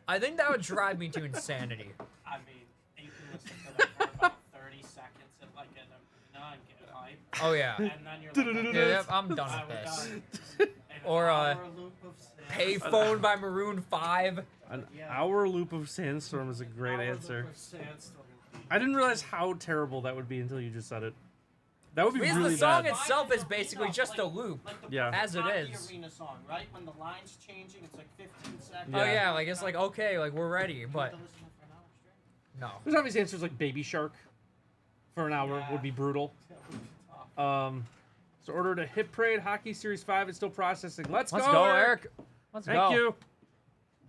I think that would drive me to insanity. I mean, you can listen to that for about 30 seconds at like an arena and get hype. Oh yeah. And then you're like, Yeah, I'm done I with would this. An Or, hour loop of Payphone by Maroon 5. An hour loop of Sandstorm is a great hour answer. loop of Sandstorm would be- I didn't realize how terrible that would be until you just said it. That would be Because really the song bad. itself is basically just a loop. Like the Yeah. As it hockey is. arena song, right? When the line's changing, it's like 15 seconds. Oh yeah, like it's like okay, like we're ready, You but have to listen to it for an hour straight. no. There's obvious answers like Baby Shark for an hour would be brutal. That would be tough. So ordered a Hit Parade Hockey Series 5. It's still processing. Let's Let's go, go, Eric. Eric. Let's Thank go. you.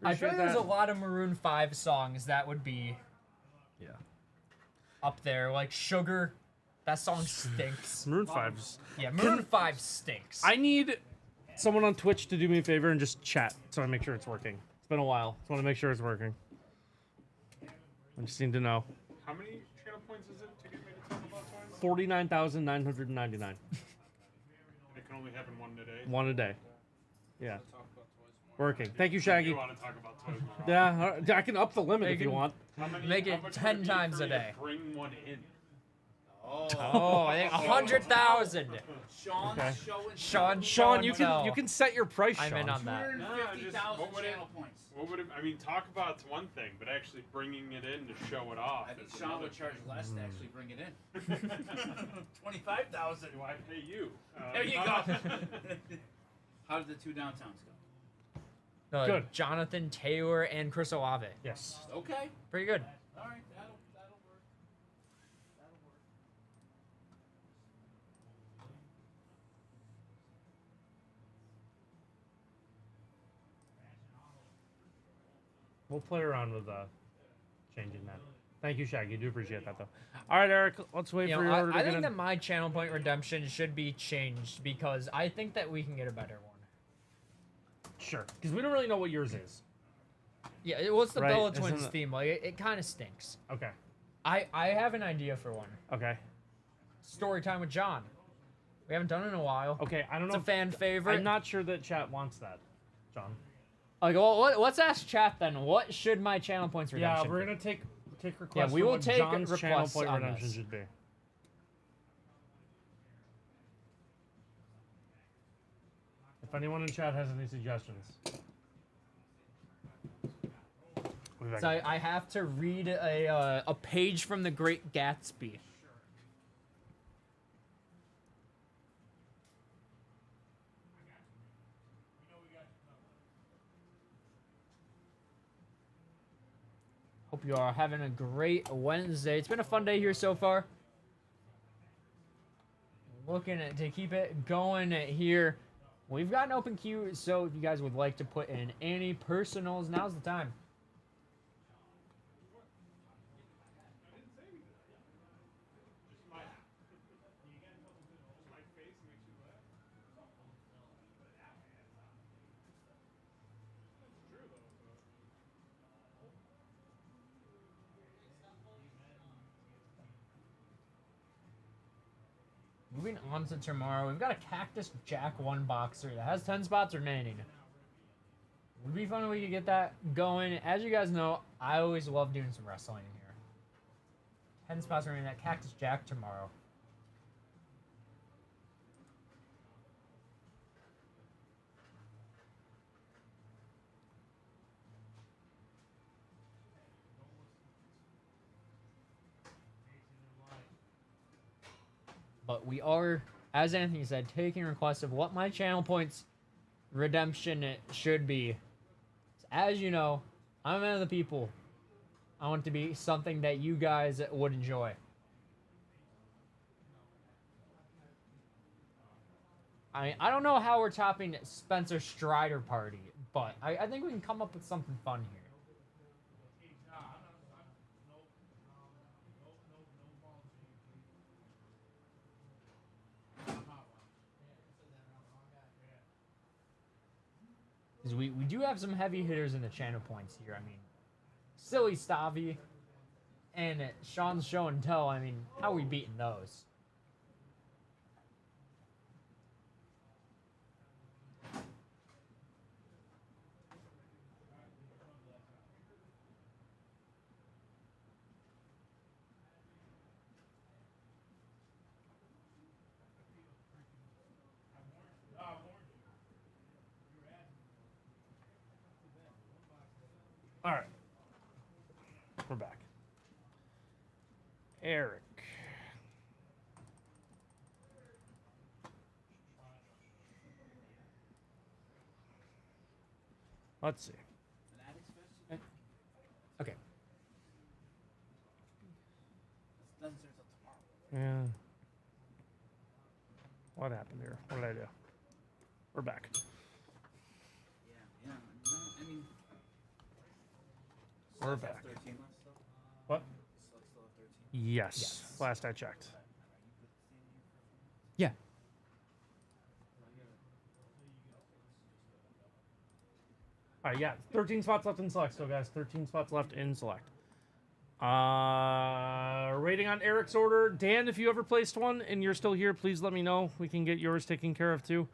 I feel like Appreciate there's a that. lot of Maroon 5 songs that would be Yeah. up there. Like Sugar, that song stinks. Maroon 5. Yeah, Maroon 5 stinks. I need someone on Twitch to do me a favor and just chat so I make sure it's working. It's been a while. Just want to make sure it's working. I just need to know. How many channel points is it to get me to talk about toys? 49,999. It can only happen one a day. One a day. Yeah. Talk about toys more. Working. Thank you, Shaggy. You want to talk about toys more? Yeah, I can up the limit if you can- want. How many, Make how it much 10 would it be times for a me to day. Bring one in. Oh, I think 100,000. Sean's Okay. showing Sean, you no. can set your price, I'm Sean. in on that. 250,000 what would it- channel points. What would it? I mean, talk about it's one thing, but actually bringing it in to show it off. I think is Sean another would charge thing. less to actually bring it in. 25,000. Do I pay you? There you go. How did the two downtowns go? Good. Jonathan Taylor and Chris Olave. Yes. Okay. Pretty good. All right. That'll work. That'll work. We'll play around with changing that. Thank you, Shaggy. Do appreciate that, though. All right, Eric. Let's wait You for know, your order to I get think in. that my channel point redemption should be changed because I think that we can get a better one. Sure. Because we don't really know what yours is. Yeah, what's the Right, Bella isn't Twins it- theme? Like, it kind of stinks. Okay. I have an idea for one. Okay. Story time with John. We haven't done it in a while. Okay. I don't It's know. a fan favorite. I'm not sure that chat wants that, John. Like, well, let's ask chat then. What should my channel points redemption? Yeah, we're be? gonna take requests. we for will what take John's channel requests point on redemption this. should be. If anyone in chat has any suggestions. So I have to read a page from The Great Gatsby. Hope you are having a great Wednesday. It's been a fun day here so far. Looking to keep it going here. We've got an open queue, so if you guys would like to put in any personals, now's the time. Moving on to tomorrow, we've got a Cactus Jack 1 boxer that has 10 spots remaining. Would be fun if we could get that going. As you guys know, I always love doing some wrestling in here. 10 spots remaining, that Cactus Jack tomorrow. But we are as Anthony said, taking requests of what my channel points redemption should be. As you know, I'm a man of the people. I want it to be something that you guys would enjoy. I don't know how we're topping Spencer Strider Party, but I think we can come up with something fun here. Because we do have some heavy hitters in the channel points here. I mean, Silly Stavi and Sean's Show and Tell. I mean, how are we beating those? All right. We're back. Eric. Let's see. Okay. Yeah. What happened here? What did I do? We're back. Yeah. I mean, We're back. 13 left still? What? Still have 13? Yes. Last I checked. Yeah. All right, yeah. 13 spots left in select. So, guys, 13 spots left in select. Rating on Eric's order. Dan, if you ever placed one and you're still here, please let me know. We can get yours taken care of too.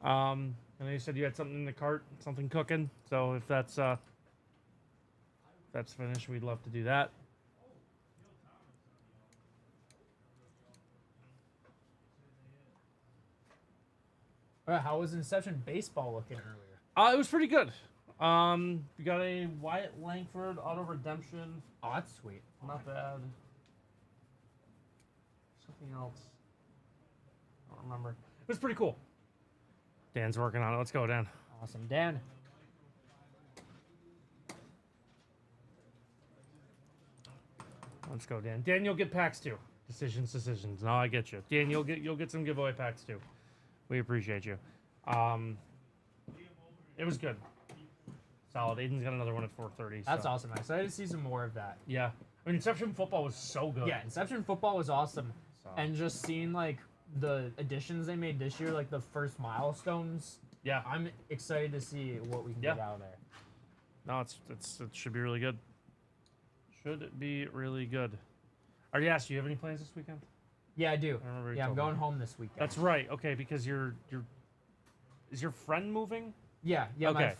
I know you said you had something in the cart, something cooking. So if that's finished, we'd love to do that. All right, how was Inception Baseball looking earlier? It was pretty good. We got a Wyatt Langford auto redemption. Oh, that's sweet. Not bad. Something else. I don't remember. It was pretty cool. Dan's working on it. Let's go, Dan. Awesome. Dan. Let's go, Dan. Dan, you'll get packs too. Decisions. No, I get you. Dan, you'll get some giveaway packs too. We appreciate you. It was good. Solid. Aiden's got another one at 4:30. That's awesome. I'm excited to see some more of that. Yeah. I mean, Inception Football was so good. Yeah, Inception Football was awesome. So. And just seeing, like, the additions they made this year, like the first milestones. Yeah. I'm excited to see what we can get out of there. No, it should be really good. Should be really good. I already asked you, have any plans this weekend? Yeah, I do. I remember you Yeah, I'm told going me. home this weekend. That's right. Okay, because is your friend moving? Yeah, Okay.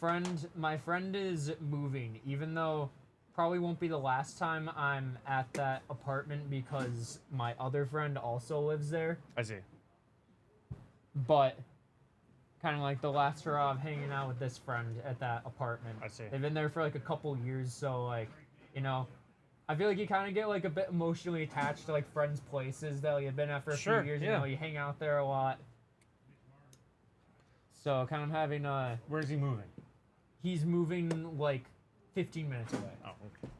my friend is moving, even though probably won't be the last time I'm at that apartment because my other friend also lives there. I see. But kind of like the last hurrah of hanging out with this friend at that apartment. I see. They've been there for like a couple years, so like, you know, I feel like you kind of get like a bit emotionally attached to like friends' places that like, you've been at for a few years. Yeah. You know, you hang out there a lot. So kind of having Where's he moving? He's moving like 15 minutes away. Oh, okay.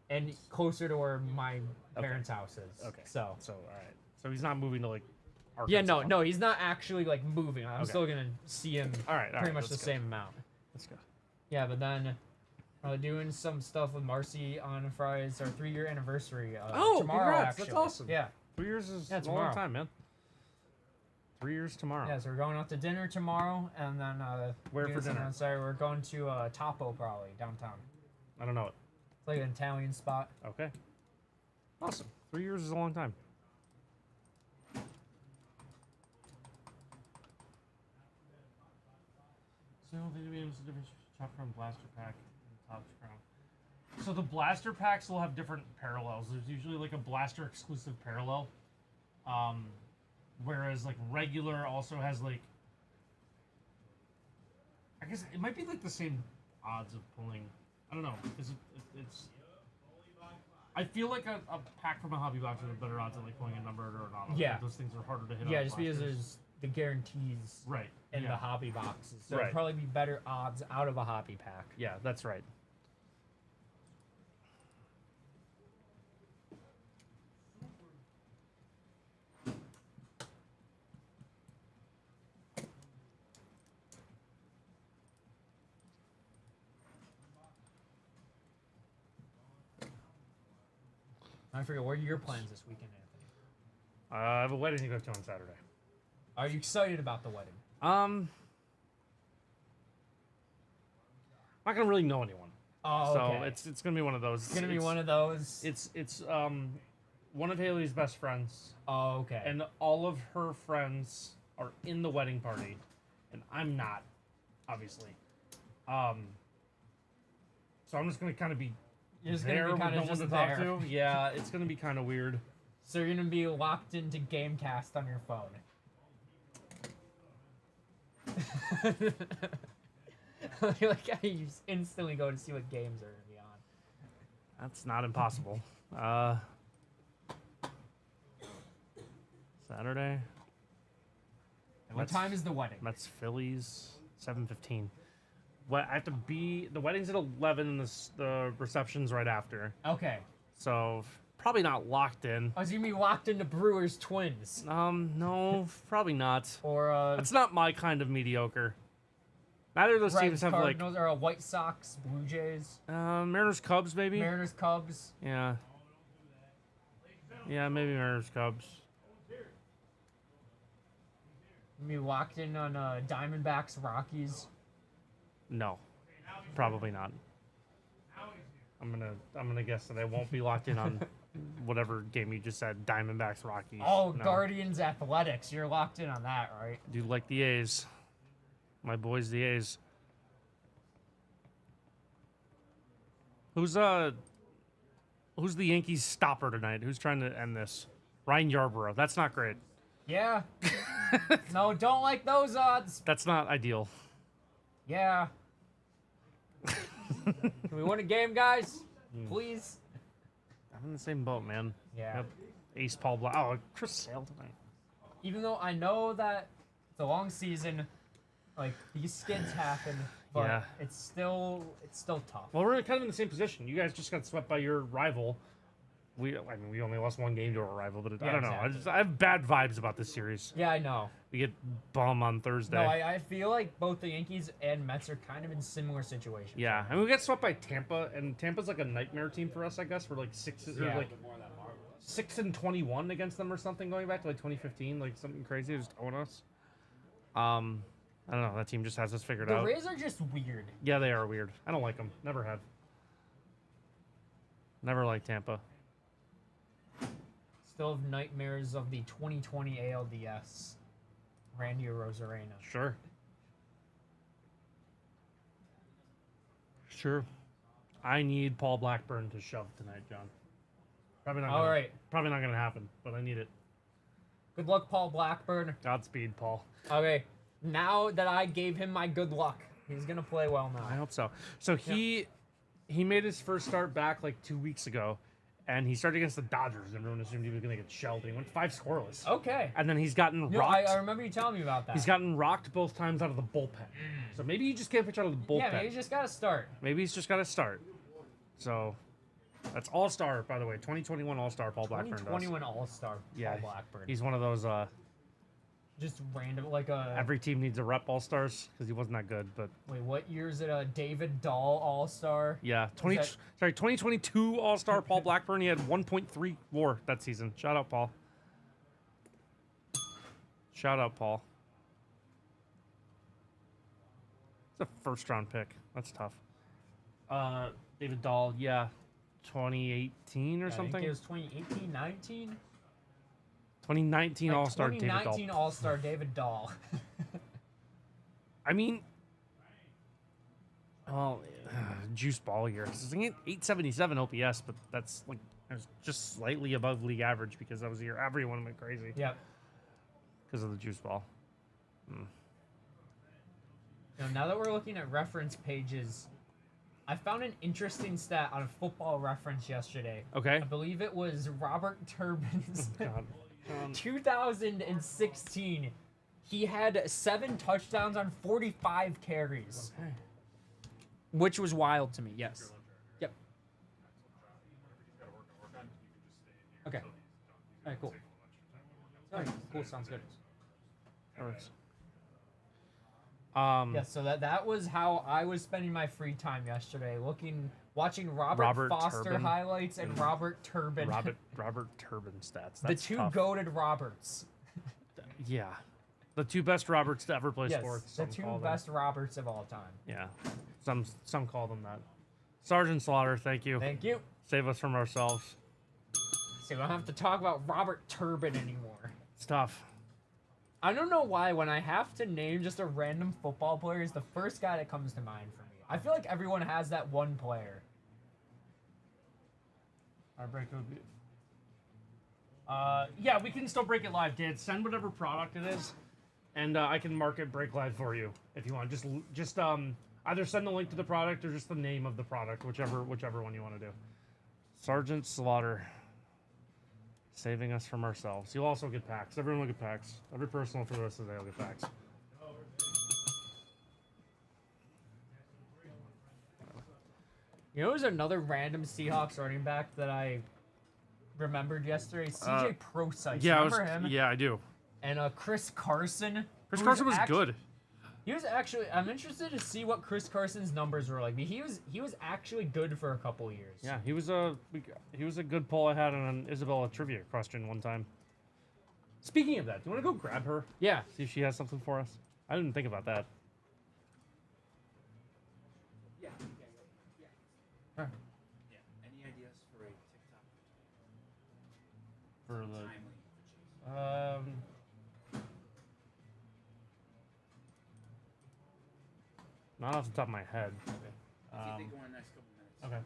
And closer to where my parents' house is. Okay. So all right. So he's not moving to like yeah, Arkansas. no, he's not actually like moving. I'm still gonna see him pretty much the let's go. same amount. Let's go. Yeah, but then doing some stuff with Marcy on Friday. It's our 3-year anniversary. Tomorrow, congrats. actually. That's awesome. Yeah. 3 years is Yeah, a long tomorrow. time, man. 3 years tomorrow. Yeah, so we're going out to dinner tomorrow, and then Where doing for something dinner? on Saturday. We're going to Topo probably downtown. I don't know it. It's like an Italian spot. Okay. Awesome. 3 years is a long time. So, what's the difference between Chopper and Blaster Pack and Topps Crown? So the Blaster Packs will have different parallels. There's usually like a Blaster exclusive parallel. Whereas like regular also has like, I guess it might be like the same odds of pulling. I don't know. It's I feel like a pack from a hobby box is a better odds than like pulling a numbered or an auto. Yeah. Those things are harder to hit. Yeah, on just because blasters. there's the guarantees Right. in yeah. the hobby boxes. So Right. it'd probably be better odds out of a hobby pack. Yeah, that's right. I forget, what are your plans this weekend, Anthony? I have a wedding to go to on Saturday. Are you excited about the wedding? I'm not gonna really know anyone. Oh, So okay. it's gonna be one of those. It's gonna be one of those. It's one of Haley's best friends, Oh, okay. and all of her friends are in the wedding party, and I'm not, obviously. So I'm just gonna kind of be You're just there gonna be with kind no of one just to talk there. to. Yeah, it's gonna be kind of weird. So you're gonna be locked into Gamecast on your phone. Like you just instantly go to see what games are gonna be on. That's not impossible. Saturday. And what time is the wedding? That's Phillies, 7:15. What I have to be? The wedding's at 11, and the reception's right after. Okay. So probably not locked in. Oh, so you mean locked into Brewers Twins? No, probably not. Or That's not my kind of mediocre. Neither of those teams Reds, have Cardinals, or White Sox, Blue Jays, Mariners, Cubs, maybe. Mariners, Cubs. Yeah. Yeah, maybe Mariners, Cubs. You mean locked in on Diamondbacks, Rockies? No, probably not. I'm gonna guess that I won't be locked in on whatever game you just said. Diamondbacks, Rockies. Oh, No. Guardians, Athletics. You're locked in on that, right? Do like the A's. My boys, the A's. Who's the Yankees stopper tonight? Who's trying to end this? Ryan Yarborough. That's not great. Yeah. No, don't like those odds. That's not ideal. Yeah. Can we win a game, guys? Please. I'm in the same boat, man. Yeah. Yep. Ace Paul Black. Oh, Chris Sale tonight. Even though I know that it's a long season, like these skids happen, but Yeah. it's still tough. Well, we're kind of in the same position. You guys just got swept by your rival. We only lost one game to our rival, but I Yeah, don't know. exactly. I have bad vibes about this series. Yeah, I know. We get bum on Thursday. No, I feel like both the Yankees and Mets are kind of in similar situations. Yeah, and we got swept by Tampa, and Tampa's like a nightmare team for us, I guess. We're like 6-21 against them or something, going back to like 2015, like something crazy, just own us. I don't know. That team just has us figured The out. Rays are just weird. Yeah, they are weird. I don't like them. Never have. Never liked Tampa. Still have nightmares of the 2020 ALDS. Randy Rosarena. Sure. Sure. I need Paul Blackburn to shove tonight, John. Probably not. All right. Probably not gonna happen, but I need it. Good luck, Paul Blackburn. Godspeed, Paul. Okay. Now that I gave him my good luck, he's gonna play well now. I hope so. So he made his first start back like 2 weeks ago, and he started against the Dodgers. Everyone assumed he was gonna get shelled. He went 5 scoreless. Okay. And then he's gotten No, rocked. I remember you telling me about that. He's gotten rocked both times out of the bullpen. So maybe you just can't pitch out of the bullpen. Yeah, maybe he's just gotta start. Maybe he's just got to start. So that's All-Star, by the way. 2021 All-Star Paul Blackburn does. 2021 All-Star Yeah, Paul Blackburn. He's one of those just random, like a... every team needs a rep All-Stars because he wasn't that good, but Wait, what year is it? A David Dahl All-Star? yeah, that- 2022 All-Star Paul Blackburn. He had 1.3 WAR that season. Shout out, Paul. Shout out, Paul. It's a first-round pick. That's tough. David Dahl, yeah, 2018 or I something. think it was 2018, 19? 2019 Like All-Star David Dahl. 2019 All-Star David Dahl. I mean, well, juice ball here. It's 877 OPS, but that's like I was just slightly above league average because that was the year everyone went crazy. Yep. Because of the juice ball. Now that we're looking at reference pages, I found an interesting stat on Football Reference yesterday. Okay. I believe it was Robert Turbin's God. 2016. He had 7 touchdowns on 45 carries, Okay. which was wild to me. Yes. Yep. Okay. All right. Cool. All right. Cool. Sounds good. Works. Yeah, so that was how I was spending my free time yesterday, watching Robert Foster Turbin. highlights and Robert Turbin. Robert Turbin stats. The That's two tough. goated Roberts. Yeah. The 2 best Roberts to ever play Yes, sports. the some 2 call them. best Roberts of all time. Yeah. Some call them that. Sergeant Slaughter, thank you. Thank you. Save us from ourselves. So we don't have to talk about Robert Turbin anymore. It's tough. I don't know why when I have to name just a random football player is the first guy that comes to mind for me. I feel like everyone has that one player. Our break would be. Yeah, we can still break it live, Dad. Send whatever product it is, and I can mark it break live for you if you want. Just either send the link to the product or just the name of the product, whichever one you want to do. Sergeant Slaughter. Saving us from ourselves. You'll also get packs. Everyone will get packs. Every person for the rest of the day will get packs. You know, there's another random Seahawks running back that I remembered yesterday. CJ Prosise. Yeah, Remember him? Yeah, I do. And Chris Carson. Chris who's Carson was act- good. He was actually. I'm interested to see what Chris Carson's numbers were like. He was actually good for a couple years. Yeah, he was a good pull I had on an Isabella trivia question one time. Speaking of that, do you want to go grab her? Yeah. See if she has something for us. I didn't think about that. Yeah. Huh. Yeah. Any ideas for a TikTok? For the Timely. Not off the top of my head. Keep it going next couple minutes. Okay.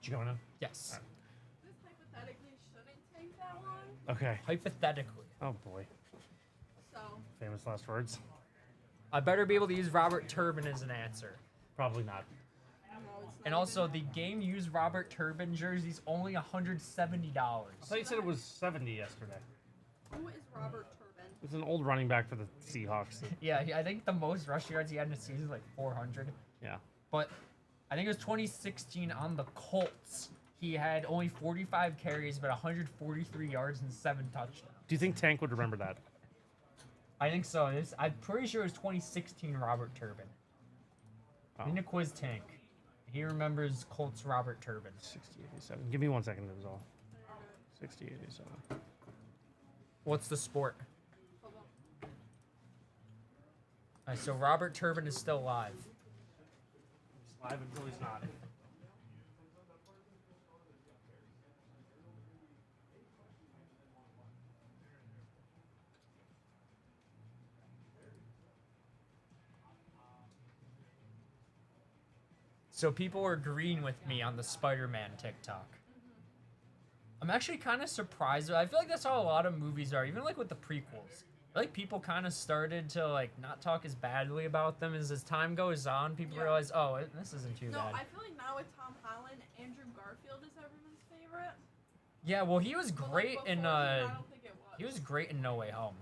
Did you go now? Yes. This hypothetically shouldn't take that long. Okay. Hypothetically. Oh boy. So, Famous last words. I better be able to use Robert Turbin as an answer. Probably not. no, it's not And also, even the game used Robert Turbin jerseys only $170. I thought you said it was 70 yesterday. Who is Robert Turbin? It's an old running back for the Seahawks. Yeah, I think the most rush yards he had in a season was like 400. Yeah. But I think it was 2016 on the Colts. He had only 45 carries, but 143 yards and 7 touchdowns. Do you think Tank would remember that? I think so. I'm pretty sure it was 2016 Robert Turbin. Oh. I need to quiz Tank. He remembers Colts Robert Turbin. 6087. Give me 1 second, that was all. 6087. What's the sport? Hold on. All right, so Robert Turbin is still alive. He's live until he's not. So people are agreeing with me on the Spider-Man TikTok. I'm actually kind of surprised. I feel like that's how a lot of movies are, even like with the prequels. I like people kind of started to like not talk as badly about them as time goes on. People Yeah. realize, oh, this isn't too No, bad. I feel like now with Tom Holland, Andrew Garfield is everyone's favorite. Yeah, well, he was But, like, great in before him, I don't think it was. he was great in No Way Home.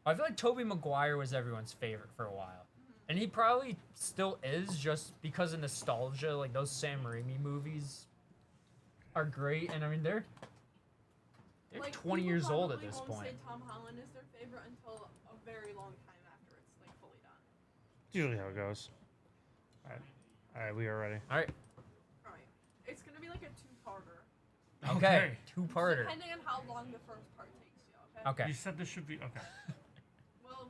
I feel like Tobey Maguire was everyone's favorite for a while. And he probably still is, just because of nostalgia. Like, those Sam Raimi movies are great, and I mean, they're Like, 20 people years old at probably this won't point. say Tom Holland is their favorite until a very long time after it's like fully done. It's usually how it goes. Alright, we are ready. All right. All right, it's gonna be like a two-parter, Okay. Two-parter. depending on how long the first part takes you. Okay. Okay. You said this should be okay. Well,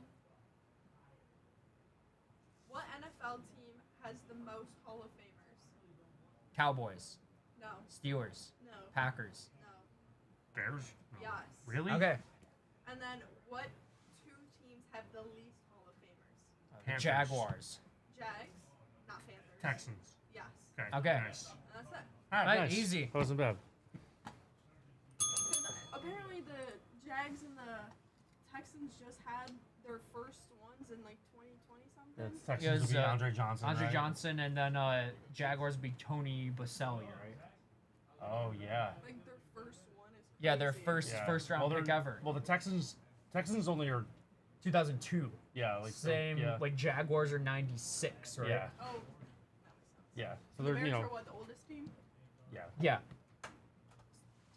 what NFL team has the most Hall of Famers? Cowboys, No. Steelers, No. Packers. No. Bears? Yes. Really? Okay. And then what two teams have the least Hall of Famers? Panthers. Jaguars. Jags, not Panthers. Texans. Yes. Okay. Okay. Nice. And that's it. Alright, Right, nice. easy. That wasn't bad. 'Cause apparently the Jags and the Texans just had their first ones in like 2020 something. That's Texans would be Andre Johnson. Andre right? Johnson, and then Jaguars would be Tony Baselli, right? Oh yeah. Like their first one is. Yeah, their crazy. first round pick ever. Well, the Texans only are 2002. yeah like Same yeah. like Jaguars are 96, right? Yeah. Oh. Yeah. So The they're Bears you are know what, the oldest team? yeah. Yeah.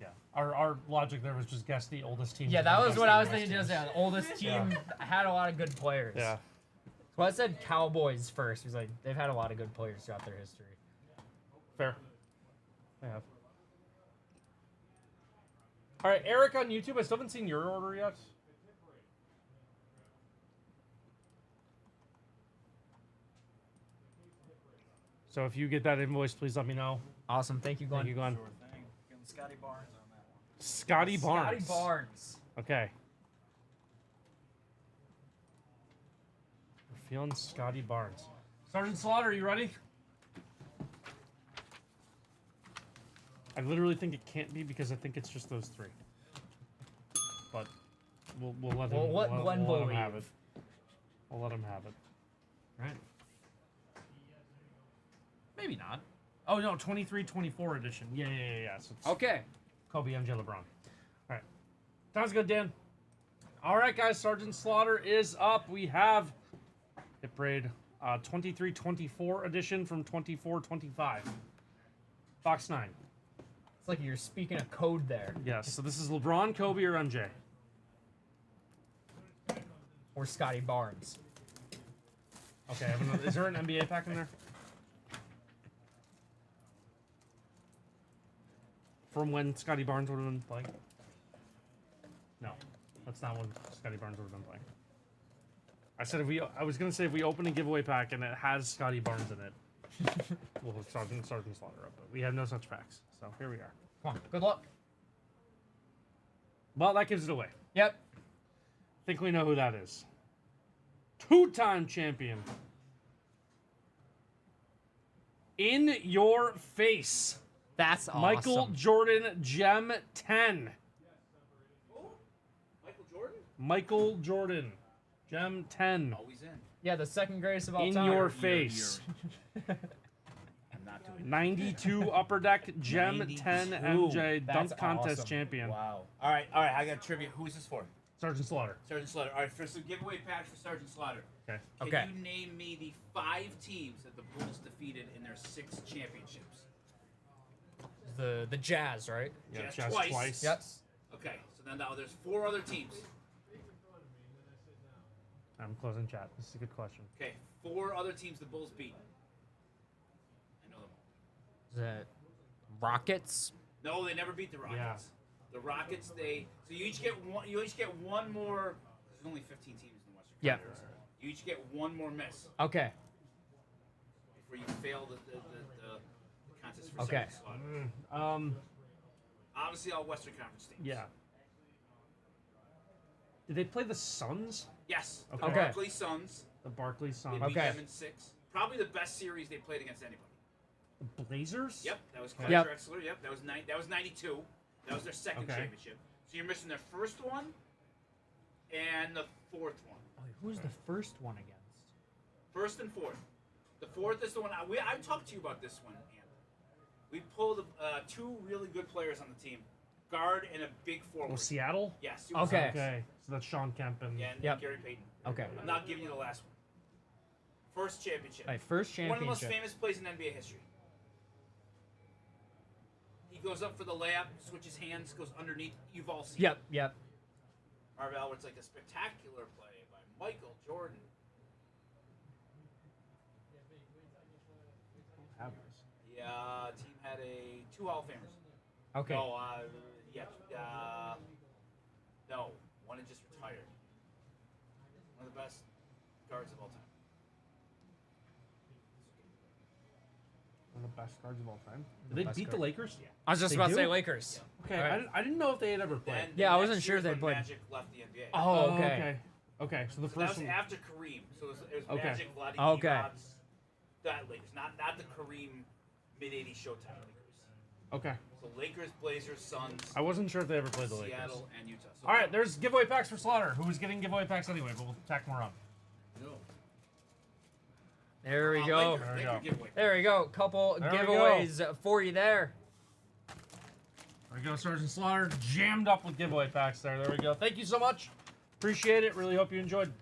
Yeah. Our logic there was just guess the oldest team. Yeah, that was what I was thinking. Just the oldest team had a lot of good players. Yeah. Well, I said Cowboys first. It was like they've had a lot of good players throughout their history. Fair. They have. All right, Eric on YouTube. I still haven't seen your order yet. So if you get that invoice, please let me know. Awesome. Thank you, Glenn. Thank you, Glenn. Sure thing. Getting Scotty Barnes on that one. Scotty Barnes. Scotty Barnes. Okay. We're feeling Scotty Barnes. Sergeant Slaughter, you ready? I literally think it can't be because I think it's just those three. But we'll let him. We'll let Glenn we'll let him have believe. it. We'll let him have it. Right. Maybe not. Oh no, 23-24 edition. Yeah. So it's Okay. Kobe, MJ, LeBron. All right. Sounds good, Dan. All right, guys. Sergeant Slaughter is up. We have Hit Parade 23-24 edition from 24-25. Box 9. It's like you're speaking a code there. Yes. So this is LeBron, Kobe, or MJ. Or Scotty Barnes. Okay. Is there an NBA pack in there? From when Scotty Barnes would have been playing? No, that's not when Scotty Barnes would have been playing. I said I was gonna say if we open a giveaway pack and it has Scotty Barnes in it, we'll hook Sergeant Slaughter up. But we have no such packs, so here we are. Come on. Good luck. Well, that gives it away. Yep. Think we know who that is. Two-time champion. In your face. That's awesome. Michael Jordan, Gem 10. Michael Jordan? Michael Jordan, Gem 10. Always in. Yeah, the second greatest of all In time. your face. I'm not doing 92 Upper Deck, Gem 92. 10 MJ, That's Dunk Contest awesome. champion. Wow. All right. I got trivia. Who is this for? Sergeant Slaughter. Sergeant Slaughter. All right, for some giveaway packs for Sergeant Slaughter. Okay. Can Okay. you name me the 5 teams that the Bulls defeated in their 6 championships? The Jazz, right? Yeah, Jazz Jazz twice. twice. Yes. Okay, so then now there's 4 other teams. I'm closing chat. This is a good question. Okay, 4 other teams the Bulls beat. I know them all. Is that Rockets? No, they never beat the Rockets. Yeah. The Rockets, so you each get one. You each get one more. There's only 15 teams in the Western Yeah. Conference. You each get one more miss Okay. before you fail the contest for Okay. Sergeant Slaughter. Obviously, all Western Conference teams. Yeah. Did they play the Suns? Yes. The Okay. Barkley Suns. The Barclays They Suns. beat Okay. them in 6. Probably the best series they played against anybody. The Blazers? Yep, that was Okay. Clay Yep. Drexler. Yep, that was 92. That was their second Okay. championship. So you're missing their first one and the fourth one. Oh, who's the first one against? First and fourth. The fourth is the one I talked to you about this one, Ann. We pulled 2 really good players on the team, guard and a big forward. Oh, Seattle? Yes. Okay. Okay. So that's Sean Kemp and... Yeah, and Yep. Gary Payton. Okay. I'm not giving you the last one. First championship. All right, first One of the most championship. famous plays in NBA history. He goes up for the layup, switches hands, goes underneath. You've all seen it. Yep. Marvell, it's like a spectacular play by Michael Jordan. The team had 2 Hall of Famers. Okay. No, no, one had just retired. One of the best guards of all time. One of the best cards of all time. Did they best beat the card. Lakers? Yeah. I was just They about to do? say Lakers. Okay, All right. I didn't know if they had ever played. Then Yeah, the I wasn't next sure year they when played. Magic left the NBA. Oh, okay. Okay. Okay, so the So that first was one... after Kareem. So it was Okay. Magic, Vlade, Okay. Divac, that Lakers, not the Kareem mid-'80s Showtime Lakers. Okay. So Lakers, Blazers, Suns, I wasn't sure if they ever played the Lakers. Seattle, and Utah. So All right, there's giveaway packs for Slaughter. Who was getting giveaway packs anyway, but we'll tack more up. No. There we go. Laker, There we Laker go. giveaway. There we go. Couple There we giveaways for you there. There we go, Sergeant Slaughter. Jammed up with giveaway packs there. There we go. Thank you so much. Appreciate it. Really hope you enjoyed.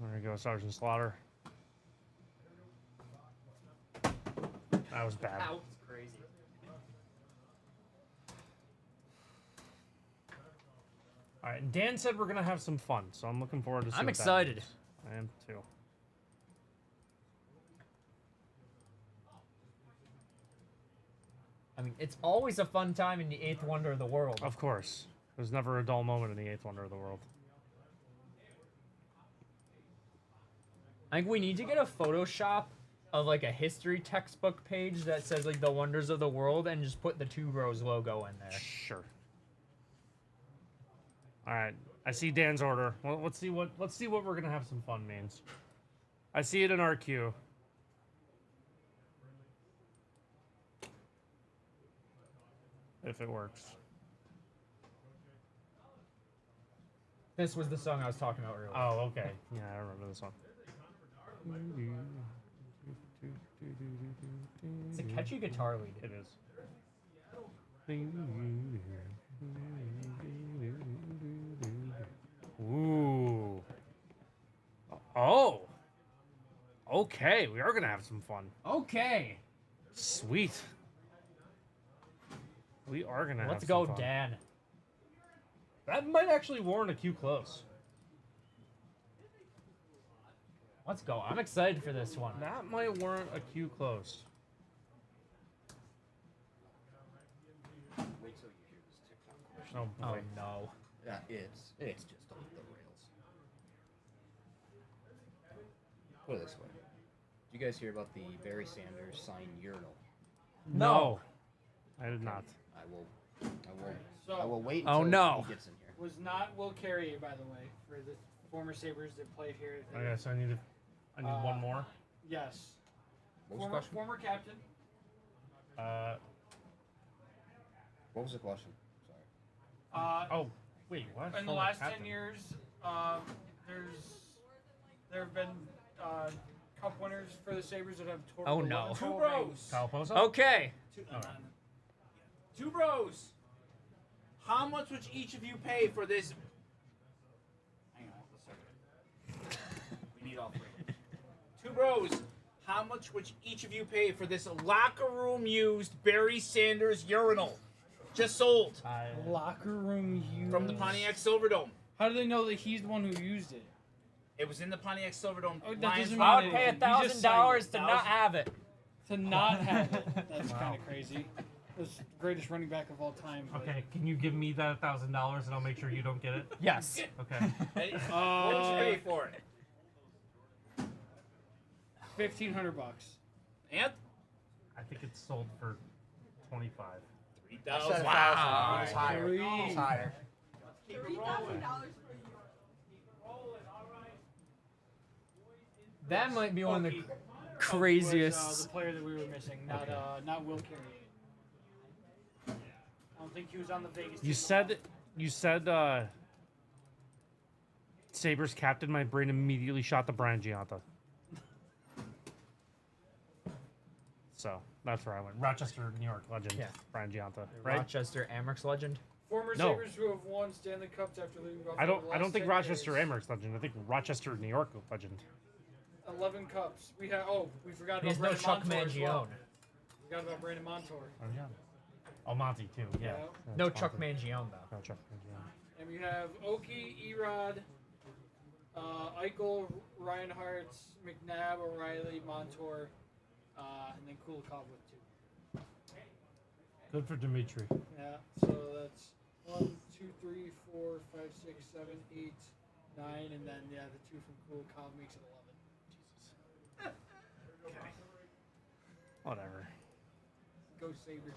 There we go, Sergeant Slaughter. That was bad. That was crazy. All right, and Dan said we're gonna have some fun, so I'm looking forward to. I'm what that excited. means. I am too. I mean, it's always a fun time in the eighth wonder of the world. Of course, there's never a dull moment in the eighth wonder of the world. I think we need to get a Photoshop of like a history textbook page that says like the wonders of the world and just put the Two Bros logo in there. Sure. All right, I see Dan's order. Well, let's see what we're gonna have some fun means. I see it in our queue. If it works. This was the song I was talking about earlier. Oh, okay. Yeah, I remember this one. It's a catchy guitar lead. It is. Ooh. Oh. Okay, we are gonna have some fun. Okay. Sweet. We are gonna have Let's some go, fun. Dan. That might actually warrant a Q close. Let's go. I'm excited for this one. That might warrant a Q close. Wait till you hear this TikTok question. Oh Oh boy. no. Yeah, it's just off the rails. Put it this way. Did you guys hear about the Barry Sanders signed urinal? No. I did not. I will wait Oh, until no. he gets in here. Was not Will Carrier, by the way, for the former Sabres that played here. Okay, so I need one more. Yes. What was the question? Former captain. What was the question? Sorry. Oh, wait, what? In the Former last captain. 10 years, there have been cup winners for the Sabres that have total. Oh, no. 11 Two total Bros. rings. Kyle Poso? Okay. Two Bros. How much would each of you pay for this? Hang on, let's start. We need all three. Two Bros. How much would each of you pay for this locker room used Barry Sanders urinal? Just sold Locker room used. from the Pontiac Silverdome. How do they know that he's the one who used it? It was in the Pontiac Silverdome. Oh, that Lions doesn't were- I mean would pay anything. You just signed $1,000 it. to not have it. To not have it. That's Wow. kind of crazy. That's the greatest running back of all time. but- Okay, can you give me that $1,000 and I'll make sure you don't get it? Yes. Okay. Hey, what would you pay for it? $1,500. Ant? I think it's sold for 25. 3,000. Wow. It's higher. Three. It's higher. $3,000 for you. That might be one of the Was, craziest. the player that we were missing, not Will Carrier. I don't think he was on the Vegas. You said Sabres captain. My brain immediately shot to Brian Giunta. So that's where I went. Rochester, New York legend. Yeah. Brian Giunta. Right? Rochester Amerks legend. Former No. Sabres who have won Stanley Cups after leaving Buffalo. I the don't last think 10 Rochester years. Amherst legend. I think Rochester, New York legend. 11 cups. We forgot He about has no Brandon Chuck Montour as well. Mangione. We forgot about Brandon Montour. Oh yeah. Oh Monty too. Yeah. Yeah. No That's Chuck Monty. Mangione though. No Chuck Mangione. And we have Oki, Erod, Eichel, Reinhardt, McNabb, O'Reilly, Montour, and then Kulikov with 2. Good for Dimitri. Yeah, so that's 1, 2, 3, 4, 5, 6, 7, 8, 9, and then the 2 from Kulikov makes it 11. Okay. Whatever. Go Sabres.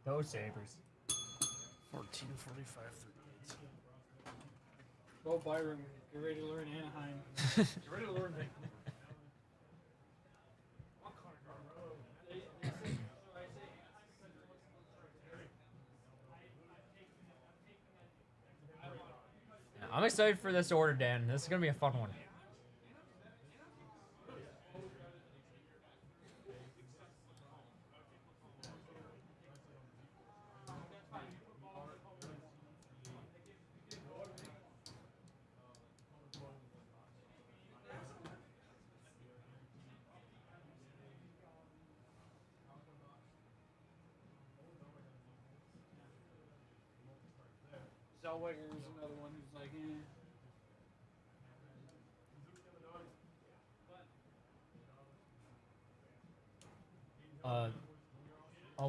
Go Sabres. 14, 45, 38. Go Byron. Get ready to learn Anaheim. Get ready to learn me. I'm excited for this order, Dan. This is gonna be a fun one. Zellweger is another one who's like, eh.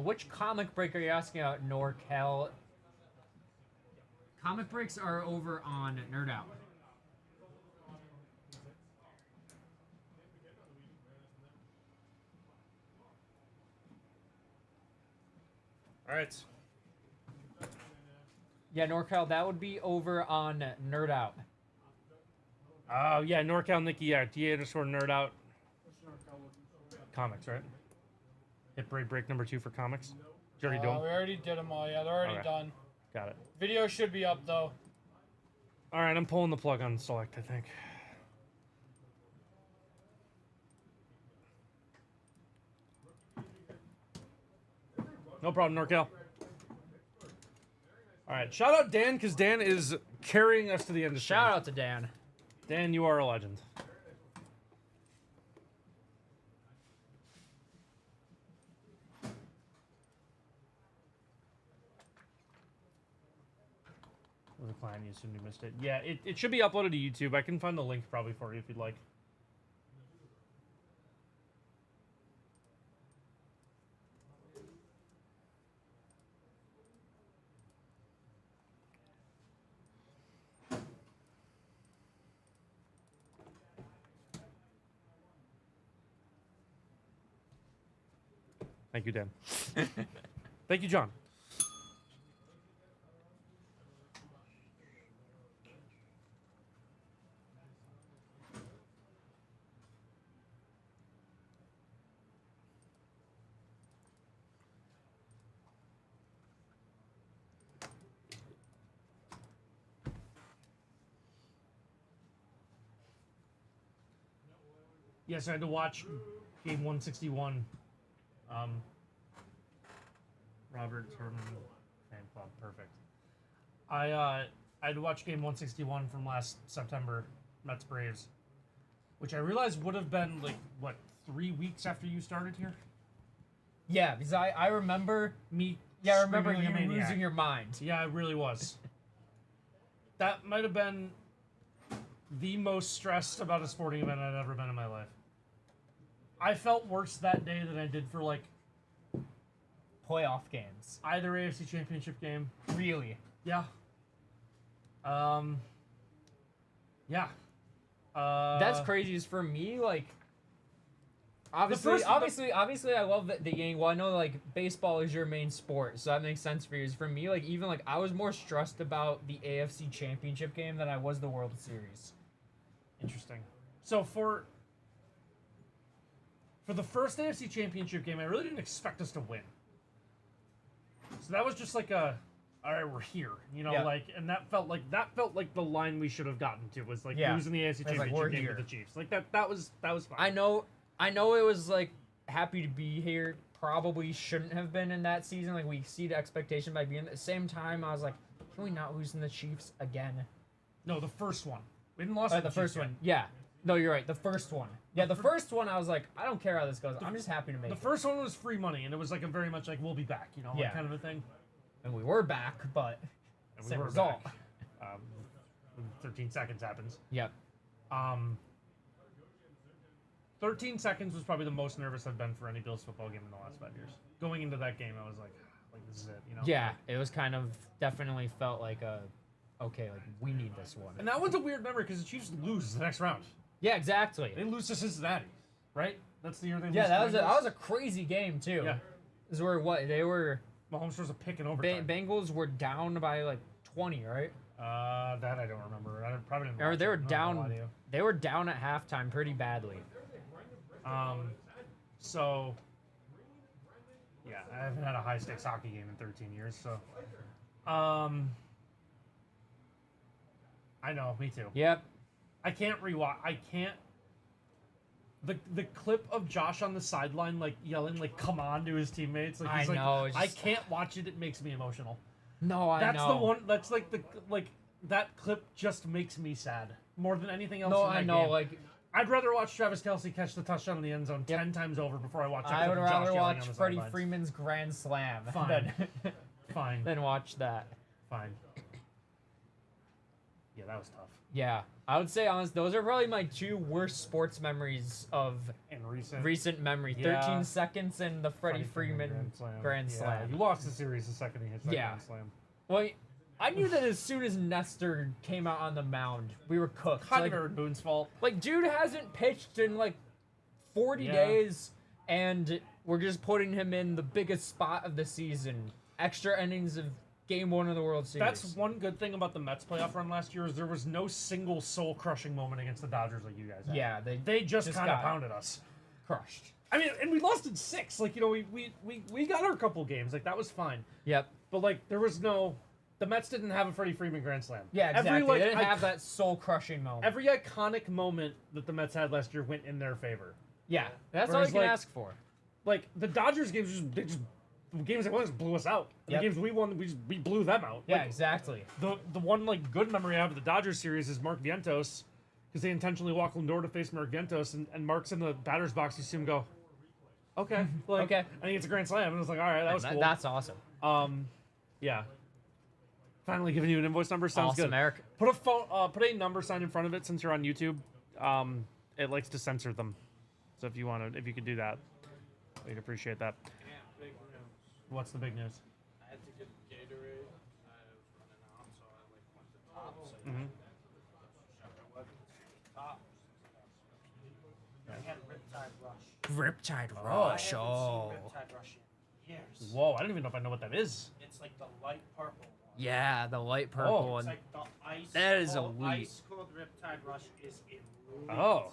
Which comic break are you asking about, NorCal? Comic breaks are over on Nerd Out. All right. Yeah, NorCal, that would be over on Nerd Out. Oh, yeah, NorCal Nikki, yeah, _nerd out. Comics, right? Hit break number 2 for comics. Did you already do them? We already did them all. Yeah, they're already Okay. done. Got it. Video should be up though. All right, I'm pulling the plug on select, I think. No problem, NorCal. All right, shout out Dan, because Dan is carrying us to the end of Shout out to Dan. Dan, you are a legend. The client, you assumed you missed it. Yeah, it should be uploaded to YouTube. I can find the link probably for you if you'd like. Thank you, Dan. Thank you, John. Yes, I had to watch game 161. Robert Herman fan club, perfect. I had to watch game 161 from last September, Mets Braves, which I realized would have been like what 3 weeks after you started here. Yeah, because I remember Me, I remember screaming you like a maniac. losing your mind. Yeah, it really was. That might have been the most stressed about a sporting event I'd ever been in my life. I felt worse that day than I did for like Playoff games. either AFC Championship game. Really? Yeah. Yeah. That's crazy. Is for me, like, obviously, first- obviously, I love the game. Well, I know like baseball is your main sport, so that makes sense for you. For me, like even like I was more stressed about the AFC Championship game than I was the World Series. Interesting. So for the first AFC Championship game, I really didn't expect us to win. So that was just like all right, we're here, you know, Yeah. like, and that felt like the line we should have gotten to was like Yeah. losing the AFC It's like, Championship we're game to here. the Chiefs. Like that was fine. I know it was like happy to be here. Probably shouldn't have been in that season. Like we exceeded expectation by being at the same time. I was like, can we not lose in the Chiefs again? No, the first one. We didn't lost to The Chiefs first yet. one. Yeah. No, you're right. The first one. Yeah, the first one. I was like, I don't care how this goes. I'm just happy to make The it. first one was free money, and it was like a very much like we'll be back, you know, like Yeah. kind of a thing. And we were back, but And we same were result. back. 13 seconds happens. Yep. 13 seconds was probably the most nervous I've been for any Bills football game in the last 5 years. Going into that game, I was like this is it, you know? Yeah, it was kind of definitely felt like okay, like we need this one. And that one's a weird memory because the Chiefs lose the next round. Yeah, exactly. They lose to Cincinnati, right? That's the year they lose. Yeah, to that the was Bengals. a crazy game too. Yeah. Is where what they were. Mahomes throws a pick in overtime. Bengals were down by like 20, right? That I don't remember. I probably didn't. Or watch they it. were I'm not gonna lie down. to you. They were down at halftime pretty badly. So yeah, I haven't had a high stakes hockey game in 13 years. So, I know, me too. Yep. I can't rewatch. I can't. The clip of Josh on the sideline like yelling like "come on" to his teammates. Like he's I know, like, it's I just- can't watch it. It makes me emotional. No, I That's know. the one. That's like that clip just makes me sad more than anything else. No, in that I know. game. Like I'd rather watch Travis Kelce catch the touchdown in the end zone 10 times over before I watch. a I clip would of Josh rather yelling watch on the Freddie sidelines. Freeman's grand slam Fine. Fine. than watch that. Fine. Yeah, that was tough. Yeah, I would say honest. Those are probably my two worst sports memories of And recent. recent memory. Yeah. 13 seconds and the Freddie Freeman grand Yeah, slam. you lost the series the second he hit that Yeah. grand slam. Well, I knew that as soon as Nestor came out on the mound, we were cooked. Kind Like, of Aaron Boone's fault. like, dude hasn't pitched in like 40 Yeah. days, and we're just putting him in the biggest spot of the season. Extra innings of Game 1 of the World Series. That's one good thing about the Mets playoff run last year is there was no single soul-crushing moment against the Dodgers like you guys had. Yeah, They just kind of got pounded us. crushed. I mean, and we lost in 6. Like, you know, we got our couple games. Like, that was fine. Yep. But, like, there was no... The Mets didn't have a Freddie Freeman grand slam. Yeah, exactly. Every, like, they didn't have that soul-crushing moment. Every iconic moment that the Mets had last year went in their favor. yeah, that's all Whereas, you can like, ask for. Like, the Dodgers games, the games they won just blew us out. Yep. The games we won, we blew them out. Yeah, Like, exactly. The one, like, good memory I have of the Dodgers series is Mark Vientos, because they intentionally walk Lindor to face Mark Vientos, and Mark's in the batter's box. You see him go, okay. Like, Okay. I think it's a grand slam. And I was like, all right, that was cool. That's awesome. Yeah. Finally giving you an invoice number. Sounds Awesome, good. Eric. Put a number sign in front of it since you're on YouTube. It likes to censor them. So if you could do that, we'd appreciate that. Yeah, big news. What's the big news? I had to get Gatorade. I was running out, so I like went to Tops. Mhm. I went to Tops. I had Riptide Rush. Riptide I Rush. haven't Oh. seen Riptide Rush in years. Whoa, I don't even know if I know what that is. It's like the light purple one. Yeah, the light purple Oh, one. It's like the ice. That is cold, elite. Ice cold Riptide Rush is elite. Oh.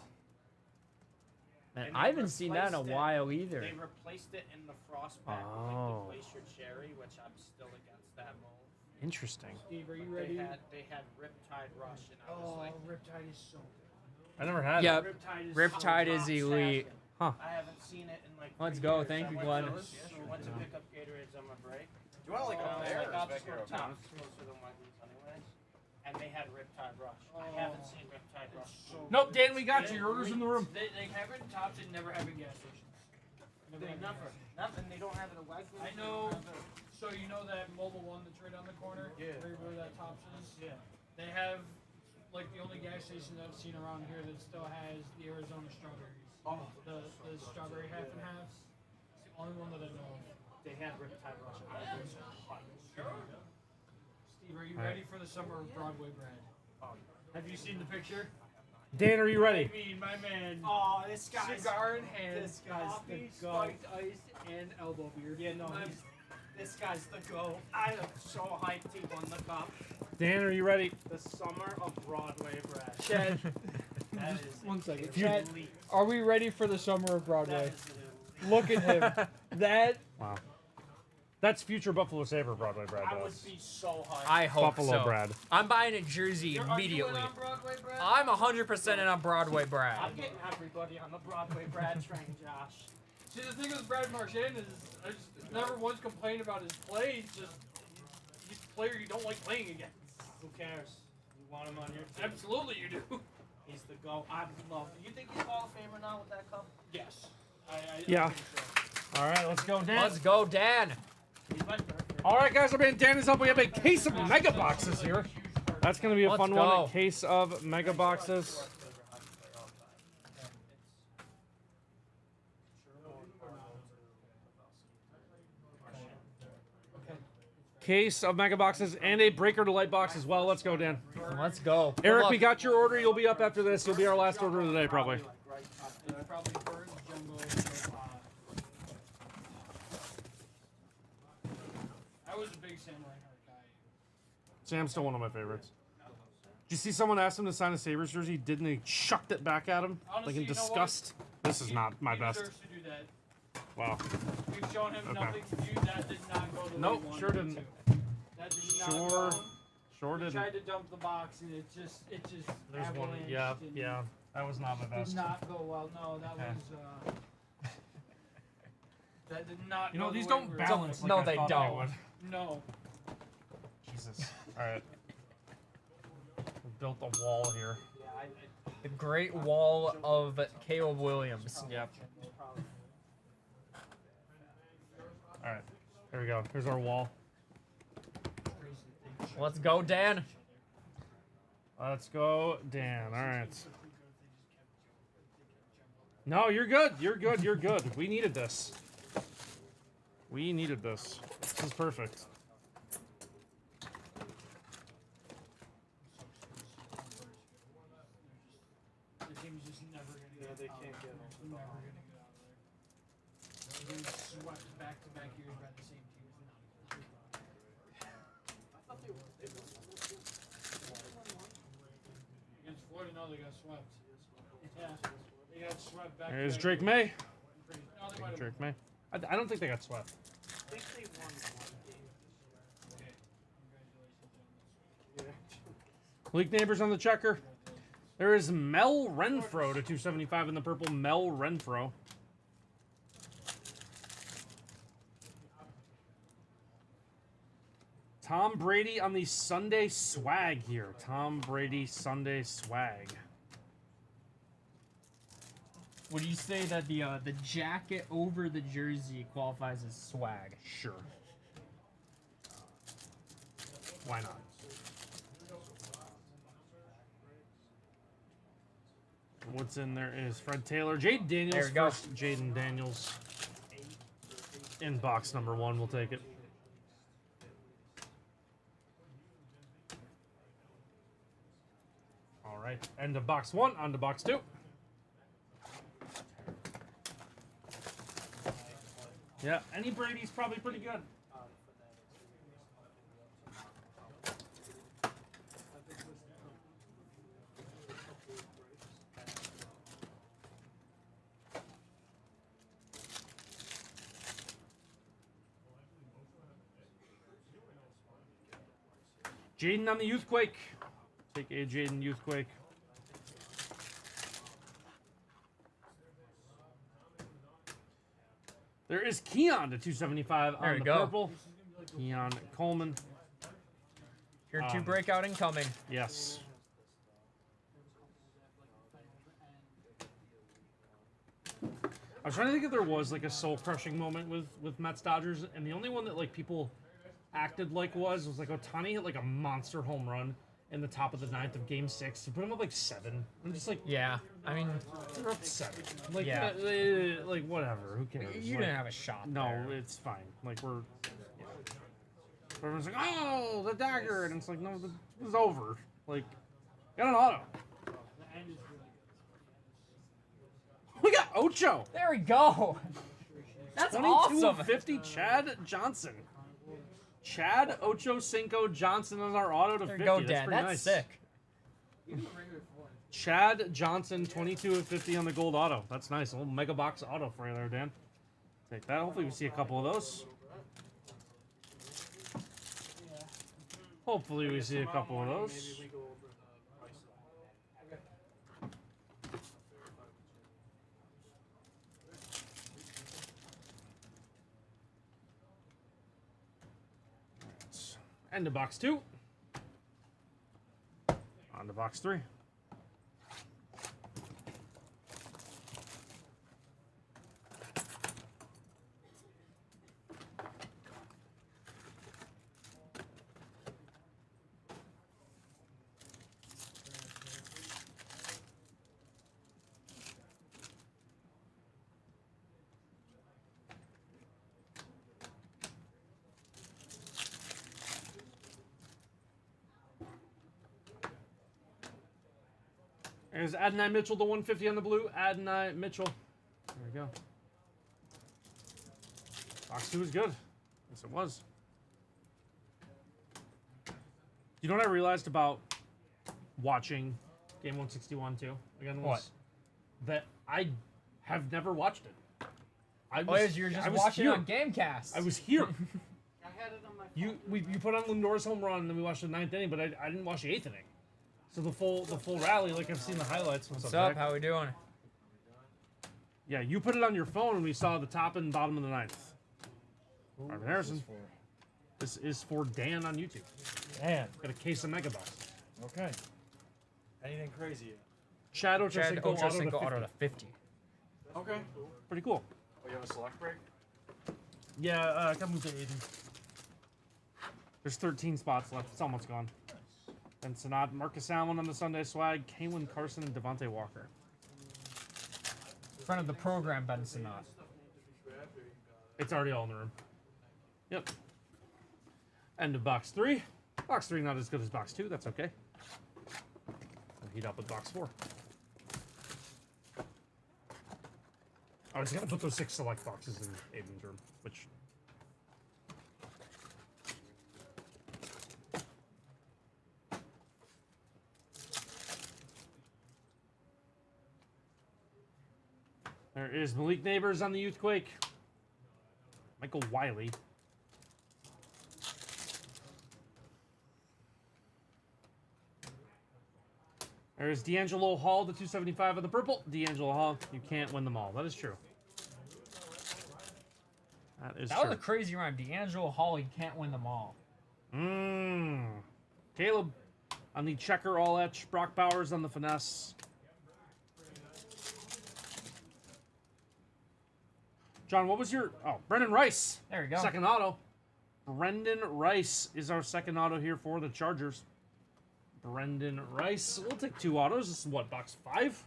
Man, And I they haven't seen that in a replaced it- while either. They replaced it in the frost pack Oh. with like the Glacier Cherry, which I'm still against that mold. Interesting. Steve, are you But ready? they had Riptide Rush, and I was like, Riptide is so good. I never had Yep. it. Riptide is top elite. champion. Huh. I haven't seen it in like. Let's 3 go. years. Thank I you, went Glenn. to- I went to pick up Gatorades on my break. Do you want like And I a was bear like, or I'll is back just go here to okay? Tops, closer than Wendy's anyways. And they had Riptide Rush. I haven't seen Riptide Rush. Nope, Dan, we got you. Your order's in the room. They have it in Tops and never have it in gas stations. They never. Nothing. They don't have it at Wegmans. I they know. don't have it- So you know that mobile one that's right on the corner? Yeah. Right where that Tops is? Yeah. They have like the only gas station I've seen around here that still has the Arizona strawberries. Oh, The strawberry half and halves. It's the only one that I know of. they had Riptide Rush. And I was hyped. Steve, are you ready for the summer of Broadway bread? Have you seen the picture? Dan, are you ready? I mean, my man. Oh, this guy's. Cigar in hand, this guy's coffee, the go. spiked ice, and elbow beer. Yeah, no, this guy's the go. I am so hyped he won the cup. Dan, are you ready? The summer of Broadway bread. Chad, That is one second. elite. Chad, are we ready for the summer of That Broadway? is elite. Look at him. That Wow. That's future Buffalo Sabre Broadway Brad. I though. would be so hyped. I hope Buffalo so. Brad. I'm buying a jersey Are you in immediately. on Broadway bread? I'm 100% in on Broadway Brad. I'm getting everybody on the Broadway bread train, Josh. see the thing with Brad Marchand is I just never once complained about his play. It's just he's a player you don't like playing against. Who cares? You want him on your team? Absolutely, you do. He's the go. I love. You think he's Hall of Famer now with that cup? Yes. I Yeah. think so. All right, let's go, Dan. Let's go, Dan. He's my perfect. All right, guys, we're being Danny's up. We have a case of mega boxes here. That's going to be a Let's fun go. one. A case of mega boxes. Case of mega boxes and a breaker to light box as well. Let's go, Dan. Let's go. Good Eric, luck. we got your order. You'll be up after this. You'll be our last order of the day, probably. It's probably Burns, Jumbo. I was a big Sam Reinhart guy. Sam's still one of my favorites. Did you see someone ask him to sign a Sabres jersey? Didn't he chucked it back at him? Honestly, Like in you know what? disgust? This is not my He best. deserves to do that. Wow. We've shown him Okay. nothing. That did not go the way Nope, he wanted sure it didn't. to. That did not Sure. go. Sure He didn't. tried to dump the box and it just There's one. avalanched Yeah, and yeah. That was not my best. Did not go well. No, that Okay. was that did not. You know, go the these way don't we were balance like No, I they thought don't. would. No. Jesus. Alright. We built a wall here. The Great Wall of Caleb Williams. Yep. Alright. Here we go. Here's our wall. Let's go, Dan. Let's go, Dan. Alright. No, you're good. You're good. You're good. We needed this. We needed this. This is perfect. The team's just never gonna get. they out can't of get it. off the Never ball. gonna get out of there. They've been swept back-to-back years by the same team. Against Florida, no, they got swept. Yeah, they got swept back. There's Drake May. No, they might have. Drake May. I don't think they got swept. I think they won one game. Okay. Congratulations. League neighbors on the checker. There is Mel Renfro to 275 in the purple. Mel Renfro. Tom Brady on the Sunday swag here. Tom Brady Sunday swag. Would you say that the jacket over the jersey qualifies as swag? Sure. Why not? What's in there is Fred Taylor. Jaden Daniels. There we go. First Jaden Daniels. In box number 1. We'll take it. All right. End of box 1. On to box 2. Yeah, any Brady's probably pretty good. Jaden on the Youthquake. Take a Jaden Youthquake. There is Keon to 275 There on you the go. purple. Keon Coleman. Here to breakout incoming. Yes. I was trying to think if there was like a soul crushing moment with Mets Dodgers, and the only one that like people acted like was like Ohtani hit like a monster home run in the top of the 9th of Game 6 to put him up like 7. I'm just like, Yeah, I mean, they're up 7. Like, Yeah. like whatever. Who cares? you Like, didn't have a shot. No, there. it's fine. Like we're. Yeah. Everyone's like, oh, the dagger, and it's like, no, it was over. Like, got an auto. We got Ocho. There we go. That's 22 awesome. 50 Chad Johnson. Chad Ocho Cinco Johnson on our auto to There 50. you go, That's Dan. pretty That's nice. sick. Chad Johnson, 22 of 50 on the gold auto. That's nice. A little mega box auto for you there, Dan. Take that. Hopefully we see a couple of those. Hopefully we see a couple of those. Maybe we go over the price of End of box 2. On to box 3. There's Adonai Mitchell to 150 on the blue. Adonai Mitchell. There we go. Box 2 is good. Yes, it was. You know what I realized about watching Game 161 too? Again, was What? that I have never watched it. You're just watching it on Gamecast. I was here. I had it on my You put on Lindor's home run, and then we watched the 9th inning, but I didn't watch the 8th inning. So the full rally, like I've seen the highlights. What's up? How we doing? Yeah, you put it on your phone, and we saw the top and bottom of the 9th. Marvin Harrison. This is for Dan on YouTube. Man. Got a case of Megabox. Okay. Anything crazy yet? Chad Chad Ochocinco Ochocinco auto auto to to 50. 50. Okay. Pretty cool. Oh, you have a select break? Yeah, I got moved to 80. There's 13 spots left. It's almost gone. And Sonat, Marcus Allen on the Sunday swag, Kaylin Carson, and Devontae Walker. Friend of the program, Ben Sinat. It's already all in the room. Yep. End of box 3. Box 3 not as good as box 2. That's okay. I'll heat up with box 4. I was gonna put those 6 select boxes in Aiden's room, which. There is Malik Neighbors on the Youthquake. Michael Wiley. There's D'Angelo Hall, the 275 of the purple. D'Angelo Hall, you can't win them all. That is true. That is That true. was a crazy rhyme. D'Angelo Hall, he can't win them all. Caleb on the checker all etch. Brock Bowers on the finesse. John, what was your... Oh, Brendan Rice. There we go. Second auto. Brendan Rice is our second auto here for the Chargers. Brendan Rice. We'll take 2 autos. This is what, box 5?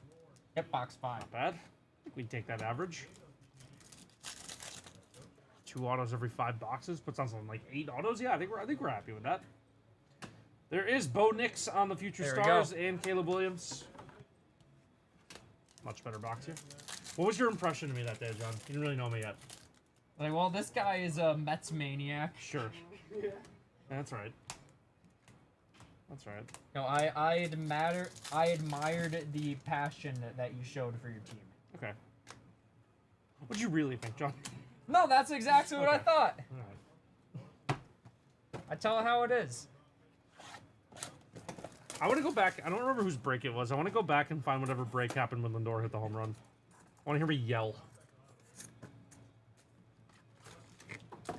Yep, box 5. Not bad. I think we'd take that average. 2 autos every 5 boxes. Puts on something like 8 autos. Yeah, I think we're happy with that. There is Bo Nix on the Future There we Stars go. and Caleb Williams. Much better box here. What was your impression of me that day, John? You didn't really know me yet. Like, well, this guy is a Mets maniac. Sure. That's right. That's right. No, I admired the passion that you showed for your team. Okay. What'd you really think, John? No, that's exactly what I Okay. thought. All right. I tell it how it is. I want to go back. I don't remember whose break it was. I want to go back and find whatever break happened when Lindor hit the home run. I want to hear me yell.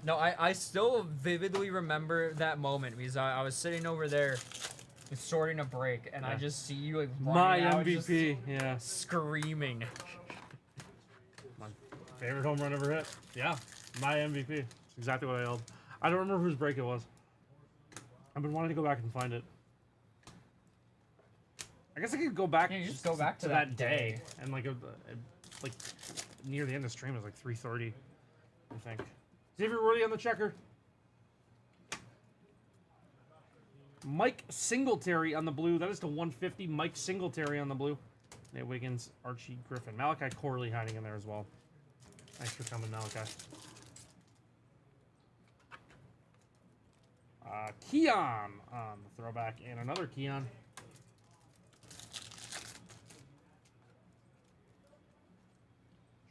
No, I still vividly remember that moment because I was sitting over there sorting a break, and I Yeah. just see you like My running out, MVP. Yeah. just screaming. My favorite home run ever hit. Yeah. My MVP. That's exactly what I yelled. I don't remember whose break it was. I've been wanting to go back and find it. I guess I could go back. Yeah, you just go back to that that day day. and like near the end of the stream it was like 3:30. I think. Xavier Worthy on the checker. Mike Singletary on the blue. That is to 150. Mike Singletary on the blue. Nate Wiggins, Archie Griffin. Malachi Corley hiding in there as well. Thanks for coming, Malachi. Keon on the throwback, and another Keon.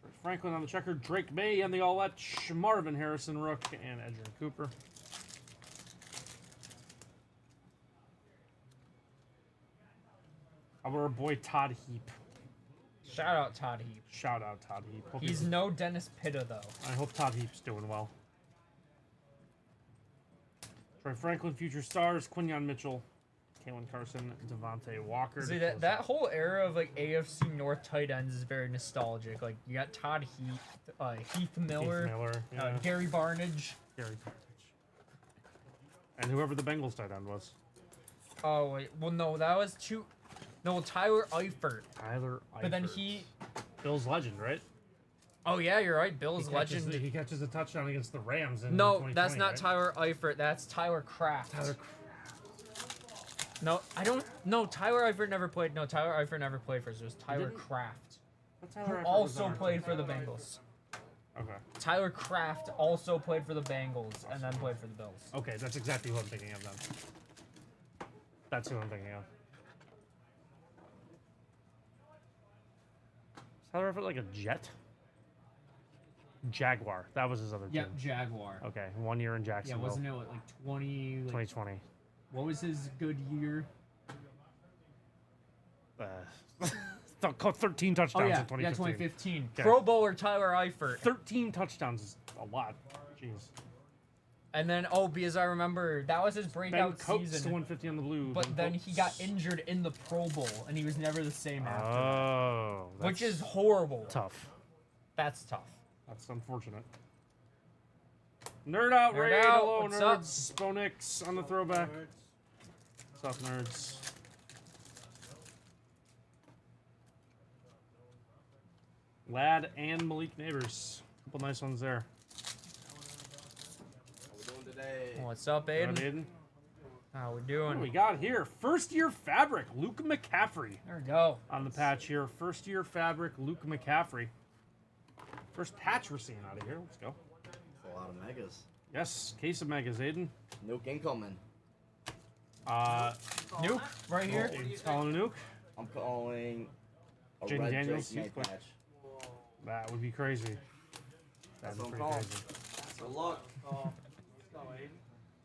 Troy Franklin on the checker, Drake May on the all-etch, Marvin Harrison Rook, and Edgerrin Cooper. How about our boy Todd Heap? Shout out Todd Heap. Shout out Todd Heap. Hope He's no Dennis Pitta though. I hope Todd Heap's doing well. Troy Franklin, Future Stars, Quinyon Mitchell, Kalen Carson, Devontae Walker. See that whole era of like AFC North tight ends is very nostalgic. Like you got Todd Heath Miller, yeah. Gary Barnage. Gary Barnage. And whoever the Bengals tight end was. Oh wait, well no, that was two. No, Tyler Eifert. Tyler Eifert. But then he. Bill's legend, right? Oh yeah, you're right. Bill's legend. He catches a touchdown against the Rams in No, 2020, that's not right? Tyler Eifert. That's Tyler Kraft. Tyler Kraft. No, I don't. No, Tyler Eifert never played. No, Tyler Eifert never played for us. It was Tyler didn't? Kraft, But Tyler who Eifert was also on our played team. for the Bengals. Okay. Tyler Kraft also played for the Bengals and then played for the Bills. Okay, that's exactly who I'm thinking of then. That's who I'm thinking of. Is that ever like a Jet? Jaguar. That was his other Yep, team. Jaguar. Okay, 1 year in Yeah, Jacksonville. wasn't it like 20? Like, 2020. what was his good year? 13 touchdowns Oh in yeah, 2015. yeah, 2015. Okay. Pro Bowler Tyler Eifert. 13 touchdowns is a lot. Jeez. And then, because I remember that was his Ben breakout Coates to season. 150 on the blue. But Ben then he got Coates. injured in the Pro Bowl, and he was never the same after. Oh, that, which that's is horrible. tough. That's tough. That's unfortunate. Nerd out, Nerd Raid. out, Hello, what's nerds. Bonix on the throwback. What's up, nerds? Lad and Malik Neighbors. Couple nice ones there. How we doing today? What's up, Good, Aiden? Aiden. How we What doing? do we got here? First year fabric, Luke McCaffrey. There we go. On the patch here. First year fabric, Luke McCaffrey. First patch we're seeing out of here. Let's go. That's a lot of megas. Yes, case of megas, Aiden. Nuke incoming. Nuke, right here. Aiden's calling a nuke. I'm calling a Jaden red Daniels, Drake youth night play. patch. That would be crazy. That's That'd be what I'm pretty calling. crazy. Good luck.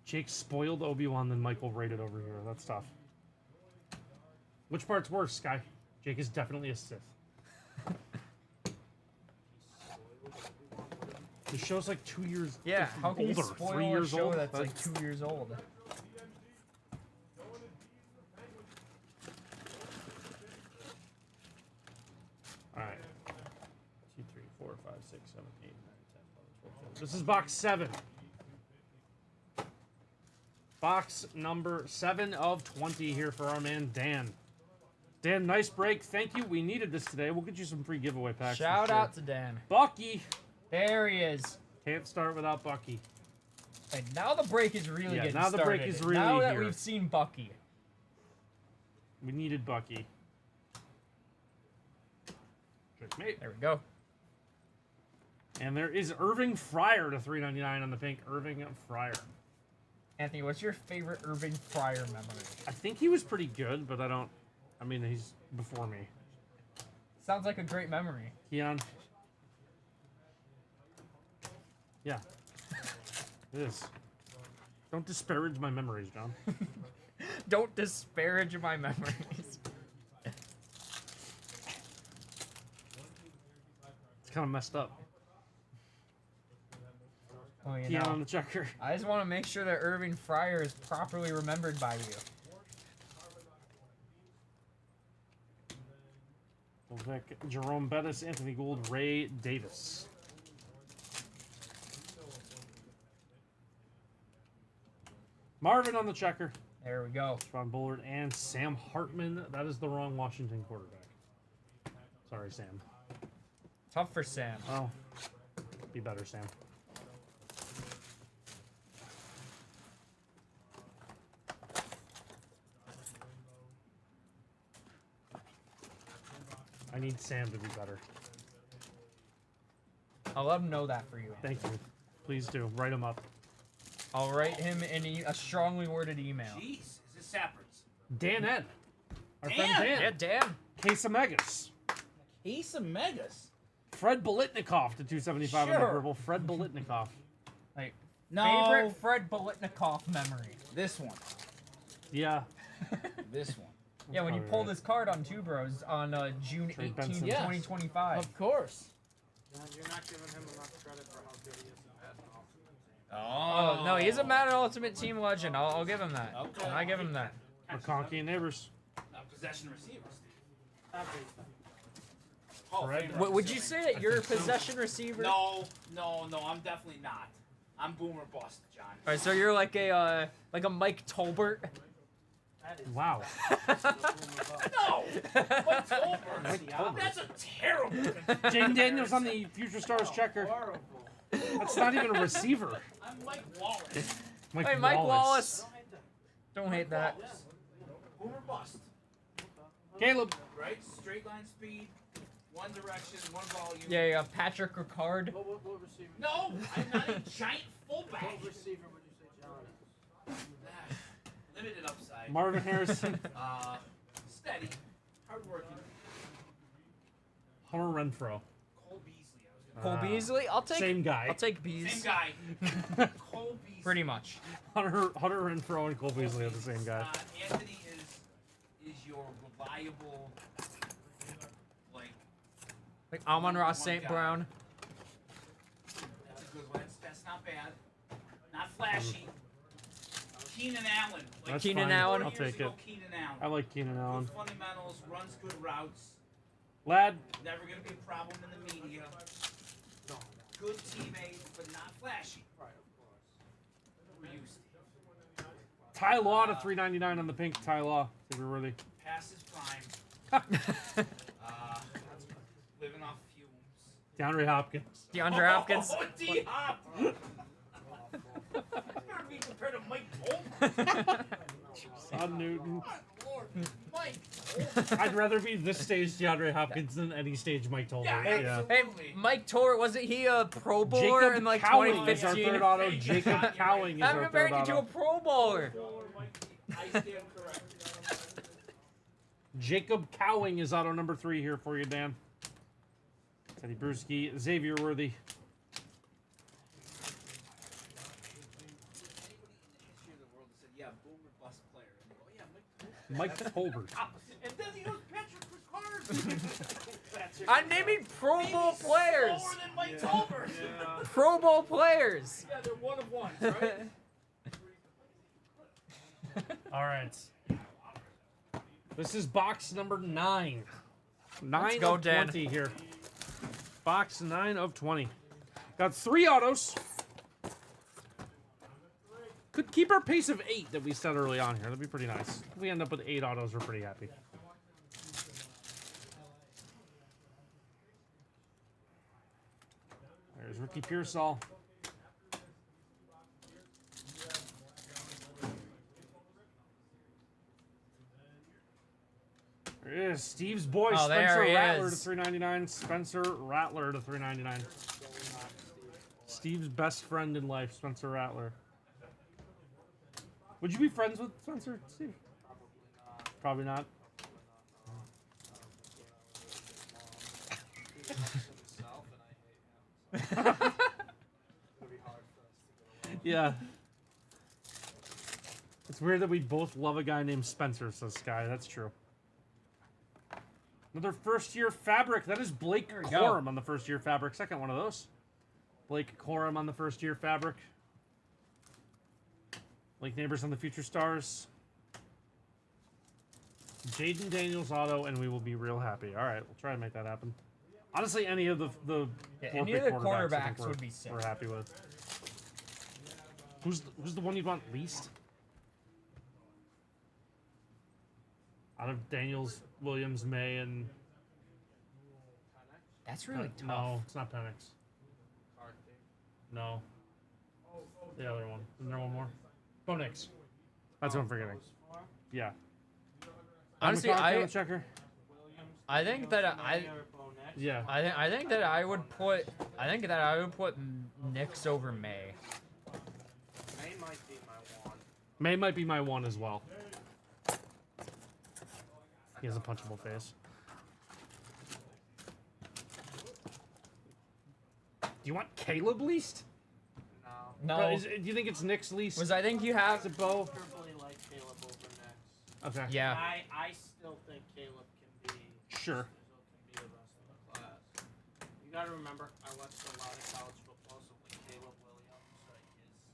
Jake spoiled Obi-Wan, then Michael rated over here. That's tough. Which part's worse, Sky? Jake is definitely a Sith. The show's like 2 years Yeah, how can older, you spoil 3 a years show old. that's like 2 years old? All right. 2, 3, 4, 5, 6, 7, 8, 9, 10, 11, 12, 13. This is box 7. Box number 7 of 20 here for our man Dan. Dan, nice break. Thank you. We needed this today. We'll get you some free giveaway packs. for Shout sure. out to Dan. Bucky. There he is. Can't start without Bucky. And now the break is really Yeah, getting now the started. break is really now that here. we've seen Bucky. We needed Bucky. Mate. There we go. And there is Irving Fryer to $3.99 on the pink. Irving Fryer. Anthony, what's your favorite Irving Fryer memory? I think he was pretty good, but I mean, he's before me. Sounds like a great memory. Keon. Yeah. It is. Don't disparage my memories, John. Don't disparage my memories. It's kind of messed up. Oh, you Keon know, on the checker. I just want to make sure that Irving Fryer is properly remembered by you. Vic, Jerome Bettis, Anthony Gould, Ray Davis. Marvin on the checker. There we go. Ron Bullard and Sam Hartman. That is the wrong Washington quarterback. Sorry, Sam. Tough for Sam. Oh, be better, Sam. I need Sam to be better. I'll let him know that for you. Thank you. Please do. Write him up. I'll write him in a strongly worded email. Jeez, is this Sappers? Dan Ed. Our Dan? friend Dan. Yeah, Dan. Case of Megas. Ace of Megas. Fred Bolitnikoff to 275 on the Sure. purple. Fred Bolitnikoff. Like, No. favorite Fred Bolitnikoff memory. This one. Yeah. This one. Yeah, when you probably pulled right. this card on Two Bros on June Trey 18th, Benson. Yes. 2025. Of course. John, you're not giving him enough credit for how good he is at basketball. Oh, no, he's a Madden Ultimate Team legend. I'll give him that. Okay. I give him that. McConkey and Neighbors. Possession receivers. Fred. Would you say that you're a possession receiver? No, I'm definitely not. I'm boomer bust, John. All right, so you're like a Mike Tolbert. Wow. No! Mike Tolbert. That's a terrible. Jaden Daniels on the Future Stars checker. That's not even a receiver. I'm Mike Wallace. Hey, Mike Wallace. Don't hate that. Wallace. Boomer bust. Caleb. Right? Straight line speed, one direction, one volume. Yeah, you got Patrick Ricard. What receiver? No, I'm not a giant fullback. What receiver would you say John is? limited upside. Marvin Harrison. Steady, hardworking. Hunter Renfro. Cole Beasley. Cole Beasley? I'll take Same guy. I'll take Bees. Same guy. Cole Beasley. Pretty much. Hunter Renfro and Cole Beasley are the same guy. Anthony is your reliable, Like Amon-Ra one St. guy. Brown. That's a good one. That's not bad. Not flashy. Keenan Allen. That's Keenan fine. Allen. I'll 4 years take it. ago, Keenan Allen. I like Keenan Allen. Good fundamentals, runs good routes. Lad, Never going to be a problem in the media. Good teammate, but not flashy. We're used to. Ty Law to 399 on the pink. Ty Law. Super worthy. Past his prime. Living off fumes. DeAndre Hopkins. DeAndre Hopkins. Oh, D-Hop! You better be compared to Mike Tolman. Son Newton. Good Lord. Mike. I'd rather be this stage DeAndre Hopkins than any stage Mike Tolbert. Yeah, Hey, Mike Torre, wasn't he a Pro Bowler Jacob in like Cowing is our 2015? third auto. Jacob Cowing is I'm our comparing third you to a auto. Pro Bowler. I stand corrected. Jacob Cowing is auto number 3 here for you, Dan. Teddy Bruschi, Xavier Worthy. Mike Tolbert. And then he goes Patrick Ricard. I'm naming Pro Bowl players. Slower than Mike Tolbert. Pro Bowl players. Yeah, they're one of ones, right? All right. This is box number 9. 9 go, of Dan. 20 here. Box 9 of 20. Got 3 autos. Could keep our pace of 8 that we set early on here. That'd be pretty nice. If we end up with 8 autos, we're pretty happy. There's Ricky Pearsall. There is Steve's boy, Oh, there Spencer he Rattler is. to 399. Spencer Rattler to 399. Steve's best friend in life, Spencer Rattler. Would you be friends with Spencer, Steve? Probably not. Yeah. It's weird that we both love a guy named Spencer, says Sky. That's true. Another first-year fabric. That is Blake There we go. Corum on the first-year fabric. Second one of those. Blake Corum on the first-year fabric. Blake Neighbors on the Future Stars. Jaden Daniels auto, and we will be real happy. All right, we'll try and make that happen. Honestly, any of the Yeah, four any big of the quarterbacks, I think quarterbacks we're- would be sick. We're happy with. Who's the one you want least? Out of Daniels, Williams, May, and That's really tough. no, it's not Penix. No, the other one. Isn't there one more? Bo Nix. That's what I'm forgetting. Yeah. Honestly, checker. I think that Yeah. I think that I would put Knicks over May. May might be my one. May might be my one as well. He has a punchable face. Do you want Caleb least? No. No, Do you think it's Nick's least? was I think you have Is it Bo? Preferably like Caleb over next. Okay. yeah. I still think Caleb can be. Sure. Can be the rest of the class. You got to remember, I watched a lot of college football, so like Caleb Williams, like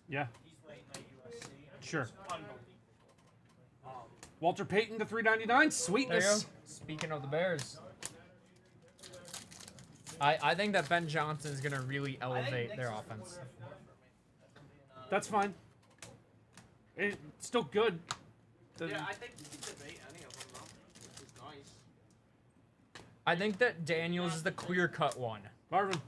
Yeah. he's late night USC. Sure. It's unbelievable. Walter Payton to 399. There you go. Sweetness. Speaking of the Bears, I think that Ben Johnson is gonna really elevate their offense. That's fine. It's still good. Yeah, I think you can debate any of them though, which is nice. I think that Daniels is the clear-cut one. Marvin.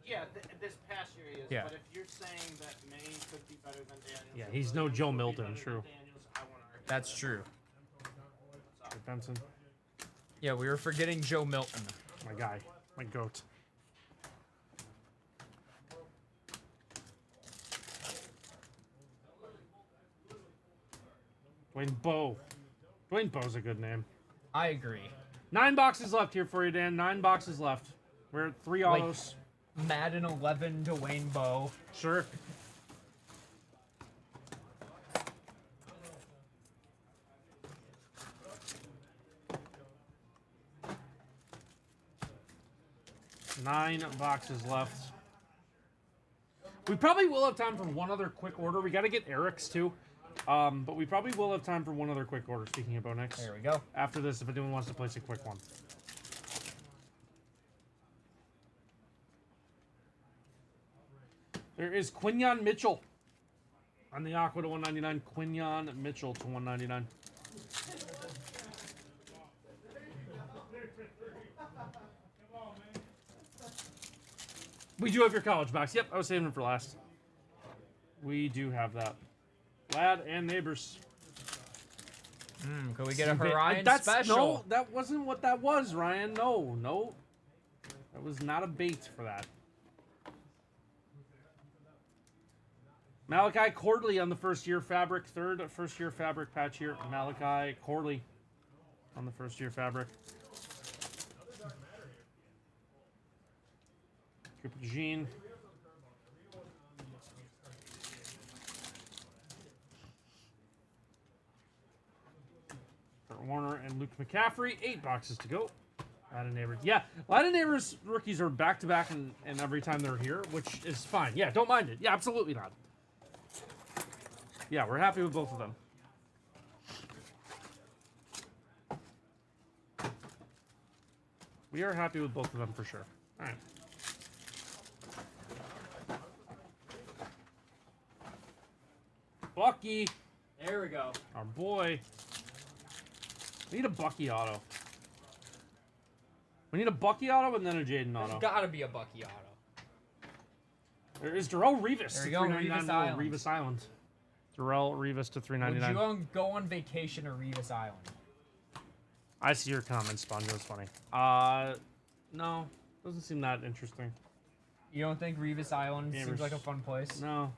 Yeah, this past year he is. Yeah. But if you're saying that May could be better than Daniels, Yeah, or he's no Williams Joe would be Milton, better than true. Daniels, I won't argue That's that. true. Benson. Yeah, we were forgetting Joe Milton. My guy. My goat. Dwayne Bowe. Dwayne Bowe's a good name. I agree. 9 boxes left here for you, Dan. 9 boxes left. We're at 3 Like- autos. Madden 11 Dwayne Bowe. Sure. Nine boxes left. We probably will have time for one other quick order. We got to get Eric's too. But we probably will have time for one other quick order, speaking of Bo Nix. There we go. After this, if anyone wants to place a quick one. There is Quinyon Mitchell on the Aqua to 199. Quinyon Mitchell to 199. We do have your college box. Yep, I was saving it for last. We do have that. Lad and neighbors. Could we get a Orion special? No, that wasn't what that was, Ryan. No, no. That was not a bait for that. Malachi Cordley on the first-year fabric. Third first-year fabric patch here. Malachi Cordley on the first-year fabric. Cooper Jean. Kurt Warner and Luke McCaffrey. 8 boxes to go. Ladden Neighbors. Yeah, Ladden Neighbors rookies are back-to-back and every time they're here, which is fine. Yeah, don't mind it. Yeah, absolutely not. Yeah, we're happy with both of them. We are happy with both of them for sure. All right. Bucky. There we go. Our boy. We need a Bucky auto. We need a Bucky auto and then a Jaden auto. There's gotta be a Bucky auto. There is Darrell Revis. There you go, Revis Island. Revis Island. Darrell Revis to Would $3.99. you go on vacation to Revis Island? I see your comment, Sponge. That's funny. No. Doesn't seem that interesting. You don't think Revis Island seems like a fun place? No.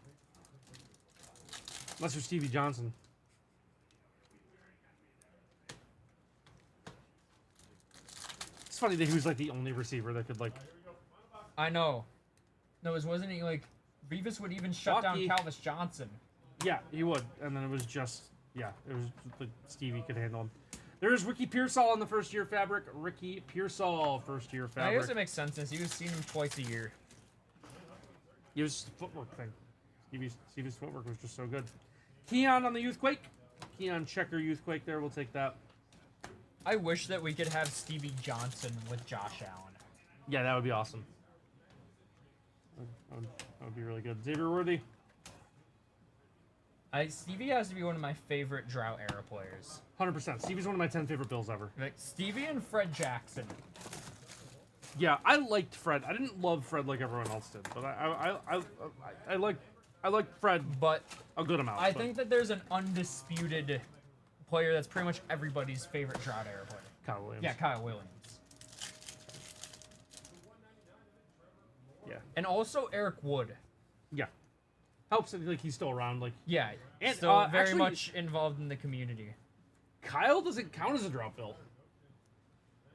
Unless you're Stevie Johnson. It's funny that he was like the only receiver that could like. I know. No, wasn't he like Revis would even shut Bucky. down Calvis Johnson? Yeah, he would, and then it was just it was like Stevie could handle him. There's Ricky Pearsall on the first-year fabric. Ricky Pearsall, first-year I fabric. guess it makes sense since he was seeing him twice a year. It was just the footwork thing. Stevie's footwork was just so good. Keon on the Youthquake. Keon Checker Youthquake there. We'll take that. I wish that we could have Stevie Johnson with Josh Allen. Yeah, that would be awesome. That would be really good. Xavier Worthy. Stevie has to be one of my favorite Drought era players. 100%. Stevie's one of my 10 favorite Bills ever. Like Stevie and Fred Jackson. Yeah, I liked Fred. I didn't love Fred like everyone else did, but I liked Fred, but a good amount. I think that there's an undisputed player that's pretty much everybody's favorite Drought era player. Kyle Williams. Yeah, Kyle Williams. Yeah. And also Eric Wood. Yeah. Helps that like he's still around. Like yeah, and still very actually, much involved in the community. Kyle doesn't count as a Drought Bill.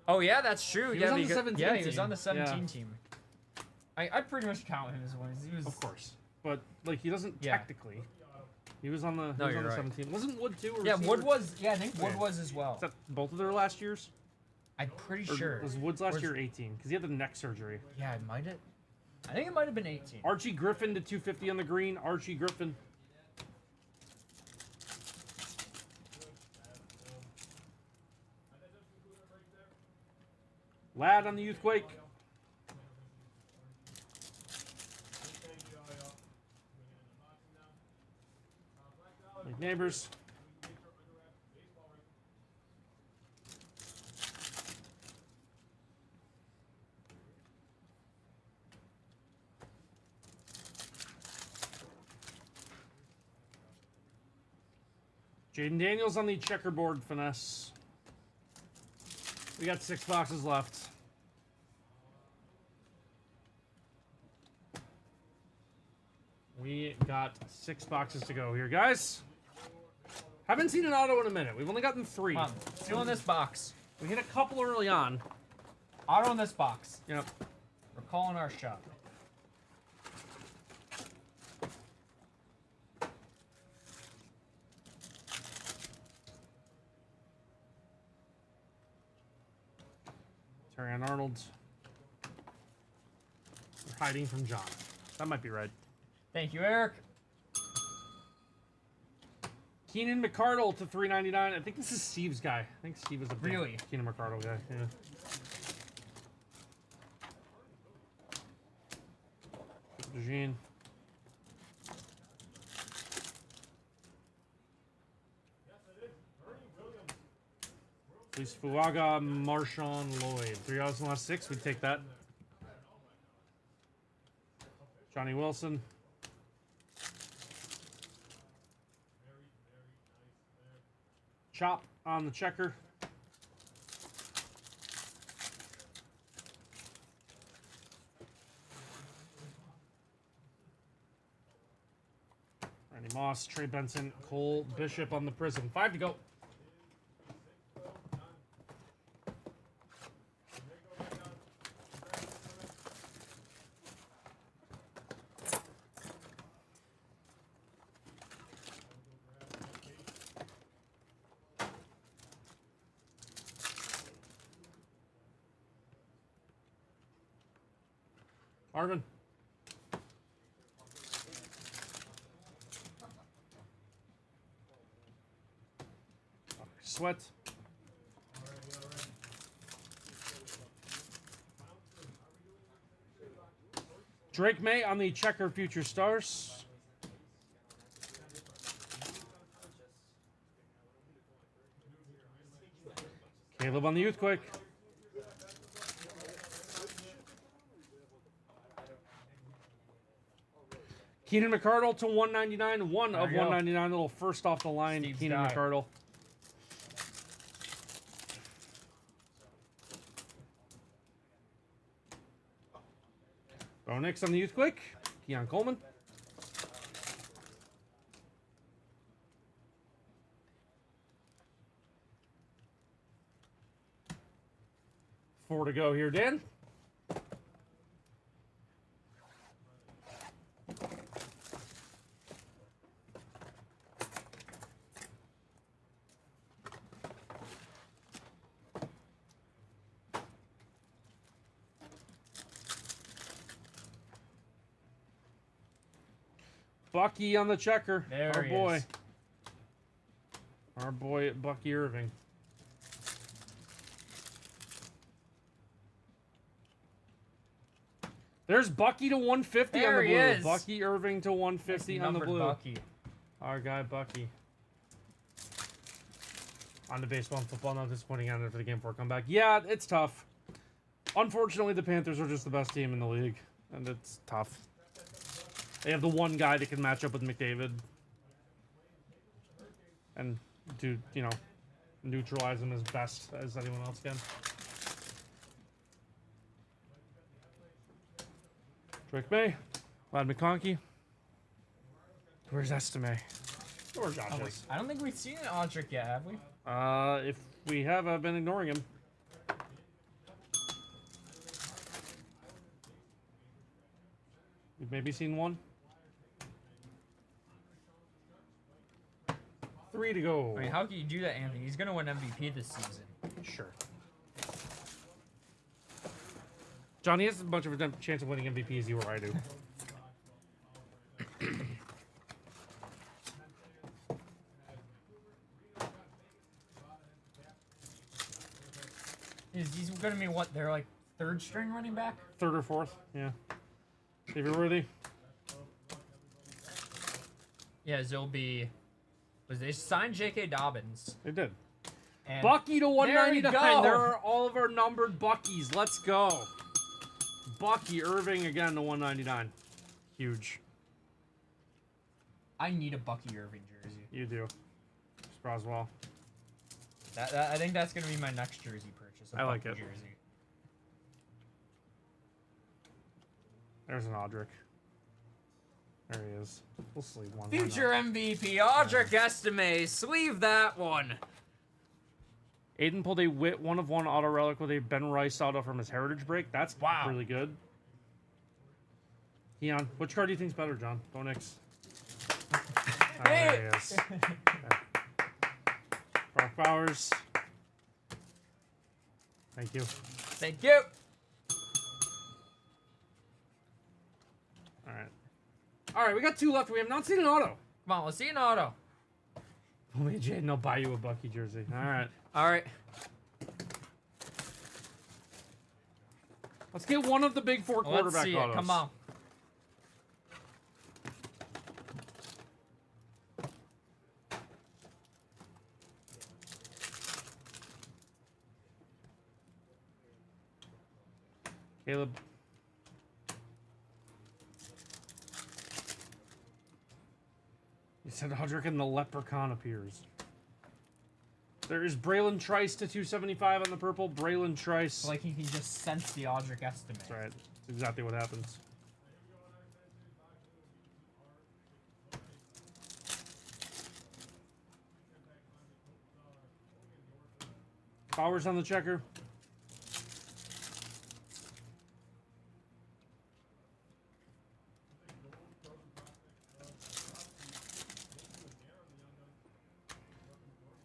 Oh yeah, that's true. He yeah, was on the 17 yeah, he was team. on the 17 Yeah. team. I pretty much count him as one. He was, Of course, but like he doesn't Yeah. technically. He was on the, No, he was you're on the right. 17. Wasn't Wood too? Yeah, Wood was. Yeah, I think Wood Okay. was as well. Is that both of their last years? I'm pretty Or sure. Was Wood's last Where's- year 18? Because he had the neck surgery. Yeah, it might have. I think it might have been 18. Archie Griffin to 250 on the green. Archie Griffin. Lad on the Youthquake. Like neighbors. Jaden Daniels on the checkerboard finesse. We got 6 boxes left. We got 6 boxes to go here, guys. Haven't seen an auto in a minute. We've only gotten 3. Come on, two in this box. We hit a couple early on. Auto in this box. Yep. We're calling our shot. Terrion Arnold's. We're hiding from John. That might be right. Thank you, Eric. Keenan McCardle to $3.99. I think this is Steve's guy. I think Steve is a big Really? Keenan McCardle guy. Yeah. Jean. Luis Fuaga, Marshawn Lloyd. $3 in the last 6. We'd take that. Johnny Wilson. Chop on the checker. Randy Moss, Trey Benson, Cole Bishop on the Prism. 5 to go. Marvin. Sweat. Drake May on the checker future stars. Caleb on the youth quick. Keenan McCardle to $199. One of $199. Little first off the line. Steve's Keenan guy. McCardle. Bo Nix on the youth quick. Keon Coleman. Four to go here, Dan. Bucky on the checker. There Our he boy. is. Our boy Bucky Irving. There's Bucky to 150 on There the he blue. is. Bucky Irving to 150 on the Numbered blue. Bucky. Our guy Bucky. On to baseball and football. Not disappointing out there for the game 4 comeback. Yeah, it's tough. Unfortunately, the Panthers are just the best team in the league, and it's tough. They have the one guy that can match up with McDavid and do, you know, neutralize him as best as anyone else can. Drake May, Vlad McConkey. Where's Estime? Or Josh Oh, wait. is. I don't think we've seen an Audric yet, have we? If we have, I've been ignoring him. You've maybe seen one. 3 to go. I mean, how can you do that, Anthony? He's gonna win MVP this season. Sure. Johnny has as much of a chance of winning MVP as you or I do. He's gonna be what? They're like third string running back. 3rd or 4th, yeah. Xavier Worthy. Yeah, they'll be. Was they signed J.K. Dobbins? They did. And Bucky to 199. There we go. There are all of our numbered Buckies. Let's go. Bucky Irving again to 199. Huge. I need a Bucky Irving jersey. You do. Roswell. I think that's gonna be my next jersey purchase. I like Bucky it. Jersey. There's an Audric. There he is. We'll sleeve one. Future MVP, Audric Estime. Sleeve that one. Aiden pulled a Wit 1/1 auto relic with a Ben Rice auto from his Heritage break. That's really good. Keon, which card do you think's better, John? Bo Nix. There he is. Brock Bowers. Thank you. Thank you. All right. All right, we got 2 left. We have not seen an auto. Come on, let's see an auto. Only Jaden will buy you a Bucky jersey. All right. All right. Let's get one of the big 4 quarterback Let's see autos. it. Come on. Caleb. You said Audric and the Leprechaun appears. There is Braylon Trice to 275 on the purple. Braylon Trice. Like he can just sense the Audric Estime. That's right. That's exactly what happens. Bowers on the checker.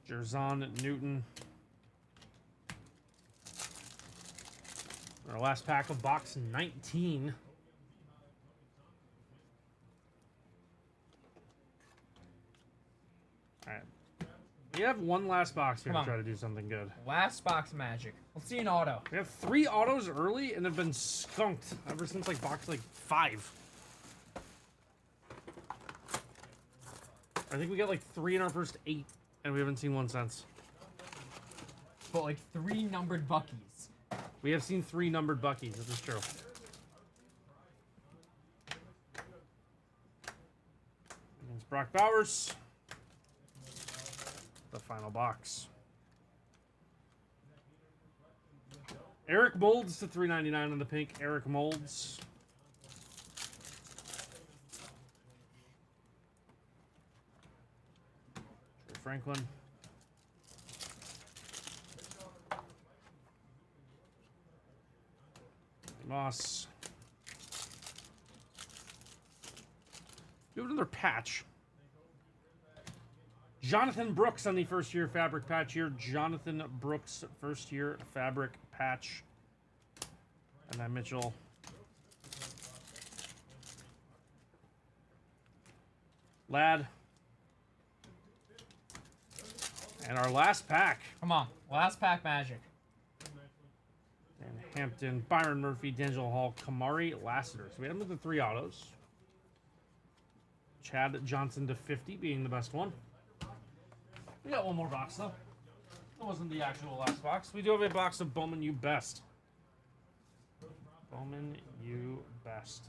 Jerzon Newton. Our last pack of box 19. All right. We have one last box here Come to on. try to do something good. Last box magic. Let's see an auto. We have 3 autos early and have been skunked ever since like box like 5. I think we got like 3 in our first 8 and we haven't seen one since. But like 3 numbered Buckies. We have seen 3 numbered Buckies. This is true. It's Brock Bowers. The final box. Eric Molds to 399 on the pink. Eric Molds. Trey Franklin. Moss. Do another patch. Jonathan Brooks on the first year fabric patch here. Jonathan Brooks, first year fabric patch. And then Mitchell. Ladd. And our last pack. Come on. Last pack magic. And Hampton, Byron Murphy, D'Angelo Hall, Kamari Lassiter. So we have the 3 autos. Chad Johnson to 50 being the best one. We got one more box though. That wasn't the actual last box. We do have a box of Bowman You Best. Bowman You Best.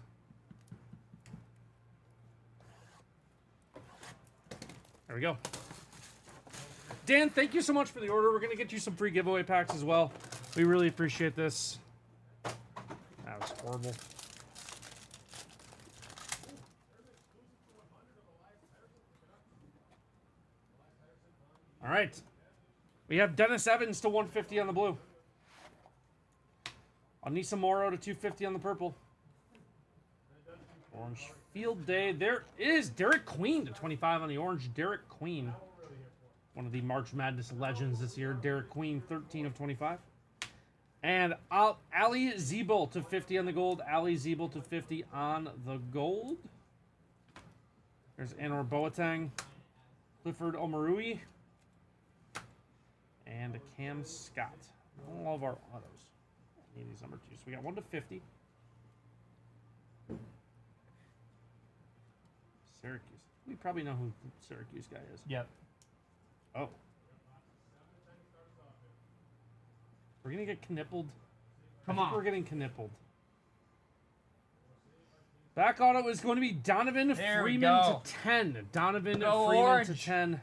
There we go. Dan, thank you so much for the order. We're going to get you some free giveaway packs as well. We really appreciate this. That was horrible. All right. We have Dennis Evans to 150 on the blue. Anissa Moro to 250 on the purple. Orange Field Day. There is Derek Queen to 25 on the orange. Derek Queen. One of the March Madness legends this year. Derek Queen, 13 of 25. And Ali Zeeble to 50 on the gold. Ali Zeeble to 50 on the gold. There's Anwar Boateng. Clifford Omarui. And Cam Scott. All of our autos. I need these number 2. So we got 1 to 50. Syracuse. We probably know who the Syracuse guy is. Yep. Oh. We're going to get knippled. Come I think on. we're getting knippled. Back auto is going to be Donovan There we Freeman go. to 10. Donovan Go Freeman orange. to 10.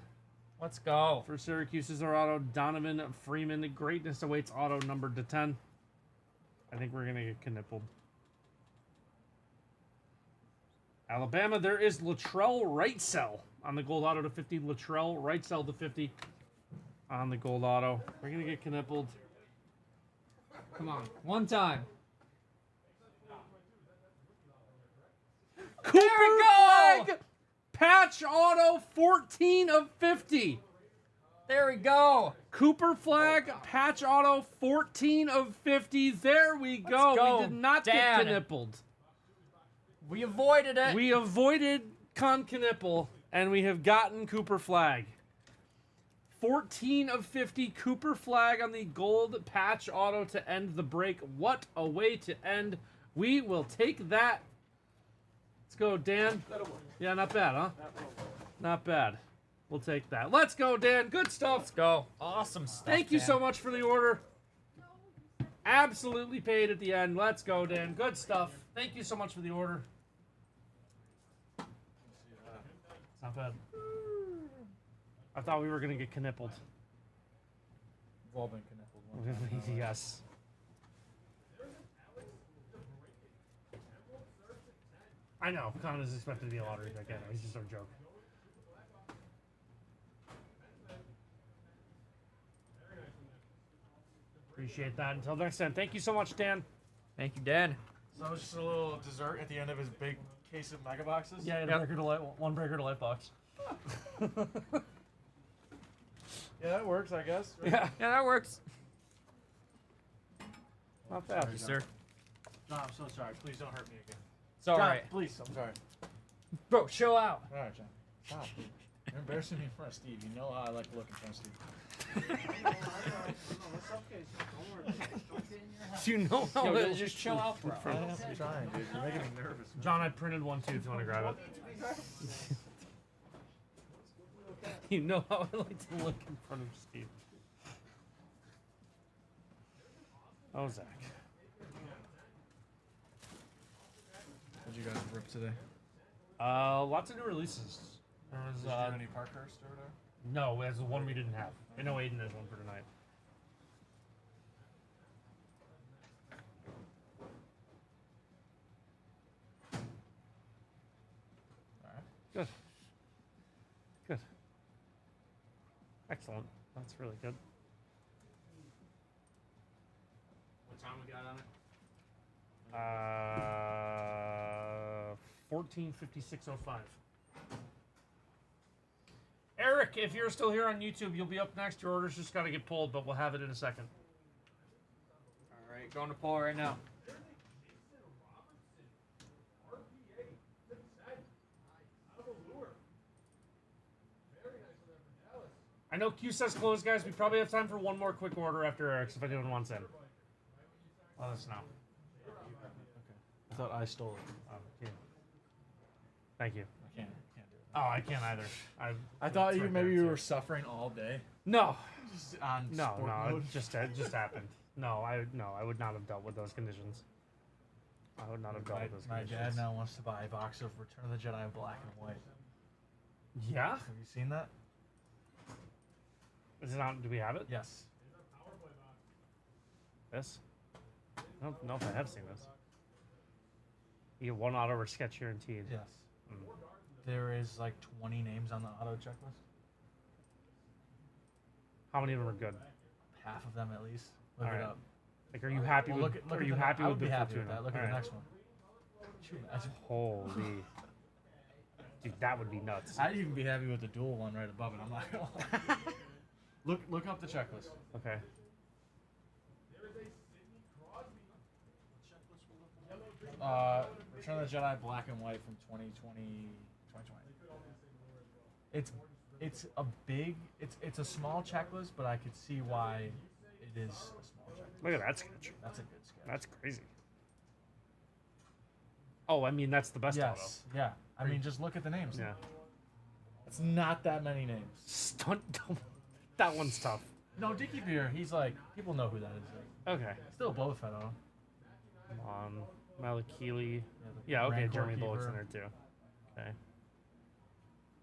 Let's go. For Syracuse is our auto. Donovan Freeman. Greatness awaits auto numbered to 10. I think we're going to get knippled. Alabama, there is Latrell Wrightsell on the gold auto to 50. Latrell Wrightsell to 50 on the gold auto. We're going to get knippled. Come on. One time. Cooper There we go! Flag! Patch auto 14 of 50. There we go. Cooper Flag, patch auto 14 of 50. There we go. go. We did not Dan. get knippled. We avoided it. We avoided Knipple, and we have gotten Cooper Flag. 14 of 50 Cooper Flag on the gold patch auto to end the break. What a way to end. We will take that. Let's go, Dan. Yeah, not bad, huh? Not bad. We'll take that. Let's go, Dan. Good stuff. Let's go. Awesome stuff. Thank you Dan. so much for the order. Absolutely paid at the end. Let's go, Dan. Good stuff. Thank you so much for the order. It's not bad. I thought we were going to get knippled. We've all been connected. Yes. I know. Con is expected to be a lottery pick. I know. He's just a joke. Appreciate that. Until next time. Thank you so much, Dan. Thank you, Dan. So it's just a little dessert at the end of his big case of mega boxes. Yeah, one breaker to light box. Yeah, that works, I guess. Yeah. Yeah, that works. Not bad. Thank you, sir. No, I'm so sorry. Please don't hurt me again. It's all John, right. please, I'm sorry. Bro, chill out. All right, John. Stop. You're embarrassing me in front of Steve. You know how I like to look in front of Steve. You know how Yo, it just chill out, bro. I'm trying, dude. You're making me nervous. John, I printed one too if you want to grab it. You know how I like to look in front of Steve. Oh, Zach. What'd you guys rip today? Lots of new releases. There was, Did you do any Parkhurst or whatever? no, there's one we didn't have. I know Aiden has one for tonight. Alright. Good. Good. Excellent. That's really good. What time we got on it? 14:56:05. Eric, if you're still here on YouTube, you'll be up next. Your order's just got to get pulled, but we'll have it in a second. All right, going to pull right now. I know Q says close, guys. We probably have time for one more quick order after Eric's if anyone wants in. Let us know. I thought I stole it. Oh, yeah. Thank you. I can't do it. Oh, I can't either. I thought it's you right maybe there, you too. were suffering all day. No. Just on No, sport no, mode. it just happened. No, I would not have dealt with those conditions. I would not have dealt with those My conditions. dad now wants to buy a box of Return of the Jedi black and white. Yeah? Have you seen that? Is it on? Do we have it? Yes. This? I don't know if I have seen this. You get one auto or sketch guaranteed. Yes. There is like 20 names on the auto checklist. How many of them are good? Half of them at least. Look Alright. it up. Like, are you happy Well, with? look Are at you the- happy I with would be the happy with Fortuna? that. Look at the Alright. next one. Shoot, that's- Holy. Dude, that would be nuts. I'd even be happy with the dual one right above it. I'm not gonna lie. Look up the checklist. Okay. Return of the Jedi black and white from 2020. It's a big, it's a small checklist, but I could see why it is a small checklist. Look at that sketch. That's a good sketch. That's crazy. Oh, I mean that's the best Yes, yeah. I mean, just look at the names. auto. Yeah. It's not that many names. Stunt double. That one's tough. No, Dickie Beer, he's like, people know who that is. Okay. Still Boba Fett, though. Come on. Malakili. the Yeah, okay, Rancor Jeremy Bullock's in Keeper. there too. Okay.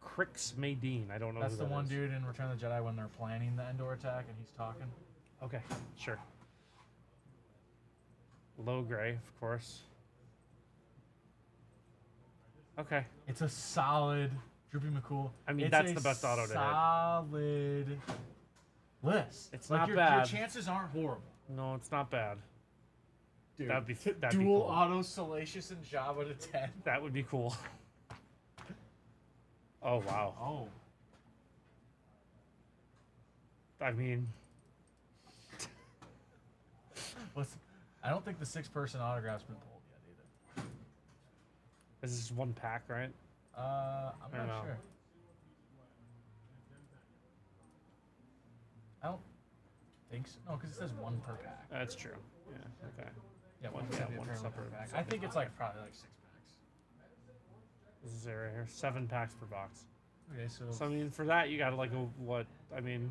Crix Maydeen. I don't know That's who the that one is. dude in Return of the Jedi when they're planning the Endor attack and he's talking. Okay, sure. Low gray, of course. Okay. It's a solid Droopy McCool. I mean, It's that's a the best auto to hit. solid list. It's like not your bad. chances aren't horrible. No, it's not bad. Dude, That'd be dual cool. auto Salacious and Java to 10. That would be cool. Oh wow. Oh. I mean, Listen, I don't think the 6-person autograph's been pulled yet either. this is one pack, right? I'm I don't not know. sure. I don't think so. No, because it says 1 per pack. That's true. Yeah. Okay. Yeah, one separate pack. I think it's like probably like 6 packs. This is it right here. 7 packs per box. Okay, so So I mean, for that you gotta like go what? I mean,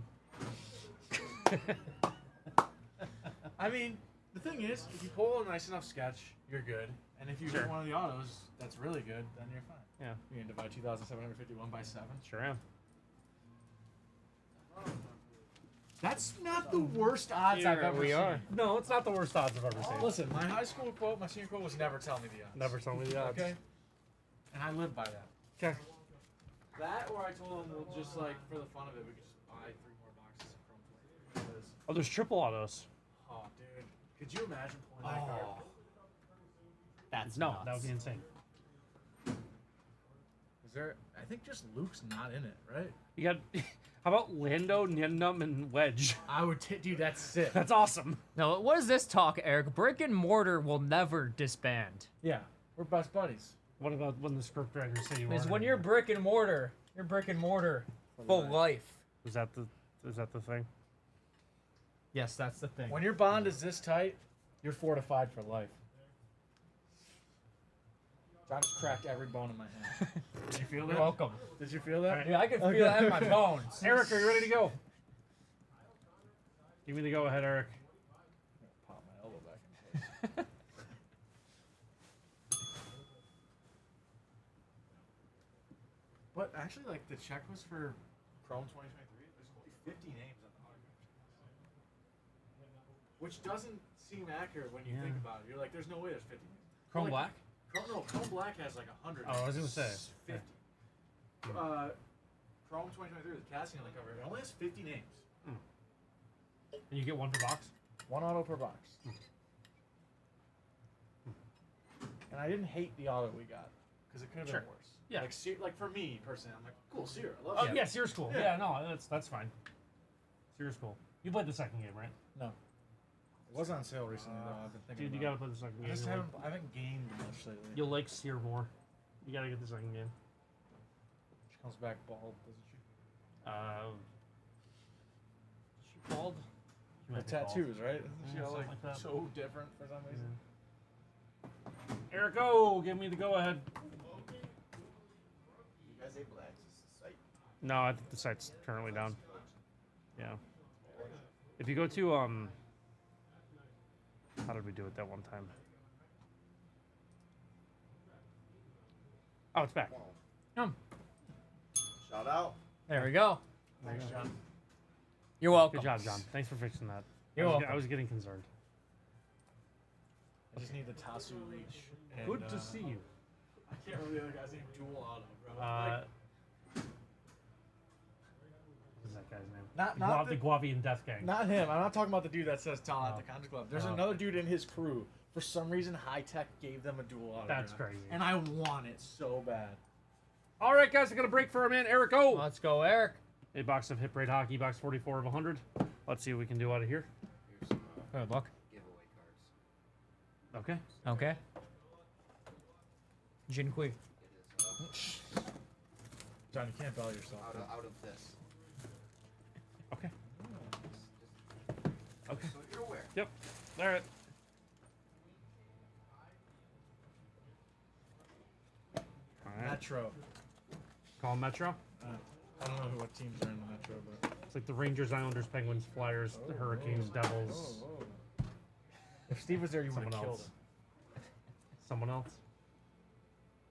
I mean, the thing is, if you pull a nice enough sketch, you're good. And if you Sure. get one of the autos that's really good, then you're fine. yeah, You can divide 2,751 by 7. sure am. That's not the worst odds I've ever seen. No, it's not the worst odds I've ever seen. Listen, my high school quote, my senior quote was never tell me the odds. Never tell me the odds. Okay? And I live by that. Okay. That or I told him we'll just like, for the fun of it, we could just buy 3 more boxes of Chrome 20. Because, Oh, there's triple autos. oh, dude. Could you imagine pulling that card? That's No, nuts. that would be insane. Is there, I think just Luke's not in it, right? You got. How about Lando, Nienum, and Wedge? I would dude, that's sick. That's awesome. No, what is this talk, Eric? Brick and mortar will never disband. Yeah, we're best buddies. What about when the script writers say you Because are? when you're brick and mortar, you're brick and mortar for life. Is that the thing? Yes, that's the thing. When your bond is this tight, you're fortified for life. John just cracked every bone in my hand. Did you feel that? You're welcome. Did you feel that? Yeah, I can feel that in my bones. Eric, are you ready to go? Give me the go ahead, Eric. Pop my elbow back in place. But actually, like, the check was for Chrome 2023. There's only 50 names on the autograph checks. Which doesn't seem accurate when you think about it. You're like, there's no way there's 50 names. Chrome Like, Black? Chrome Black has like 100. Oh, I was gonna say. 50. Chrome 2023 with casting on the cover. It only has 50 names. And you get 1 per box? 1 auto per box. And I didn't hate the auto we got because it could have Sure. been worse. Yeah. Like for me personally, I'm like, cool, Sear. I love Oh you. yeah, Sear's cool. Yeah. Yeah, no, that's fine. Sear's cool. You played the second game, right? No. It was on sale recently though. I've been thinking. Dude, you about gotta play the second it. game. I just You'll haven't gained much lately. You'll like Sear more. You gotta get the second game. She comes back bald, doesn't she? Is she bald? She Her might be bald. tattoos, right? Isn't she Yeah, all something like like that. so different for some reason? Eric, go! Give me the go ahead. You guys able to access the site? No, I think the site's currently down. Yeah. If you go to how did we do it that one time? Oh, it's back. Shout out. There we go. Thanks, John. You're welcome. Good job, John. Thanks for fixing that. You're I was, welcome. I was getting concerned. I just need the Tasu reach. And, Good to see you. I can't remember the other guy's name. Dual auto, bro. What is that guy's name? Not the Guavian Death Gang. Not him. I'm not talking about the dude that says Tall at Oh. the Country Club. There's Oh. another dude in his crew. For some reason, High Tech gave them a dual auto. That's crazy. And I want it so bad. All right, guys, I'm gonna break for a minute. Eric, go! Let's go, Eric. A box of Hit Rate Hockey, box 44 of 100. Let's see what we can do out of here. Here's some Good luck. giveaway cards. Okay. Okay. Jin Kui. It is John, you can't bail yourself. out of this. Okay. Okay. So you're aware. Yep. All right. All right. Metro. Call Metro. I don't know what teams are in the Metro, but. It's like the Rangers, Islanders, Penguins, Flyers, the Hurricanes, Devils. If Steve was there, you would have Someone killed else. him. Someone else.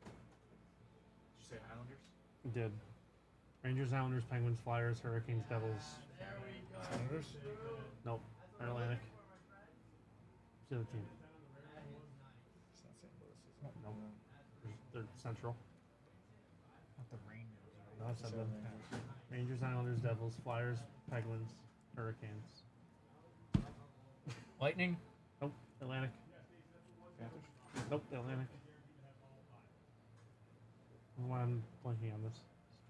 Did you say Islanders? Did. Rangers, Islanders, Penguins, Flyers, Hurricanes, Devils. Islanders? Nope. Atlantic. Who's the other team? It's not St. Louis, is it? Nope. They're Central. The Rangers. No, I said them. Rangers, Islanders, Devils, Flyers, Penguins, Hurricanes. Lightning. Nope. Atlantic. Nope. Atlantic. Why I'm blanking on this.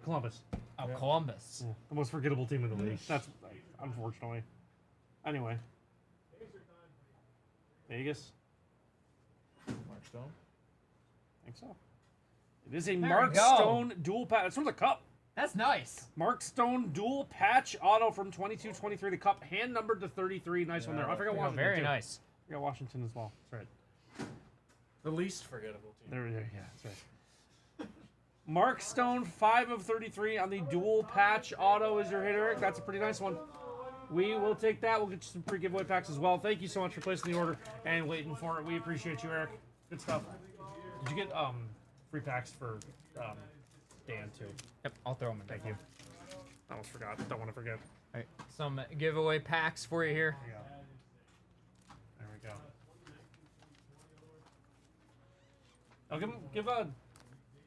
Columbus. Oh, Columbus. Yeah, the most forgettable team in the league. That's unfortunately. Anyway. Vegas. Mark Stone. I think so. It is a There Mark we go. Stone dual patch. It's from the Cup. That's nice. Mark Stone dual patch auto from 22-23. The Cup hand numbered to 33. Nice one there. I forgot Washington. Very too. nice. I forgot Washington as well. That's right. The least forgettable team. There, yeah, that's right. Mark Stone, 5 of 33 on the dual patch auto is your hit, Eric. That's a pretty nice one. We will take that. We'll get you some free giveaway packs as well. Thank you so much for placing the order and waiting for it. We appreciate you, Eric. Good stuff. Did you get free packs for Dan too? Yep, I'll throw them in. Thank you. I almost forgot. Don't want to forget. All right, some giveaway packs for you here. There we go. I'll give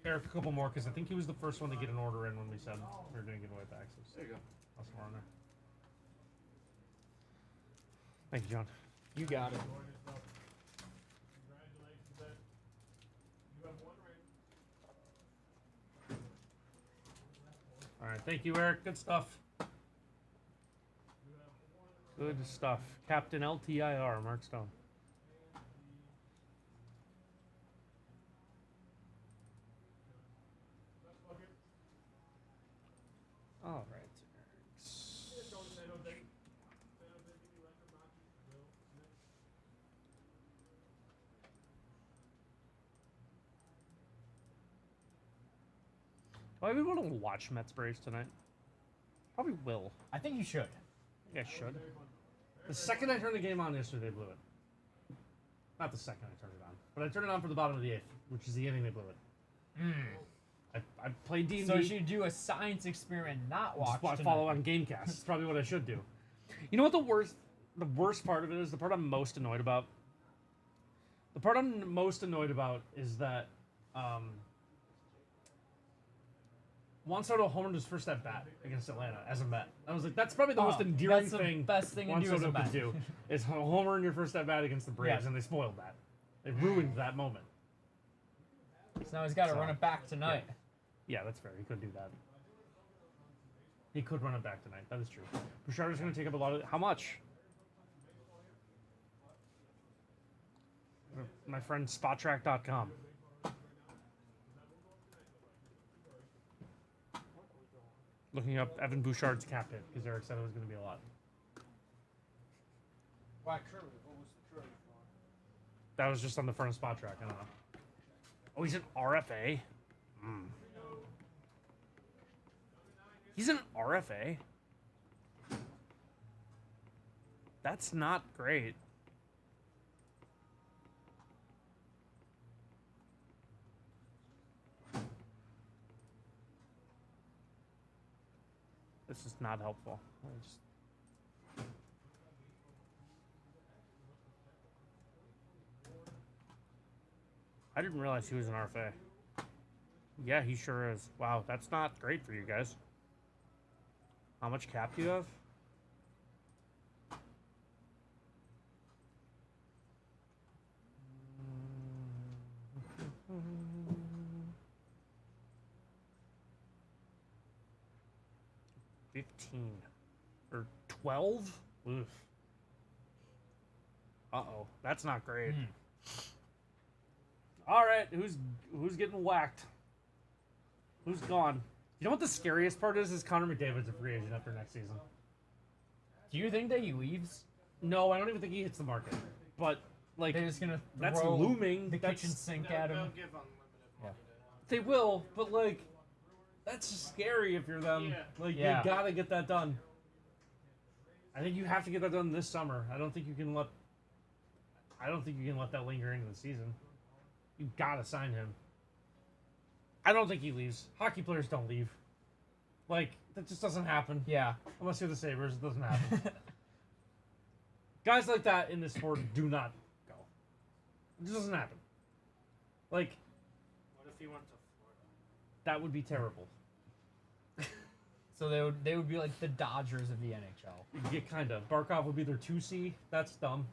Eric a couple more because I think he was the first one to get an order in when we said we were doing giveaway packs. There you go. That's more on there. Thank you, John. You got it. All right, thank you, Eric. Good stuff. Good stuff. Captain LTIR, Mark Stone. All right. Do I even want to watch Mets Braves tonight? Probably will. I think you should. I think I should. The second I turned the game on yesterday, they blew it. Not the second I turned it on, but I turned it on for the bottom of the 8th, which is the inning they blew it. I played D&D. So you should do a science experiment, not watch. Just follow on Gamecast. It's probably what I should do. You know what the worst part of it is? The part I'm most annoyed about. The part I'm most annoyed about is that Juan Soto homered his first at bat against Atlanta as a Met. I was like, that's probably the most endearing that's the thing. best thing to Juan do as a Soto Met. could do is homer in your first at bat against the Braves, Yeah. and they spoiled that. They ruined that moment. So now he's got to run it back tonight. Yeah, that's fair. He could do that. He could run it back tonight. That is true. Bouchard is going to take up a lot of. How much? My friend SpotTrack.com. Looking up Evan Bouchard's cap hit because Eric said it was going to be a lot. Why curly? What was the curly for? That was just on the front of SpotTrack. I don't know. Oh, he's an RFA? He's an RFA? That's not great. This is not helpful. I didn't realize he was an RFA. Yeah, he sure is. Wow, that's not great for you guys. How much cap do you have? $15 or 12? Oof. Uh-oh, that's not great. All right, who's getting whacked? Who's gone? You know what the scariest part is Connor McDavid's a free agent after next season. Do you think that he leaves? No, I don't even think he hits the market. But like, They're just gonna that's throw looming. the That's, kitchen sink at him. They'll give unlimited money they will, but like, that's scary if you're them. Yeah. Like, Yeah. you gotta get that done. I think you have to get that done this summer. I don't think you can let that linger into the season. You gotta sign him. I don't think he leaves. Hockey players don't leave. Like, that just doesn't happen. Yeah. Unless you're the Sabres, it doesn't happen. Guys like that in this sport do not go. It just doesn't happen. Like, What if he went to Florida? That would be terrible. So they would be like the Dodgers of the NHL. Yeah, kind of. Barkov would be their 2C. That's dumb.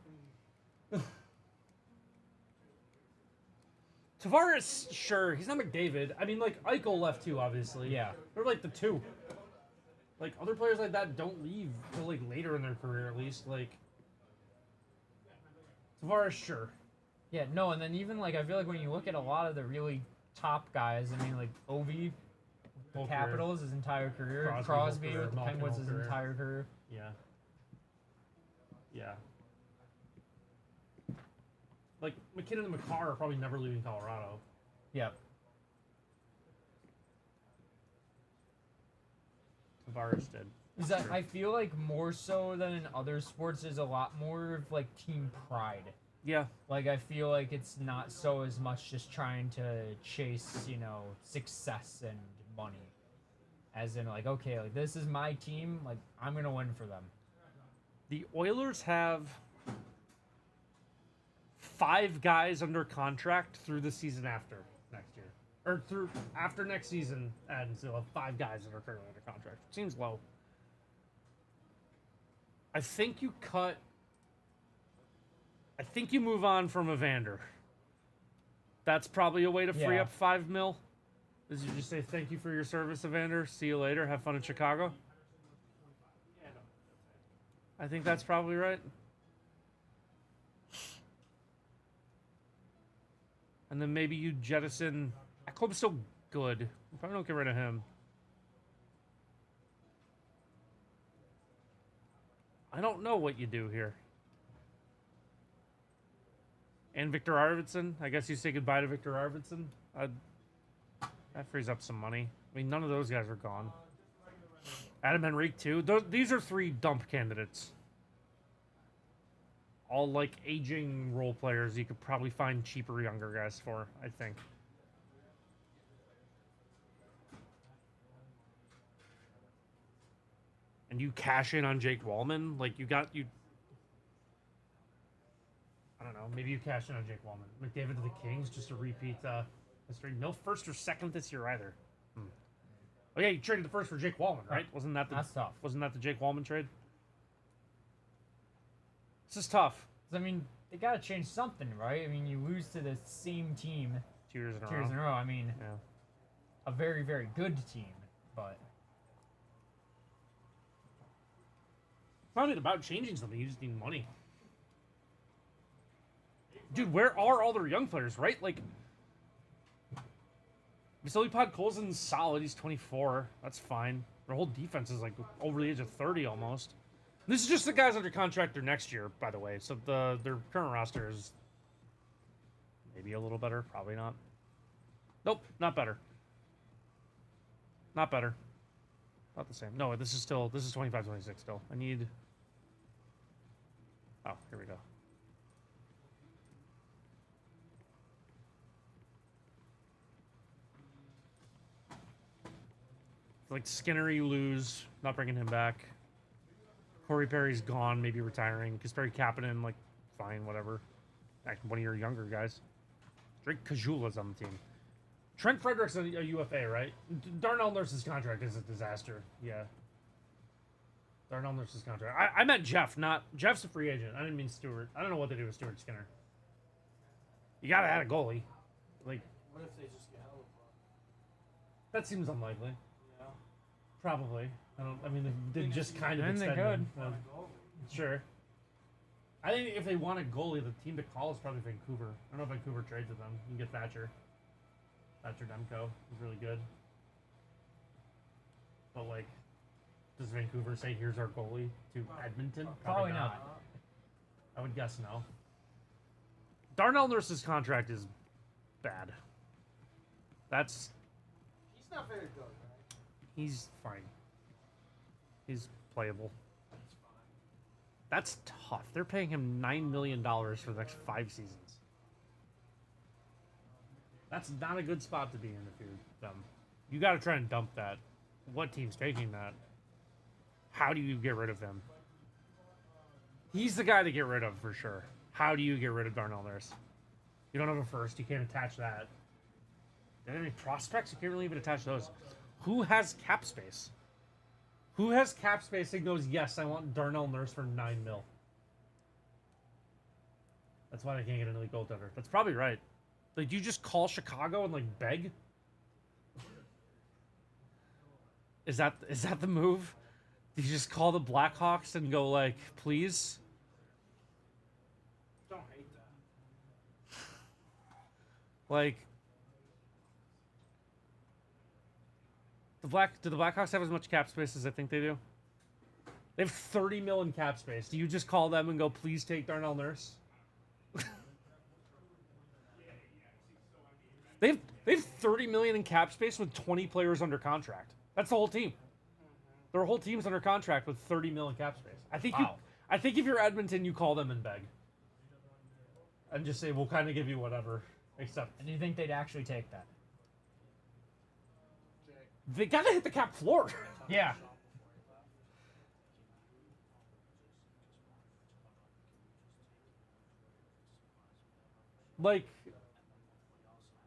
Tavares, sure, he's not McDavid. I mean, like, Eichel left too, obviously. Yeah. They're like the 2. Like, other players like that don't leave till, like, later in their career, at least. Like, Tavares, sure. Yeah, no, and then even, like, I feel like when you look at a lot of the really top guys, I mean, like, Ovi, Whole Capitals, his entire career. Crosby, Crosby whole career. with the Malkin, Penguins, whole his career. entire career. Yeah. Yeah. Like, McKinnon and McCarr are probably never leaving Colorado. Yep. Tavares did. Is that, I feel like more so than in other sports, there's a lot more of, like, team pride. Yeah. Like, I feel like it's not so as much just trying to chase, you know, success and money. As in, like, okay, like, this is my team, like, I'm going to win for them. The Oilers have 5 guys under contract through the season after next year. Or through after next season, and they'll have 5 guys that are currently under contract. Seems low. I think you move on from Evander. That's probably a way to free Yeah. up $5 million. Is you just say thank you for your service, Evander. See you later. Have fun in Chicago. I think that's probably right. And then maybe you jettison. Ekholm's still good. You probably don't get rid of him. I don't know what you do here. And Victor Arvidsson. I guess you say goodbye to Victor Arvidsson. That frees up some money. I mean, none of those guys are gone. Adam Henrique, too. These are 3 dump candidates. All, like, aging role players you could probably find cheaper younger guys for, I think. And you cash in on Jake Wallman? Like, I don't know. Maybe you cash in on Jake Wallman. McDavid to the Kings, just a repeat history. No first or second this year either. Oh, yeah, you traded the first for Jake Wallman, right? That's tough. Wasn't that the Jake Wallman trade? This is tough. I mean, they got to change something, right? I mean, you lose to the same team 2 years in a 2 years in a row. I mean, Yeah. a very, very good team, but... It's not even about changing something. You just need money. Dude, where are all their young players, right? Like, Vasily Podkolzin's solid. He's 24. That's fine. Their whole defense is, like, over the age of 30 almost. This is just the guys under contract for next year, by the way. So their current roster is maybe a little better. Probably not. Nope, not better. Not better. Not the same. No, this is 25-26 still. I need... Oh, here we go. Like Skinner, you lose. Not bringing him back. Corey Perry's gone, maybe retiring. Kasperi Kapanen, like, fine, whatever. Back one of your younger guys. Drake Kajula's on the team. Trent Frederick's a UFA, right? Darnell Nurse's contract is a disaster. Yeah. Darnell Nurse's contract. I meant Jeff, not... Jeff's a free agent. I didn't mean Stewart. I don't know what they do with Stuart Skinner. You gotta add a goalie. Like... What if they just get held? That seems unlikely. Yeah. Probably. I mean, they just kind of And they extend could. him. Sure. I think if they want a goalie, the team to call is probably Vancouver. I don't know if Vancouver trades with them. You can get Thatcher. Thatcher Demko is really good. But, like, does Vancouver say, here's our goalie to Edmonton? Probably not. I would guess no. Darnell Nurse's contract is bad. He's not very good, right? He's fine. He's playable. That's tough. They're paying him $9 million for the next 5 seasons. That's not a good spot to be in if you're them. You got to try and dump that. What team's taking that? How do you get rid of him? He's the guy to get rid of for sure. How do you get rid of Darnell Nurse? You don't have a first. You can't attach that. Do they have any prospects? You can't really even attach those. Who has cap space? Who has cap space and goes, yes, I want Darnell Nurse for $9 million? That's why I can't get an elite goaltender. That's probably right. Like, do you just call Chicago and, like, beg? Is that the move? Do you just call the Blackhawks and go, like, please? Don't hate that. Like, do the Blackhawks have as much cap space as I think they do? They have $30 million in cap space. Do you just call them and go, please take Darnell Nurse? They have $30 million in cap space with 20 players under contract. That's the whole team. Their whole team's under contract with $30 million cap space. I think if you're Edmonton, you call them and beg, and just say, we'll kind of give you whatever, except. And do you think they'd actually take that? They gotta hit the cap floor. Yeah. Like,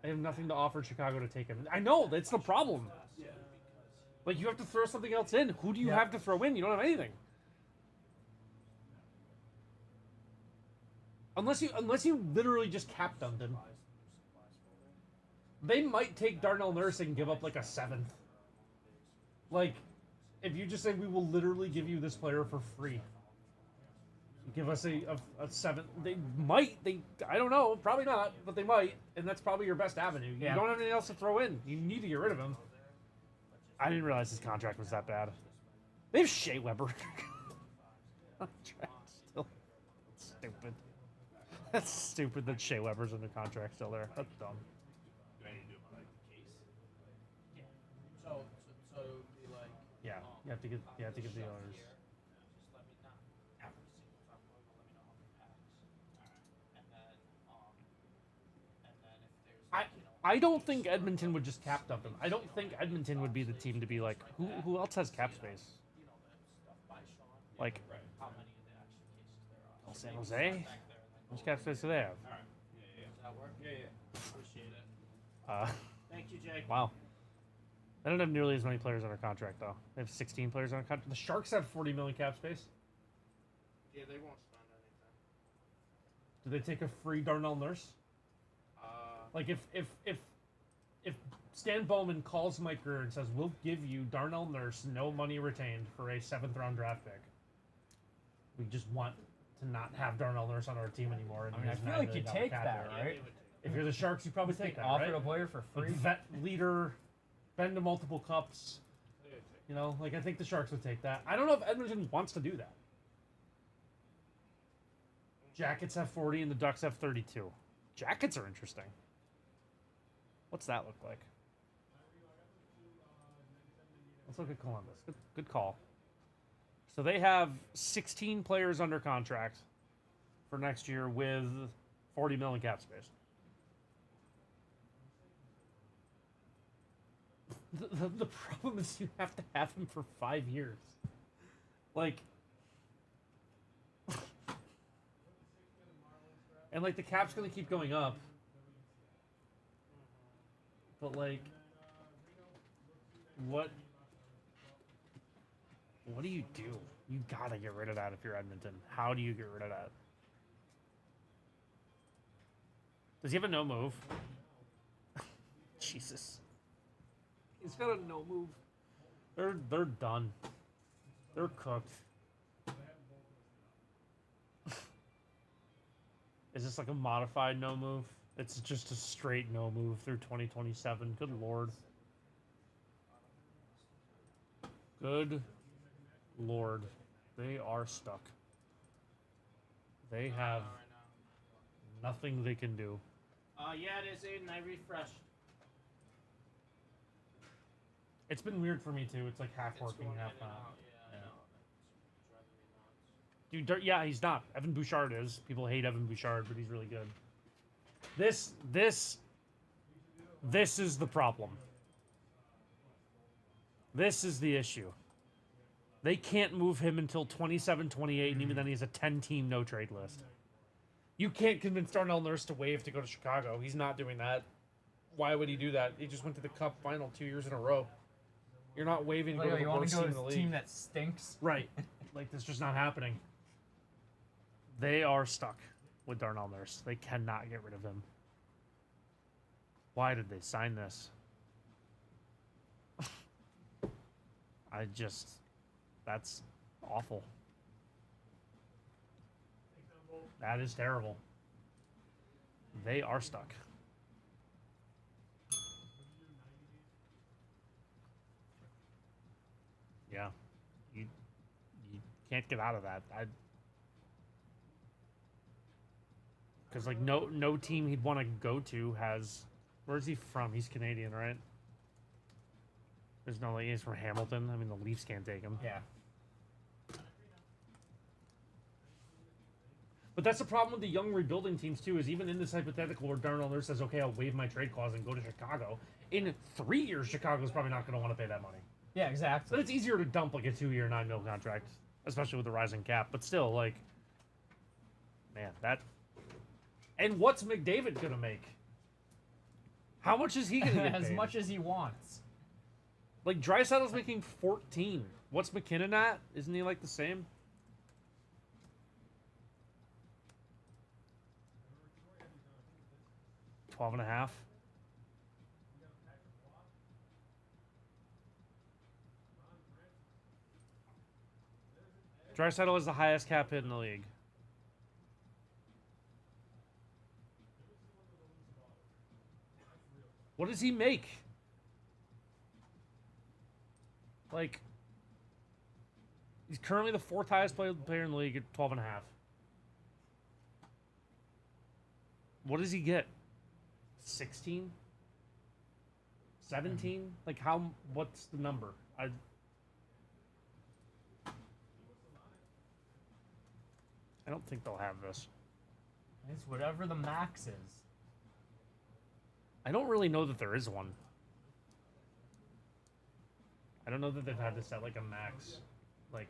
I have nothing to offer Chicago to take him. I know, that's the problem. Like, you have to throw something else in. Who do you have to throw in? You don't have anything. Unless you literally just cap dumped him. They might take Darnell Nurse and give up like a 7th. Like, if you just say, we will literally give you this player for free. Give us a 7th. They might. I don't know. Probably not, but they might. And that's probably your best avenue. You don't have anything else to throw in. You need to get rid of him. I didn't realize his contract was that bad. They have Shea Weber. Contract still. That's stupid. That's stupid that Shea Weber's under contract still there. That's dumb. Do I need to do like the case? Yeah. So it would be like. Yeah, you have to get the owners. Just let me not every single time let me know how many packs. And then if there's I don't think Edmonton would just cap dump him. I don't think Edmonton would be the team to be like, who else has cap space? Like, how many of the actual cases there are. San Jose? How much cap space do they have? Alright. Yeah. Does that work? Yeah. Appreciate it. Thank you, Jake. Wow. They don't have nearly as many players under contract, though. They have 16 players under contract. The Sharks have 40 million cap space. Yeah, they won't spend anything. Do they take a free Darnell Nurse? Like, if Stan Bowman calls Mike Greer and says, we'll give you Darnell Nurse, no money retained, for a 7th-round draft pick. We just want to not have Darnell Nurse on our team anymore. And I feel like you take that, right? If you're the Sharks, you probably take that, offer right? a player for free. Like, vet leader, been to multiple cups. You know, like, I think the Sharks would take that. I don't know if Edmonton wants to do that. Jackets have 40 and the Ducks have 32. Jackets are interesting. What's that look like? Let's look at Columbus. Good call. So they have 16 players under contract for next year with 40 million cap space. The problem is you have to have him for 5 years. Like, and like the cap's gonna keep going up. But like, what do you do? You gotta get rid of that if you're Edmonton. How do you get rid of that? Does he have a no move? Jesus. He's got a no move. They're done. They're cooked. Is this like a modified no move? It's just a straight no move through 2027. Good lord. Good lord. They are stuck. They have nothing they can do. Yeah, it is, Aiden. I refreshed. It's been weird for me too. It's like half working, half not. Dude, yeah, he's not. Evan Bouchard is. People hate Evan Bouchard, but he's really good. This is the problem. This is the issue. They can't move him until 27, 28, and even then he has a 10-team no-trade list. You can't convince Darnell Nurse to waive to go to Chicago. He's not doing that. why would he do that? He just went to the Cup final 2 years in a row. You're not waving to Like, go to you the want worst to go team to in the a team league. that stinks? Right. Like, that's just not happening. They are stuck with Darnell Nurse. They cannot get rid of him. Why did they sign this? That's awful. That is terrible. They are stuck. Yeah. You can't get out of that. Because like no team he'd want to go to has. Where's he from? He's Canadian, right? There's no like he's from Hamilton. I mean the Leafs can't take him. Yeah. But that's the problem with the young rebuilding teams too. Is even in this hypothetical where Darnell Nurse says, "Okay, I'll waive my trade clause and go to Chicago." In 3 years, Chicago's probably not going to want to pay that money. Yeah, exactly. But it's easier to dump like a 2-year, $9 million contract, especially with the rising cap. But still, like, man, that. And what's McDavid gonna make? How much is he gonna get As paid? much as he wants. Like Draisaitl's making 14. What's McKinnon at? Isn't he like the same? $12.5. Draisaitl is the highest cap hit in the league. What does he make? Like, he's currently the 4th highest player in the league at 12.5. What does he get? 16? 17? Like what's the number? I don't think they'll have this. It's whatever the max is. I don't really know that there is one. I don't know that they've had to set like a max. Like,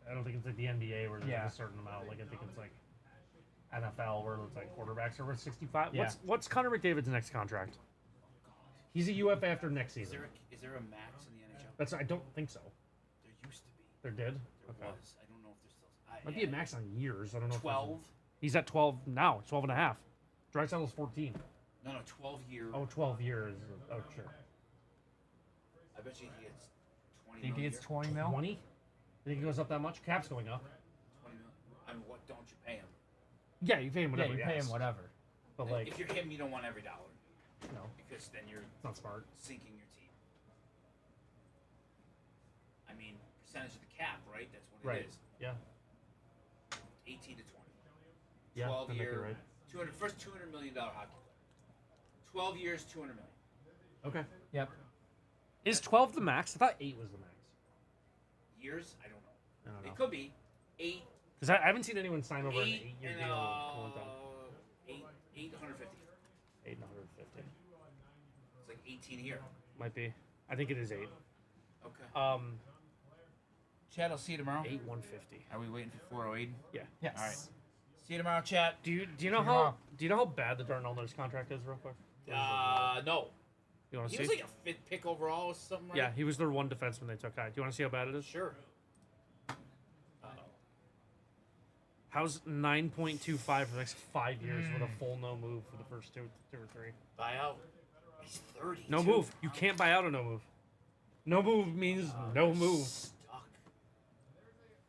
I don't think it's like the NBA where there's like a certain amount. Like, I think it's like NFL where it's like quarterbacks are worth 65. Yeah. What's Connor McDavid's next contract? He's a UFA after next season. Is there a max in the NHL? I don't think so. There used to be. There did? There was. I don't know if there's still. Might be a max on years. I don't know. 12. He's at 12 now. 12 and a half. Draisaitl's 14. No, 12 year. Oh, 12 years. Oh, sure. I bet you he gets 20. Think he gets 20 mil? 20? Think he goes up that much? Cap's going up. 20 mil. I mean, what don't you pay him? Yeah, you pay him whatever. Yeah, you pay him whatever. But And like, if you're him, you don't want every dollar. No. Because then you're not smart. Sinking your team. I mean, percentage of the cap, right? That's what it is. Yeah. 18 to 20. Yeah, 12 that might be year. right. First $200 million hockey player. 12 years, 200 million. Okay. Yep. Is 12 the max? I thought 8 was the max. Years? I don't know. I don't know. It could be 8. Because I haven't seen anyone sign over an 8 8-year and deal in a long time. 850. 850. It's like 18 a year. Might be. I think it is 8. Okay. Chad, I'll see you tomorrow. 8,150. Are we waiting for 408? Yeah. Yes. All right. See you tomorrow, chat. Do you know how bad the Darnell Nurse contract is, real quick? No. You want to He see? was like a 5th pick overall or something, right? Yeah, he was their one defenseman they took high. Do you want to see how bad it is? Sure. How's 9.25 for the next 5 years with a full no move for the first two or three? Buyout. He's 30. No move. You can't buy out a no move. No move means no move. Stuck.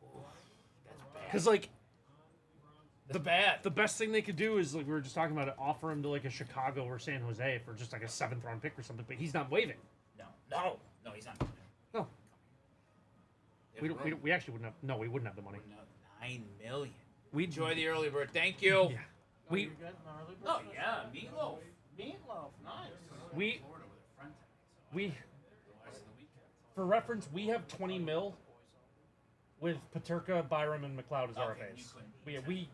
Ooh, that's bad. Because like, bad. The best thing they could do is like we were just talking about it. Offer him to like a Chicago or San Jose for just like a 7th round pick or something. But he's not waiving. No, he's not. No. We actually wouldn't have. No, we wouldn't have the money. $9 million. We enjoy the early bird. Thank you. Yeah. We. Oh yeah, meatloaf. Meatloaf, nice. We. For reference, we have 20 mil with Paterka, Byram, and McLeod as RFAs.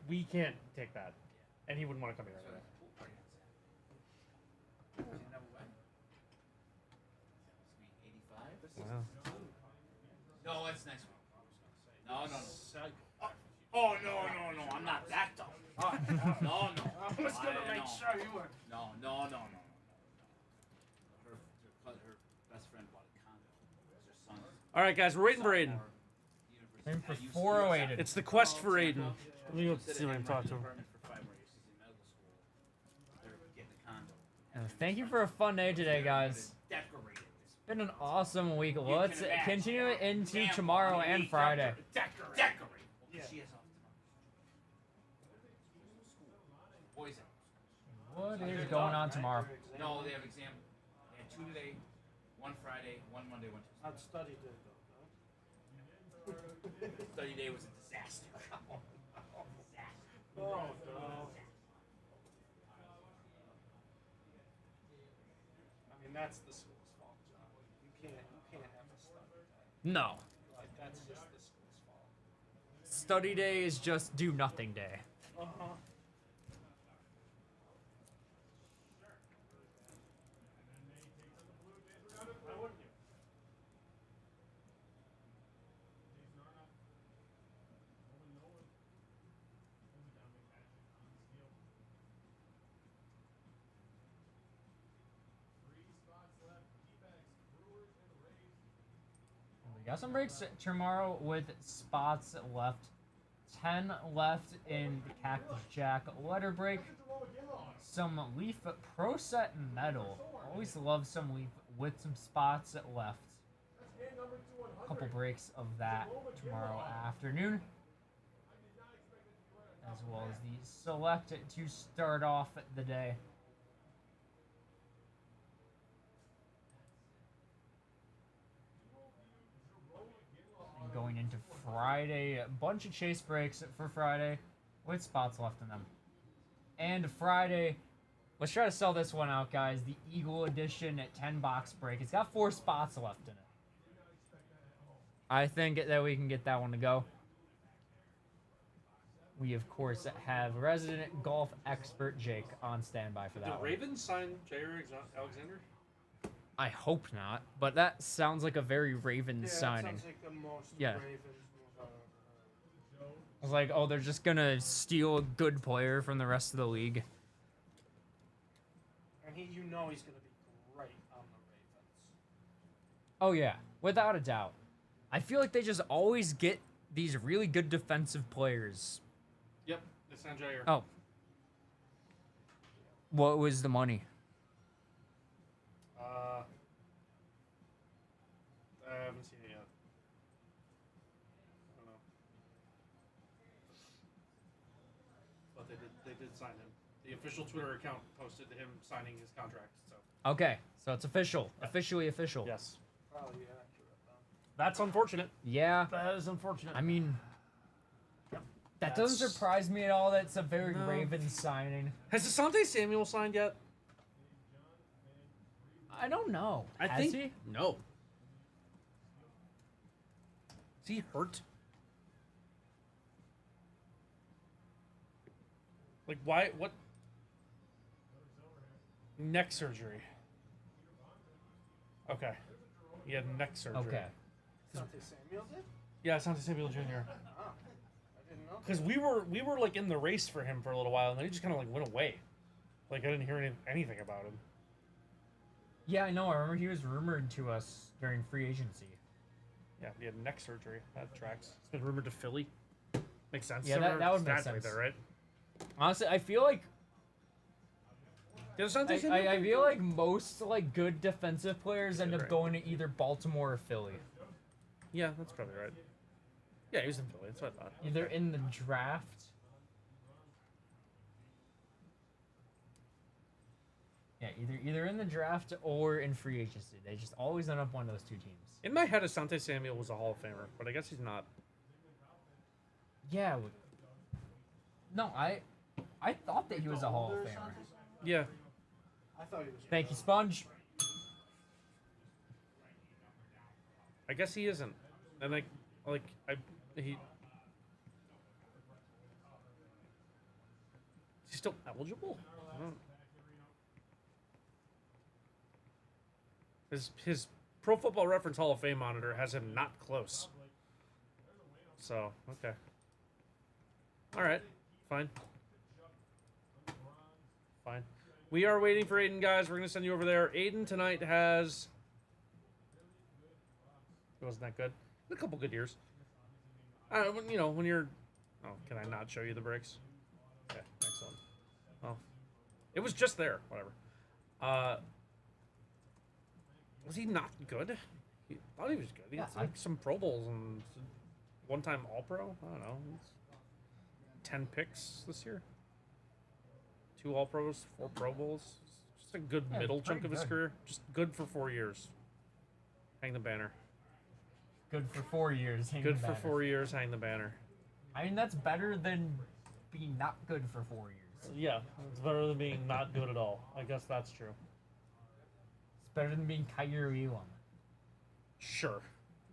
We can't take that, and he wouldn't want to come here. Wow. No, that's next one. No. Oh no! I'm not that dumb. No. I was gonna make sure you were. No. All right, guys, we're waiting for Aiden. Waiting for 408. It's the quest for Aiden. Let me go see if I can talk to him. Thank you for a fun day today, guys. It's been an awesome week. Let's continue it into tomorrow and Friday. What is going on tomorrow? No, they have exam. They had 2 today, 1 Friday, 1 Monday, 1 Tuesday. How'd study day go, Study day was a disaster. Oh, no. I mean, that's the school's fault, John. You can't have a study day. No. Like, that's just the school's fault. Study day is just do nothing day. Uh-huh. We got some breaks tomorrow with spots left. 10 left in the Cactus Jack letter break. Some Leaf Pro Set Metal. Always love some Leaf with some spots left. A couple breaks of that tomorrow afternoon. As well as the Select to start off the day. Going into Friday, a bunch of chase breaks for Friday with spots left in them. And Friday, let's try to sell this one out, guys. The Eagle Edition at 10 box break. It's got 4 spots left in it. I think that we can get that one to go. We, of course, have resident golf expert Jake on standby for that Did one. Ravens sign Jair Alexander? I hope not, but that sounds like a very Ravens signing. Sounds like the most Yeah. Ravens move I've ever heard. I was like, oh, they're just gonna steal a good player from the rest of the league. And he's gonna be great on the Ravens. Oh yeah, without a doubt. I feel like they just always get these really good defensive players. Yep, they signed Jair. Oh. What was the money? I haven't seen it yet. I don't know. But they did sign him. The official Twitter account posted him signing his contract. So. Okay, so it's official. Officially official. Yes. Probably accurate then. That's unfortunate. Yeah. That is unfortunate. I mean, that doesn't surprise me at all. That's a very Ravens signing. Has Asante Samuel signed yet? I don't know. I Has think he? no. Is he hurt? Like why? What? Neck surgery. Okay. He had neck surgery. Okay. Asante Samuel did? Yeah, Asante Samuel Jr. Oh, I didn't know. Because we were like in the race for him for a little while, and then he just kind of like went away. Like I didn't hear anything about him. Yeah, I know. I remember he was rumored to us during free agency. Yeah, he had neck surgery. That tracks. It's been rumored to Philly. Makes sense. Yeah, that would make Stats right sense. there, right? Honestly, I feel like Did Asante Samuel I feel like most like good defensive players end up right. going to either Baltimore or Philly. Yeah, that's probably right. Yeah, he was in Philly. That's what I thought. Either in the draft. Yeah, either in the draft or in free agency. They just always end up one of those two teams. In my head, Asante Samuel was a Hall of Famer, but I guess he's not. Yeah. No, I thought that he was a Hall of Famer. Yeah. I thought he was. Thank you, Sponge. I guess he isn't. And he's still eligible? I don't. His Pro Football Reference Hall of Fame monitor has him not close. So, okay. All right. Fine. Fine. We are waiting for Aiden, guys. We're going to send you over there. Aiden tonight has It wasn't that good. A couple good years. When you're... Oh, can I not show you the breaks? Okay, excellent. Oh. It was just there. Whatever. Was he not good? I thought he was good. He had like some Pro Bowls and one-time All-Pro. I don't know. 10 picks this year. 2 All-Pros, 4 Pro Bowls. Just a good middle chunk of his career. Just good for 4 years. Hang the banner. Good for 4 years. Hang Good the for banner. 4 years. Hang the banner. I mean, that's better than being not good for 4 years. Yeah, it's better than being not good at all. I guess that's true. It's better than being Kyrie Elam. Sure.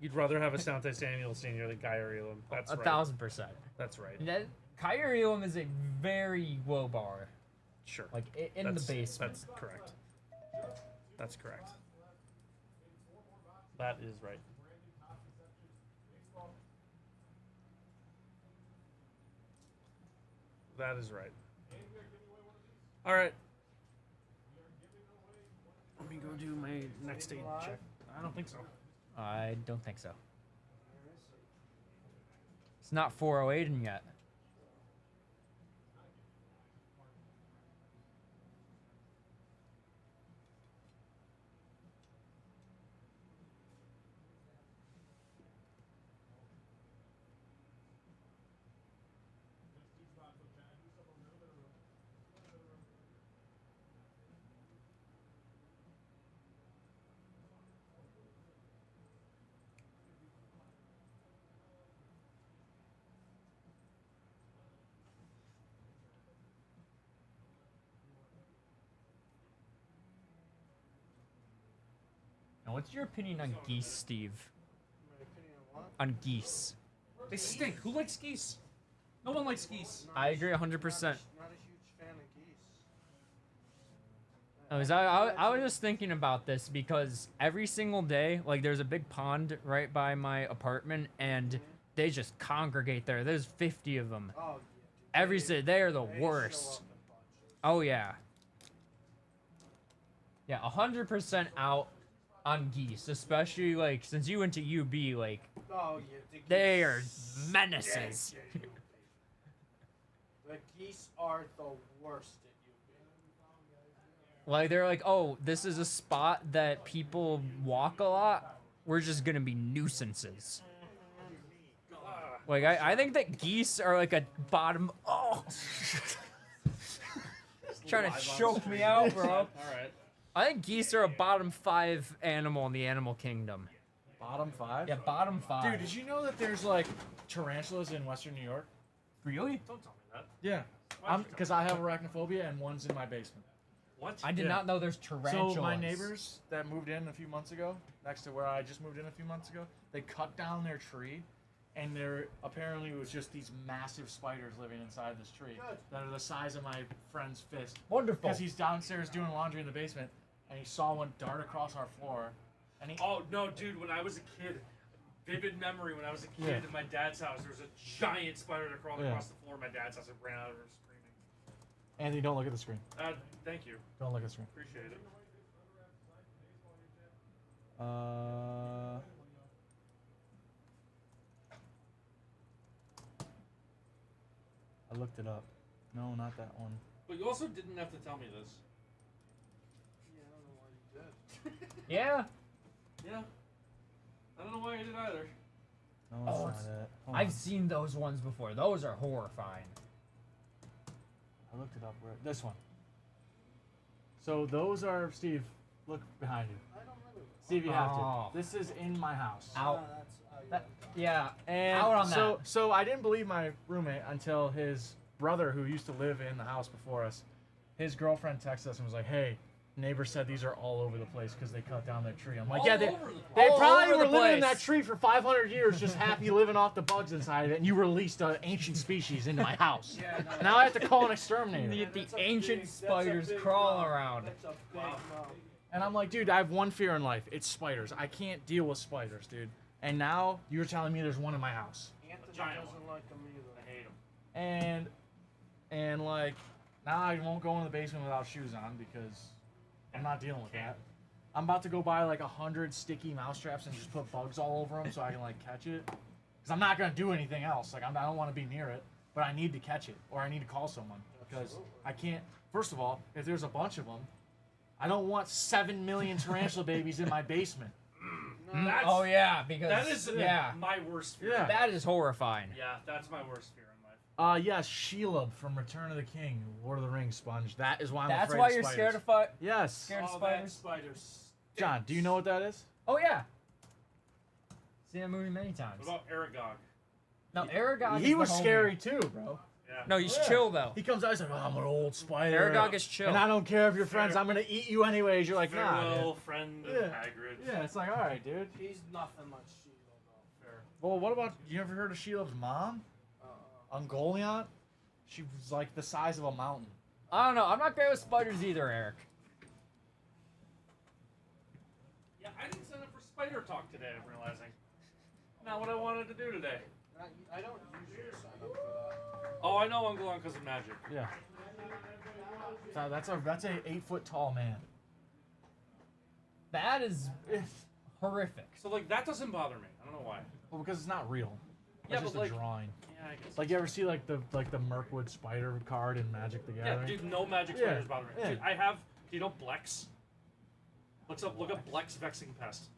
You'd rather have Asante Samuel Sr. than Kyrie Elam. That's right. 1,000%. That's right. Kyrie Elam is a very low bar. Sure. Like in the basement. That's correct. That's correct. That is right. That is right. All right. Let me go do my next stage check. I don't think so. I don't think so. It's not 408 in yet. Now, what's your opinion on geese, Steve? My opinion on what? On geese. They stink. Who likes geese? No one likes geese. I agree 100%. Not a huge fan of geese. I was just thinking about this because every single day, like there's a big pond right by my apartment, and they just congregate there. There's 50 of them. Oh, yeah, dude. Every day, they are the They show worst. up in bunches. Oh yeah. Yeah, 100% out on geese, especially like since you went to UB, like Oh, yeah. The they geese are menaces. stink at UB. The geese are the worst at UB. Like they're like, oh, this is a spot that people walk a lot. We're just gonna be nuisances. Like I think that geese are like a bottom. Oh, trying to choke me out, bro. All right. I think geese are a bottom 5 animal in the animal kingdom. Bottom 5? Yeah, bottom 5. Dude, did you know that there's like tarantulas in Western New York? Really? Don't tell me that. Yeah. Because I have arachnophobia and one's in my basement. What? I did not know there's tarantulas. So my neighbors that moved in a few months ago, next to where I just moved in a few months ago, they cut down their tree, and there apparently was just these massive spiders living inside this tree that are the size of my friend's fist. Wonderful. Because he's downstairs doing laundry in the basement, and he saw one dart across our floor, and he. Oh no, dude! When I was a kid, vivid memory. When I was a kid at my dad's house, there was a giant spider that crawled across the floor of my dad's house and ran out of her screaming. Anthony, don't look at the screen. Thank you. Don't look at the screen. Appreciate it. I looked it up. No, not that one. But you also didn't have to tell me this. Yeah, I don't know why you did. Yeah. Yeah. I don't know why you did either. No, Oh, it's not it. Hold I've on. seen those ones before. Those are horrifying. I looked it up. Where this one. So those are Steve. Look behind you. I don't really. Steve, you have Oh. to. This is in my house. Out. That's, Yeah. And Out on so, that. so I didn't believe my roommate until his brother, who used to live in the house before us, his girlfriend texted us and was like, "Hey, neighbor said these are all over the place because they cut down their tree." I'm like, All "Yeah, over the they All probably over were the living in place. that tree for 500 years, just happy living off the bugs inside of it, and you released an ancient species into my house. Yeah, no, Now I have to call an exterminator." The that's a ancient big- that's a spiders big crawling no. around. That's a big no. And I'm like, dude, I have one fear in life. It's spiders. I can't deal with spiders, dude. And now you're telling me there's one in my house. Anthony Giant doesn't like them either. I hate them. And like, now I won't go in the basement without shoes on because I'm not dealing with that. I'm about to go buy like 100 sticky mouse traps and just put bugs all over them so I can like catch it. Because I'm not gonna do anything else. Like I don't want to be near it, but I need to catch it or I need to call someone because I can't. First of all, if there's a bunch of them, I don't want 7 million tarantula babies in my basement. Oh yeah, because that is yeah, my worst fear. Yeah. that is horrifying. Yeah, that's my worst fear in life. Yes, Shelob from Return of the King, Lord of the Rings sponge. That is why I'm That's afraid why of you're spiders. scared of fight. Yes. Scared of Oh, spiders. that spiders. John, do you know what that is? Oh yeah. Seen that movie many times. What about Aragog? No, Aragog. He is was the homie. scary too, bro. Yeah. No, he's Yeah. chill though. He comes out, he's like, oh, I'm an old spider. Aragog is chill. And I don't care if you're friends, I'm gonna eat you anyways. You're like, nah. Farewell, Dude. friend of Yeah. Hagrid. Yeah, it's like, alright, dude. He's nothing like Sheila, though. Fair. Well, what about, you ever heard of Shelob's mom? Ungoliant? She was like the size of a mountain. I don't know. I'm not great with spiders either, Eric. Yeah, I didn't sign up for spider talk today, I'm realizing. Not what I wanted to do today. I don't usually sign up for that. Oh, I know Ungalon because of magic. Yeah. So that's a 8-foot tall man. That is horrific. So, like, that doesn't bother me. I don't know why. Well, because it's not real. It's Yeah, just but, a like, drawing. Yeah, I guess. Like you ever see like the Mirkwood spider card in Magic the Yeah, Gathering? dude, no magic Yeah, spiders bother me. yeah. Dude, I have, do you know Blex? Look up Blex Vexing Pest.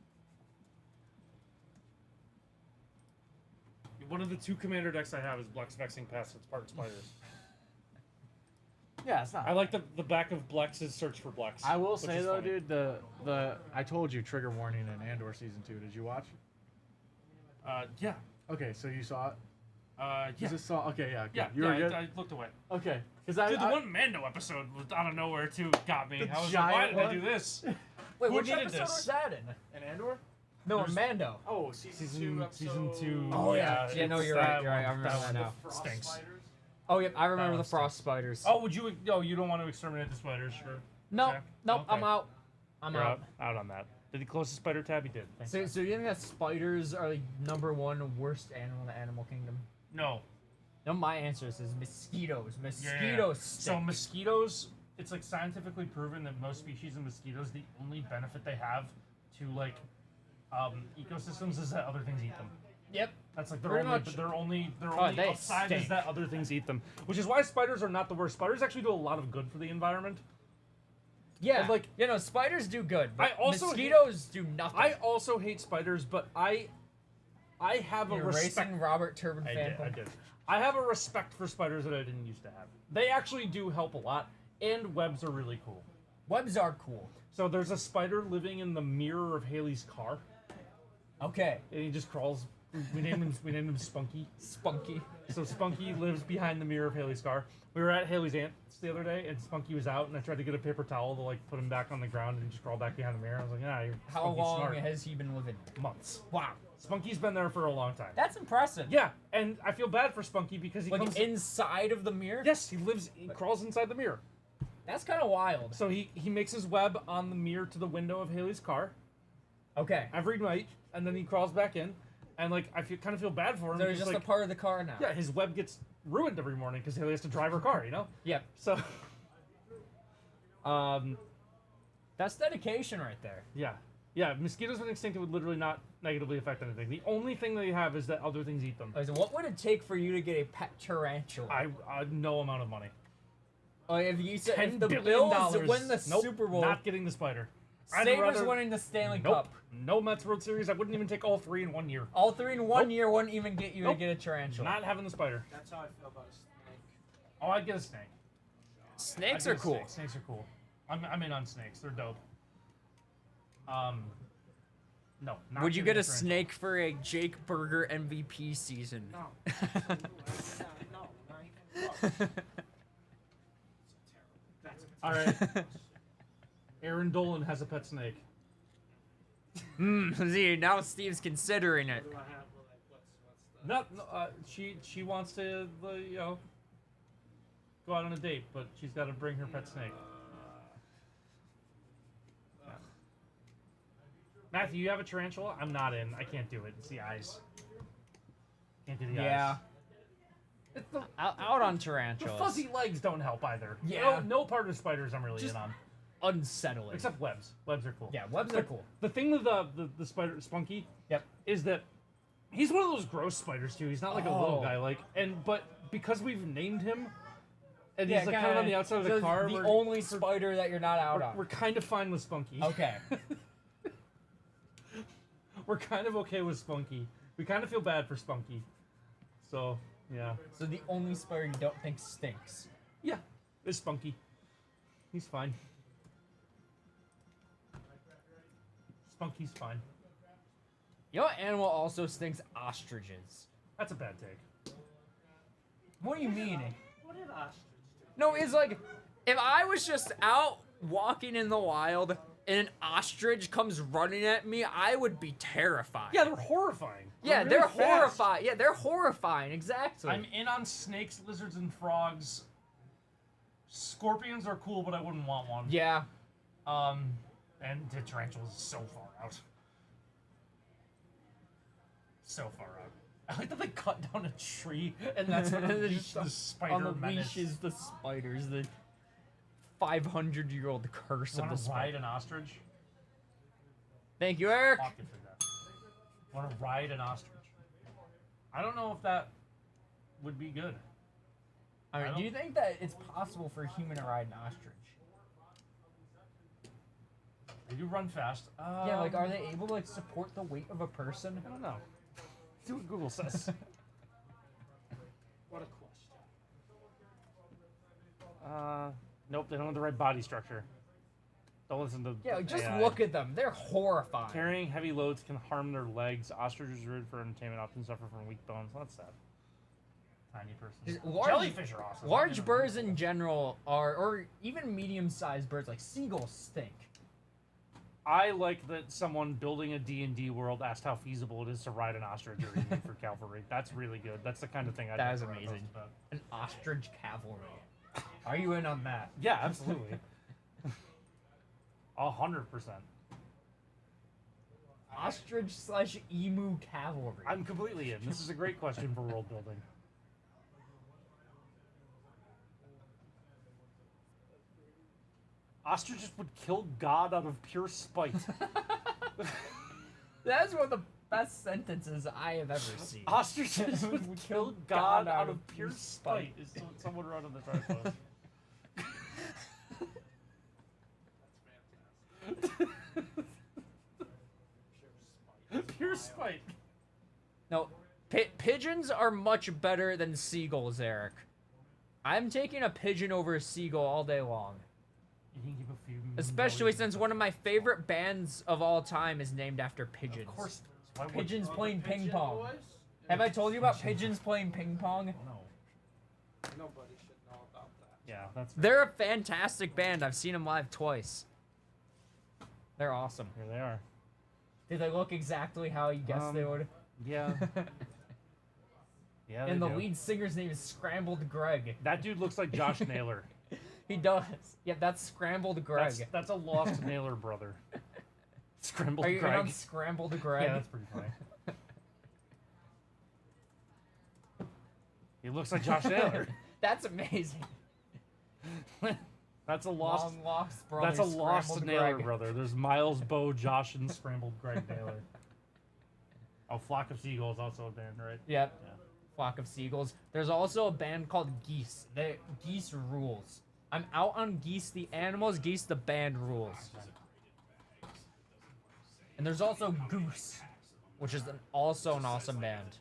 One of the 2 commander decks I have is Blex Vexing Pest. It's part spiders. Yeah, it's not. I like the back of Blex's Search for Blex. I will which say is though, funny. dude, the I told you trigger warning in Andor season 2. Did you watch? Yeah. Okay, so you saw it. Yeah. You just saw. Okay, yeah. Good. Yeah, You were good. I looked away. Okay, because Dude, the one Mando episode was out of nowhere too got me. The I was like, why giant did I one? do this? Wait, Who which needed episode this? was that in? in Andor. No, in Mando. Oh, Season 2. Oh, yeah. Yeah, no, it's you're right, that you're right, I one. remember that now. Frost Stinks. spiders. Oh, yeah, I remember one the frost stinks. spiders. Oh, would you? No, you don't want to exterminate the spiders, sure. no, Okay. nope, Okay. I'm out. I'm You're out. out on that. Did he close the spider tab? He did. Thank you. So you think that spiders are like #1 worst animal in the animal kingdom? No. No, my answer is mosquitoes. Yeah. Mosquitoes So stink. mosquitoes, it's like scientifically proven that most species of mosquitoes, the only benefit they have to like ecosystems is that other things eat them. Yep. That's like Pretty much. their only they upside is stink. that other things eat them. Which is why spiders are not the worst. Spiders actually do a lot of good for the environment. Yeah, And, like, you know, spiders do good, but I also mosquitoes do nothing. I also hate spiders, but I have a You're respect. racing Robert Turbin I fan. did. I have a respect for spiders that I didn't used to have. They actually do help a lot, and webs are really cool. Webs are cool. So there's a spider living in the mirror of Haley's car, Okay. and he just crawls. We named him Spunky. Spunky. So Spunky lives behind the mirror of Haley's car. We were at Haley's aunt's the other day, and Spunky was out, and I tried to get a paper towel to like put him back on the ground, and he just crawled back behind the mirror. I was like, you're How Spunky's long smart. has he been living? Months. Wow. Spunky's been there for a long time. That's impressive. Yeah, and I feel bad for Spunky because he Like comes. inside of the mirror? Yes, he crawls inside the mirror. That's kind of wild. So he makes his web on the mirror to the window of Haley's car Okay. every night, and then he crawls back in, and like I feel kind of feel bad for him. So he's because, just like, a part of the car now. yeah, his web gets ruined every morning because Haley has to drive her car, you know? Yep. So, That's dedication right there. yeah. Yeah, mosquitoes when extinct, it would literally not negatively affect anything. The only thing they have is that other things eat them. Okay, so what would it take for you to get a pet tarantula? No amount of money. Oh, if you said $10 if the billion. Bills win the Nope, Super Bowl, not getting the spider. I'd Sabres rather- winning the Stanley Nope. Cup, No Mets World Series. I wouldn't even take all 3 in 1 year. all 3 in one Nope. year wouldn't even get you Nope. to get a tarantula. Not having the spider. That's how I feel about a snake. Oh, I'd get a snake. Snakes I'd are get a cool. snake. Snakes are cool. I'm in on snakes. They're dope. No. Not Would you getting get a tarantula. snake for a Jake Berger MVP season? No. No, not even close. All right. Aaron Dolan has a pet snake. See, now Steve's considering it. What do I have? What's She wants to go out on a date, but she's got to bring her pet snake. Yeah. Matthew, you have a tarantula? I'm not in. I can't do it. It's the eyes. Can't do the Yeah. eyes. It's the Out on The tarantulas. fuzzy legs don't help either. Yeah. No part of spiders I'm really in on. unsettling. Except webs. Webs are cool. Yeah, webs are cool. The thing with the spider Spunky, Yep. is that he's one of those gross spiders too. He's not like a little Oh. guy, but because we've named him, and Yeah, he's like kind of on the outside of the so car. The only spider that you're not out we're on. kind of fine with Spunky. Okay. We're kind of okay with Spunky. We kind of feel bad for Spunky. So yeah, So the only spider you don't think stinks. yeah, it's Spunky. He's fine. Spunky's fine. You know what animal also stinks? Ostriches. That's a bad take. What do you mean? What did ostrich do? No, it's like if I was just out walking in the wild and an ostrich comes running at me, I would be terrified. Yeah, they're horrifying. Yeah, really they're fast. horrifying. Yeah, they're horrifying. Exactly. I'm in on snakes, lizards, and frogs. Scorpions are cool, but I wouldn't want one. Yeah. And the tarantulas is so far out. So far out. I like that they cut down a tree, and that's what They're unleashed just the spider on the menace. leash is the spiders, the 500-year-old curse of Want the to ride spider. an ostrich? Thank you, Eric. Pocket for that. Want to ride an ostrich? I don't know if that would be good. I mean, do you think that it's possible for a human to ride an ostrich? They do run fast. Yeah, like, are they able to like support the weight of a person? I don't know. See what Google says. What a question. Nope, they don't have the right body structure. Don't listen to Yeah, just AI. look at them. They're horrifying. Carrying heavy loads can harm their legs. Ostriches are good for entertainment, often suffer from weak bones. Well, that's sad. Tiny person. Jellyfish are awesome. Large birds in general are, or even medium-sized birds like seagulls stink. I like that someone building a D&D world asked how feasible it is to ride an ostrich or even for cavalry. That's really good. That's the kind of thing I'd That like is to write amazing. posts about. An ostrich cavalry. Are you in on that? Yeah, absolutely. 100%. Ostrich/emu cavalry. I'm completely in. This is a great question for world building. Ostriches would kill God out of pure spite. That's one of the best sentences I have ever seen. Ostriches would kill God out of pure spite. Is what someone wrote on the chart post. Pure spite. No, pigeons are much better than seagulls, Eric. I'm taking a pigeon over a seagull all day long. You can give a few. Especially since one of my favorite bands of all time is named after pigeons. Of course. Why would Pigeons playing ping Pigeon pong. boys? Have I told you about pigeons playing ping pong? No. Nobody should know about that. Yeah, that's. They're a fantastic band. I've seen them live twice. They're awesome. Here they are. Did they look exactly how you guessed they would? Yeah. Yeah. And they the do. lead singer's name is Scrambled Greg. That dude looks like Josh Naylor. He does. Yeah, that's Scrambled Greg. That's a lost Naylor brother. Scrambled Are you in Greg. on Scrambled Greg? Yeah, that's pretty funny. He looks like Josh Naylor. That's amazing. That's a lost. Long lost brother. That's a lost Scrambled Naylor Greg. brother. There's Miles, Bo, Josh, and Scrambled Greg Naylor. Oh, Flock of Seagulls also a band, right? Yep. Yeah. Flock of Seagulls. There's also a band called Geese. Geese rules. I'm out on Geese the animals, Geese the band rules. And there's also Goose, which is also an awesome band.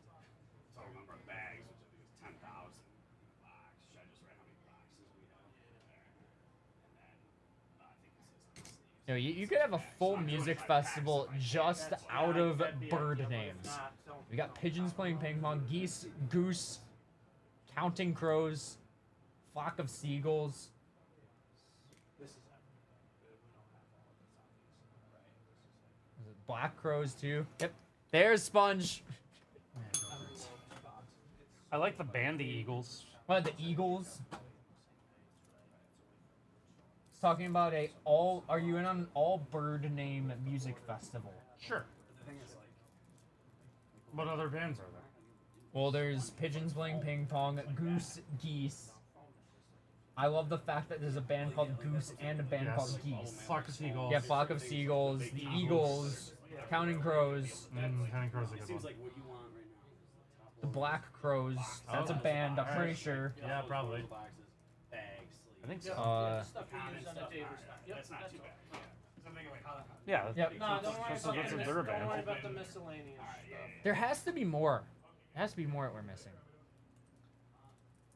Talking about our bags, which I think is 10,000 in the box. Should I just write how many boxes we have in there? And then I think it says on the sleeves. You know, you could have a full music festival just out of bird names. We got pigeons playing ping pong, geese, goose, counting crows, flock of seagulls. This is Is it black crows too? Yep. There's Sponge. I like the band, the Eagles. What, the Eagles? It's talking about are you in on an all bird name music festival? Sure. What other bands are there? Well, there's pigeons playing ping pong, goose, geese. I love the fact that there's a band called Goose and a band called Geese. Flock of seagulls. Yeah, Flock of Seagulls, the Eagles, Counting Crows, Counting Crows is a good Seems one. like what you want right now. the Black Crows. That's a band, I'm pretty sure. Yeah, probably. Bags. I think so. Stuff we use on the table stuff. Yep, That's not too bad. Yeah. Something like how that. Yeah. Yep. No, don't worry about that's the a they're a don't band. worry about the miscellaneous stuff. There has to be more. There has to be more that we're missing.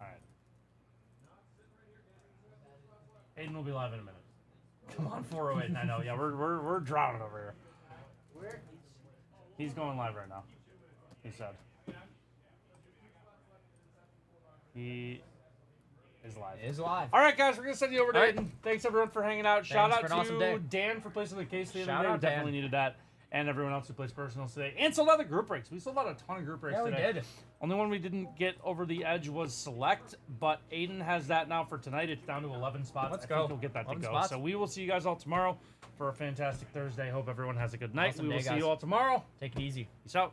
All right. Aiden will be live in a minute. Come on, 408. I know. Yeah, we're drowning over here. Where is He's going live right now. He said. He is live. It is live. All right, guys, we're gonna send you over to All right. Aiden. Thanks everyone for hanging out. Shout Thanks out for an awesome day. to Dan for placing the case the other Shout day. We out, definitely Dan. needed that. And everyone else who plays personals today. And sold out the group breaks. We sold out a ton of group breaks Yeah, we today. did. Only one we didn't get over the edge was Select, but Aiden has that now for tonight. It's down to 11 spots. Let's I go. think he'll get that to 11 go. spots. So we will see you guys all tomorrow for a fantastic Thursday. Hope everyone has a good night. Awesome We will day, see guys. you all tomorrow. Take it easy. Peace out.